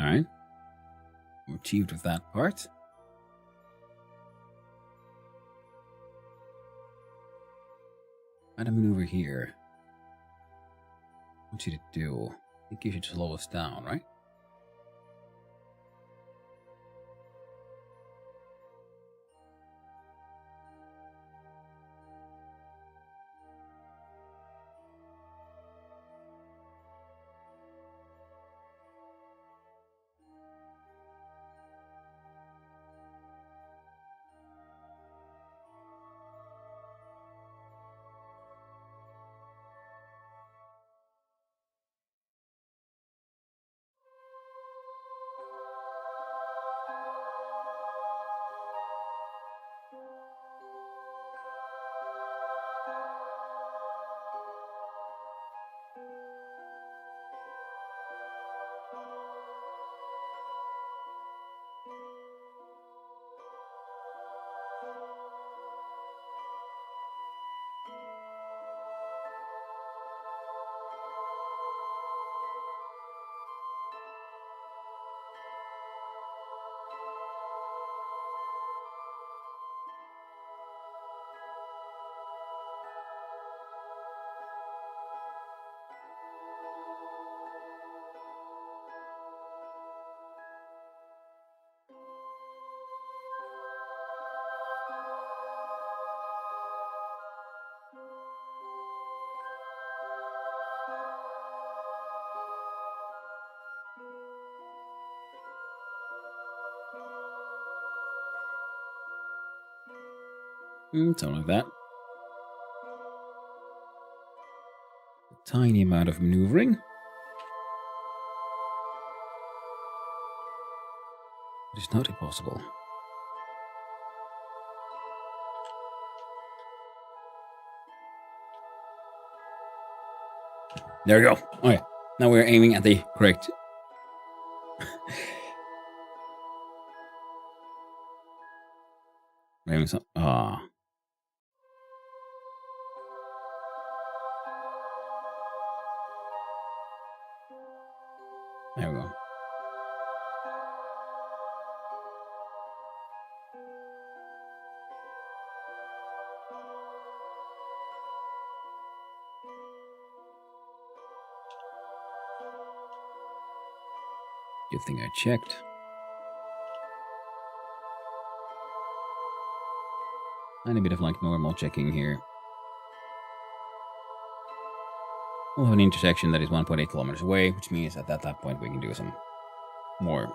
All right. We're achieved with that part. Add a maneuver here. I want you to do. I think you should slow us down, right? Something like that. tiny amount of maneuvering. It's not impossible. There we go. Okay, now we're aiming at the correct. Ah. There we go. Good thing I checked. And a bit of like normal checking here. We'll have an intersection that is 1.8 kilometers away, which means that at that point we can do some more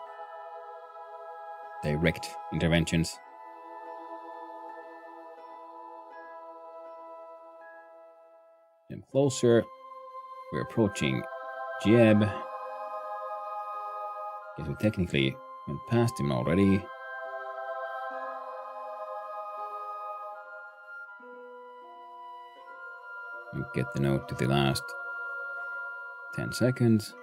direct interventions. Getting closer. We're approaching Jeb. Guess we technically went past him already. And get the note to the last 10 seconds.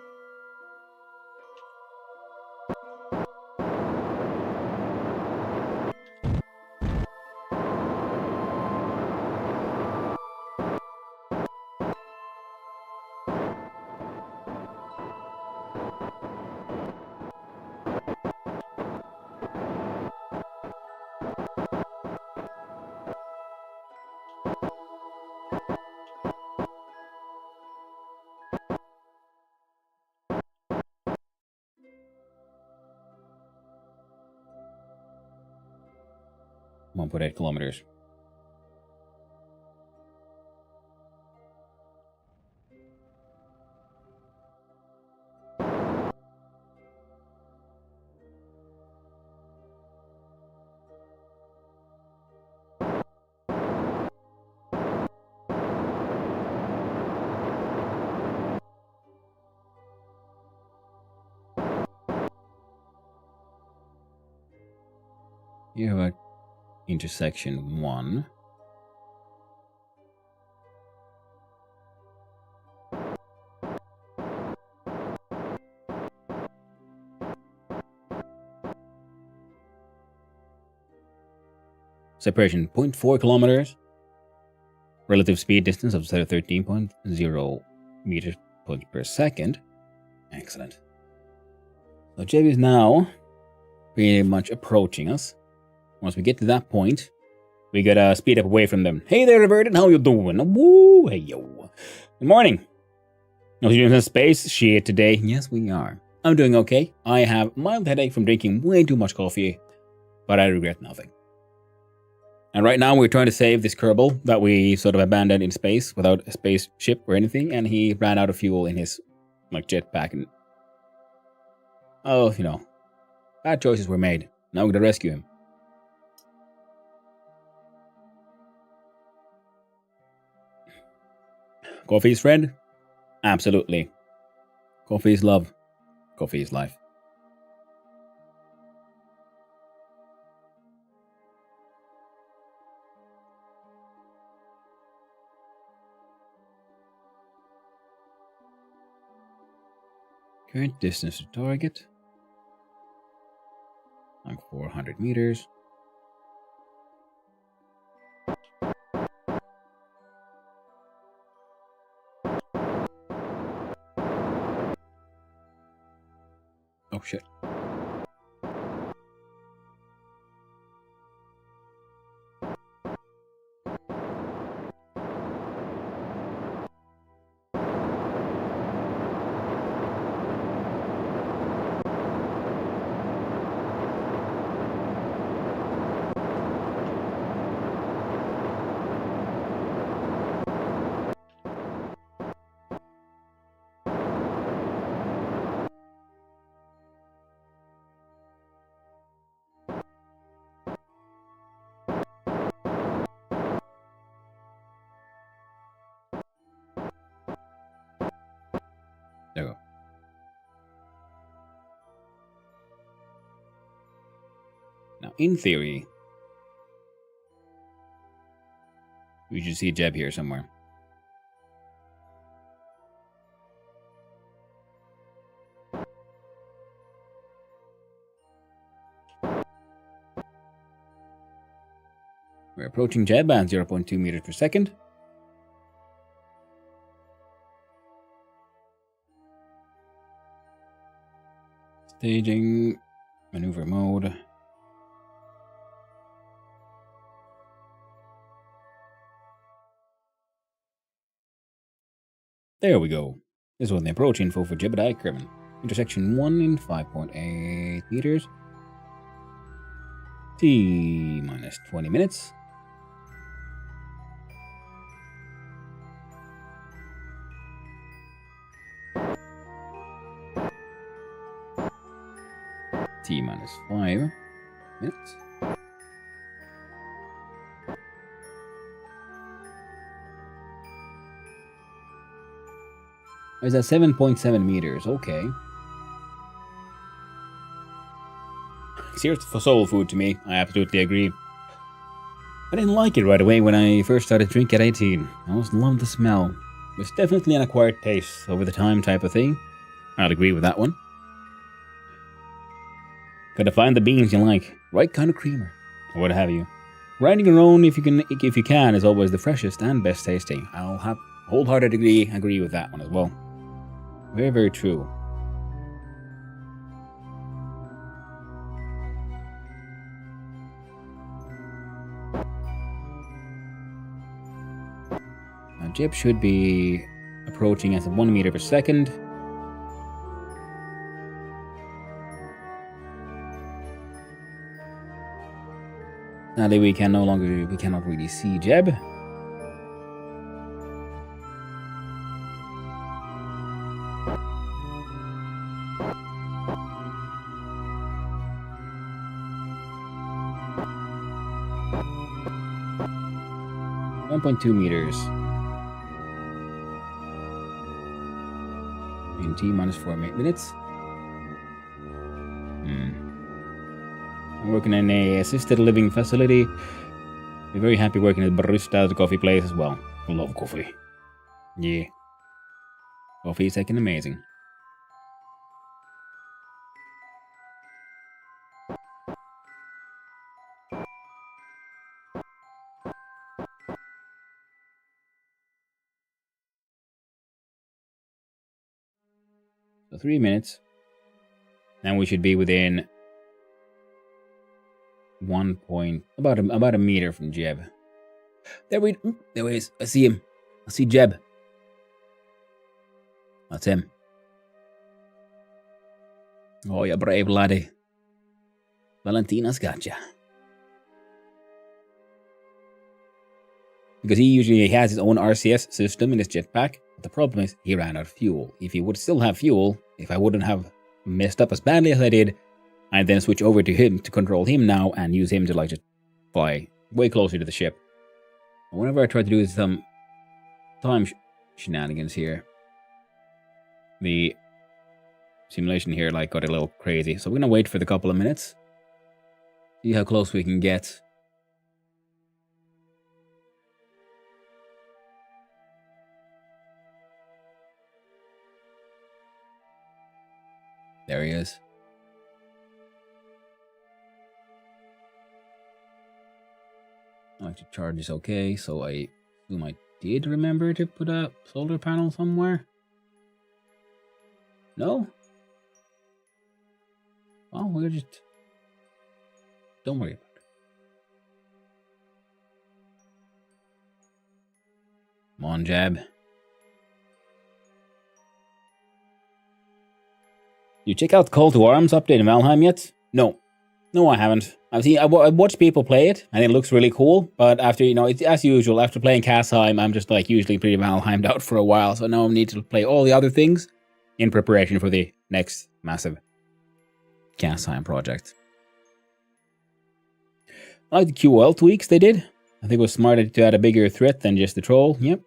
One point 8 kilometers. You have a intersection 1. Separation 0.4 kilometers. Relative speed distance of 13.0 meters per second. Excellent. So JB is now pretty much approaching us. Once we get to that point, we gotta speed up away from them. Hey there, Reverted, how you doing? Woo, hey yo. Good morning. No, you doing some space shit today? Yes, we are. I'm doing okay. I have a mild headache from drinking way too much coffee, but I regret nothing. And right now we're trying to save this Kerbal that we sort of abandoned in space without a spaceship or anything, and he ran out of fuel in his like jetpack. And oh, you know, bad choices were made. Now we're gonna rescue him. Coffee is friend? Absolutely. Coffee is love. Coffee is life. Current distance to target. Like 400 meters. Oh shit. There we go. Now, in theory, we should see Jeb here somewhere. We're approaching Jeb at 0.2 meters per second. Staging, maneuver mode. There we go. This is when the approach info for Jebediah Kerman. Intersection 1 in 5.8 meters. T minus 20 minutes. T minus 5 minutes. Is that 7.7 meters? Okay. Serious for soul food to me. I absolutely agree. I didn't like it right away when I first started drinking at 18. I always loved the smell. It was definitely an acquired taste over the time type of thing. I'd agree with that one. Gotta find the beans you like, right kind of creamer, or what have you. Grinding your own if you can is always the freshest and best tasting. I'll have wholeheartedly agree with that one as well. Very, very true. Now Jeb should be approaching at 1 meter per second. Sadly, we cannot really see Jeb. .2 meters. In T minus 4 minutes. I'm working in a assisted living facility. I'm very happy working at barista at a coffee place as well. I love coffee. Yeah. Coffee is fucking amazing. So 3 minutes. Now we should be within about a meter from Jeb. There he is. I see him. I see Jeb. That's him. Oh, you brave laddie. Valentina's got ya. Because he usually has his own RCS system in his jetpack. But the problem is he ran out of fuel. If he would still have fuel, if I wouldn't have messed up as badly as I did, I'd then switch over to him to control him now and use him to like just fly way closer to the ship. Whenever I try to do some time shenanigans here, the simulation here like got a little crazy. So we're gonna wait for the couple of minutes. See how close we can get. There he is. Electric charge is okay, so I assume I did remember to put a solar panel somewhere. No? Well, we're just... Don't worry about it. Come on, Jab. You check out Call to Arms update in Valheim yet? No. No, I haven't. I've watched people play it, and it looks really cool, but after, it's as usual, after playing Kasheim, I'm just like usually pretty Valheimed out for a while, so now I need to play all the other things in preparation for the next massive Kasheim project. I like the QOL tweaks they did. I think it was smarter to add a bigger threat than just the troll. Yep,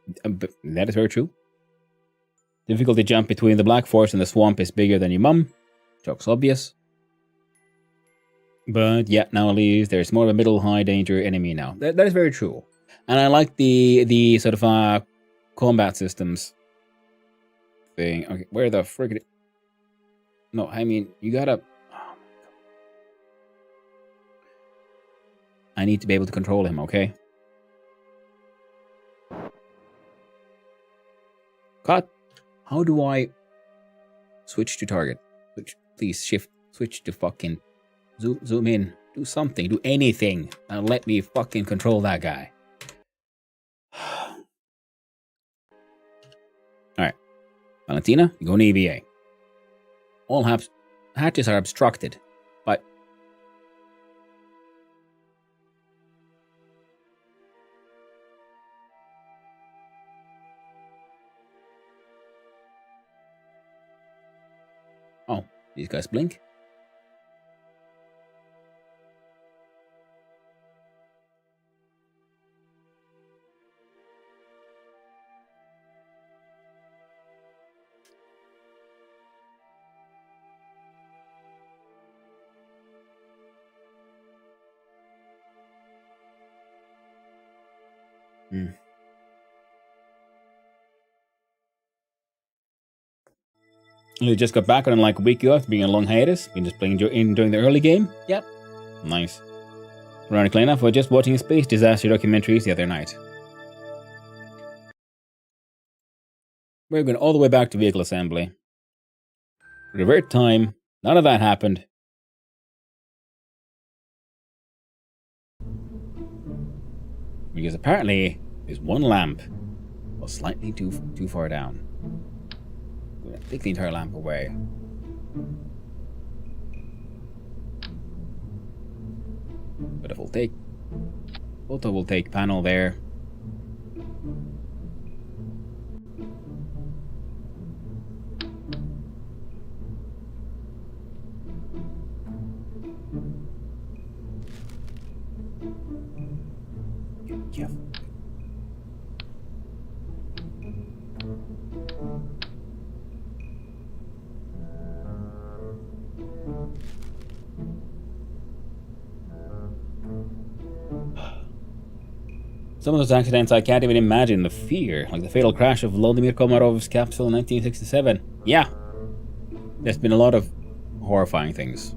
that is very true. Difficulty jump between the Black Forest and the swamp is bigger than your mum. Joke's obvious. But yeah, now at least there's more of a middle high danger enemy now. That is very true. And I like the sort of combat systems thing. Okay, where the frick? No, I mean, you gotta... Oh, I need to be able to control him, okay? Cut. How do I switch to target? Please shift, switch to fucking zoom in. Do something, do anything, and let me fucking control that guy. Alright. Valentina, you go in EVA. All hatches are obstructed, but... Oh, these guys blink? Hmm. You just got back on like a week after being a long hiatus. Been just playing during the early game? Yep. Nice. Ironically enough, I was just watching space disaster documentaries the other night. We're going all the way back to vehicle assembly. Revert time. None of that happened. Because apparently, this one lamp was slightly too far down. We're going to take the entire lamp away. But if we'll take... Photo will take panel there. Careful. Some of those accidents I can't even imagine the fear, like the fatal crash of Vladimir Komarov's capsule in 1967. Yeah, there's been a lot of horrifying things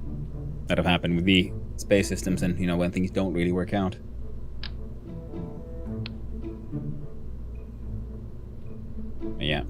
that have happened with the space systems and, you know, when things don't really work out. But yeah.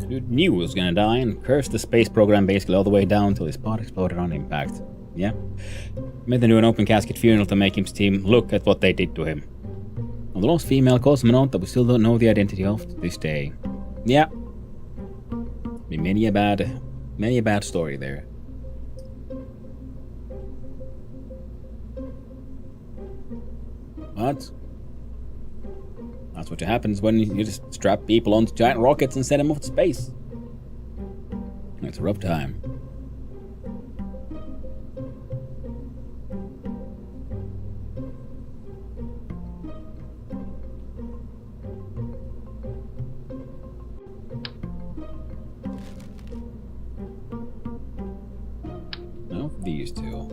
Dude knew he was gonna die and cursed the space program basically all the way down till his pod exploded on impact. Yeah. Made them do an open casket funeral to make his team look at what they did to him. On the lost female cosmonaut that we still don't know the identity of to this day. Yeah. Been many a bad story there. What? That's what happens when you just strap people onto giant rockets and send them off to space. It's a rough time. No, these two.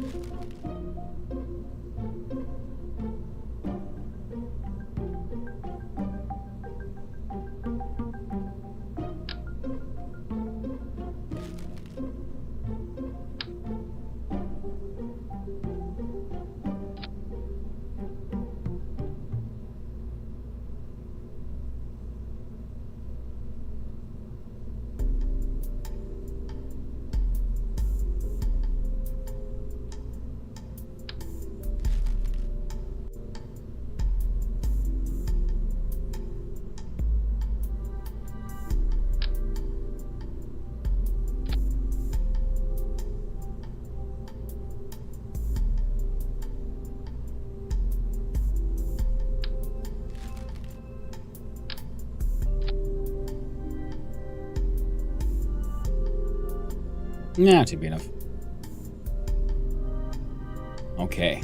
Yeah, that should be enough. Okay.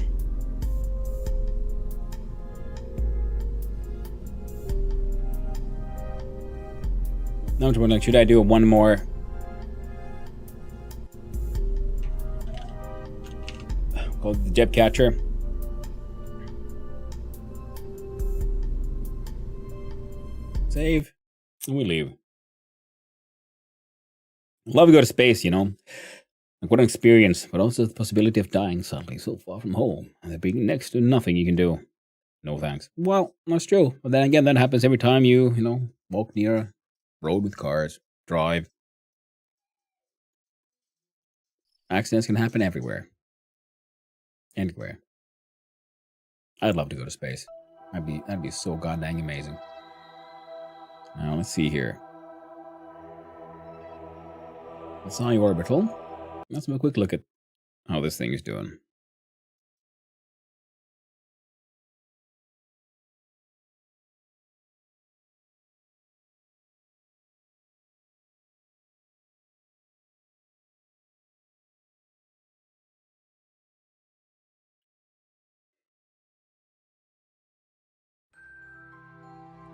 Now I'm wondering, should I do one more? Called the Jet Catcher. Save. And we leave. Love to go to space, you know. Like, what an experience, but also the possibility of dying suddenly so far from home and there being next to nothing you can do. No thanks. Well, that's true. But then again, that happens every time you walk near a road with cars, drive. Accidents can happen everywhere. Anywhere. I'd love to go to space. That'd be so goddamn amazing. Now let's see here. It's high orbital. Let's have a quick look at how this thing is doing.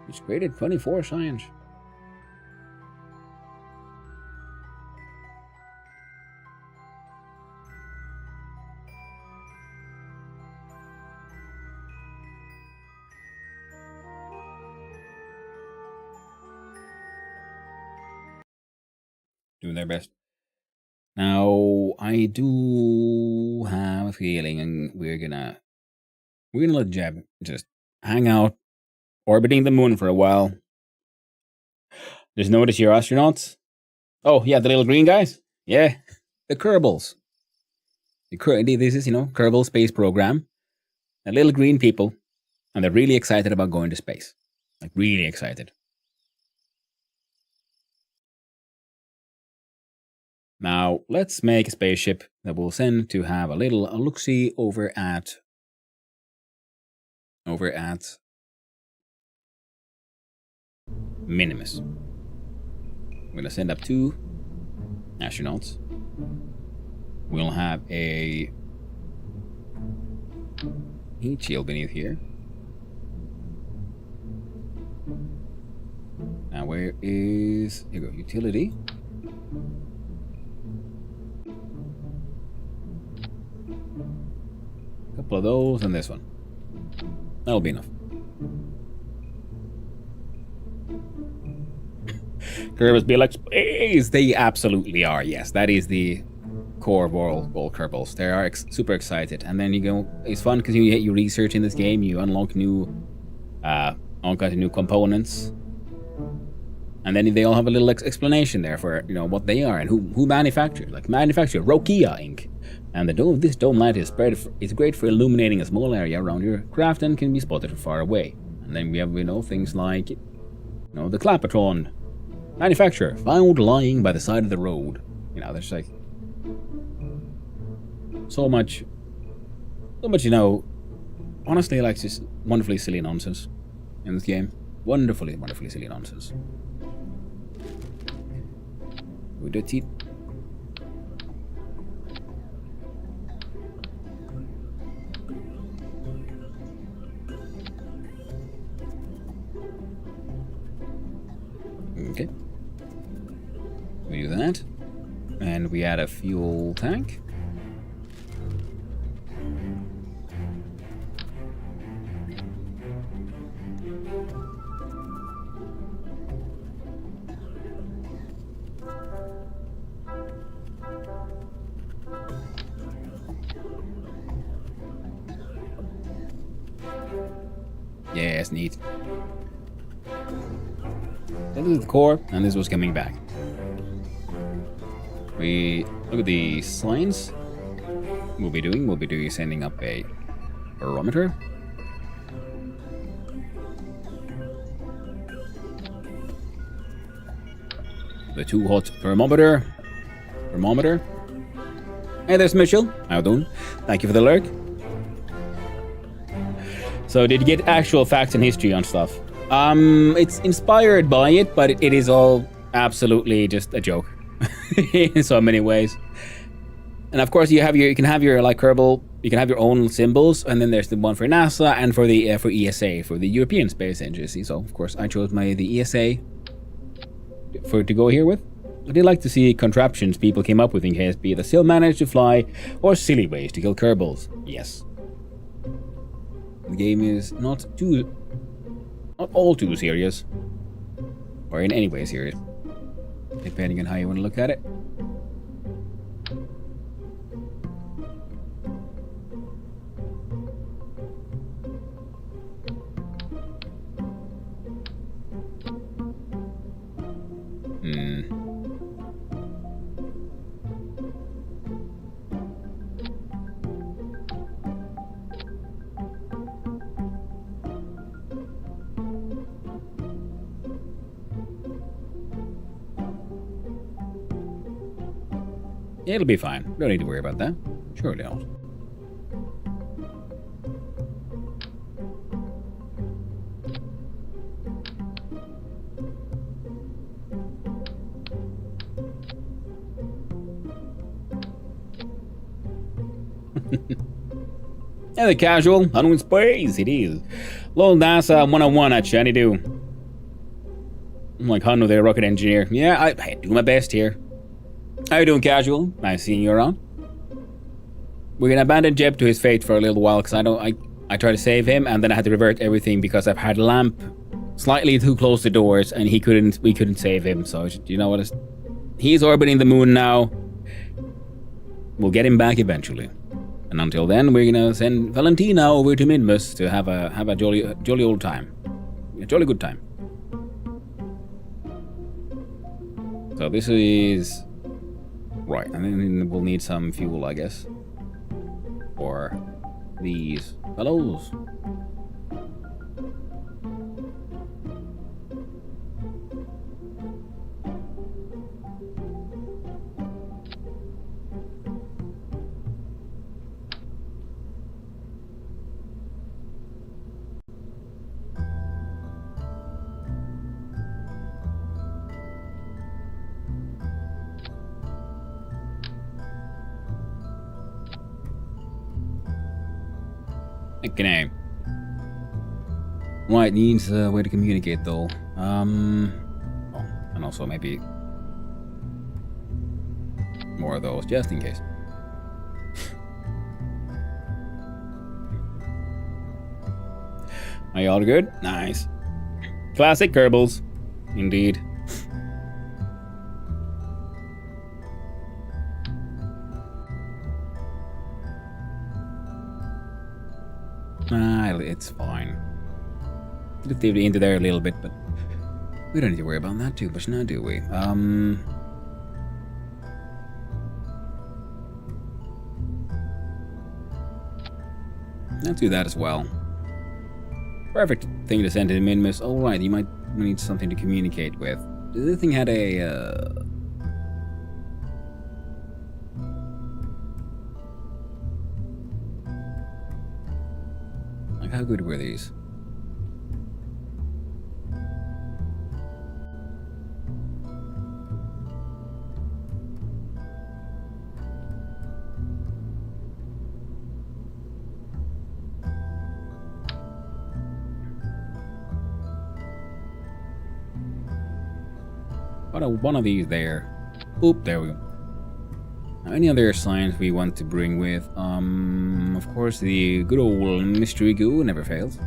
It's graded 24 science. Doing their best. Now, I do have a feeling we're gonna let Jeb just hang out, orbiting the moon for a while. Just notice your astronauts. Oh yeah, the little green guys. Yeah, the Kerbals. This is Kerbal Space Program. The little green people, and they're really excited about going to space. Like really excited. Now, let's make a spaceship that we'll send to have a look-see over at Minimus. I'm going to send up 2 astronauts. We'll have a heat shield beneath here. Now, where is... Here you go, utility. Couple of those and this one. That'll be enough. Kerbals be like space. They absolutely are. Yes, that is the core of all Kerbals. They are super excited, and then you go. It's fun because you research in this game. You unlock all kinds of new components, and then they all have a little explanation there for what they are and who manufactured. Like manufactured Rokia Inc. And this dome light is great for illuminating a small area around your craft and can be spotted from far away. And then we have things like the Clapatron manufacturer found lying by the side of the road. There's like so much honestly, like just wonderfully silly nonsense in this game. Wonderfully silly nonsense. We do it. Okay. We do that. And we add a fuel tank. Yeah, it's neat. This is the core, and this was coming back. We look at the science. We'll be sending up a barometer. The 2 hot thermometer. Hey, there's Mitchell. How you doing? Thank you for the lurk. So, did you get actual facts and history on stuff? It's inspired by it, but it is all absolutely just a joke. in so many ways. And of course, you can have your like Kerbal. You can have your own symbols, and then there's the one for NASA and for the for ESA, for the European Space Agency. So of course, I chose the ESA to go here with. I did like to see contraptions people came up with in KSP that still managed to fly, or silly ways to kill Kerbals. Yes, the game is not all too serious, or in any way serious, depending on how you want to look at it. It'll be fine. Don't need to worry about that. Surely not. Yeah, the casual, unknown space, it is. Little NASA 101 at Shiny Do. I'm like Hanu there, rocket engineer. Yeah, I do my best here. How you doing, casual? Nice seeing you around. We're gonna abandon Jeb to his fate for a little while, because I tried to save him, and then I had to revert everything because I've had Lamp slightly too close to doors, and we couldn't save him. So you know what? He's orbiting the moon now. We'll get him back eventually. And until then, we're gonna send Valentina over to Minmus to have a jolly old time, a jolly good time. So this is right, and then we'll need some fuel, I guess, for these fellows. Okay. Right, needs a way to communicate though. Oh, and also maybe more of those, just in case. Are you all good? Nice. Classic Kerbals, indeed. It's fine. Just leave it into there a little bit, but we don't need to worry about that too much now, do we? Let's do that as well. Perfect thing to send to the Minmus. Oh right, you might need something to communicate with. This thing had a like, how good were these? One of these there. Oop, there we go. Now, any other signs we want to bring with? Of course, the good old mystery goo never fails.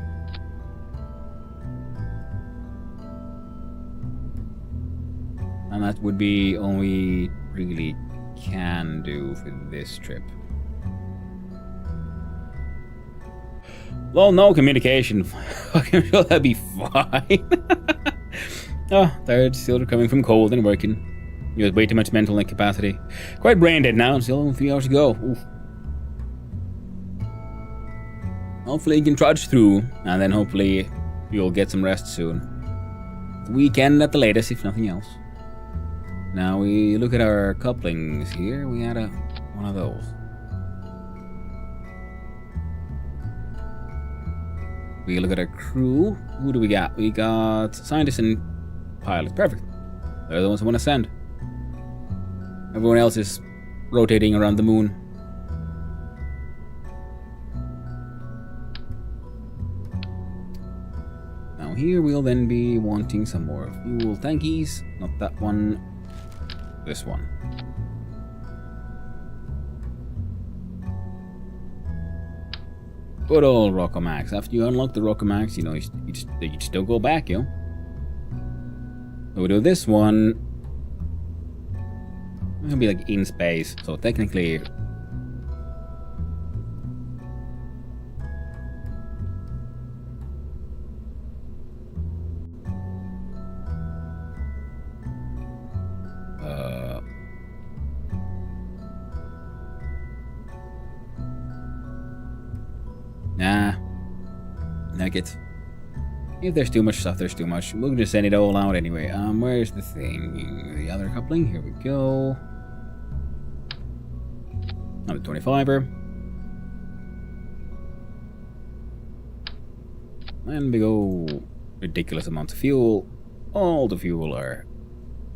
And that would be all we really can do for this trip. Well, no communication. I'm sure that'd be fine. Oh, tired, still recovering from cold and working. You have way too much mental incapacity. Quite brain dead now, still 3 hours to go. Oof. Hopefully you can trudge through, and then hopefully you'll get some rest soon. The weekend at the latest, if nothing else. Now we look at our couplings here. We had one of those. We look at our crew. Who do we got? We got scientists and pilots. Perfect. They're the ones I want to send. Everyone else is rotating around the moon. Now here we'll then be wanting some more fuel tankies. Not that one. This one. Good old Rockomax. After you unlock the Rockomax, you know, you just don't go back, you know. So we'll do this one. It'll be like in space, so technically... Nah. Like it. If there's too much stuff, there's too much. We'll just send it all out anyway. Where's the thing? The other coupling. Here we go. Another 25er. And we go ridiculous amounts of fuel. All the fuel are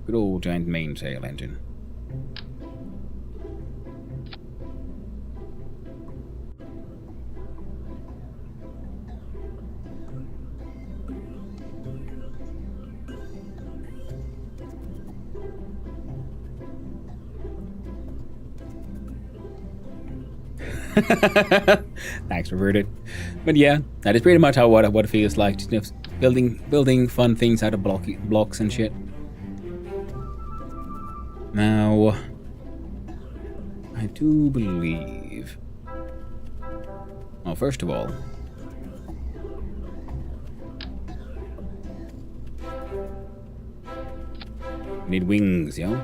good old giant mainsail engine. Thanks, reverted. But yeah, that is pretty much how what it feels like. Just building fun things out of blocks and shit. Now, I do believe. Well, first of all, we need wings, yo.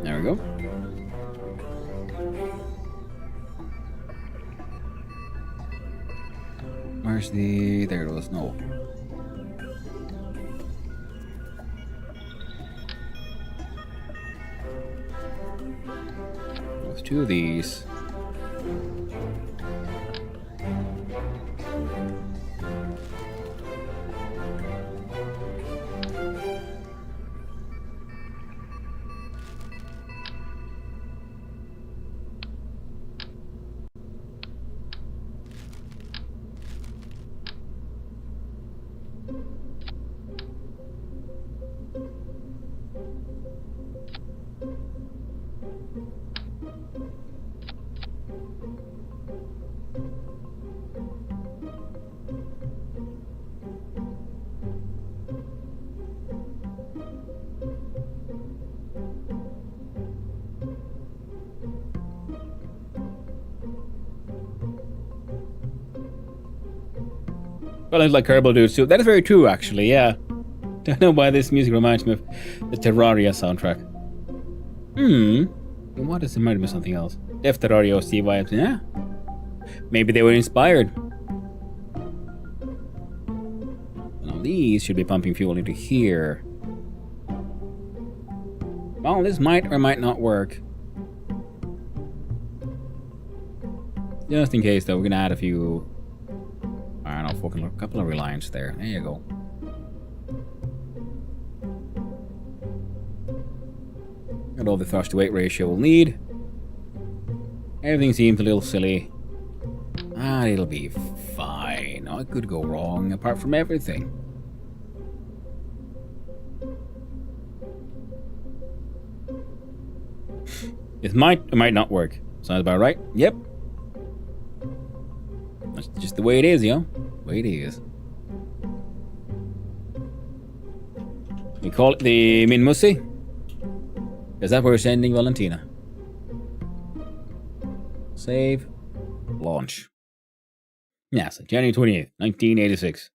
There we go. Where's the... There it was. No. There's two of these. Well, I like Kerbal Dudes too. That is very true, actually, yeah. Don't know why this music reminds me of the Terraria soundtrack. What does it remind me of something else? Def Terraria OC vibes, yeah. Maybe they were inspired. Now these should be pumping fuel into here. Well, this might or might not work. Just in case, though, we're gonna add a few... I don't know, fucking a couple of reliance there. There you go. Got all the thrust to weight ratio we'll need. Everything seems a little silly. It'll be fine. I could go wrong apart from everything. It might or might not work. Sounds about right. Yep. That's just the way it is, yo. The way it is. We call it the Minmusi. Because that's where we're sending Valentina. Save. Launch. Yeah, so January 28th, 1986.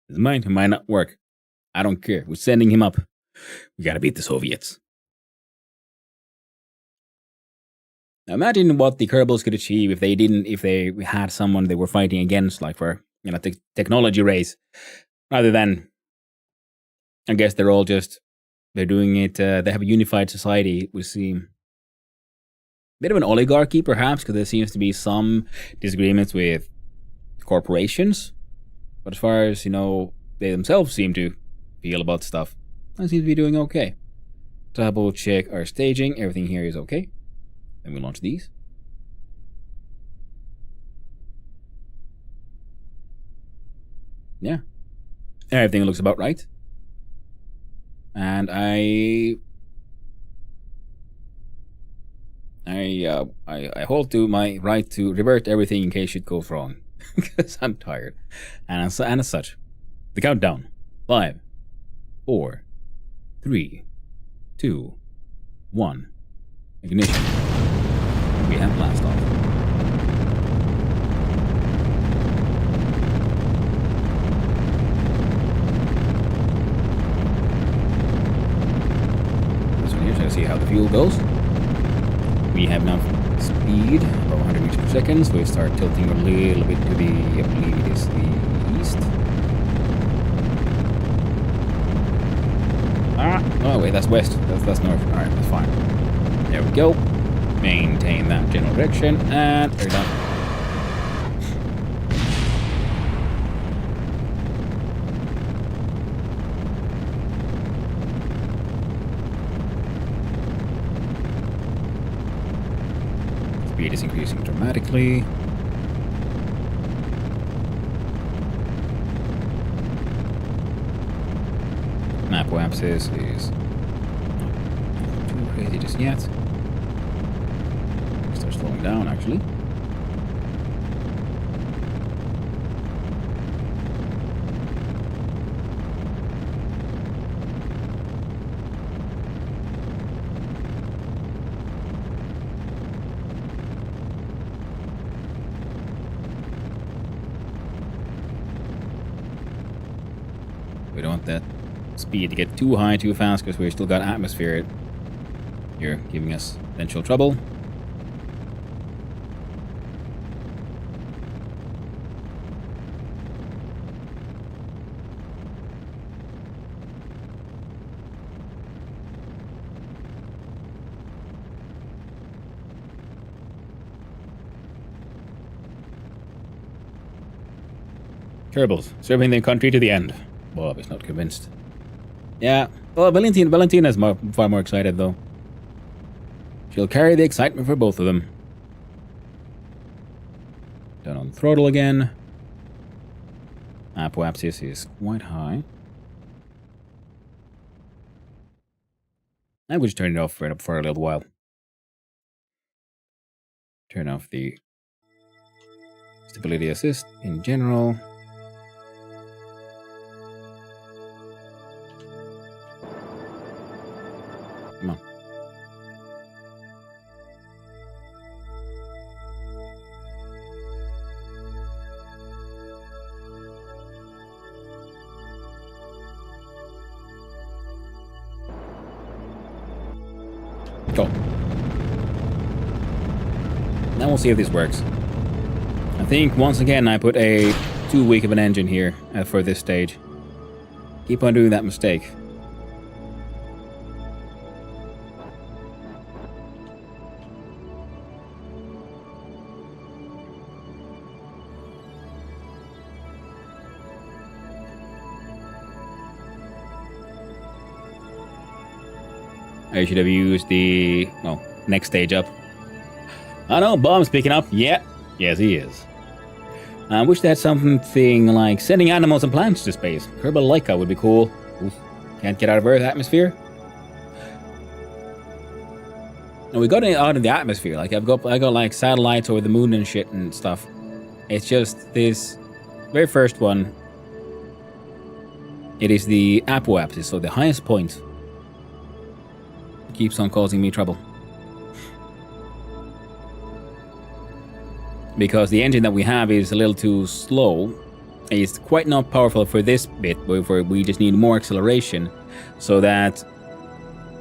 This might or might not work. I don't care. We're sending him up. We gotta beat the Soviets. Now imagine what the Kerbals could achieve if they had someone they were fighting against, like for, you know, the technology race, rather than, I guess they're doing it, they have a unified society. We see a bit of an oligarchy, perhaps, because there seems to be some disagreements with corporations. But as far as, you know, they themselves seem to feel about stuff. I seem to be doing okay. Double check our staging. Everything here is okay. Then we launch these. Yeah. Everything looks about right. And I hold to my right to revert everything in case shit goes wrong. Because I'm tired. And as such, the countdown. 5, 4, 3, 2, 1. Ignition. We have blast off. This one here, so I see how the fuel goes. We have enough speed, about 100 meters per second, so we start tilting a little bit to the, I believe it is the east. Oh wait, that's west. That's north. Alright, that's fine. There we go. Maintain that general direction, and we're done. Speed is increasing dramatically. Map axis is not too crazy just yet. Start slowing down actually. We don't want that speed to get too high too fast because we've still got atmosphere here giving us potential trouble. Turbos, serving the country to the end. Bob is not convinced. Yeah, well, Valentina's far more excited, though. She'll carry the excitement for both of them. Down on the throttle again. Apoapsis is quite high. I would just turn it off for a little while. Turn off the stability assist in general. Come on. Go. Now we'll see if this works. I think once again I put a too weak of an engine here for this stage. Keep on doing that mistake. I should have used the, well, next stage up. I know, Bomb's picking up. Yeah. Yes, he is. I wish they had something like sending animals and plants to space. Kerbal Laika would be cool. Oof. Can't get out of Earth's atmosphere. And we got it out of the atmosphere. Like I got like satellites over the moon and shit and stuff. It's just this very first one. It is the apoapsis, so the highest point. Keeps on causing me trouble. Because the engine that we have is a little too slow. It's quite not powerful for this bit, where we just need more acceleration so that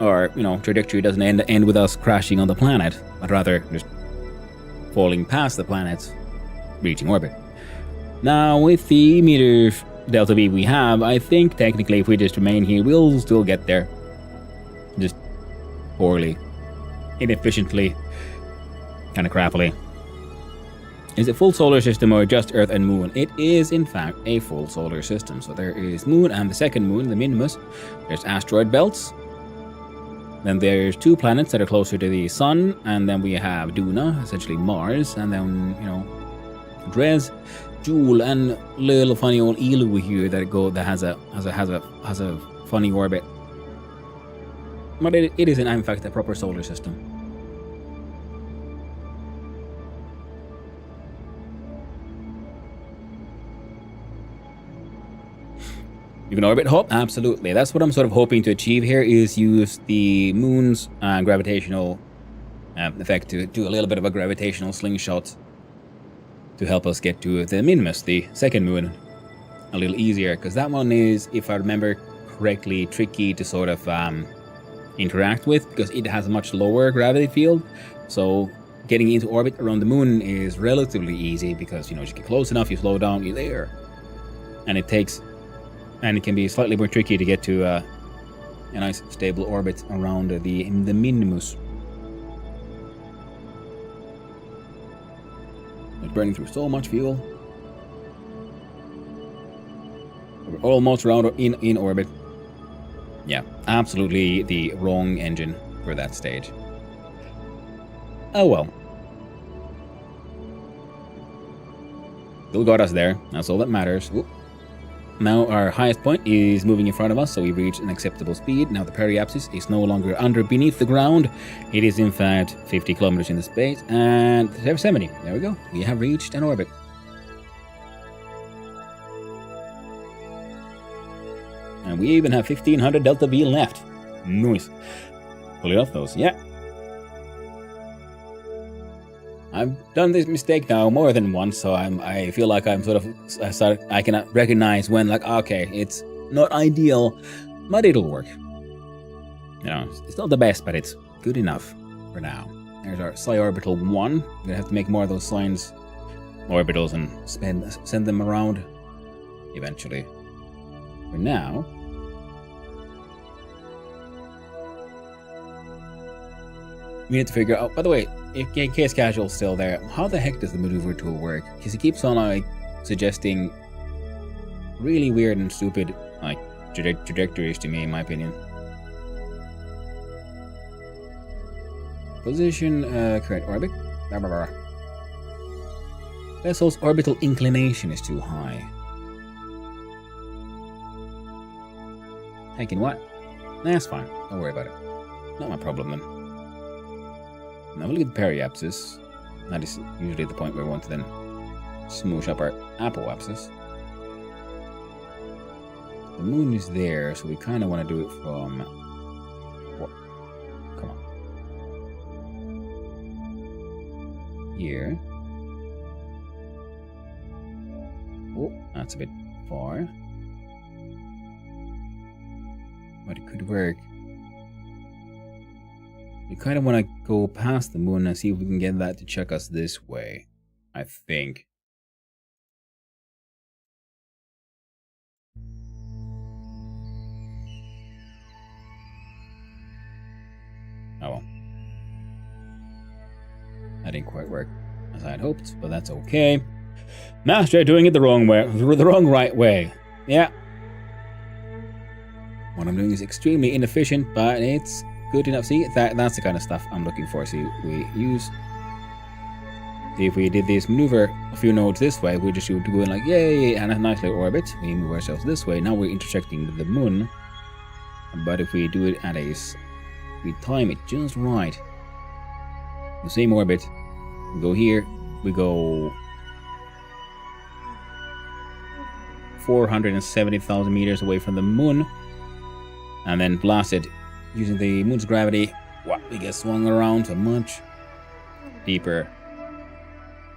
our, trajectory doesn't end with us crashing on the planet, but rather just falling past the planet, reaching orbit. Now, with the meter delta V we have, I think technically if we just remain here, we'll still get there. Just poorly, inefficiently, kind of crappily. Is it full solar system or just Earth and Moon? It is, in fact, a full solar system. So there is Moon and the second moon, the Minimus. There's asteroid belts. Then there's 2 planets that are closer to the Sun, and then we have Duna, essentially Mars, and then, you know, Dres, Joule, and little funny old Elu here that has a funny orbit. But it is, in fact, a proper solar system. You can orbit hop? Absolutely. That's what I'm sort of hoping to achieve here, is use the moon's gravitational effect to do a little bit of a gravitational slingshot to help us get to the Minimus, the second moon, a little easier. Because that one is, if I remember correctly, tricky to sort of interact with, because it has a much lower gravity field. So getting into orbit around the moon is relatively easy, because, you know, just get close enough, you slow down, you're there. And it can be slightly more tricky to get to a nice stable orbit around the Minimus. It's burning through so much fuel. We're almost around in orbit. Yeah, absolutely the wrong engine for that stage. Oh well. Still got us there. That's all that matters. Ooh. Now our highest point is moving in front of us, so we've reached an acceptable speed. Now the periapsis is no longer beneath the ground. It is in fact 50 kilometers in the space, and 70. There we go. We have reached an orbit. And we even have 1500 delta V left. Nice. Pull it off those. Yeah. I've done this mistake now more than once, so I feel like I'm sort of I can recognize when, like, okay, it's not ideal, but it'll work. You know, it's not the best, but it's good enough for now. There's our Psi Orbital 1. We're gonna have to make more of those signs, orbitals, and send them around eventually. For now, we need to figure out. By the way, if KS Casual's still there, how the heck does the maneuver tool work? Because he keeps on like suggesting really weird and stupid like trajectories to me, in my opinion. Position, correct orbit. Blah, blah, blah. Vessel's orbital inclination is too high. Thinking what? That's fine. Don't worry about it. Not my problem then. Now we'll look at the periapsis. That is usually the point where we want to then smoosh up our apoapsis. The moon is there, so we kind of want to do it from... What? Come on. Here. Oh, that's a bit far. But it could work. We kind of want to go past the moon and see if we can get that to check us this way, I think. Oh well. That didn't quite work as I had hoped, but that's okay. Master doing it the wrong way, the wrong right way. Yeah. What I'm doing is extremely inefficient, but it's good enough. See, that's the kind of stuff I'm looking for. See, we use... See, if we did this maneuver a few nodes this way, we just would go in like, yay, and a nice little orbit. We move ourselves this way. Now we're intersecting with the moon. But if we do it at a... We time it just right. The same orbit. We go here. We go... 470,000 meters away from the moon. And then blast it using the moon's gravity. Wow, we get swung around to a much deeper,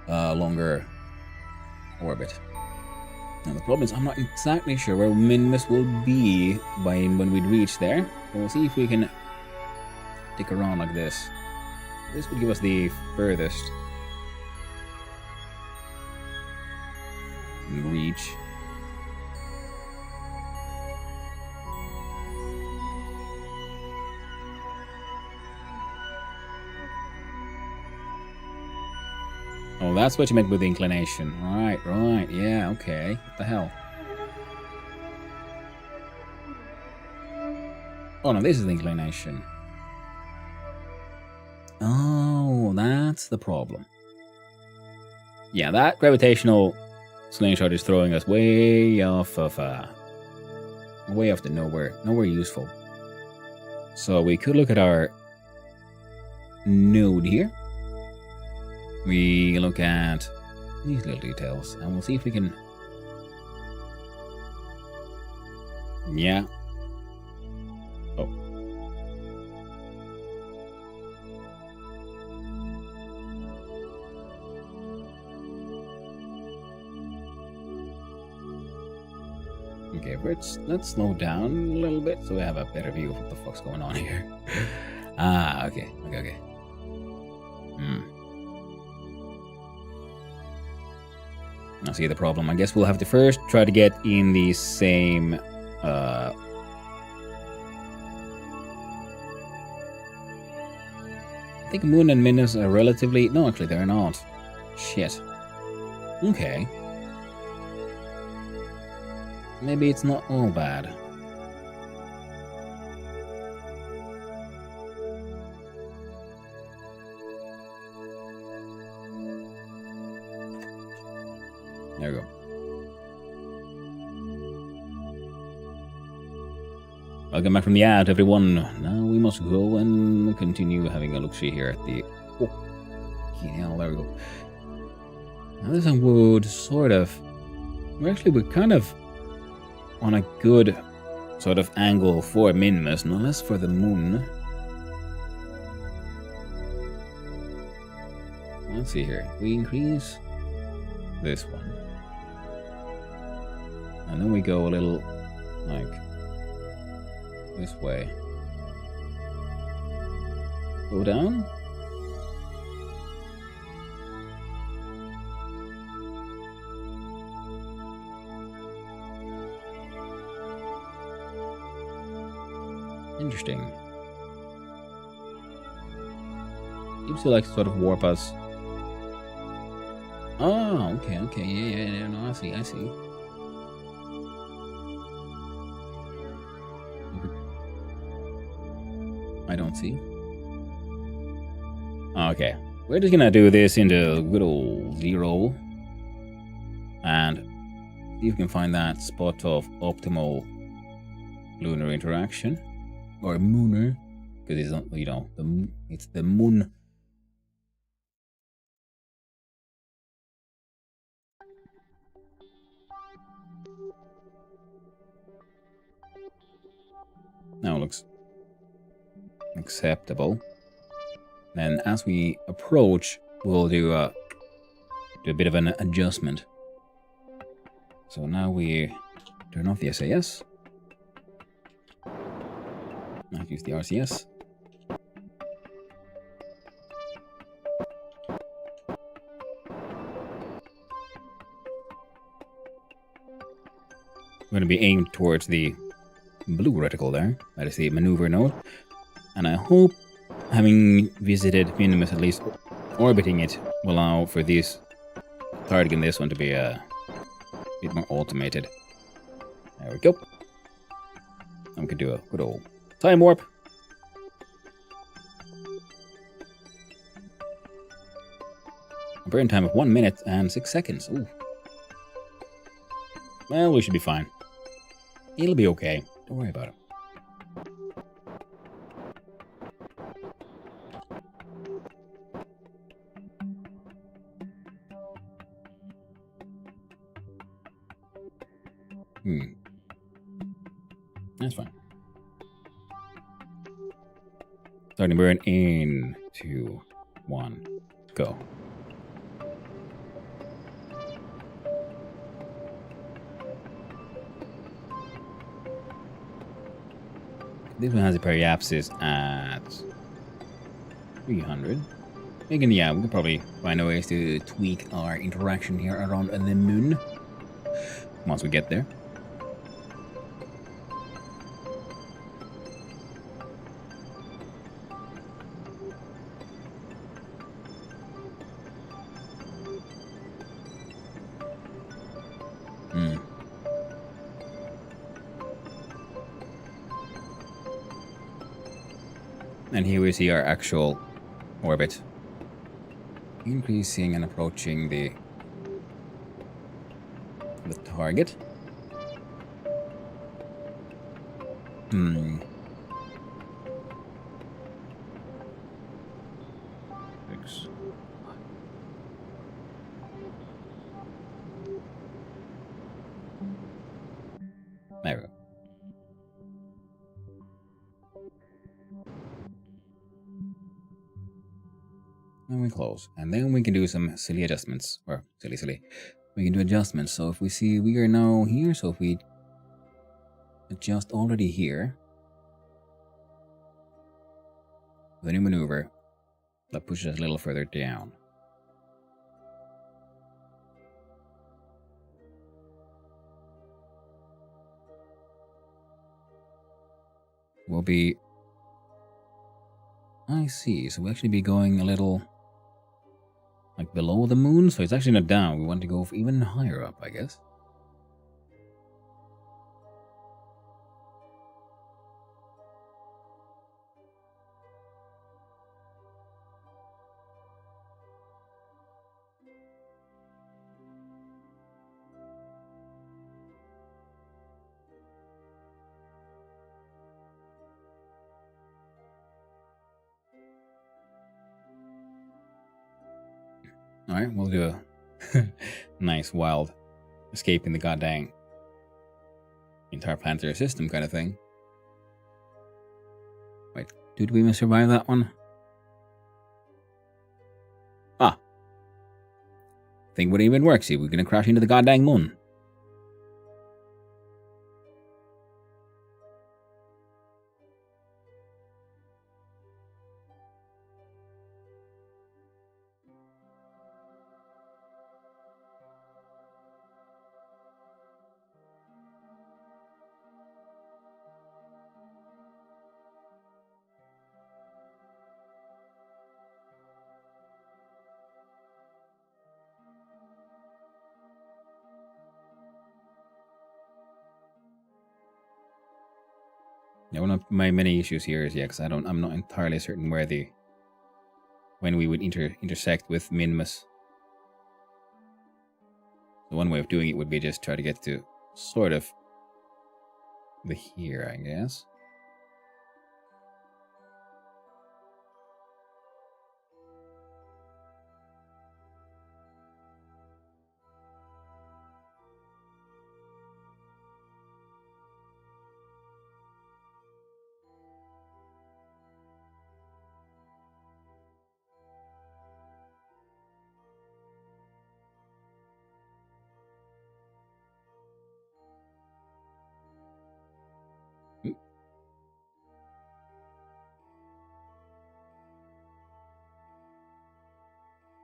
longer orbit. Now the problem is I'm not exactly sure where Minimus will be by when we reach there. We'll see if we can stick around like this. This would give us the furthest reach. Oh, that's what you meant with the inclination. Right, yeah, okay. What the hell? Oh no, this is the inclination. Oh, that's the problem. Yeah, that gravitational slingshot is throwing us way off of way off the nowhere useful. So we could look at our node here. We look at these little details and we'll see if we can. Yeah. Oh. Okay, let's slow down a little bit so we have a better view of what the fuck's going on here. Okay. I see the problem. I guess we'll have to first try to get in the same I think Moon and Minus are relatively... No, actually, they're not. Shit. Okay. Maybe it's not all bad. There we go. Welcome back from the ad, everyone. Now we must go and continue having a look-see here at the... Oh, yeah, there we go. Now this one would sort of... We're kind of on a good sort of angle for Minmus, no less for the moon. Let's see here. We increase this one. And then we go a little like this way. Go down. Interesting. Seems to like sort of warp us. Oh, okay, yeah, no, I see. I don't see. Okay, we're just gonna do this into good old 0 and see if we can find that spot of optimal lunar interaction. Or mooner, because it's not, you know, it's the moon. Now it looks acceptable. Then as we approach, we'll do a bit of an adjustment. So now we turn off the SAS. Now use the RCS. We're going to be aimed towards the blue reticle there. That is the maneuver node. And I hope, having visited Minimus, at least orbiting it, will allow for this targeting this one to be a bit more automated. There we go. And we could do a good old time warp. A burn time of 1 minute and 6 seconds. Ooh. Well, we should be fine. It'll be okay. Don't worry about it. That's fine. Starting burn in 2, 1, go. This one has a periapsis at 300. Again, yeah, we can probably find ways to tweak our interaction here around the moon once we get there. And here we see our actual orbit. Increasing and approaching the target. Six. There we go. And we close. And then we can do some silly adjustments. Or silly. We can do adjustments. So if we see we are now here, so if we adjust already here, the new maneuver, that pushes us a little further down. We'll be... I see. So we'll actually be going a little... like below the moon, so it's actually not down. We want to go even higher up, I guess. Alright, we'll do a nice wild escaping the goddamn entire planetary system kind of thing. Wait, did we survive that one? Ah. Thing would even work. See, we're gonna crash into the goddamn moon. Yeah, one of my many issues here is because I'm not entirely certain when we would intersect with Minmus. So one way of doing it would be just try to get to sort of the here, I guess.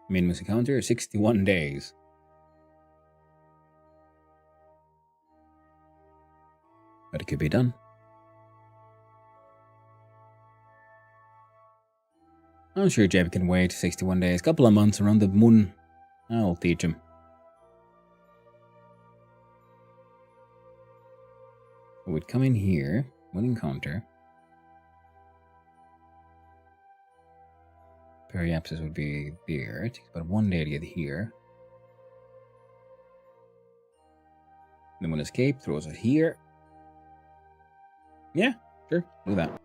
Minmus encounter 61 days. But it could be done. I'm sure Jeb can wait 61 days, couple of months around the moon. I'll teach him. We'd come in here, one encounter. Periapsis would be there. It takes about 1 day to get here. Then one escape, throws it here. Yeah, sure, do that.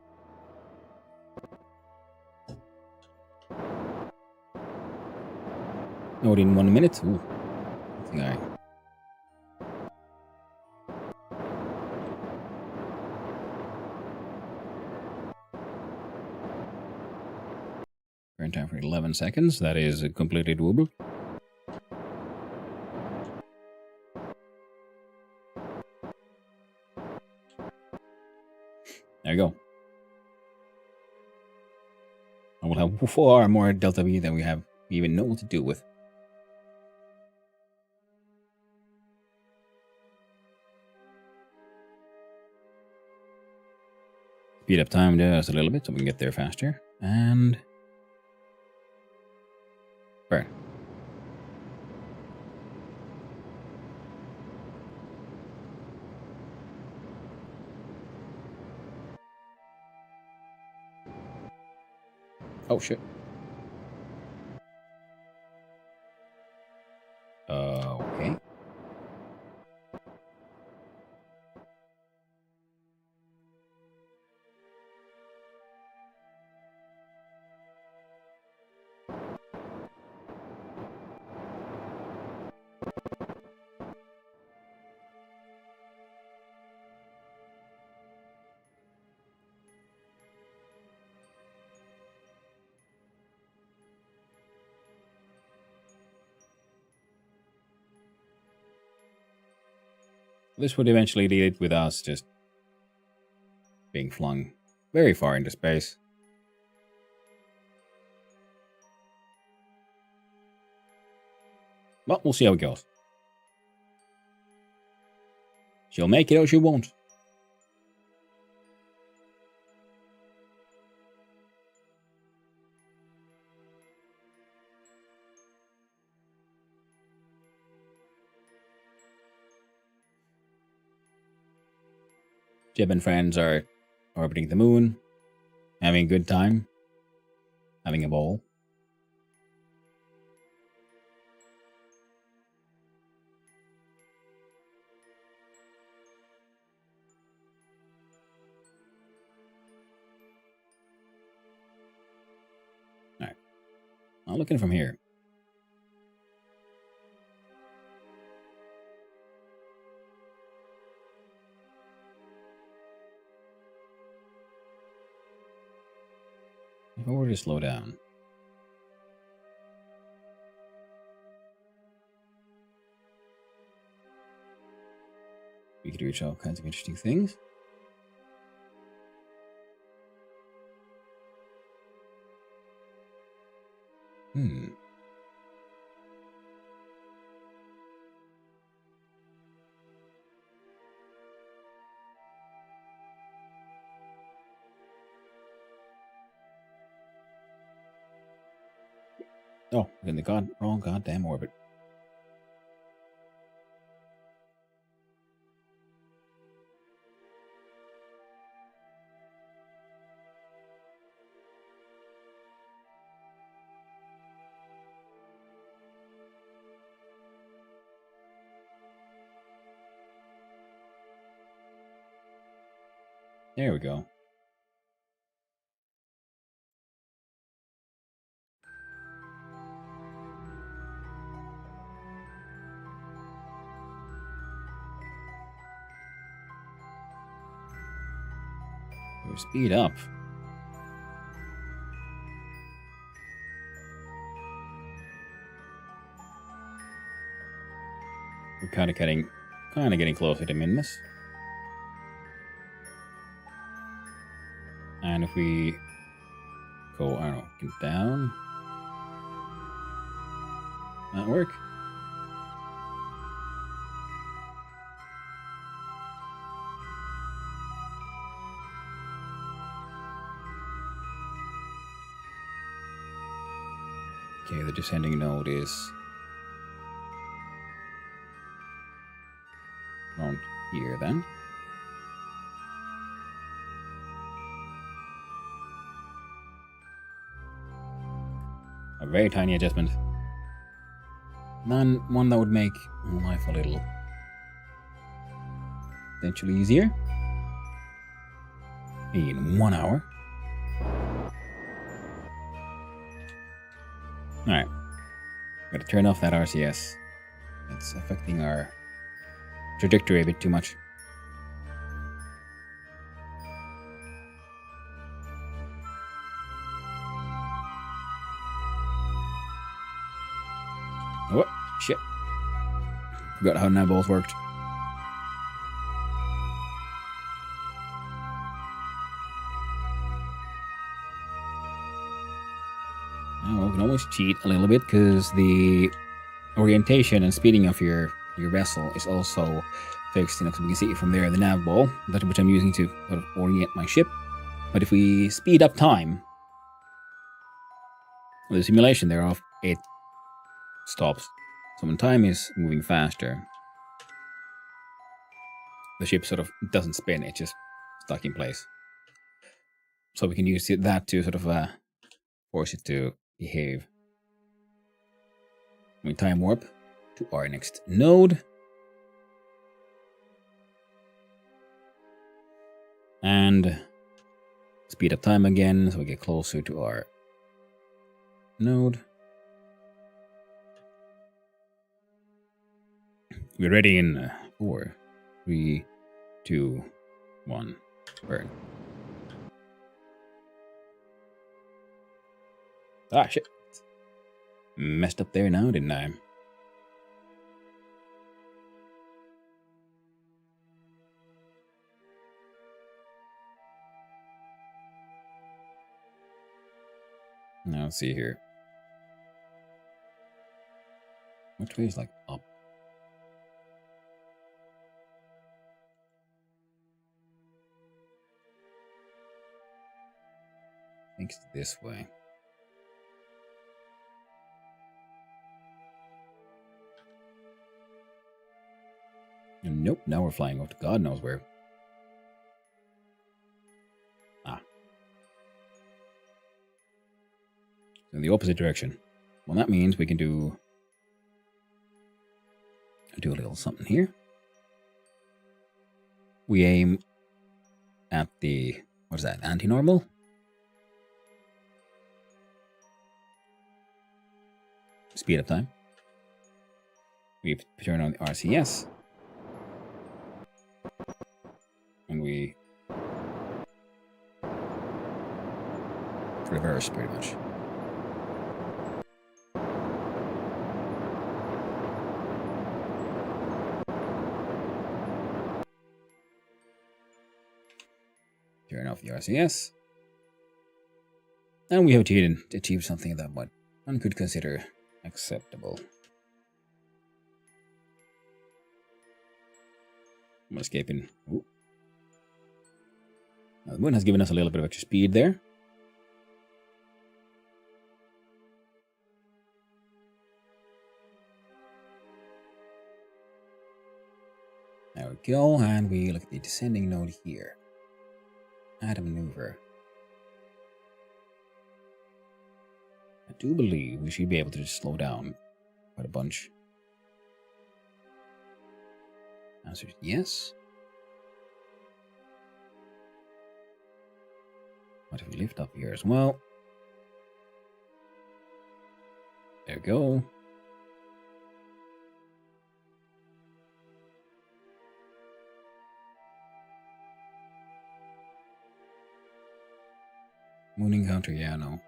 Oh, in 1 minute? Ooh. I think I... Current time for 11 seconds. That is completely doable. There you go. I will have far more Delta V than we even know what to do with. Speed up time just a little bit so we can get there faster. And... burn. Oh, shit. Okay. This would eventually lead with us just being flung very far into space. But we'll see how it goes. She'll make it or she won't. Jeb and friends are orbiting the moon, having a good time, having a ball. Alright. I'm looking from here. If I were to slow down. We could reach all kinds of interesting things. Oh, in the wrong goddamn orbit. There we go. We're speed up. We're kind of getting closer to Minmus. And if we go, I don't know, get down. That work? Okay, the descending node is around here then. A very tiny adjustment. One that would make life a little potentially easier. In 1 hour. Alright. Gotta turn off that RCS. It's affecting our trajectory a bit too much. Oh, shit. Forgot how nav balls worked. Oh, we can always cheat a little bit because the orientation and speeding of your vessel is also fixed. So we can see it from there, the nav ball, which I'm using to sort of orient my ship. But if we speed up time, with the simulation thereof, it stops. So when time is moving faster, the ship sort of doesn't spin, it's just stuck in place. So we can use that to sort of force it to behave. We time warp to our next node. And speed up time again so we get closer to our node. We're ready in 4, 3, 2, 1, burn. Ah, shit. Messed up there now, didn't I? Now let's see here. Which way is like up? I think it's this way. And nope, now we're flying off to God knows where. In the opposite direction. Well, that means we can do a little something here. We aim at the, what is that, anti-normal? Speed up time. We turn on the RCS. And we reverse pretty much. Turn off the RCS. And we have achieved something that what one could consider acceptable. I'm escaping. Ooh. Now the moon has given us a little bit of extra speed there. There we go, and we look at the descending node here. Add a maneuver. I do believe we should be able to just slow down quite a bunch. Answer is yes. What if we lift up here as well? There we go. Moon encounter, yeah, no.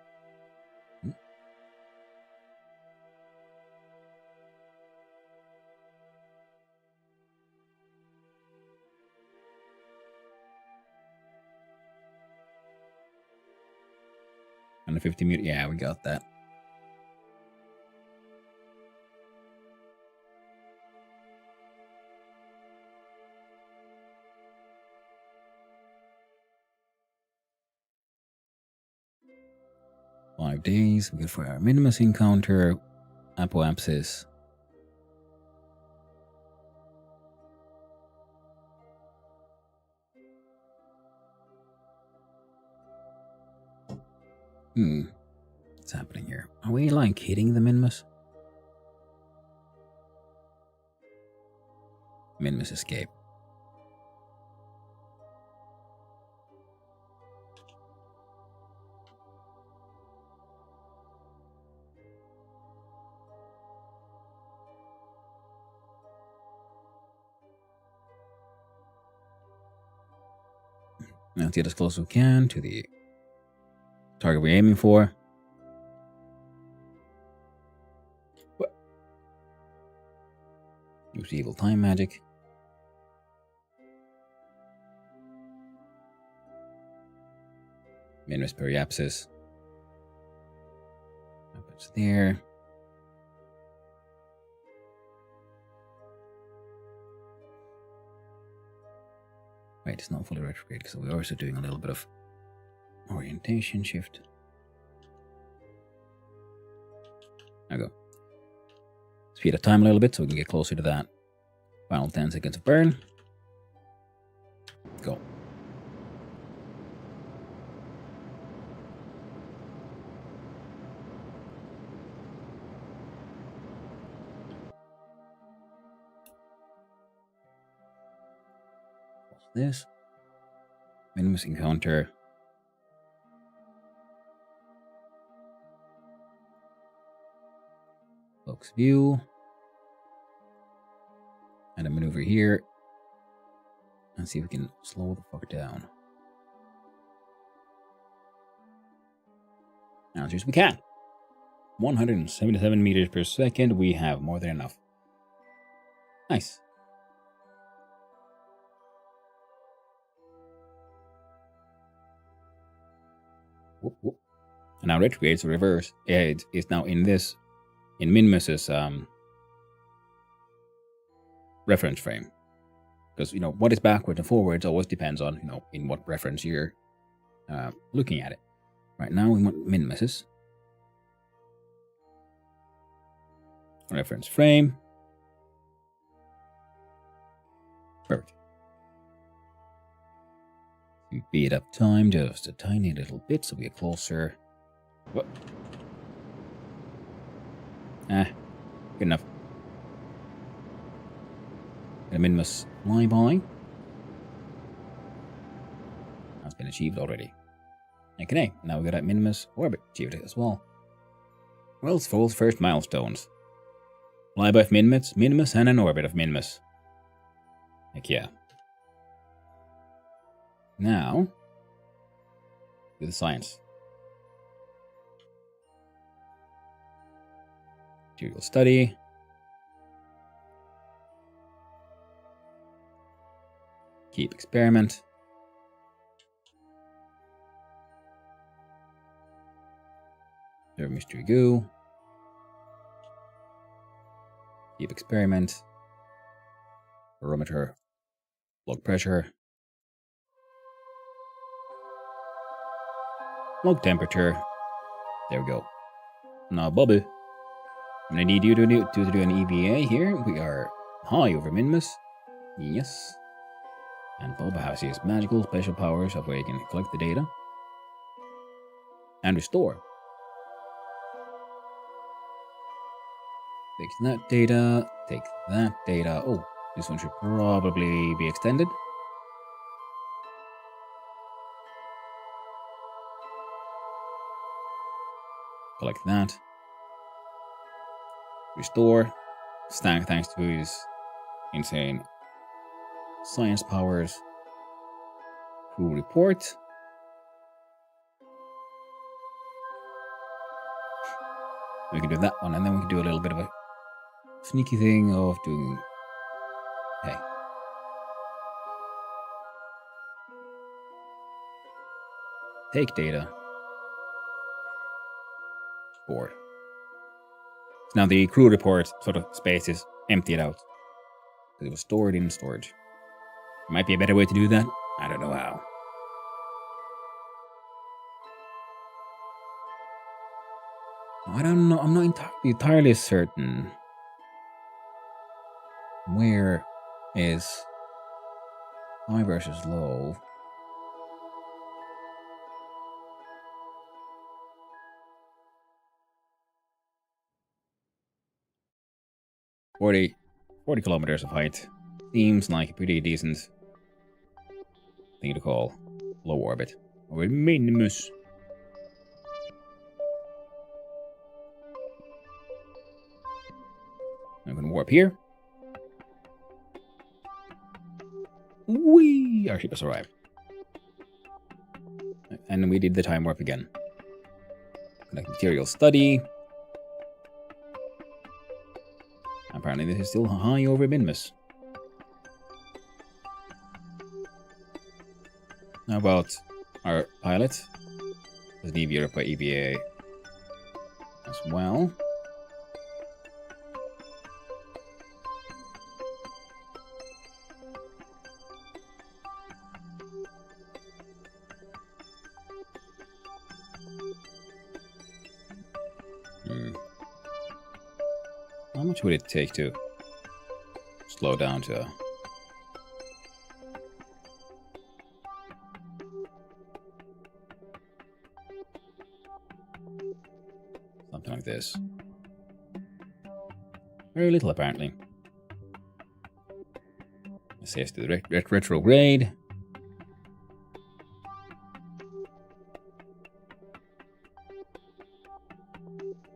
And the 50 meter, yeah, we got that. "5 days, we good for our minimus encounter, apoapsis. What's happening here? Are we like hitting the minimus? Minimus escape. Now let's get as close as we can to the target we're aiming for. What? Use evil time magic. Minimus periapsis. It's there. Wait, it's not fully retrograde because we're also doing a little bit of orientation shift. There we go. Speed up time a little bit so we can get closer to that. Final 10 seconds of burn. Go. this? Minimus encounter. Focus view. And a maneuver here. And see if we can slow the fuck down. Answer is we can. 177 meters per second. We have more than enough. Nice. Whoop, whoop. And now retrogrades reverse. It is now in this, in Minimus's reference frame. Because, what is backwards and forwards always depends on, in what reference you're looking at it. Right now we want Minimus's reference frame. Perfect. We speed up time just a tiny little bit so we get closer. What? Good enough. Get a Minimus flyby. That's been achieved already. Okay, now we got a Minimus orbit achieved as well. World's first milestones. Flyby of Minimus, and an orbit of Minimus. Heck yeah. Now, do the science. Material study. Keep experiment. Observe mystery goo. Keep experiment. Barometer. Log pressure. Log temperature. There we go. Now, Bobby, I'm gonna need you to do an EVA here. We are high over Minimus. Yes. And Bob has his magical special powers of where he can collect the data and restore. Take that data. Take that data. Oh, this one should probably be extended. Collect that. Restore. Thanks to his insane science powers. Crew report. We can do that one, and then we can do a little bit of a sneaky thing of doing. Hey. Take data. Board. So now the crew report sort of space is emptied out. Because it was stored in storage. Might be a better way to do that. I don't know how. I don't know. I'm not entirely certain. Where is high versus low? Forty kilometers of height. Seems like a pretty decent thing to call low orbit. Or Minimus. I'm gonna warp here. Whee! Our ship has arrived. And we did the time warp again. Connect material study. Apparently this is still high over Minimus. How about our pilot? Let's leave Europe by EVA as well. How much would it take to slow down to something like this? Very little, apparently. It says to the retrograde.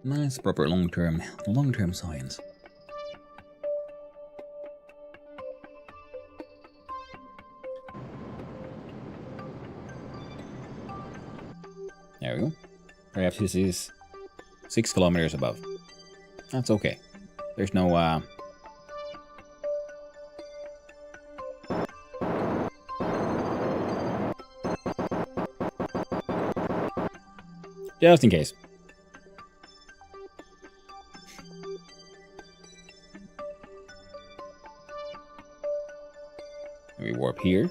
Nice, proper long-term science. There we go. Perhaps this is 6 kilometers above. That's okay. There's no just in case. We warp here.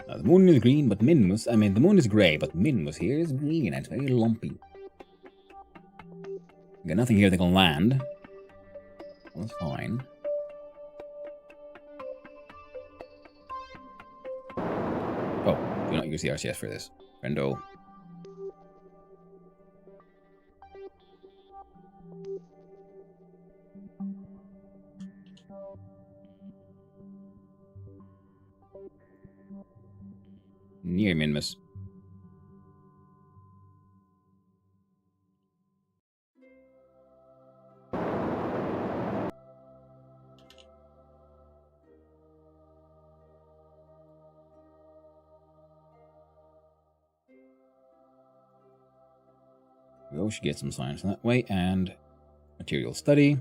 The moon is green, but Minmus... I mean, the moon is grey, but Minmus here is green, and it's very lumpy. Got nothing here that can land. That's fine. Oh, do not use the RCS for this. Friendo. Near Minmus. We should get some science in that way, and material study.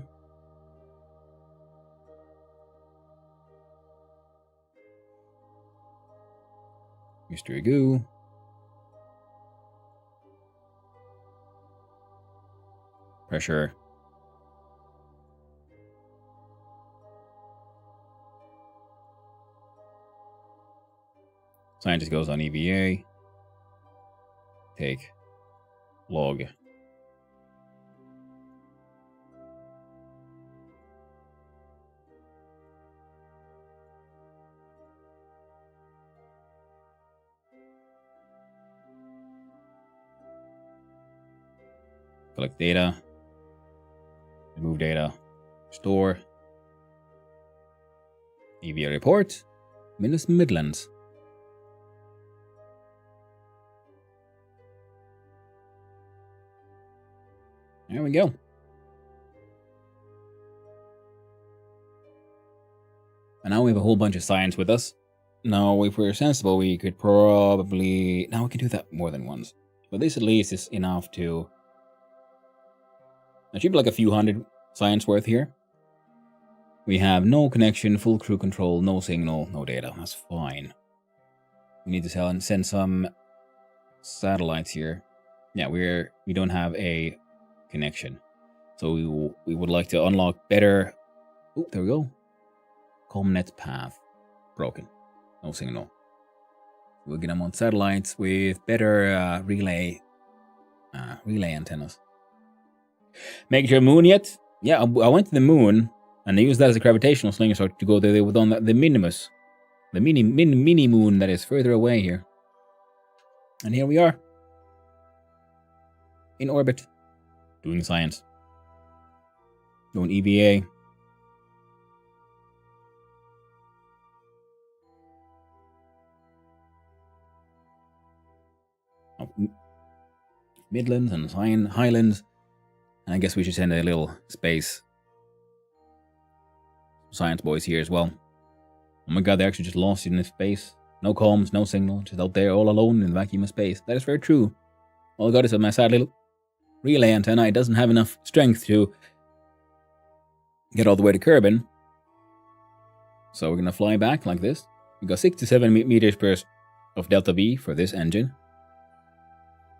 Mystery goo. Pressure. Scientist goes on EVA. Take. Log. Collect data. Remove data. Store. EVA report. Minus Midlands. There we go. And now we have a whole bunch of science with us. Now, if we're sensible, we could probably... Now we can do that more than once. But this at least is enough to... There should be like a few hundred science worth here. We have no connection, full crew control, no signal, no data. That's fine. We need to send some satellites here. Yeah, we don't have a connection. So we would like to unlock better... Oh, there we go. Comnet path. Broken. No signal. We'll get them on satellites with better relay antennas. Make it to the moon yet? Yeah, I went to the moon and I used that as a gravitational slingshot to go there with on the Minimus. The mini moon that is further away here. And here we are. In orbit. Doing science. Doing EVA. Midlands and Highlands. And I guess we should send a little space science boys here as well. Oh my god, they actually just lost in space. No comms, no signal, just out there all alone in the vacuum of space. That is very true. All I got is my sad little relay antenna. It doesn't have enough strength to get all the way to Kerbin. So we're gonna fly back like this. We got 67 meters per of delta V for this engine.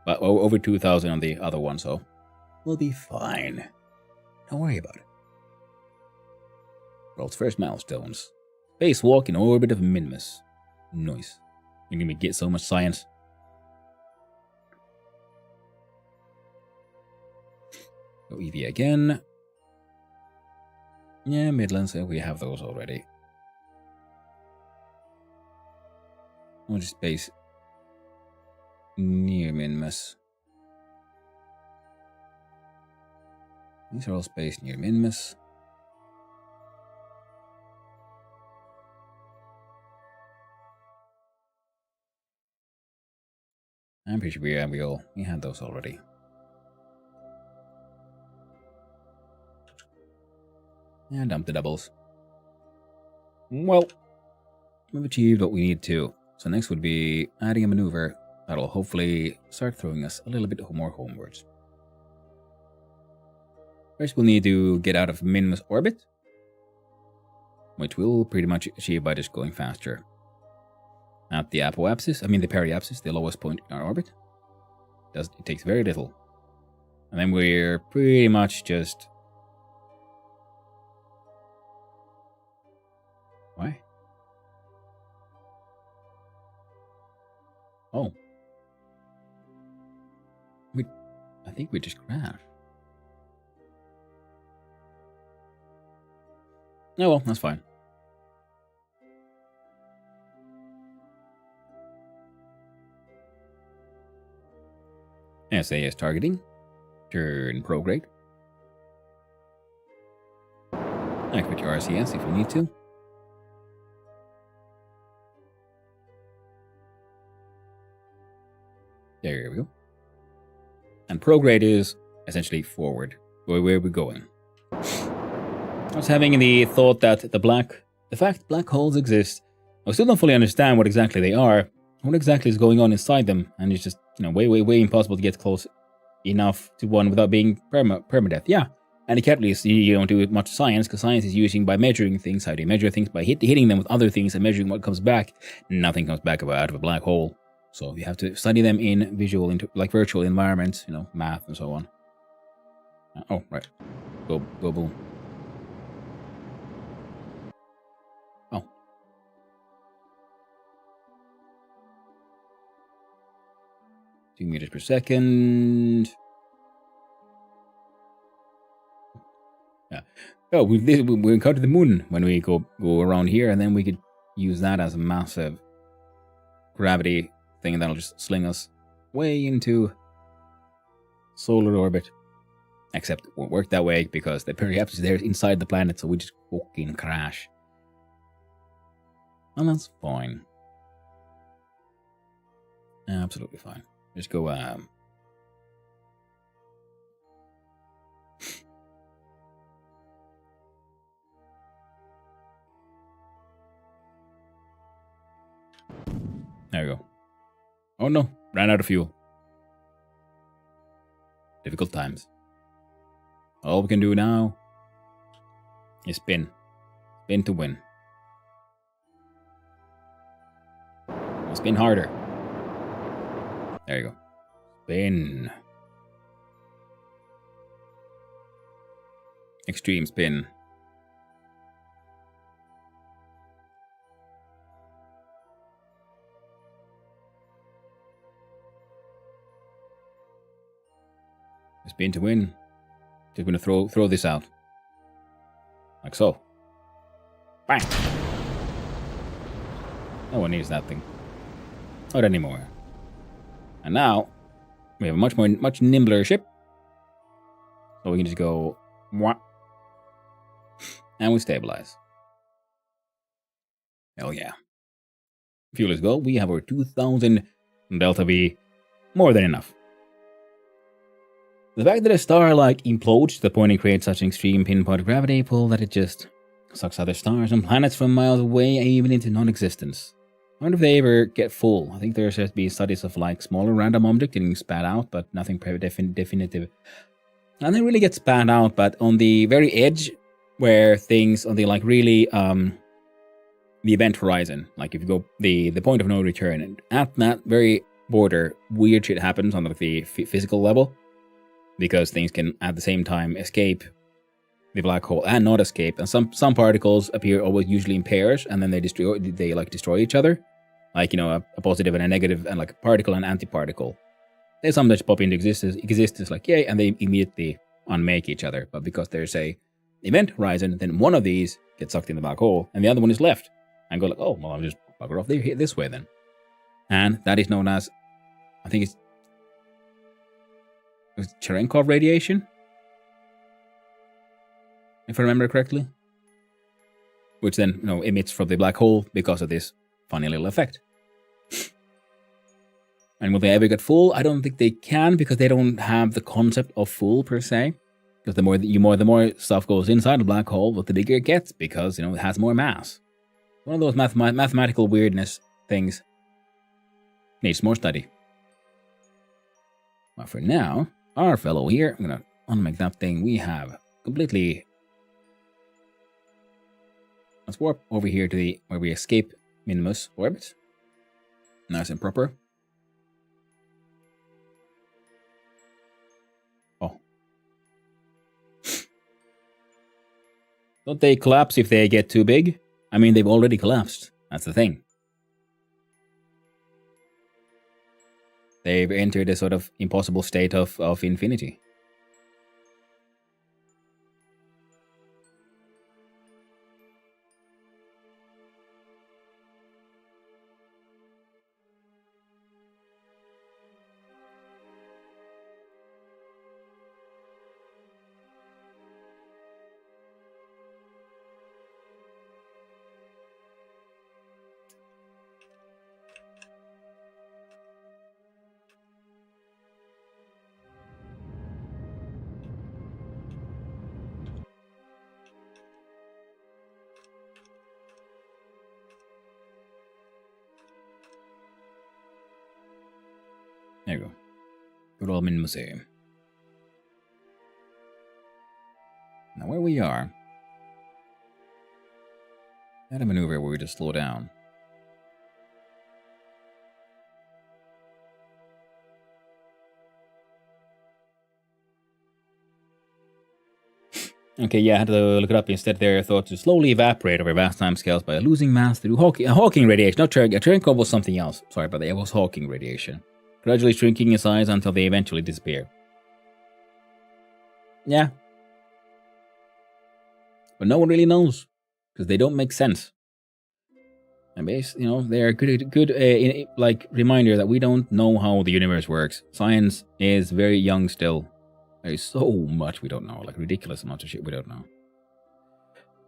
But over 2,000 on the other one, so we'll be fine. Don't worry about it. World's first milestones. Spacewalk in orbit of Minimus. Nice. You're gonna get so much science. Go EV again. Yeah, Midlands, we have those already. I'll just base near Minimus. These are all spaced near Minimus. I'm pretty sure we had those already. Yeah, dump the doubles. Well, we've achieved what we need to. So next would be adding a maneuver that'll hopefully start throwing us a little bit more homewards. First, we'll need to get out of minimus orbit, which we'll pretty much achieve by just going faster. At the apoapsis, the periapsis, the lowest point in our orbit. It takes very little. And then we're pretty much just... Why? Oh. I think we just crashed. Oh well, that's fine. SAS targeting. Turn prograde. Activate your RCS if we need to. There we go. And prograde is essentially forward. Where are we going? I was having the thought that the fact black holes exist, I still don't fully understand what exactly they are, what exactly is going on inside them, and it's just, way impossible to get close enough to one without being permadeath. Yeah, and at least you don't do much science, because science is using by measuring things. How do you measure things? By hitting them with other things and measuring what comes back. Nothing comes back out of a black hole. So you have to study them in virtual environments, math and so on. Oh, right. Go boom. Oh. 2 meters per second. Yeah. Oh, we encountered the moon when we go around here, and then we could use that as a massive gravity thing, and that'll just sling us way into solar orbit. Except it won't work that way because the periapsis is there inside the planet, so we just fucking crash. And that's fine. Absolutely fine. Just go there we go. Oh no, ran out of fuel. Difficult times. All we can do now is spin. Spin to win. I'll spin harder. There you go. Spin. Extreme spin. Spin to win. Just gonna throw this out. Like so. Bang! No one needs that thing. Not anymore. And now we have a much nimbler ship. So we can just go mwah, and we stabilize. Hell yeah. Fuel is go. We have our 2000 Delta V. More than enough. The fact that a star implodes to the point it creates such an extreme pinpoint gravity pull that it just sucks other stars and planets from miles away, even into non-existence. I wonder if they ever get full. I think there's supposed to be studies of smaller random objects getting spat out, but nothing definitive. Nothing really gets spat out, but on the very edge where things on the really the event horizon, if you go the point of no return, and at that very border, weird shit happens on the physical level. Because things can at the same time escape the black hole and not escape, and some particles appear usually in pairs, and then they destroy each other, a positive and a negative, and a particle and antiparticle. There's some that pop into existence yay, and they immediately unmake each other. But because there's a event horizon, then one of these gets sucked in the black hole, and the other one is left, and go oh well, I'll just bugger off this way then, and that is known as, I think it's Cherenkov radiation, if I remember correctly, which then emits from the black hole because of this funny little effect. And will they ever get full? I don't think they can, because they don't have the concept of full per se. Because the more stuff goes inside a black hole, the bigger it gets, because it has more mass. One of those mathematical weirdness things needs more study. But for now, our fellow here, I'm gonna unmake that thing we have completely. Let's warp over here to where we escape Minimus orbit. Nice and proper. Oh. Don't they collapse if they get too big? I mean, they've already collapsed. That's the thing. They've entered a sort of impossible state of infinity. There you go. Good old Min Museum. Now where we are, had a maneuver where we just slow down. Okay, yeah, I had to look it up. Instead, they're thought to slowly evaporate over vast time scales by losing mass through Hawking radiation. Not Cherenkov was something else. Sorry about that. It was Hawking radiation. Gradually shrinking in size until they eventually disappear. Yeah. But no one really knows, because they don't make sense. And they're a good like reminder that we don't know how the universe works. Science is very young still. There's so much we don't know, like ridiculous amounts of shit we don't know.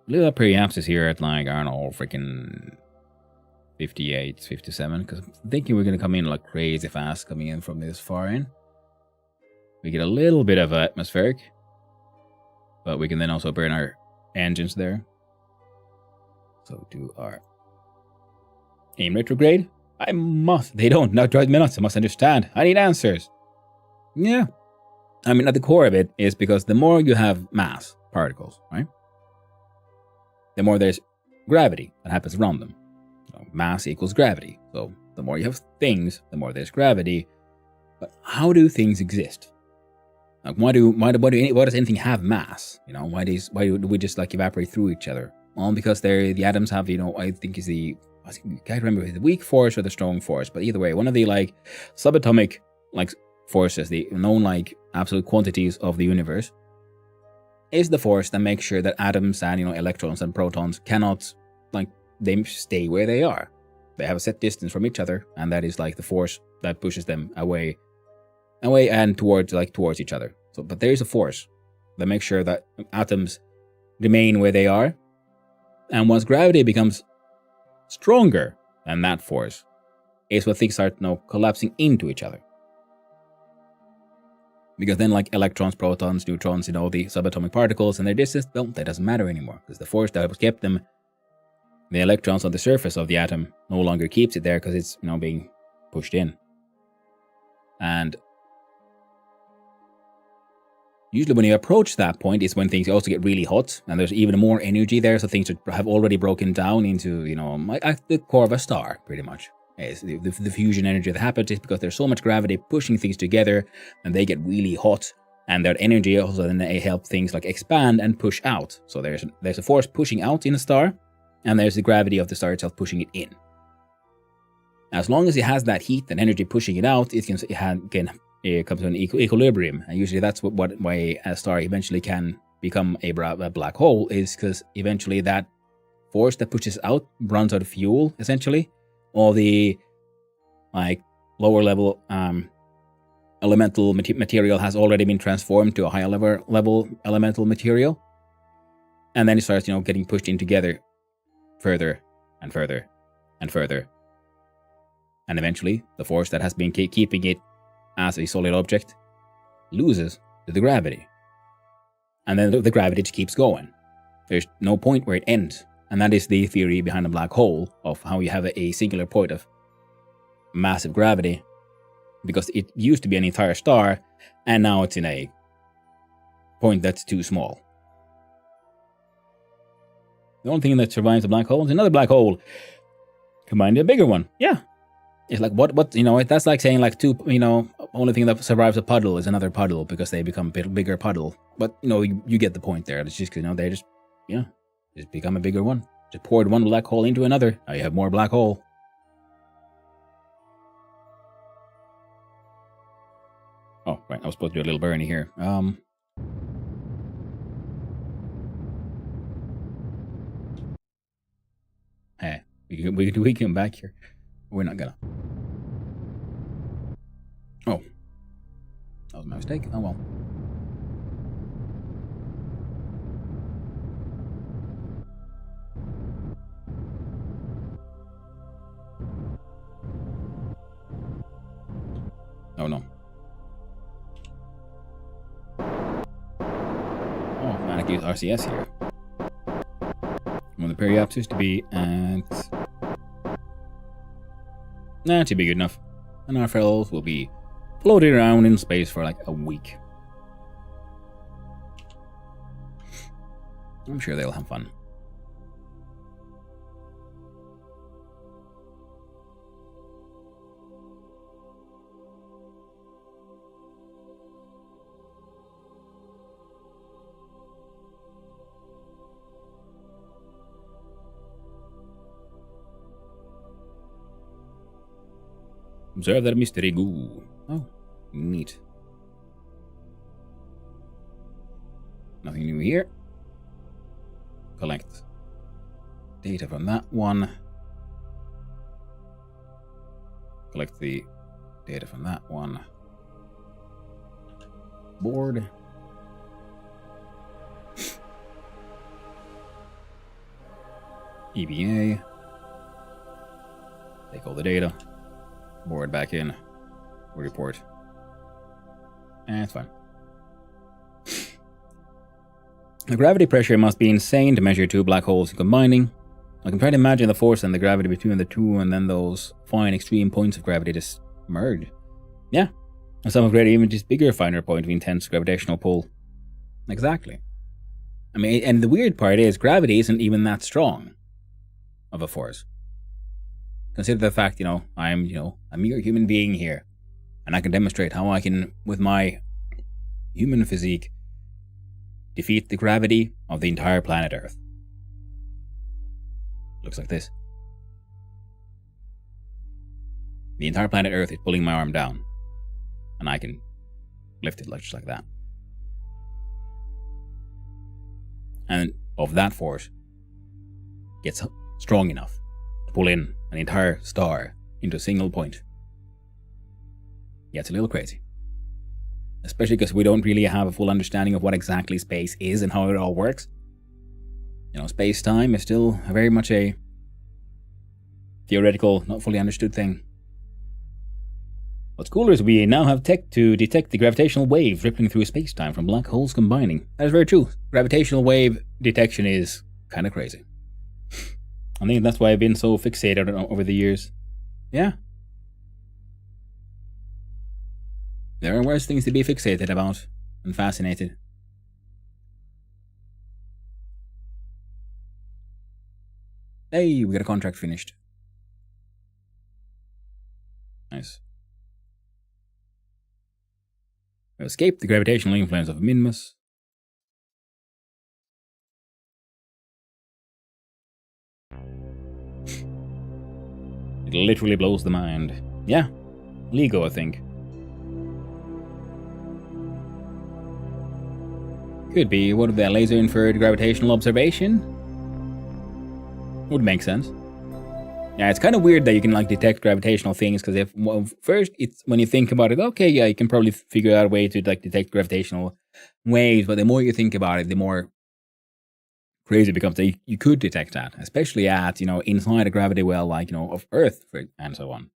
Little perhaps is here at like, I don't know, freaking 58, 57, because I'm thinking we're going to come in like crazy fast coming in from this far in. We get a little bit of atmospheric, but we can then also burn our engines there. So do our aim retrograde. They don't, now drive me nuts, I must understand. I need answers. Yeah. I mean, at the core of it is because the more you have mass particles, right? The more there's gravity that happens around them. So mass equals gravity. So the more you have things, the more there's gravity. But how do things exist? Like, why does anything have mass? Why do we just like evaporate through each other? Well, because the atoms have, I think I can't remember the weak force or the strong force, but either way, one of the like subatomic like forces, the known like absolute quantities of the universe, is the force that makes sure that atoms and electrons and protons cannot they stay where they are. They have a set distance from each other, and that is like the force that pushes them away and towards each other. So, but there is a force that makes sure that atoms remain where they are, and once gravity becomes stronger than that force, is when things start collapsing into each other. Because then like electrons, protons, neutrons, the subatomic particles and their distance, well, that doesn't matter anymore, because the force that kept them, the electrons on the surface of the atom, no longer keeps it there because it's being pushed in. And usually when you approach that point is when things also get really hot and there's even more energy there, so things have already broken down into, at the core of a star, pretty much. The fusion energy that happens is because there's so much gravity pushing things together, and they get really hot, and that energy also then help things like expand and push out. So there's a force pushing out in a star, and there's the gravity of the star itself pushing it in. As long as it has that heat and energy pushing it out, it comes to an equilibrium, and usually that's why a star eventually can become a black hole, is because eventually that force that pushes out runs out of fuel, essentially. All the lower level elemental material has already been transformed to a higher level elemental material, and then it starts getting pushed in together further and further and further. And eventually, the force that has been keeping it as a solid object loses to the gravity. And then the gravity just keeps going. There's no point where it ends. And that is the theory behind a black hole, of how you have a singular point of massive gravity, because it used to be an entire star, and now it's in a point that's too small. The only thing that survives a black hole is another black hole combined with a bigger one. Yeah. It's like, what, that's like saying like two, only thing that survives a puddle is another puddle because they become a bigger puddle. But, you get the point there. It's just, they just become a bigger one. Just poured one black hole into another. Now you have more black hole. Oh, right. I was supposed to do a little Bernie here. Hey, we can come back here. We're not gonna. Oh. That was my mistake. Oh well. Oh no. Oh, man, I can use RCS here. When the periapsis used to be at... That should be good enough. And our fellows will be floating around in space for like a week. I'm sure they'll have fun. Observe that mystery goo. Oh, neat. Nothing new here. Collect data from that one. Collect the data from that one. Board. EVA. Take all the data. Board back in. Report. It's fine. The gravity pressure must be insane to measure two black holes combining. I can try to imagine the force and the gravity between the two, and then those fine extreme points of gravity just merge. Yeah. And some of gravity even just bigger finer point of intense gravitational pull. Exactly. I mean, and the weird part is gravity isn't even that strong of a force. Consider the fact, I'm, a mere human being here. And I can demonstrate how I can, with my human physique, defeat the gravity of the entire planet Earth. Looks like this. The entire planet Earth is pulling my arm down. And I can lift it just like that. And of that force, gets strong enough to pull in an entire star into a single point. Yeah, it's a little crazy. Especially because we don't really have a full understanding of what exactly space is and how it all works. Space-time is still very much a theoretical, not fully understood thing. What's cooler is we now have tech to detect the gravitational waves rippling through space-time from black holes combining. That is very true. Gravitational wave detection is kind of crazy. I think that's why I've been so fixated on it over the years. Yeah. There are worse things to be fixated about and fascinated. Hey, we got a contract finished. Nice. We escaped the gravitational influence of Minmus. It literally blows the mind. Yeah, LEGO, I think. Could be what of their laser inferred gravitational observation. Would make sense. Yeah, it's kind of weird that you can detect gravitational things, because first it's when you think about it, okay, yeah, you can probably figure out a way to detect gravitational waves, but the more you think about it, the more crazy it becomes that you could detect that, especially at inside a gravity well of Earth and so on.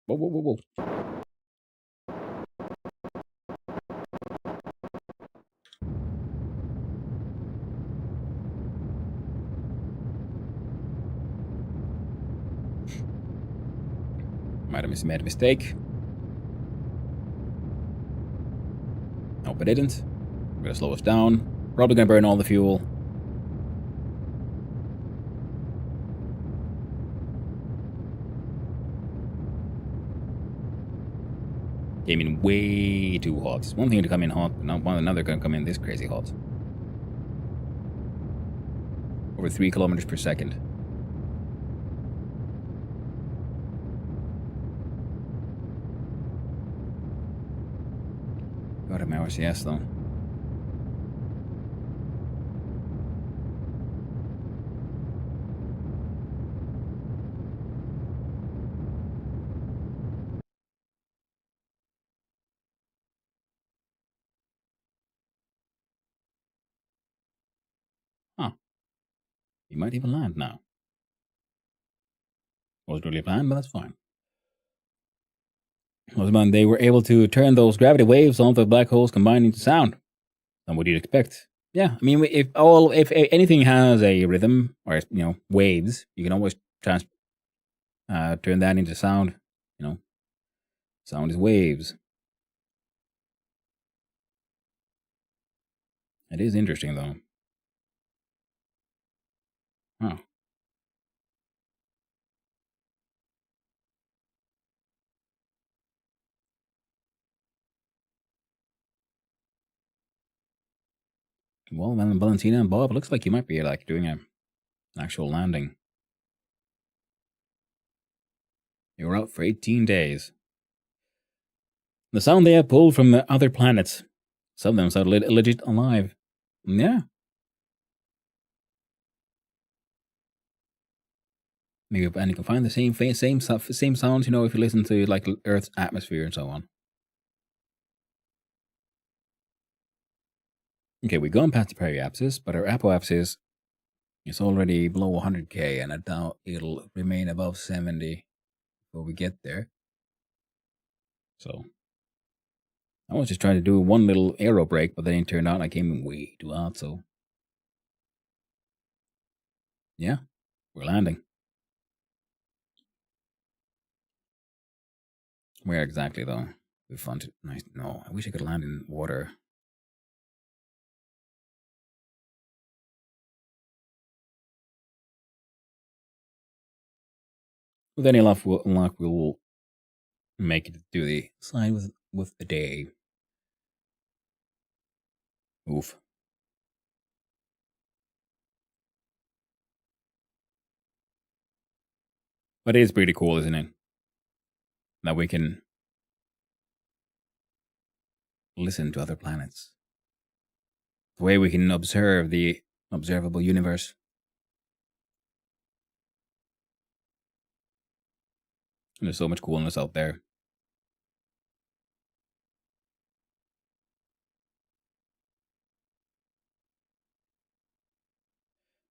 Whoa, whoa, whoa, whoa. Might have made a mistake. Hope I didn't. Gonna slow us down. Probably gonna burn all the fuel. Came in way too hot. It's one thing to come in hot, but not one another gonna come in this crazy hot. Over 3 kilometers per second. Got him RCS though. Huh. He might even land now. Wasn't really planned, but that's fine. Was when they were able to turn those gravity waves onto the black holes combined into sound. And what you'd expect. Yeah, I mean, if anything has a rhythm or waves, you can always turn that into sound. You know, sound is waves. It is interesting though. Huh. Well, Valentina and Bob, looks like you might be like doing an actual landing. You were out for 18 days. The sound they have pulled from the other planets. Some of them sound legit alive. Yeah. Maybe, and you can find the same sounds, if you listen to like Earth's atmosphere and so on. Okay, we've gone past the periapsis, but our apoapsis is already below 100K, and I doubt it'll remain above 70 before we get there. So, I was just trying to do one little aero brake, but then it turned out I came in way too hot, so. Yeah, we're landing. Where exactly, though? We found it nice. No, I wish I could land in water. With any luck, we'll make it to the side with the day. Oof. But it is pretty cool, isn't it? That we can listen to other planets. The way we can observe the observable universe. And there's so much coolness out there.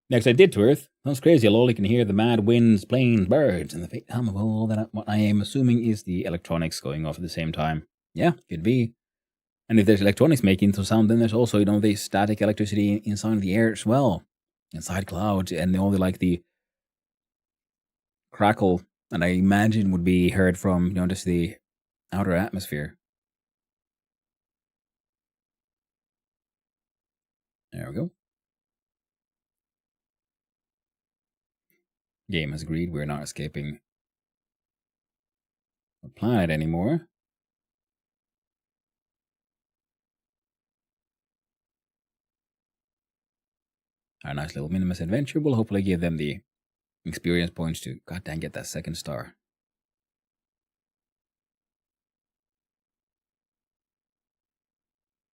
Next, I did to Earth. Sounds crazy. All you can hear the mad winds, planes, birds, and the faint hum of all that. What I am assuming is the electronics going off at the same time. Yeah, could be. And if there's electronics making some sound, then there's also the static electricity inside the air as well, inside clouds, and all the crackle. And I imagine would be heard from just the outer atmosphere. There we go. Game has agreed we're not escaping the planet anymore. Our nice little Minimus adventure will hopefully give them the experience points to goddamn get that second star.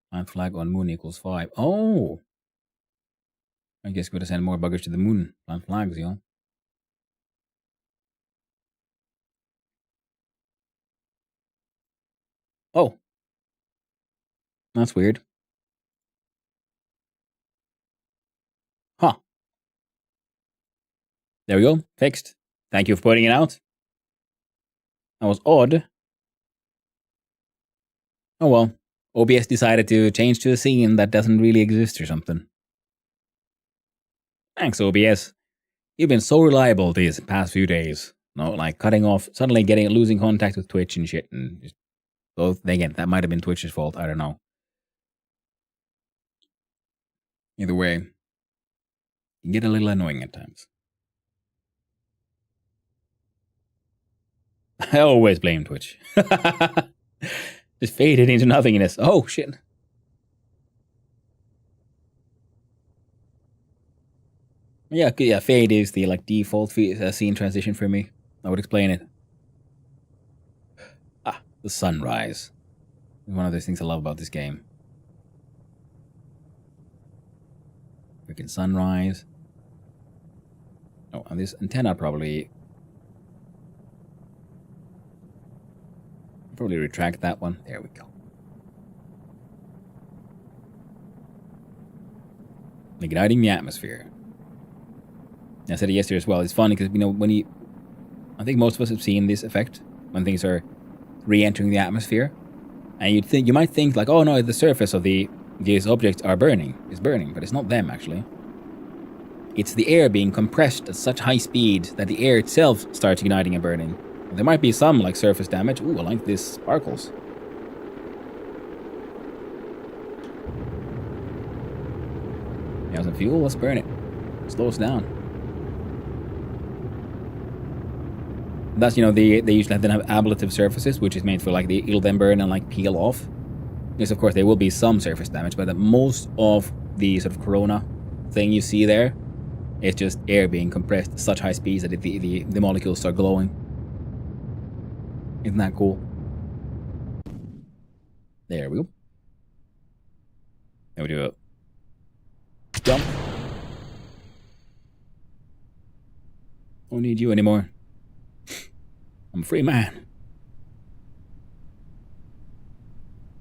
Plant flag on moon equals 5. Oh! I guess we're gonna send more buggers to the moon. Plant flags, Oh! That's weird. Huh. There we go. Fixed. Thank you for pointing it out. That was odd. Oh well. OBS decided to change to a scene that doesn't really exist or something. Thanks, OBS. You've been so reliable these past few days. No, like cutting off, suddenly losing contact with Twitch and shit, and just, so again, that might have been Twitch's fault. I don't know. Either way, it can get a little annoying at times. I always blame Twitch. Just faded into nothingness. Oh shit. Yeah, fade is the like default scene transition for me. I would explain it. Ah, the sunrise. One of those things I love about this game. Freaking sunrise. Oh, and this antenna probably retract that one. There we go. Igniting the atmosphere. I said it yesterday as well. It's funny because, I think most of us have seen this effect when things are re-entering the atmosphere. And you might think like, oh no, the surface of these objects is burning, but it's not them actually. It's the air being compressed at such high speed that the air itself starts igniting and burning. And there might be some like surface damage. Ooh, I like this sparkles. You have some fuel, let's burn it. Slow us down. That's, they usually then have ablative surfaces, which is made for like it'll then burn and like peel off. Yes, of course, there will be some surface damage, but most of the sort of corona thing you see there is just air being compressed at such high speeds that the molecules start glowing. Isn't that cool? There we go. Then we do a jump. Don't need you anymore. I'm a free man.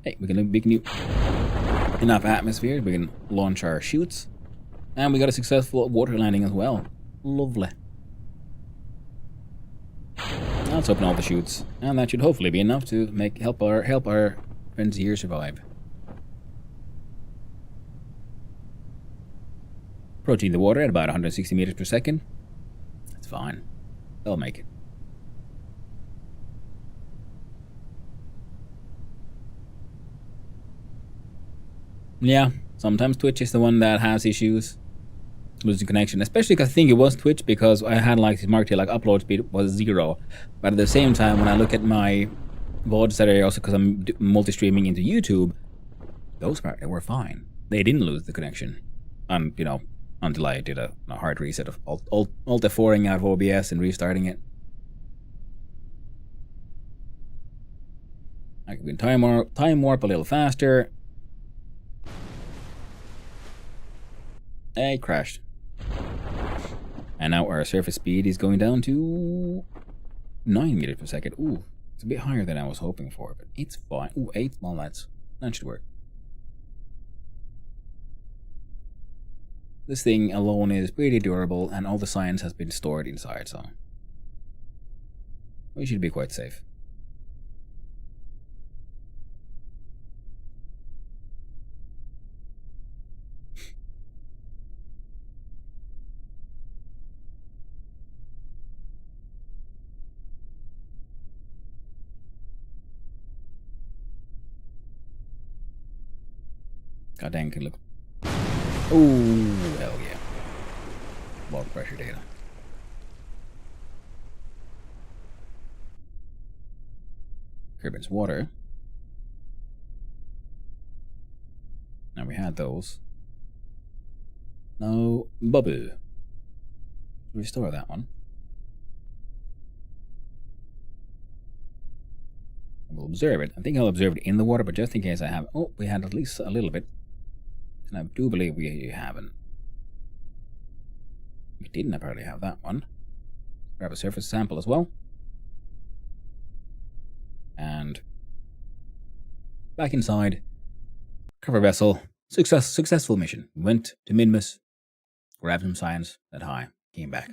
Hey, we can enough atmosphere. We can launch our chutes. And we got a successful water landing as well. Lovely. Now let's open all the chutes. And that should hopefully be enough to help our friends here survive. Approaching the water at about 160 meters per second. That's fine. They'll make it. Yeah, sometimes Twitch is the one that has issues losing connection, especially because I think it was Twitch because I had like marked here like upload speed was 0, but at the same time when I look at my VODs that are also because I'm multi-streaming into YouTube, those were fine. They didn't lose the connection, and until I did a hard reset of alt F4ing out of OBS and restarting it. I can time warp a little faster. Hey, crashed. And now our surface speed is going down to 9 meters per second. Ooh, it's a bit higher than I was hoping for, but it's fine. Ooh, 8, well, that should work. This thing alone is pretty durable, and all the science has been stored inside, so we should be quite safe. God dang, can look. Oh, hell yeah. Water pressure data. Kerbin's water. Now we had those. No bubble. Restore that one. We'll observe it. I think I'll observe it in the water, but just in case I have. Oh, we had at least a little bit. And I do believe we haven't. We didn't apparently have that one. Grab a surface sample as well. And back inside. Cover vessel. Successful mission. Went to Minmus. Grabbed some science that high. Came back.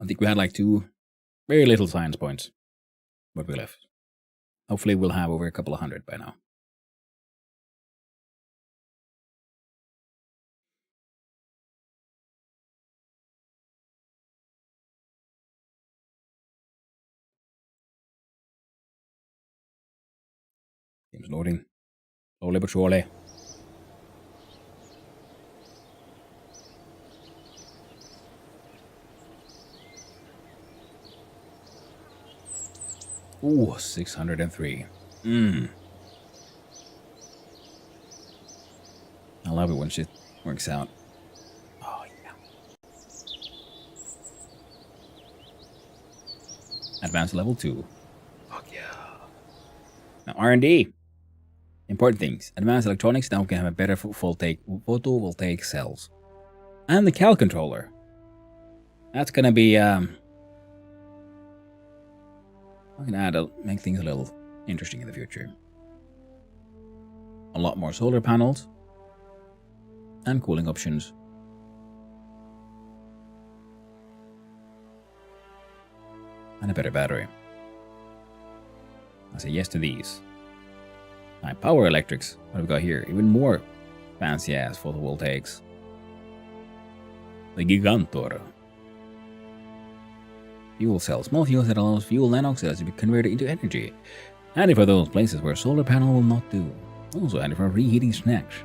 I think we had like two Very little science points. What we left. Hopefully we'll have over a couple of hundred by now. Game's loading. Slowly but surely. Ooh, 603. I love it when shit works out. Oh, yeah. Advanced level 2. Fuck yeah. Now, R&D. Important things. Advanced electronics now can have a better photovoltaic cells. And the cal controller. That's gonna be, I'm gonna make things a little interesting in the future. A lot more solar panels. And cooling options. And a better battery. I say yes to these. High power electrics. What have we got here? Even more fancy ass photovoltaics. The Gigantor. Fuel cells. Small fuel that allows fuel nanoxide to be converted into energy. Handy for those places where solar panel will not do. Also handy for reheating snacks.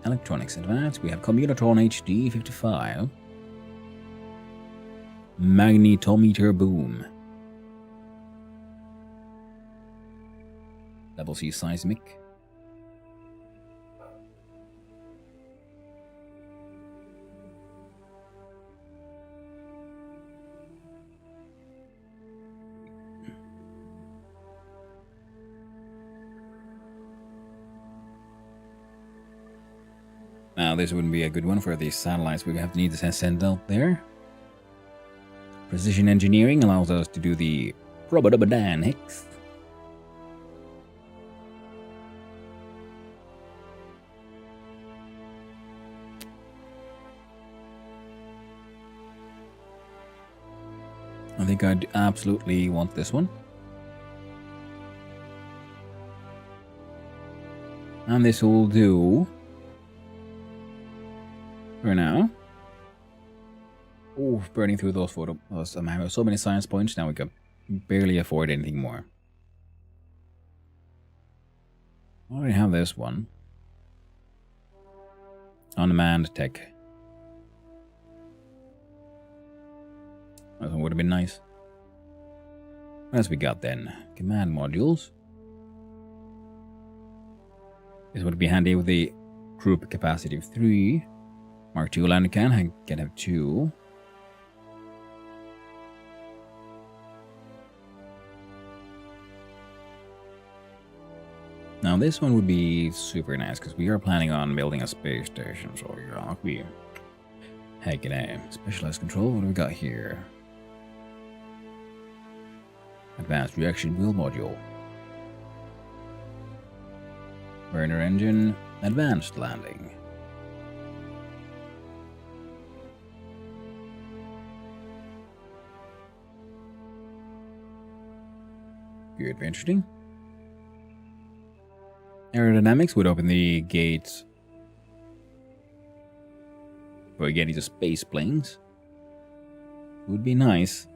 Electronics advanced. We have Commutotron HD 55. Magnetometer boom. Double C seismic. Now this wouldn't be a good one for these satellites we have to need to send out there. Precision engineering allows us to do the probodobodanics. I think I'd absolutely want this one. And this will do for now. Oh, burning through those photos. I'm having so many science points now we can barely afford anything more. I already have this one. Unmanned tech. That one would have been nice. What else we got then? Command modules. This would be handy with the group capacity of 3. Mark II lander can have 2. Now this one would be super nice because we are planning on building a space station, so you're not be hacking out. Specialized control, what do we got here? Advanced reaction wheel module. Burner engine, advanced landing. Good, interesting. Aerodynamics would open the gates for getting to space planes. Would be nice.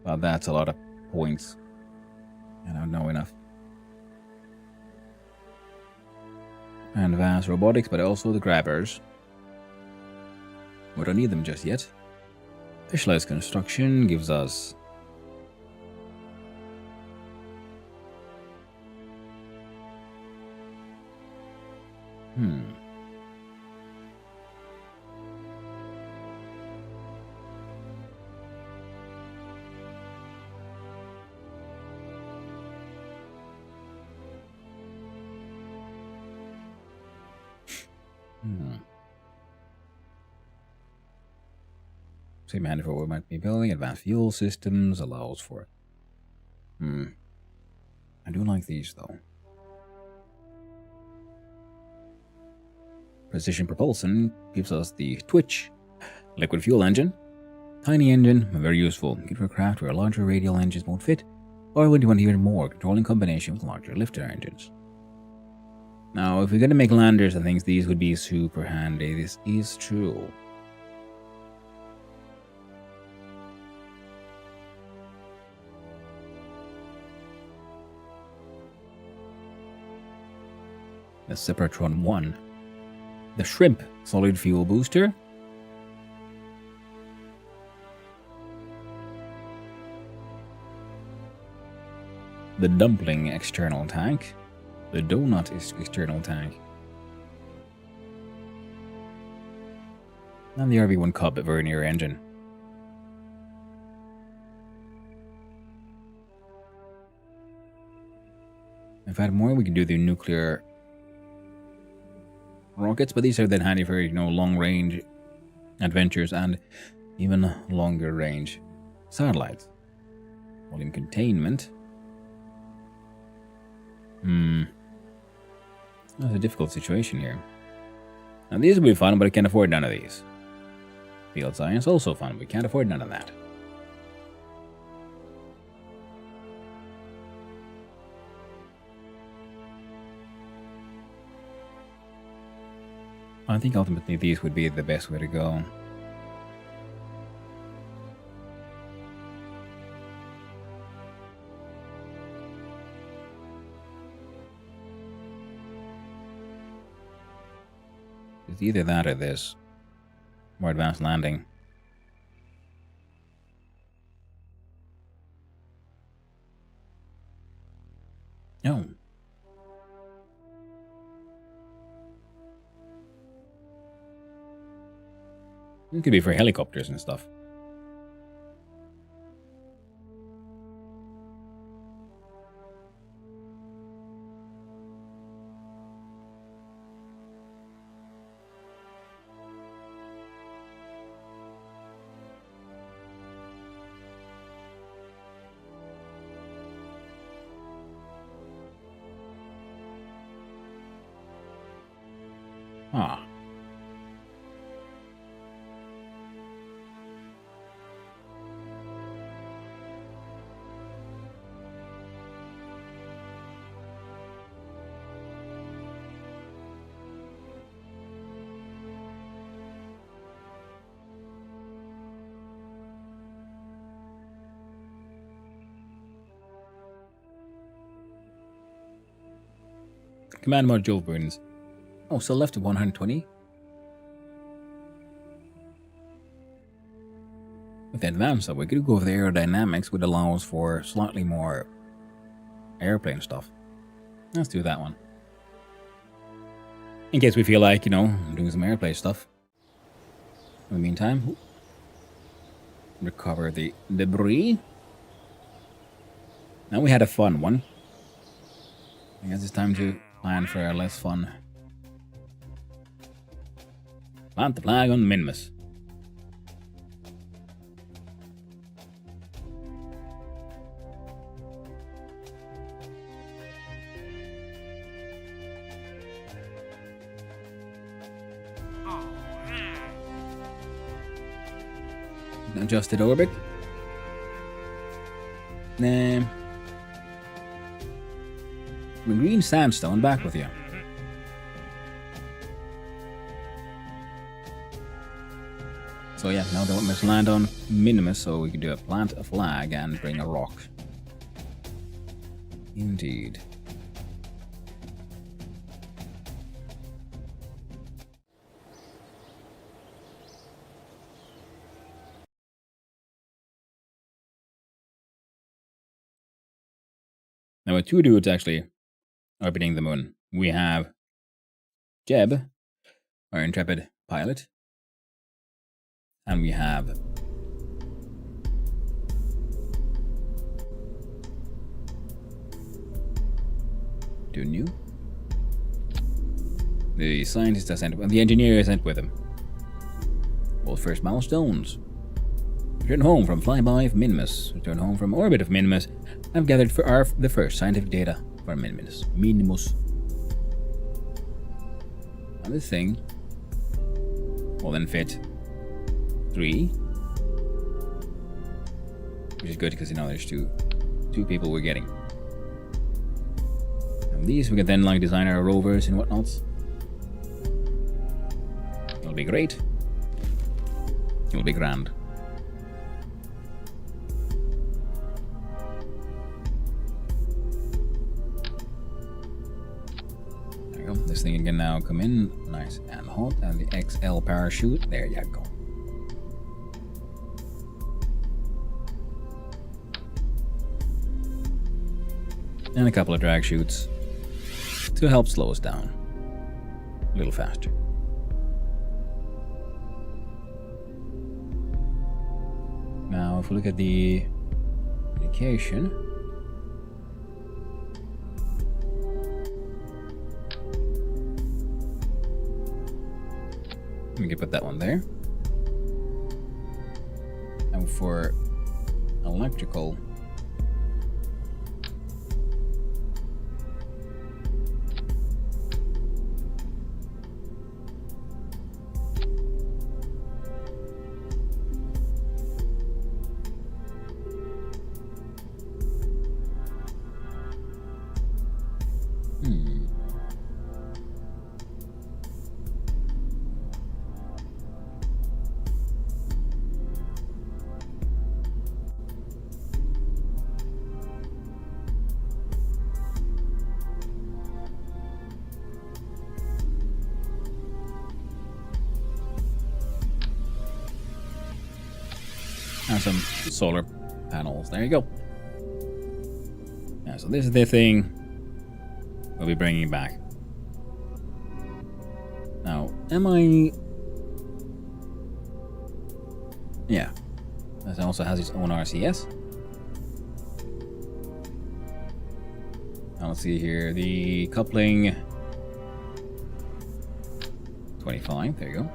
But that's a lot of points. I don't know enough. And advanced robotics, but also the grabbers. We don't need them just yet. Specialized construction gives us Same handy for what we might be building. Advanced fuel systems allows for. I do like these though. Precision propulsion gives us the Twitch liquid fuel engine. Tiny engine, very useful. Good for craft where larger radial engines won't fit, or when you want even more controlling combination with larger lifter engines. Now, if we're going to make landers and things, these would be super handy. This is true. The Separatron 1. The Shrimp solid fuel booster. The Dumpling external tank. The Donut external tank. And the RV1 Cub vernier engine. If I had more, we could do the nuclear rockets, but these are then handy for, long range adventures and even longer range satellites. Volume containment. That's a difficult situation here. Now these will be fun, but I can't afford none of these. Field science also fun, but we can't afford none of that. I think ultimately these would be the best way to go. It's either that or this. More advanced landing. No. It could be for helicopters and stuff. Ah. Command module burns. Oh, still left at 120? With the advanced stuff, we could go over the aerodynamics, which allows for slightly more airplane stuff. Let's do that one. In case we feel like, doing some airplane stuff. In the meantime, recover the debris. Now we had a fun one. I guess it's time to plan for a less fun. Plant the flag on Minimus. Adjusted orbit. Green sandstone back with you. So yeah, now they must land on Minimus, so we can do a plant a flag and bring a rock. Indeed. Now with two dudes actually orbiting the moon, we have Jeb, our intrepid pilot, and we have Dunu, the scientist I sent, and the engineer I sent with him. Well, first milestones. Return home from flyby of Minimus. Return home from orbit of Minimus. I've gathered for the first scientific data for Minimus. And this thing will then fit 3. Which is good because, you know, there's two people we're getting. And these we can then like design our rovers and whatnots. It'll be great. It'll be grand. There you go. This thing can now come in nice and hot, and the XL parachute. There you go. And a couple of drag chutes to help slow us down a little faster. Now, if we look at the indication, we can put that one there. And for electrical, and some solar panels. There you go. Yeah, so this is the thing we'll be bringing back. Now, am I... Yeah. This also has its own RCS. Now let's see here. The coupling... 25. There you go.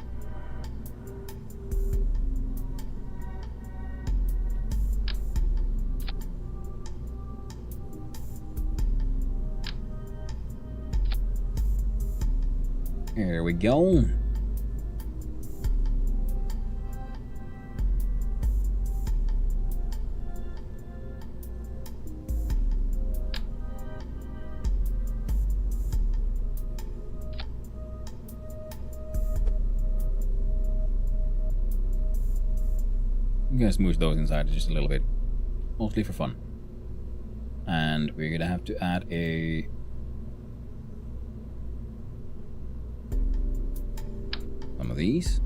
Here we go. I'm gonna smoosh those inside just a little bit, mostly for fun. And we're gonna have to add some of these.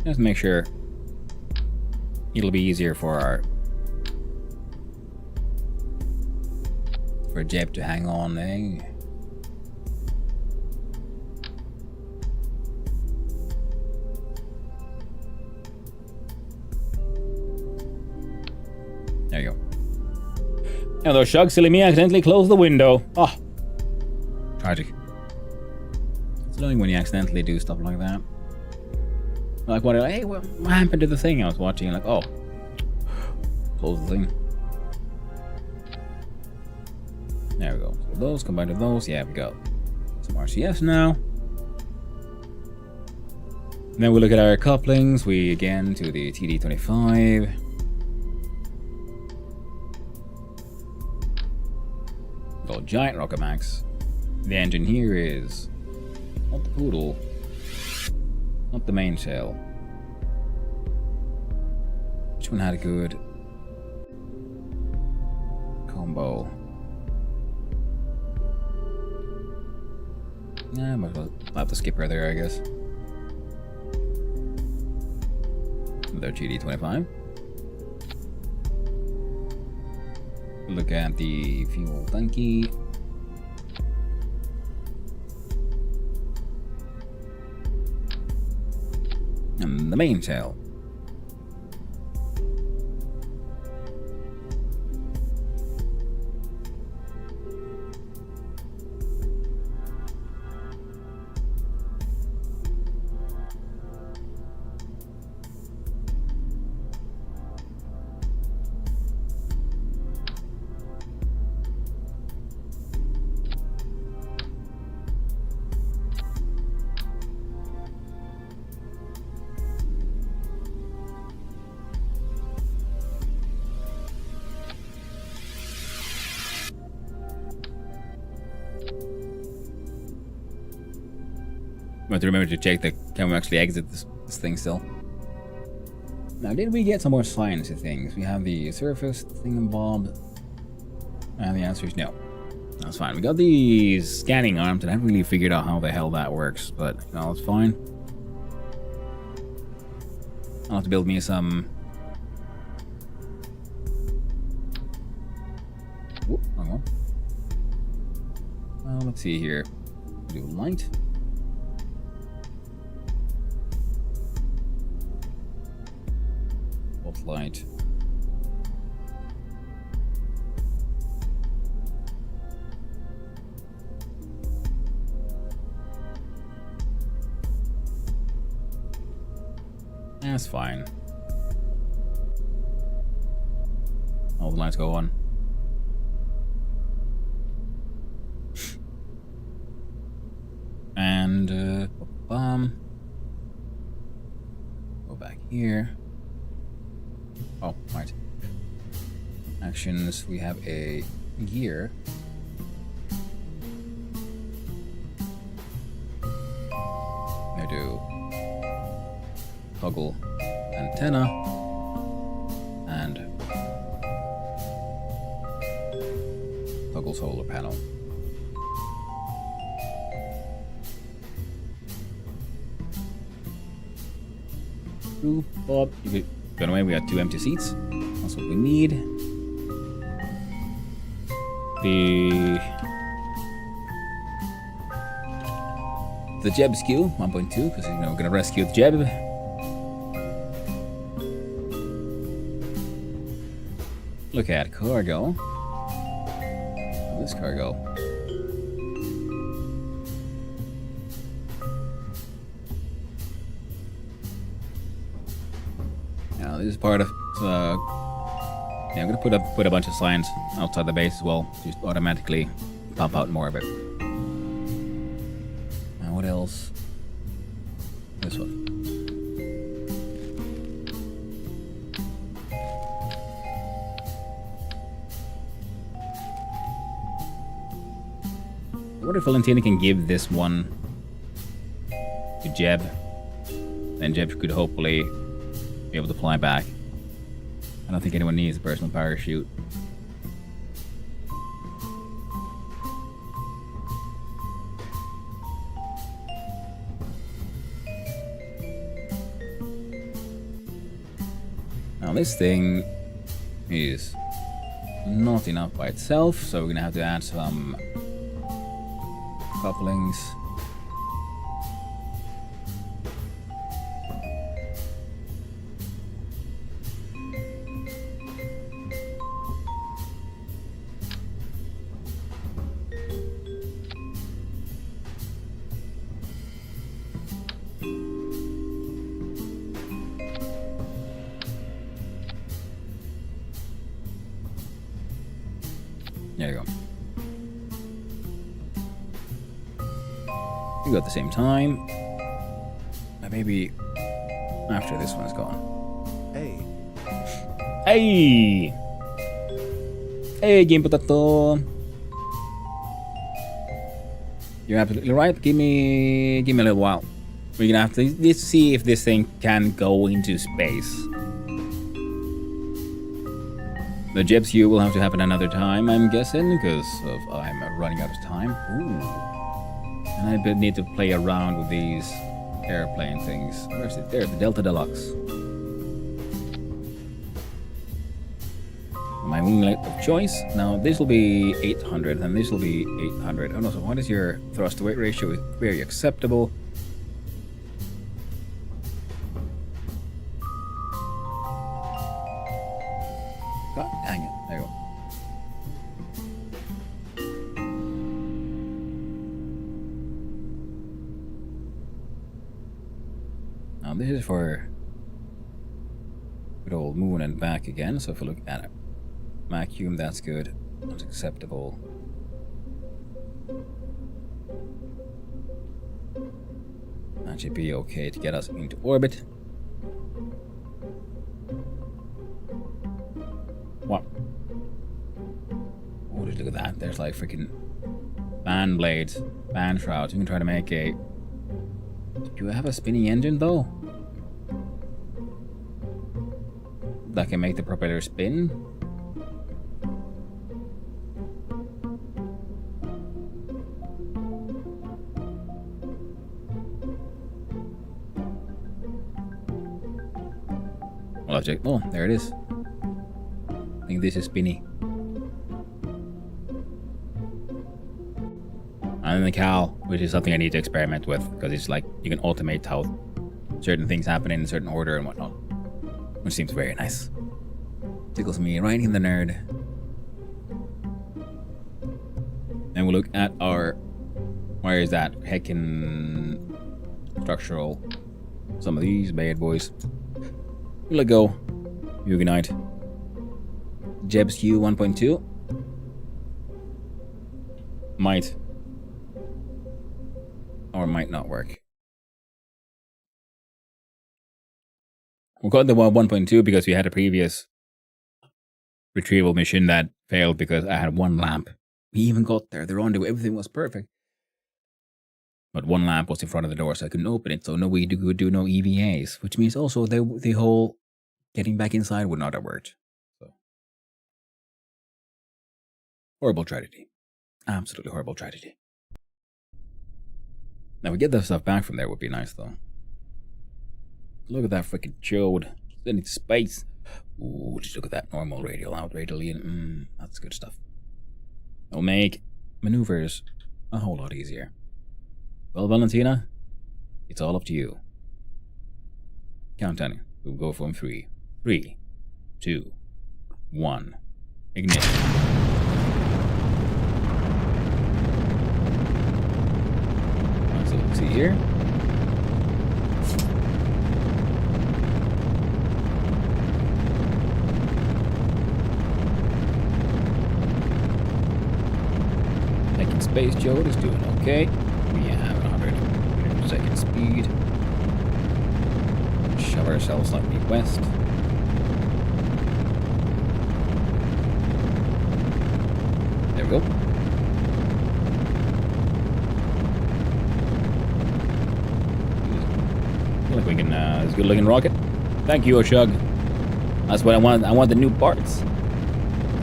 Just make sure it'll be easier for Jeb to hang on, eh? There you go. Now those shugs, silly me, accidentally closed the window. Oh, tragic. It's annoying when you accidentally do stuff like that. Like, hey, what happened to the thing I was watching? Like, oh, close the thing. There we go. So those combined with those, yeah, we got some RCS now. And then we look at our couplings. We again to the TD25. Got giant rocket max. The engine here is not the poodle, not the main shell. Which one had a good combo? Nah, might as well have to skip her there, I guess. Another GD25. Look at the fuel tanky. And the main shell. We have to remember to check that can we actually exit this thing still. Now, did we get some more sciencey things? We have the surface thingamabob. And the answer is no. That's fine. We got these scanning arms, and I haven't really figured out how the hell that works, but no, it's fine. I'll have to build me some... Whoop, wrong one. Well, let's see here. Do light. What light? That's fine. All the lights go on. And go back here. Oh, right. Actions. We have a gear. I do toggle antenna and toggle solar panel. Ooh, Bob, you could go away. We got 2 empty seats. That's what we need. The Jeb skill 1.2 because we're gonna rescue the Jeb. Look at cargo. Oh, this cargo. Now this is part of. Yeah, I'm gonna put a bunch of signs outside the base as well, just automatically pump out more of it. Now what else? This one. I wonder if Valentina can give this one to Jeb. Then Jeb could hopefully be able to fly back. I don't think anyone needs a personal parachute. Now this thing is not enough by itself, so we're gonna have to add some couplings. There you go. You go at the same time. Maybe after this one's gone. Hey. Hey! Hey, Game Potato! You're absolutely right. Give me a little while. We're gonna have to see if this thing can go into space. The Jeb's here will have to happen another time, I'm guessing, because I'm running out of time. Ooh. And I need to play around with these airplane things. Where's it? There's the Delta Deluxe. My winglet of choice. Now this will be 800, and this will be 800. Oh no, so what is your thrust to weight ratio? Is very acceptable. God dang it. There you go. Now this is for good old moon and back again. So if we look at it, vacuum, that's good. That's acceptable. That should be okay to get us into orbit. What? Oh, just look at that. There's like freaking fan blades, fan shrouds. You can try to make a Do I have a spinning engine though? That can make the propeller spin? Well, I'll check. Oh, there it is. I think this is spinny. And then the cowl, which is something I need to experiment with, because it's like you can automate how certain things happen in a certain order and whatnot, which seems very nice. Tickles me right in the nerd. And we'll look at our, where is that? Heckin' structural. Some of these bad boys. We'll let go. Huguenite. Jeb's Q 1.2. Might. Or might not work. We got the 1.2 because we had a previous retrieval mission that failed because I had one lamp. We even got there. The rendezvous, everything was perfect. But one lamp was in front of the door, so I couldn't open it. So no, we could do no EVAs, which means also the whole getting back inside would not have worked. So horrible tragedy. Absolutely horrible tragedy. Now we get that stuff back from there would be nice though. Look at that freaking chode. Sending to space. Ooh, just look at that normal radial out, radial in. That's good stuff. It'll make maneuvers a whole lot easier. Well, Valentina, it's all up to you. Countdown. We'll go from 3, 2, 1. Ignition. So let's see here. Making space, Joe is doing okay. We have 100 meters per second speed. Shove ourselves slightly west. There we go. Look, we can, it's a good looking rocket. Thank you, Oshug. That's what I want. I want the new parts.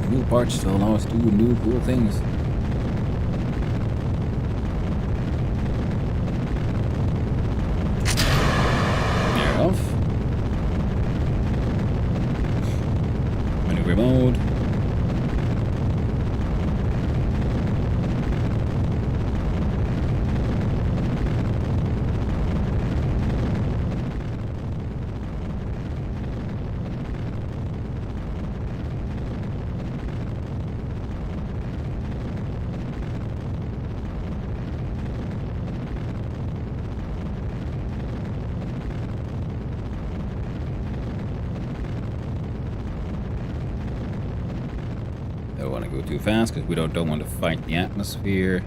New parts to allow us to do new cool things. There off. Maneuver mode. Don't want to go too fast because we don't want to fight the atmosphere.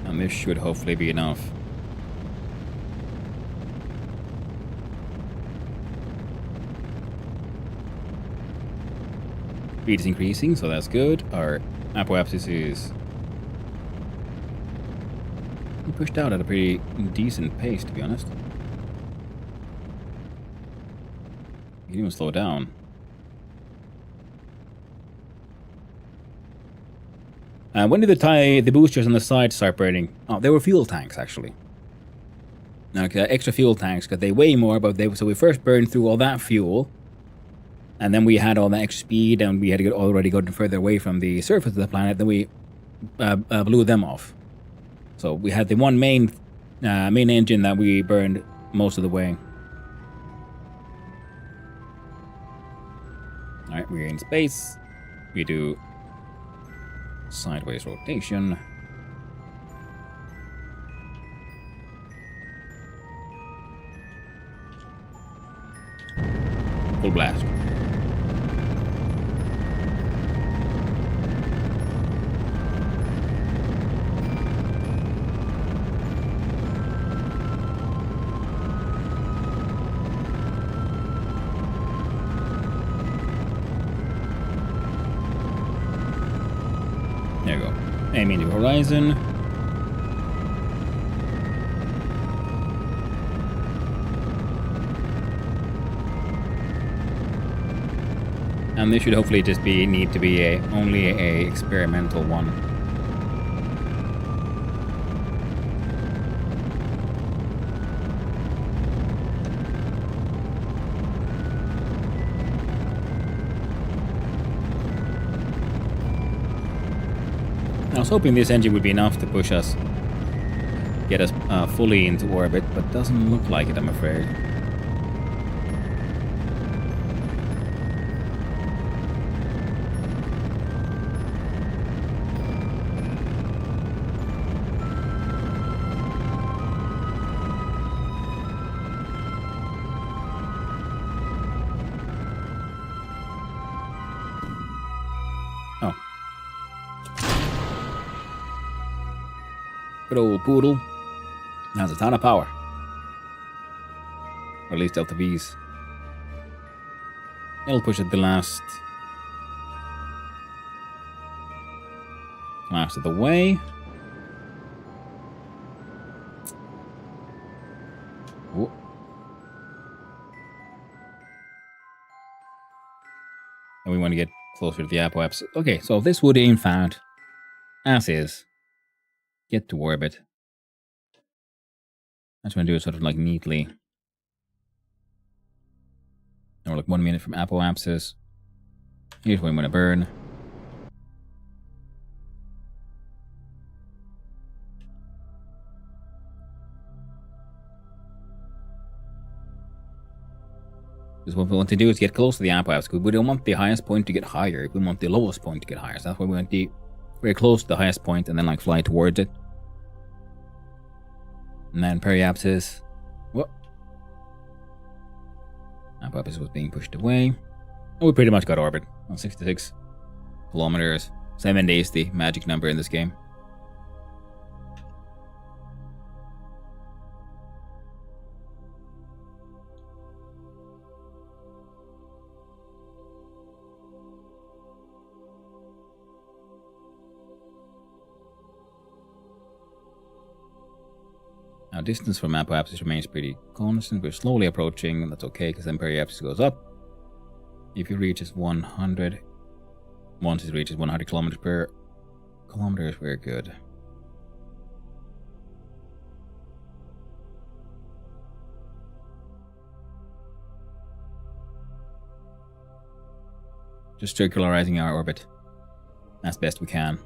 And this should hopefully be enough. Speed is increasing, so that's good. Our apoapsis is pushed out at a pretty decent pace, to be honest. You can even slow down. When did the boosters on the side start burning? Oh, they were fuel tanks, actually. Okay, extra fuel tanks, because they weigh more, but so we first burned through all that fuel. And then we had all that extra speed, and we had already gotten further away from the surface of the planet. Then we blew them off. So we had the one main engine that we burned most of the way. All right, we're in space. We do sideways rotation. Full blast. There you go. Aiming to horizon. And this should hopefully just need to be only a experimental one. I was hoping this engine would be enough to push us, get us fully into orbit, but doesn't look like it, I'm afraid. Oh. Good old Poodle has a ton of power. Or at least Delta V's. It'll push it the last of the way. Ooh. And we want to get closer to the apoapsis. Okay, so this would in fact, as is, get to orbit. I just want to do it sort of like neatly. And we're like 1 minute from apoapsis. Here's where I'm going to burn. Because what we want to do is get close to the apoapsis. Because we don't want the highest point to get higher. We want the lowest point to get higher. So that's why we want to be very close to the highest point and then like fly towards it. And then periapsis. Whoop. Apoapsis was being pushed away. And we pretty much got orbit on 66 kilometers. 7 days, the magic number in this game. Now, distance from apoapsis remains pretty constant. We're slowly approaching. That's okay, because then periapsis goes up. If it reaches 100, once it reaches 100 kilometers per kilometer, is very good. Just circularizing our orbit as best we can.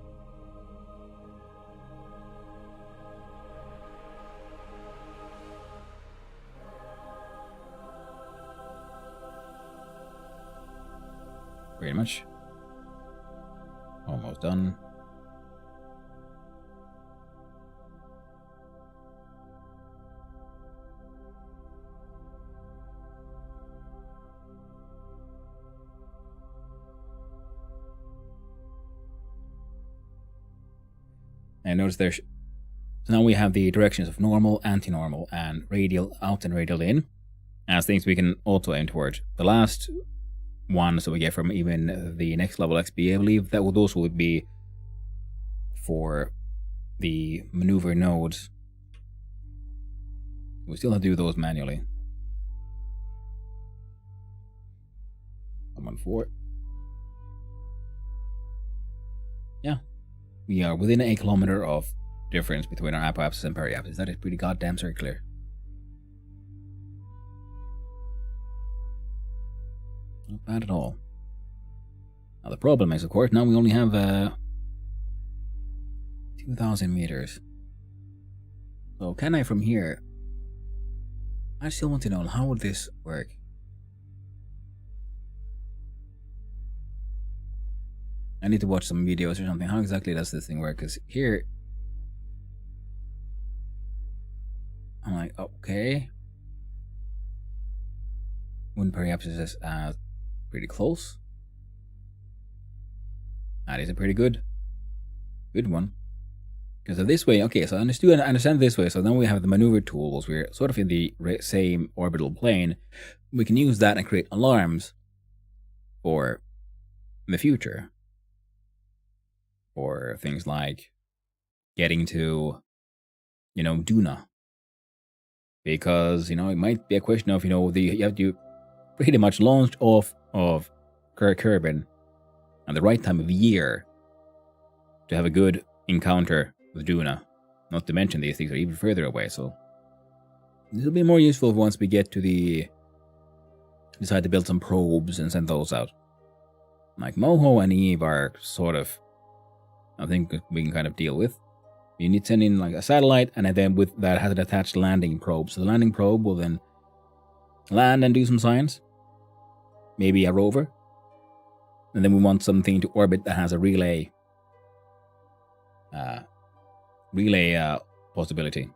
Pretty much. Almost done. And notice there's... So now we have the directions of normal, anti-normal, and radial out and radial in as things we can also aim towards. The last one, so we get from even the next level XP, I believe that those would be for the maneuver nodes. We still have to do those manually. 114. Yeah, we are within a kilometer of difference between our apoapsis and periapsis. That is pretty goddamn circular. Not bad at all. Now the problem is, of course, now we only have 2,000 meters. So can I from here... I still want to know, how would this work? I need to watch some videos or something. How exactly does this thing work? Because here... I'm like, okay. When periapsis is pretty close. That is a pretty good one. Because of this way, okay, so I understand this way. So now we have the maneuver tools. We're sort of in the same orbital plane. We can use that and create alarms for the future. or things like getting to, Duna. Because, it might be a question of, you have to pretty much launch off of Kerbin at the right time of year to have a good encounter with Duna. Not to mention these things are even further away, so this will be more useful once we get to decide to build some probes and send those out. Like Moho and Eve are sort of, I think we can kind of deal with. You need to send in like a satellite, and then with that has an attached landing probe. So the landing probe will then land and do some science. Maybe a rover. And then we want something to orbit that has a relay possibility.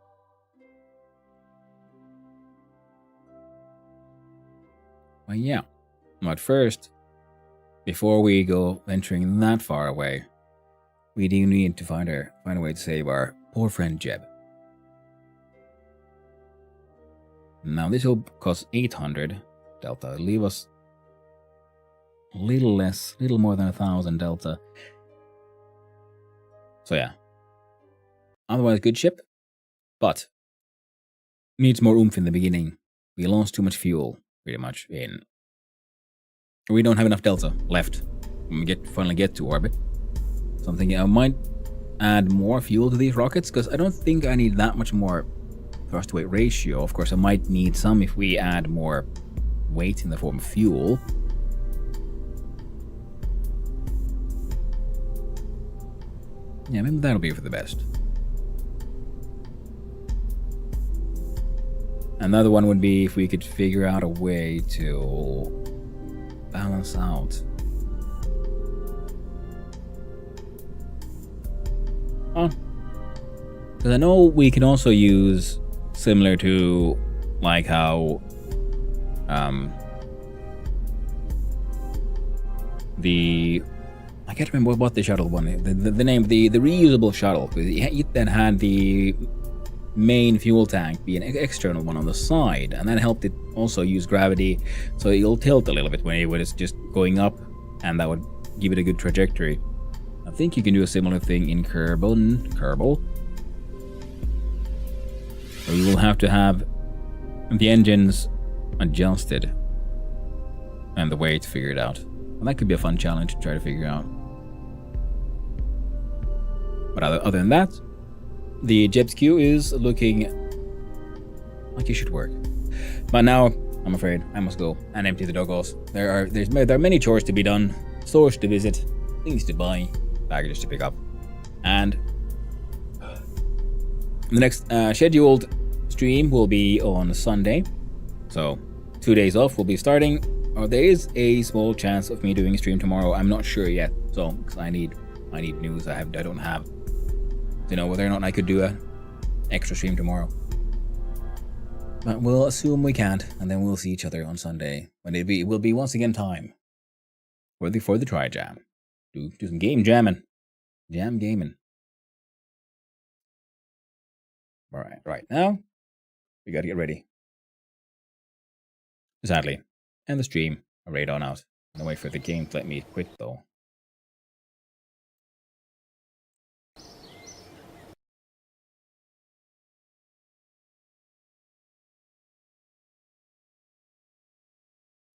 Well, yeah. But first, before we go venturing that far away, we do need to find a way to save our poor friend Jeb. Now this will cost 800 delta. It'll leave us a little more than 1,000 delta. So yeah. Otherwise, good ship, but needs more oomph in the beginning. We lost too much fuel, pretty much. We don't have enough delta left when we finally get to orbit. So I'm thinking I might add more fuel to these rockets, because I don't think I need that much more thrust to weight ratio. Of course, I might need some if we add more weight in the form of fuel. Yeah, maybe that'll be for the best. Another one would be if we could figure out a way to balance out. Because I know we can also use, similar to like how I can't remember what the shuttle one, the name, the reusable shuttle, because it then had the main fuel tank be an external one on the side, and that helped it also use gravity, so it'll tilt a little bit when it was just going up, and that would give it a good trajectory. I think you can do a similar thing in Kerbal. So you will have to have the engines adjusted and the weight figured out. And that could be a fun challenge to try to figure out. But other than that, the Jeb's queue is looking like it should work. But now, I'm afraid I must go and empty the doggos. There are many chores to be done, stores to visit, things to buy, packages to pick up, and the next scheduled stream will be on Sunday. So 2 days off will be starting. There is a small chance of me doing a stream tomorrow. I'm not sure yet. So because I need news. I don't have to know whether or not I could do an extra stream tomorrow. But we'll assume we can't, and then we'll see each other on Sunday when it will be once again time for the try jam. Do some game jamming, jam gaming. Right now we gotta get ready. Sadly, and the stream right on out. No wait for the game to let me quit though.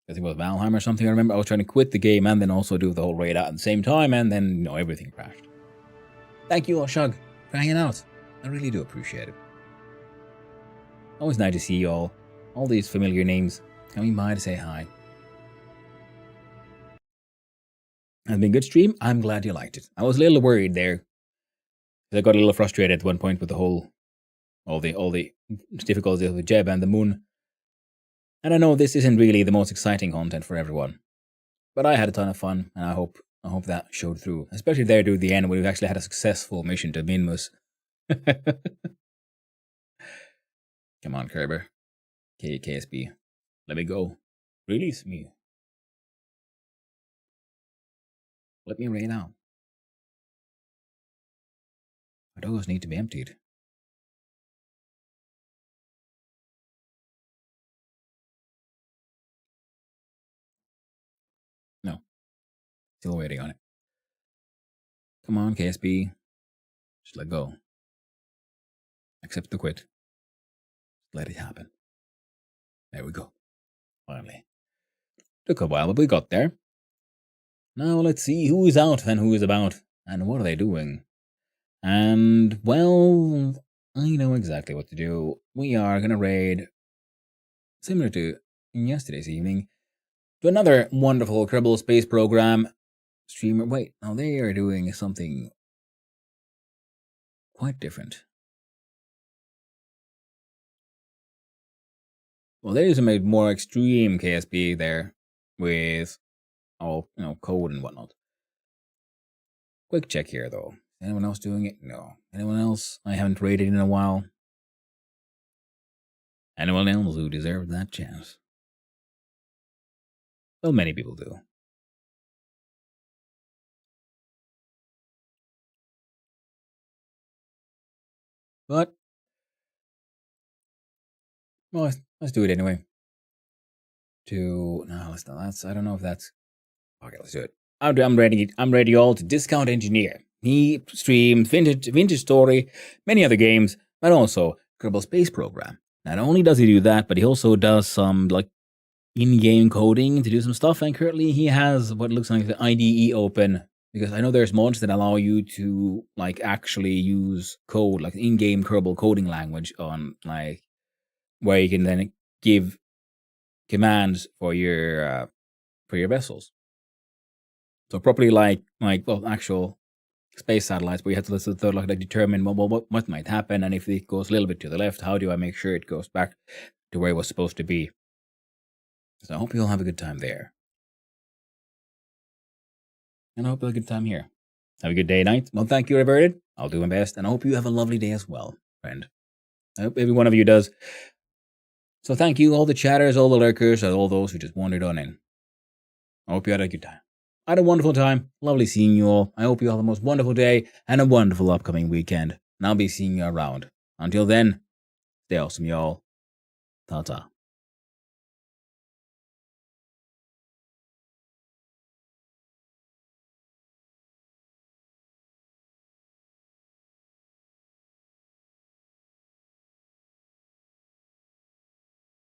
I think it was Valheim or something. I remember I was trying to quit the game and then also do the whole raid out at the same time, and then everything crashed. Thank you all, Shug, for hanging out. I really do appreciate it. Always nice to see you all these familiar names coming by to say hi. It's been a good stream. I'm glad you liked it. I was a little worried there. I got a little frustrated at one point with all the difficulties of the Jeb and the Moon. And I know this isn't really the most exciting content for everyone, but I had a ton of fun, and I hope that showed through. Especially there to the end, where we've actually had a successful mission to Minmus. Come on, Kerber. KSP. Let me go. Release me. Let me rain out. My dogs need to be emptied. No. Still waiting on it. Come on, KSP. Just let go. Accept the quit. Let it happen. There we go. Finally. Took a while, but we got there. Now let's see who is out and who is about, and what are they doing. And, well, I know exactly what to do. We are going to raid, similar to yesterday's evening, to another wonderful Kerbal Space Program streamer. Wait, now they are doing something quite different. Well, they just made more extreme KSP there with all, code and whatnot. Quick check here, though. Anyone else doing it? No. Anyone else I haven't raided in a while? Anyone else who deserves that chance? Well, many people do. But, well, let's do it anyway. No, let's not. I don't know if that's... Okay, let's do it. I'm ready. I'm ready all to Discount Engineer. He streams Vintage Story, many other games, but also Kerbal Space Program. Not only does he do that, but he also does some in-game coding to do some stuff. And currently, he has what looks like the IDE open, because I know there's mods that allow you to actually use code, like in-game Kerbal coding language on where you can then give commands for your vessels. So properly actual space satellites, where you have to listen to determine what might happen, and if it goes a little bit to the left, how do I make sure it goes back to where it was supposed to be? So I hope you all have a good time there. And I hope you have a good time here. Have a good day, night. Well, thank you, Reverted. I'll do my best, and I hope you have a lovely day as well, friend. I hope every one of you does. So thank you, all the chatters, all the lurkers, and all those who just wandered on in. I hope you had a good time. I had a wonderful time. Lovely seeing you all. I hope you have the most wonderful day and a wonderful upcoming weekend. And I'll be seeing you around. Until then, stay awesome, y'all. Ta-ta.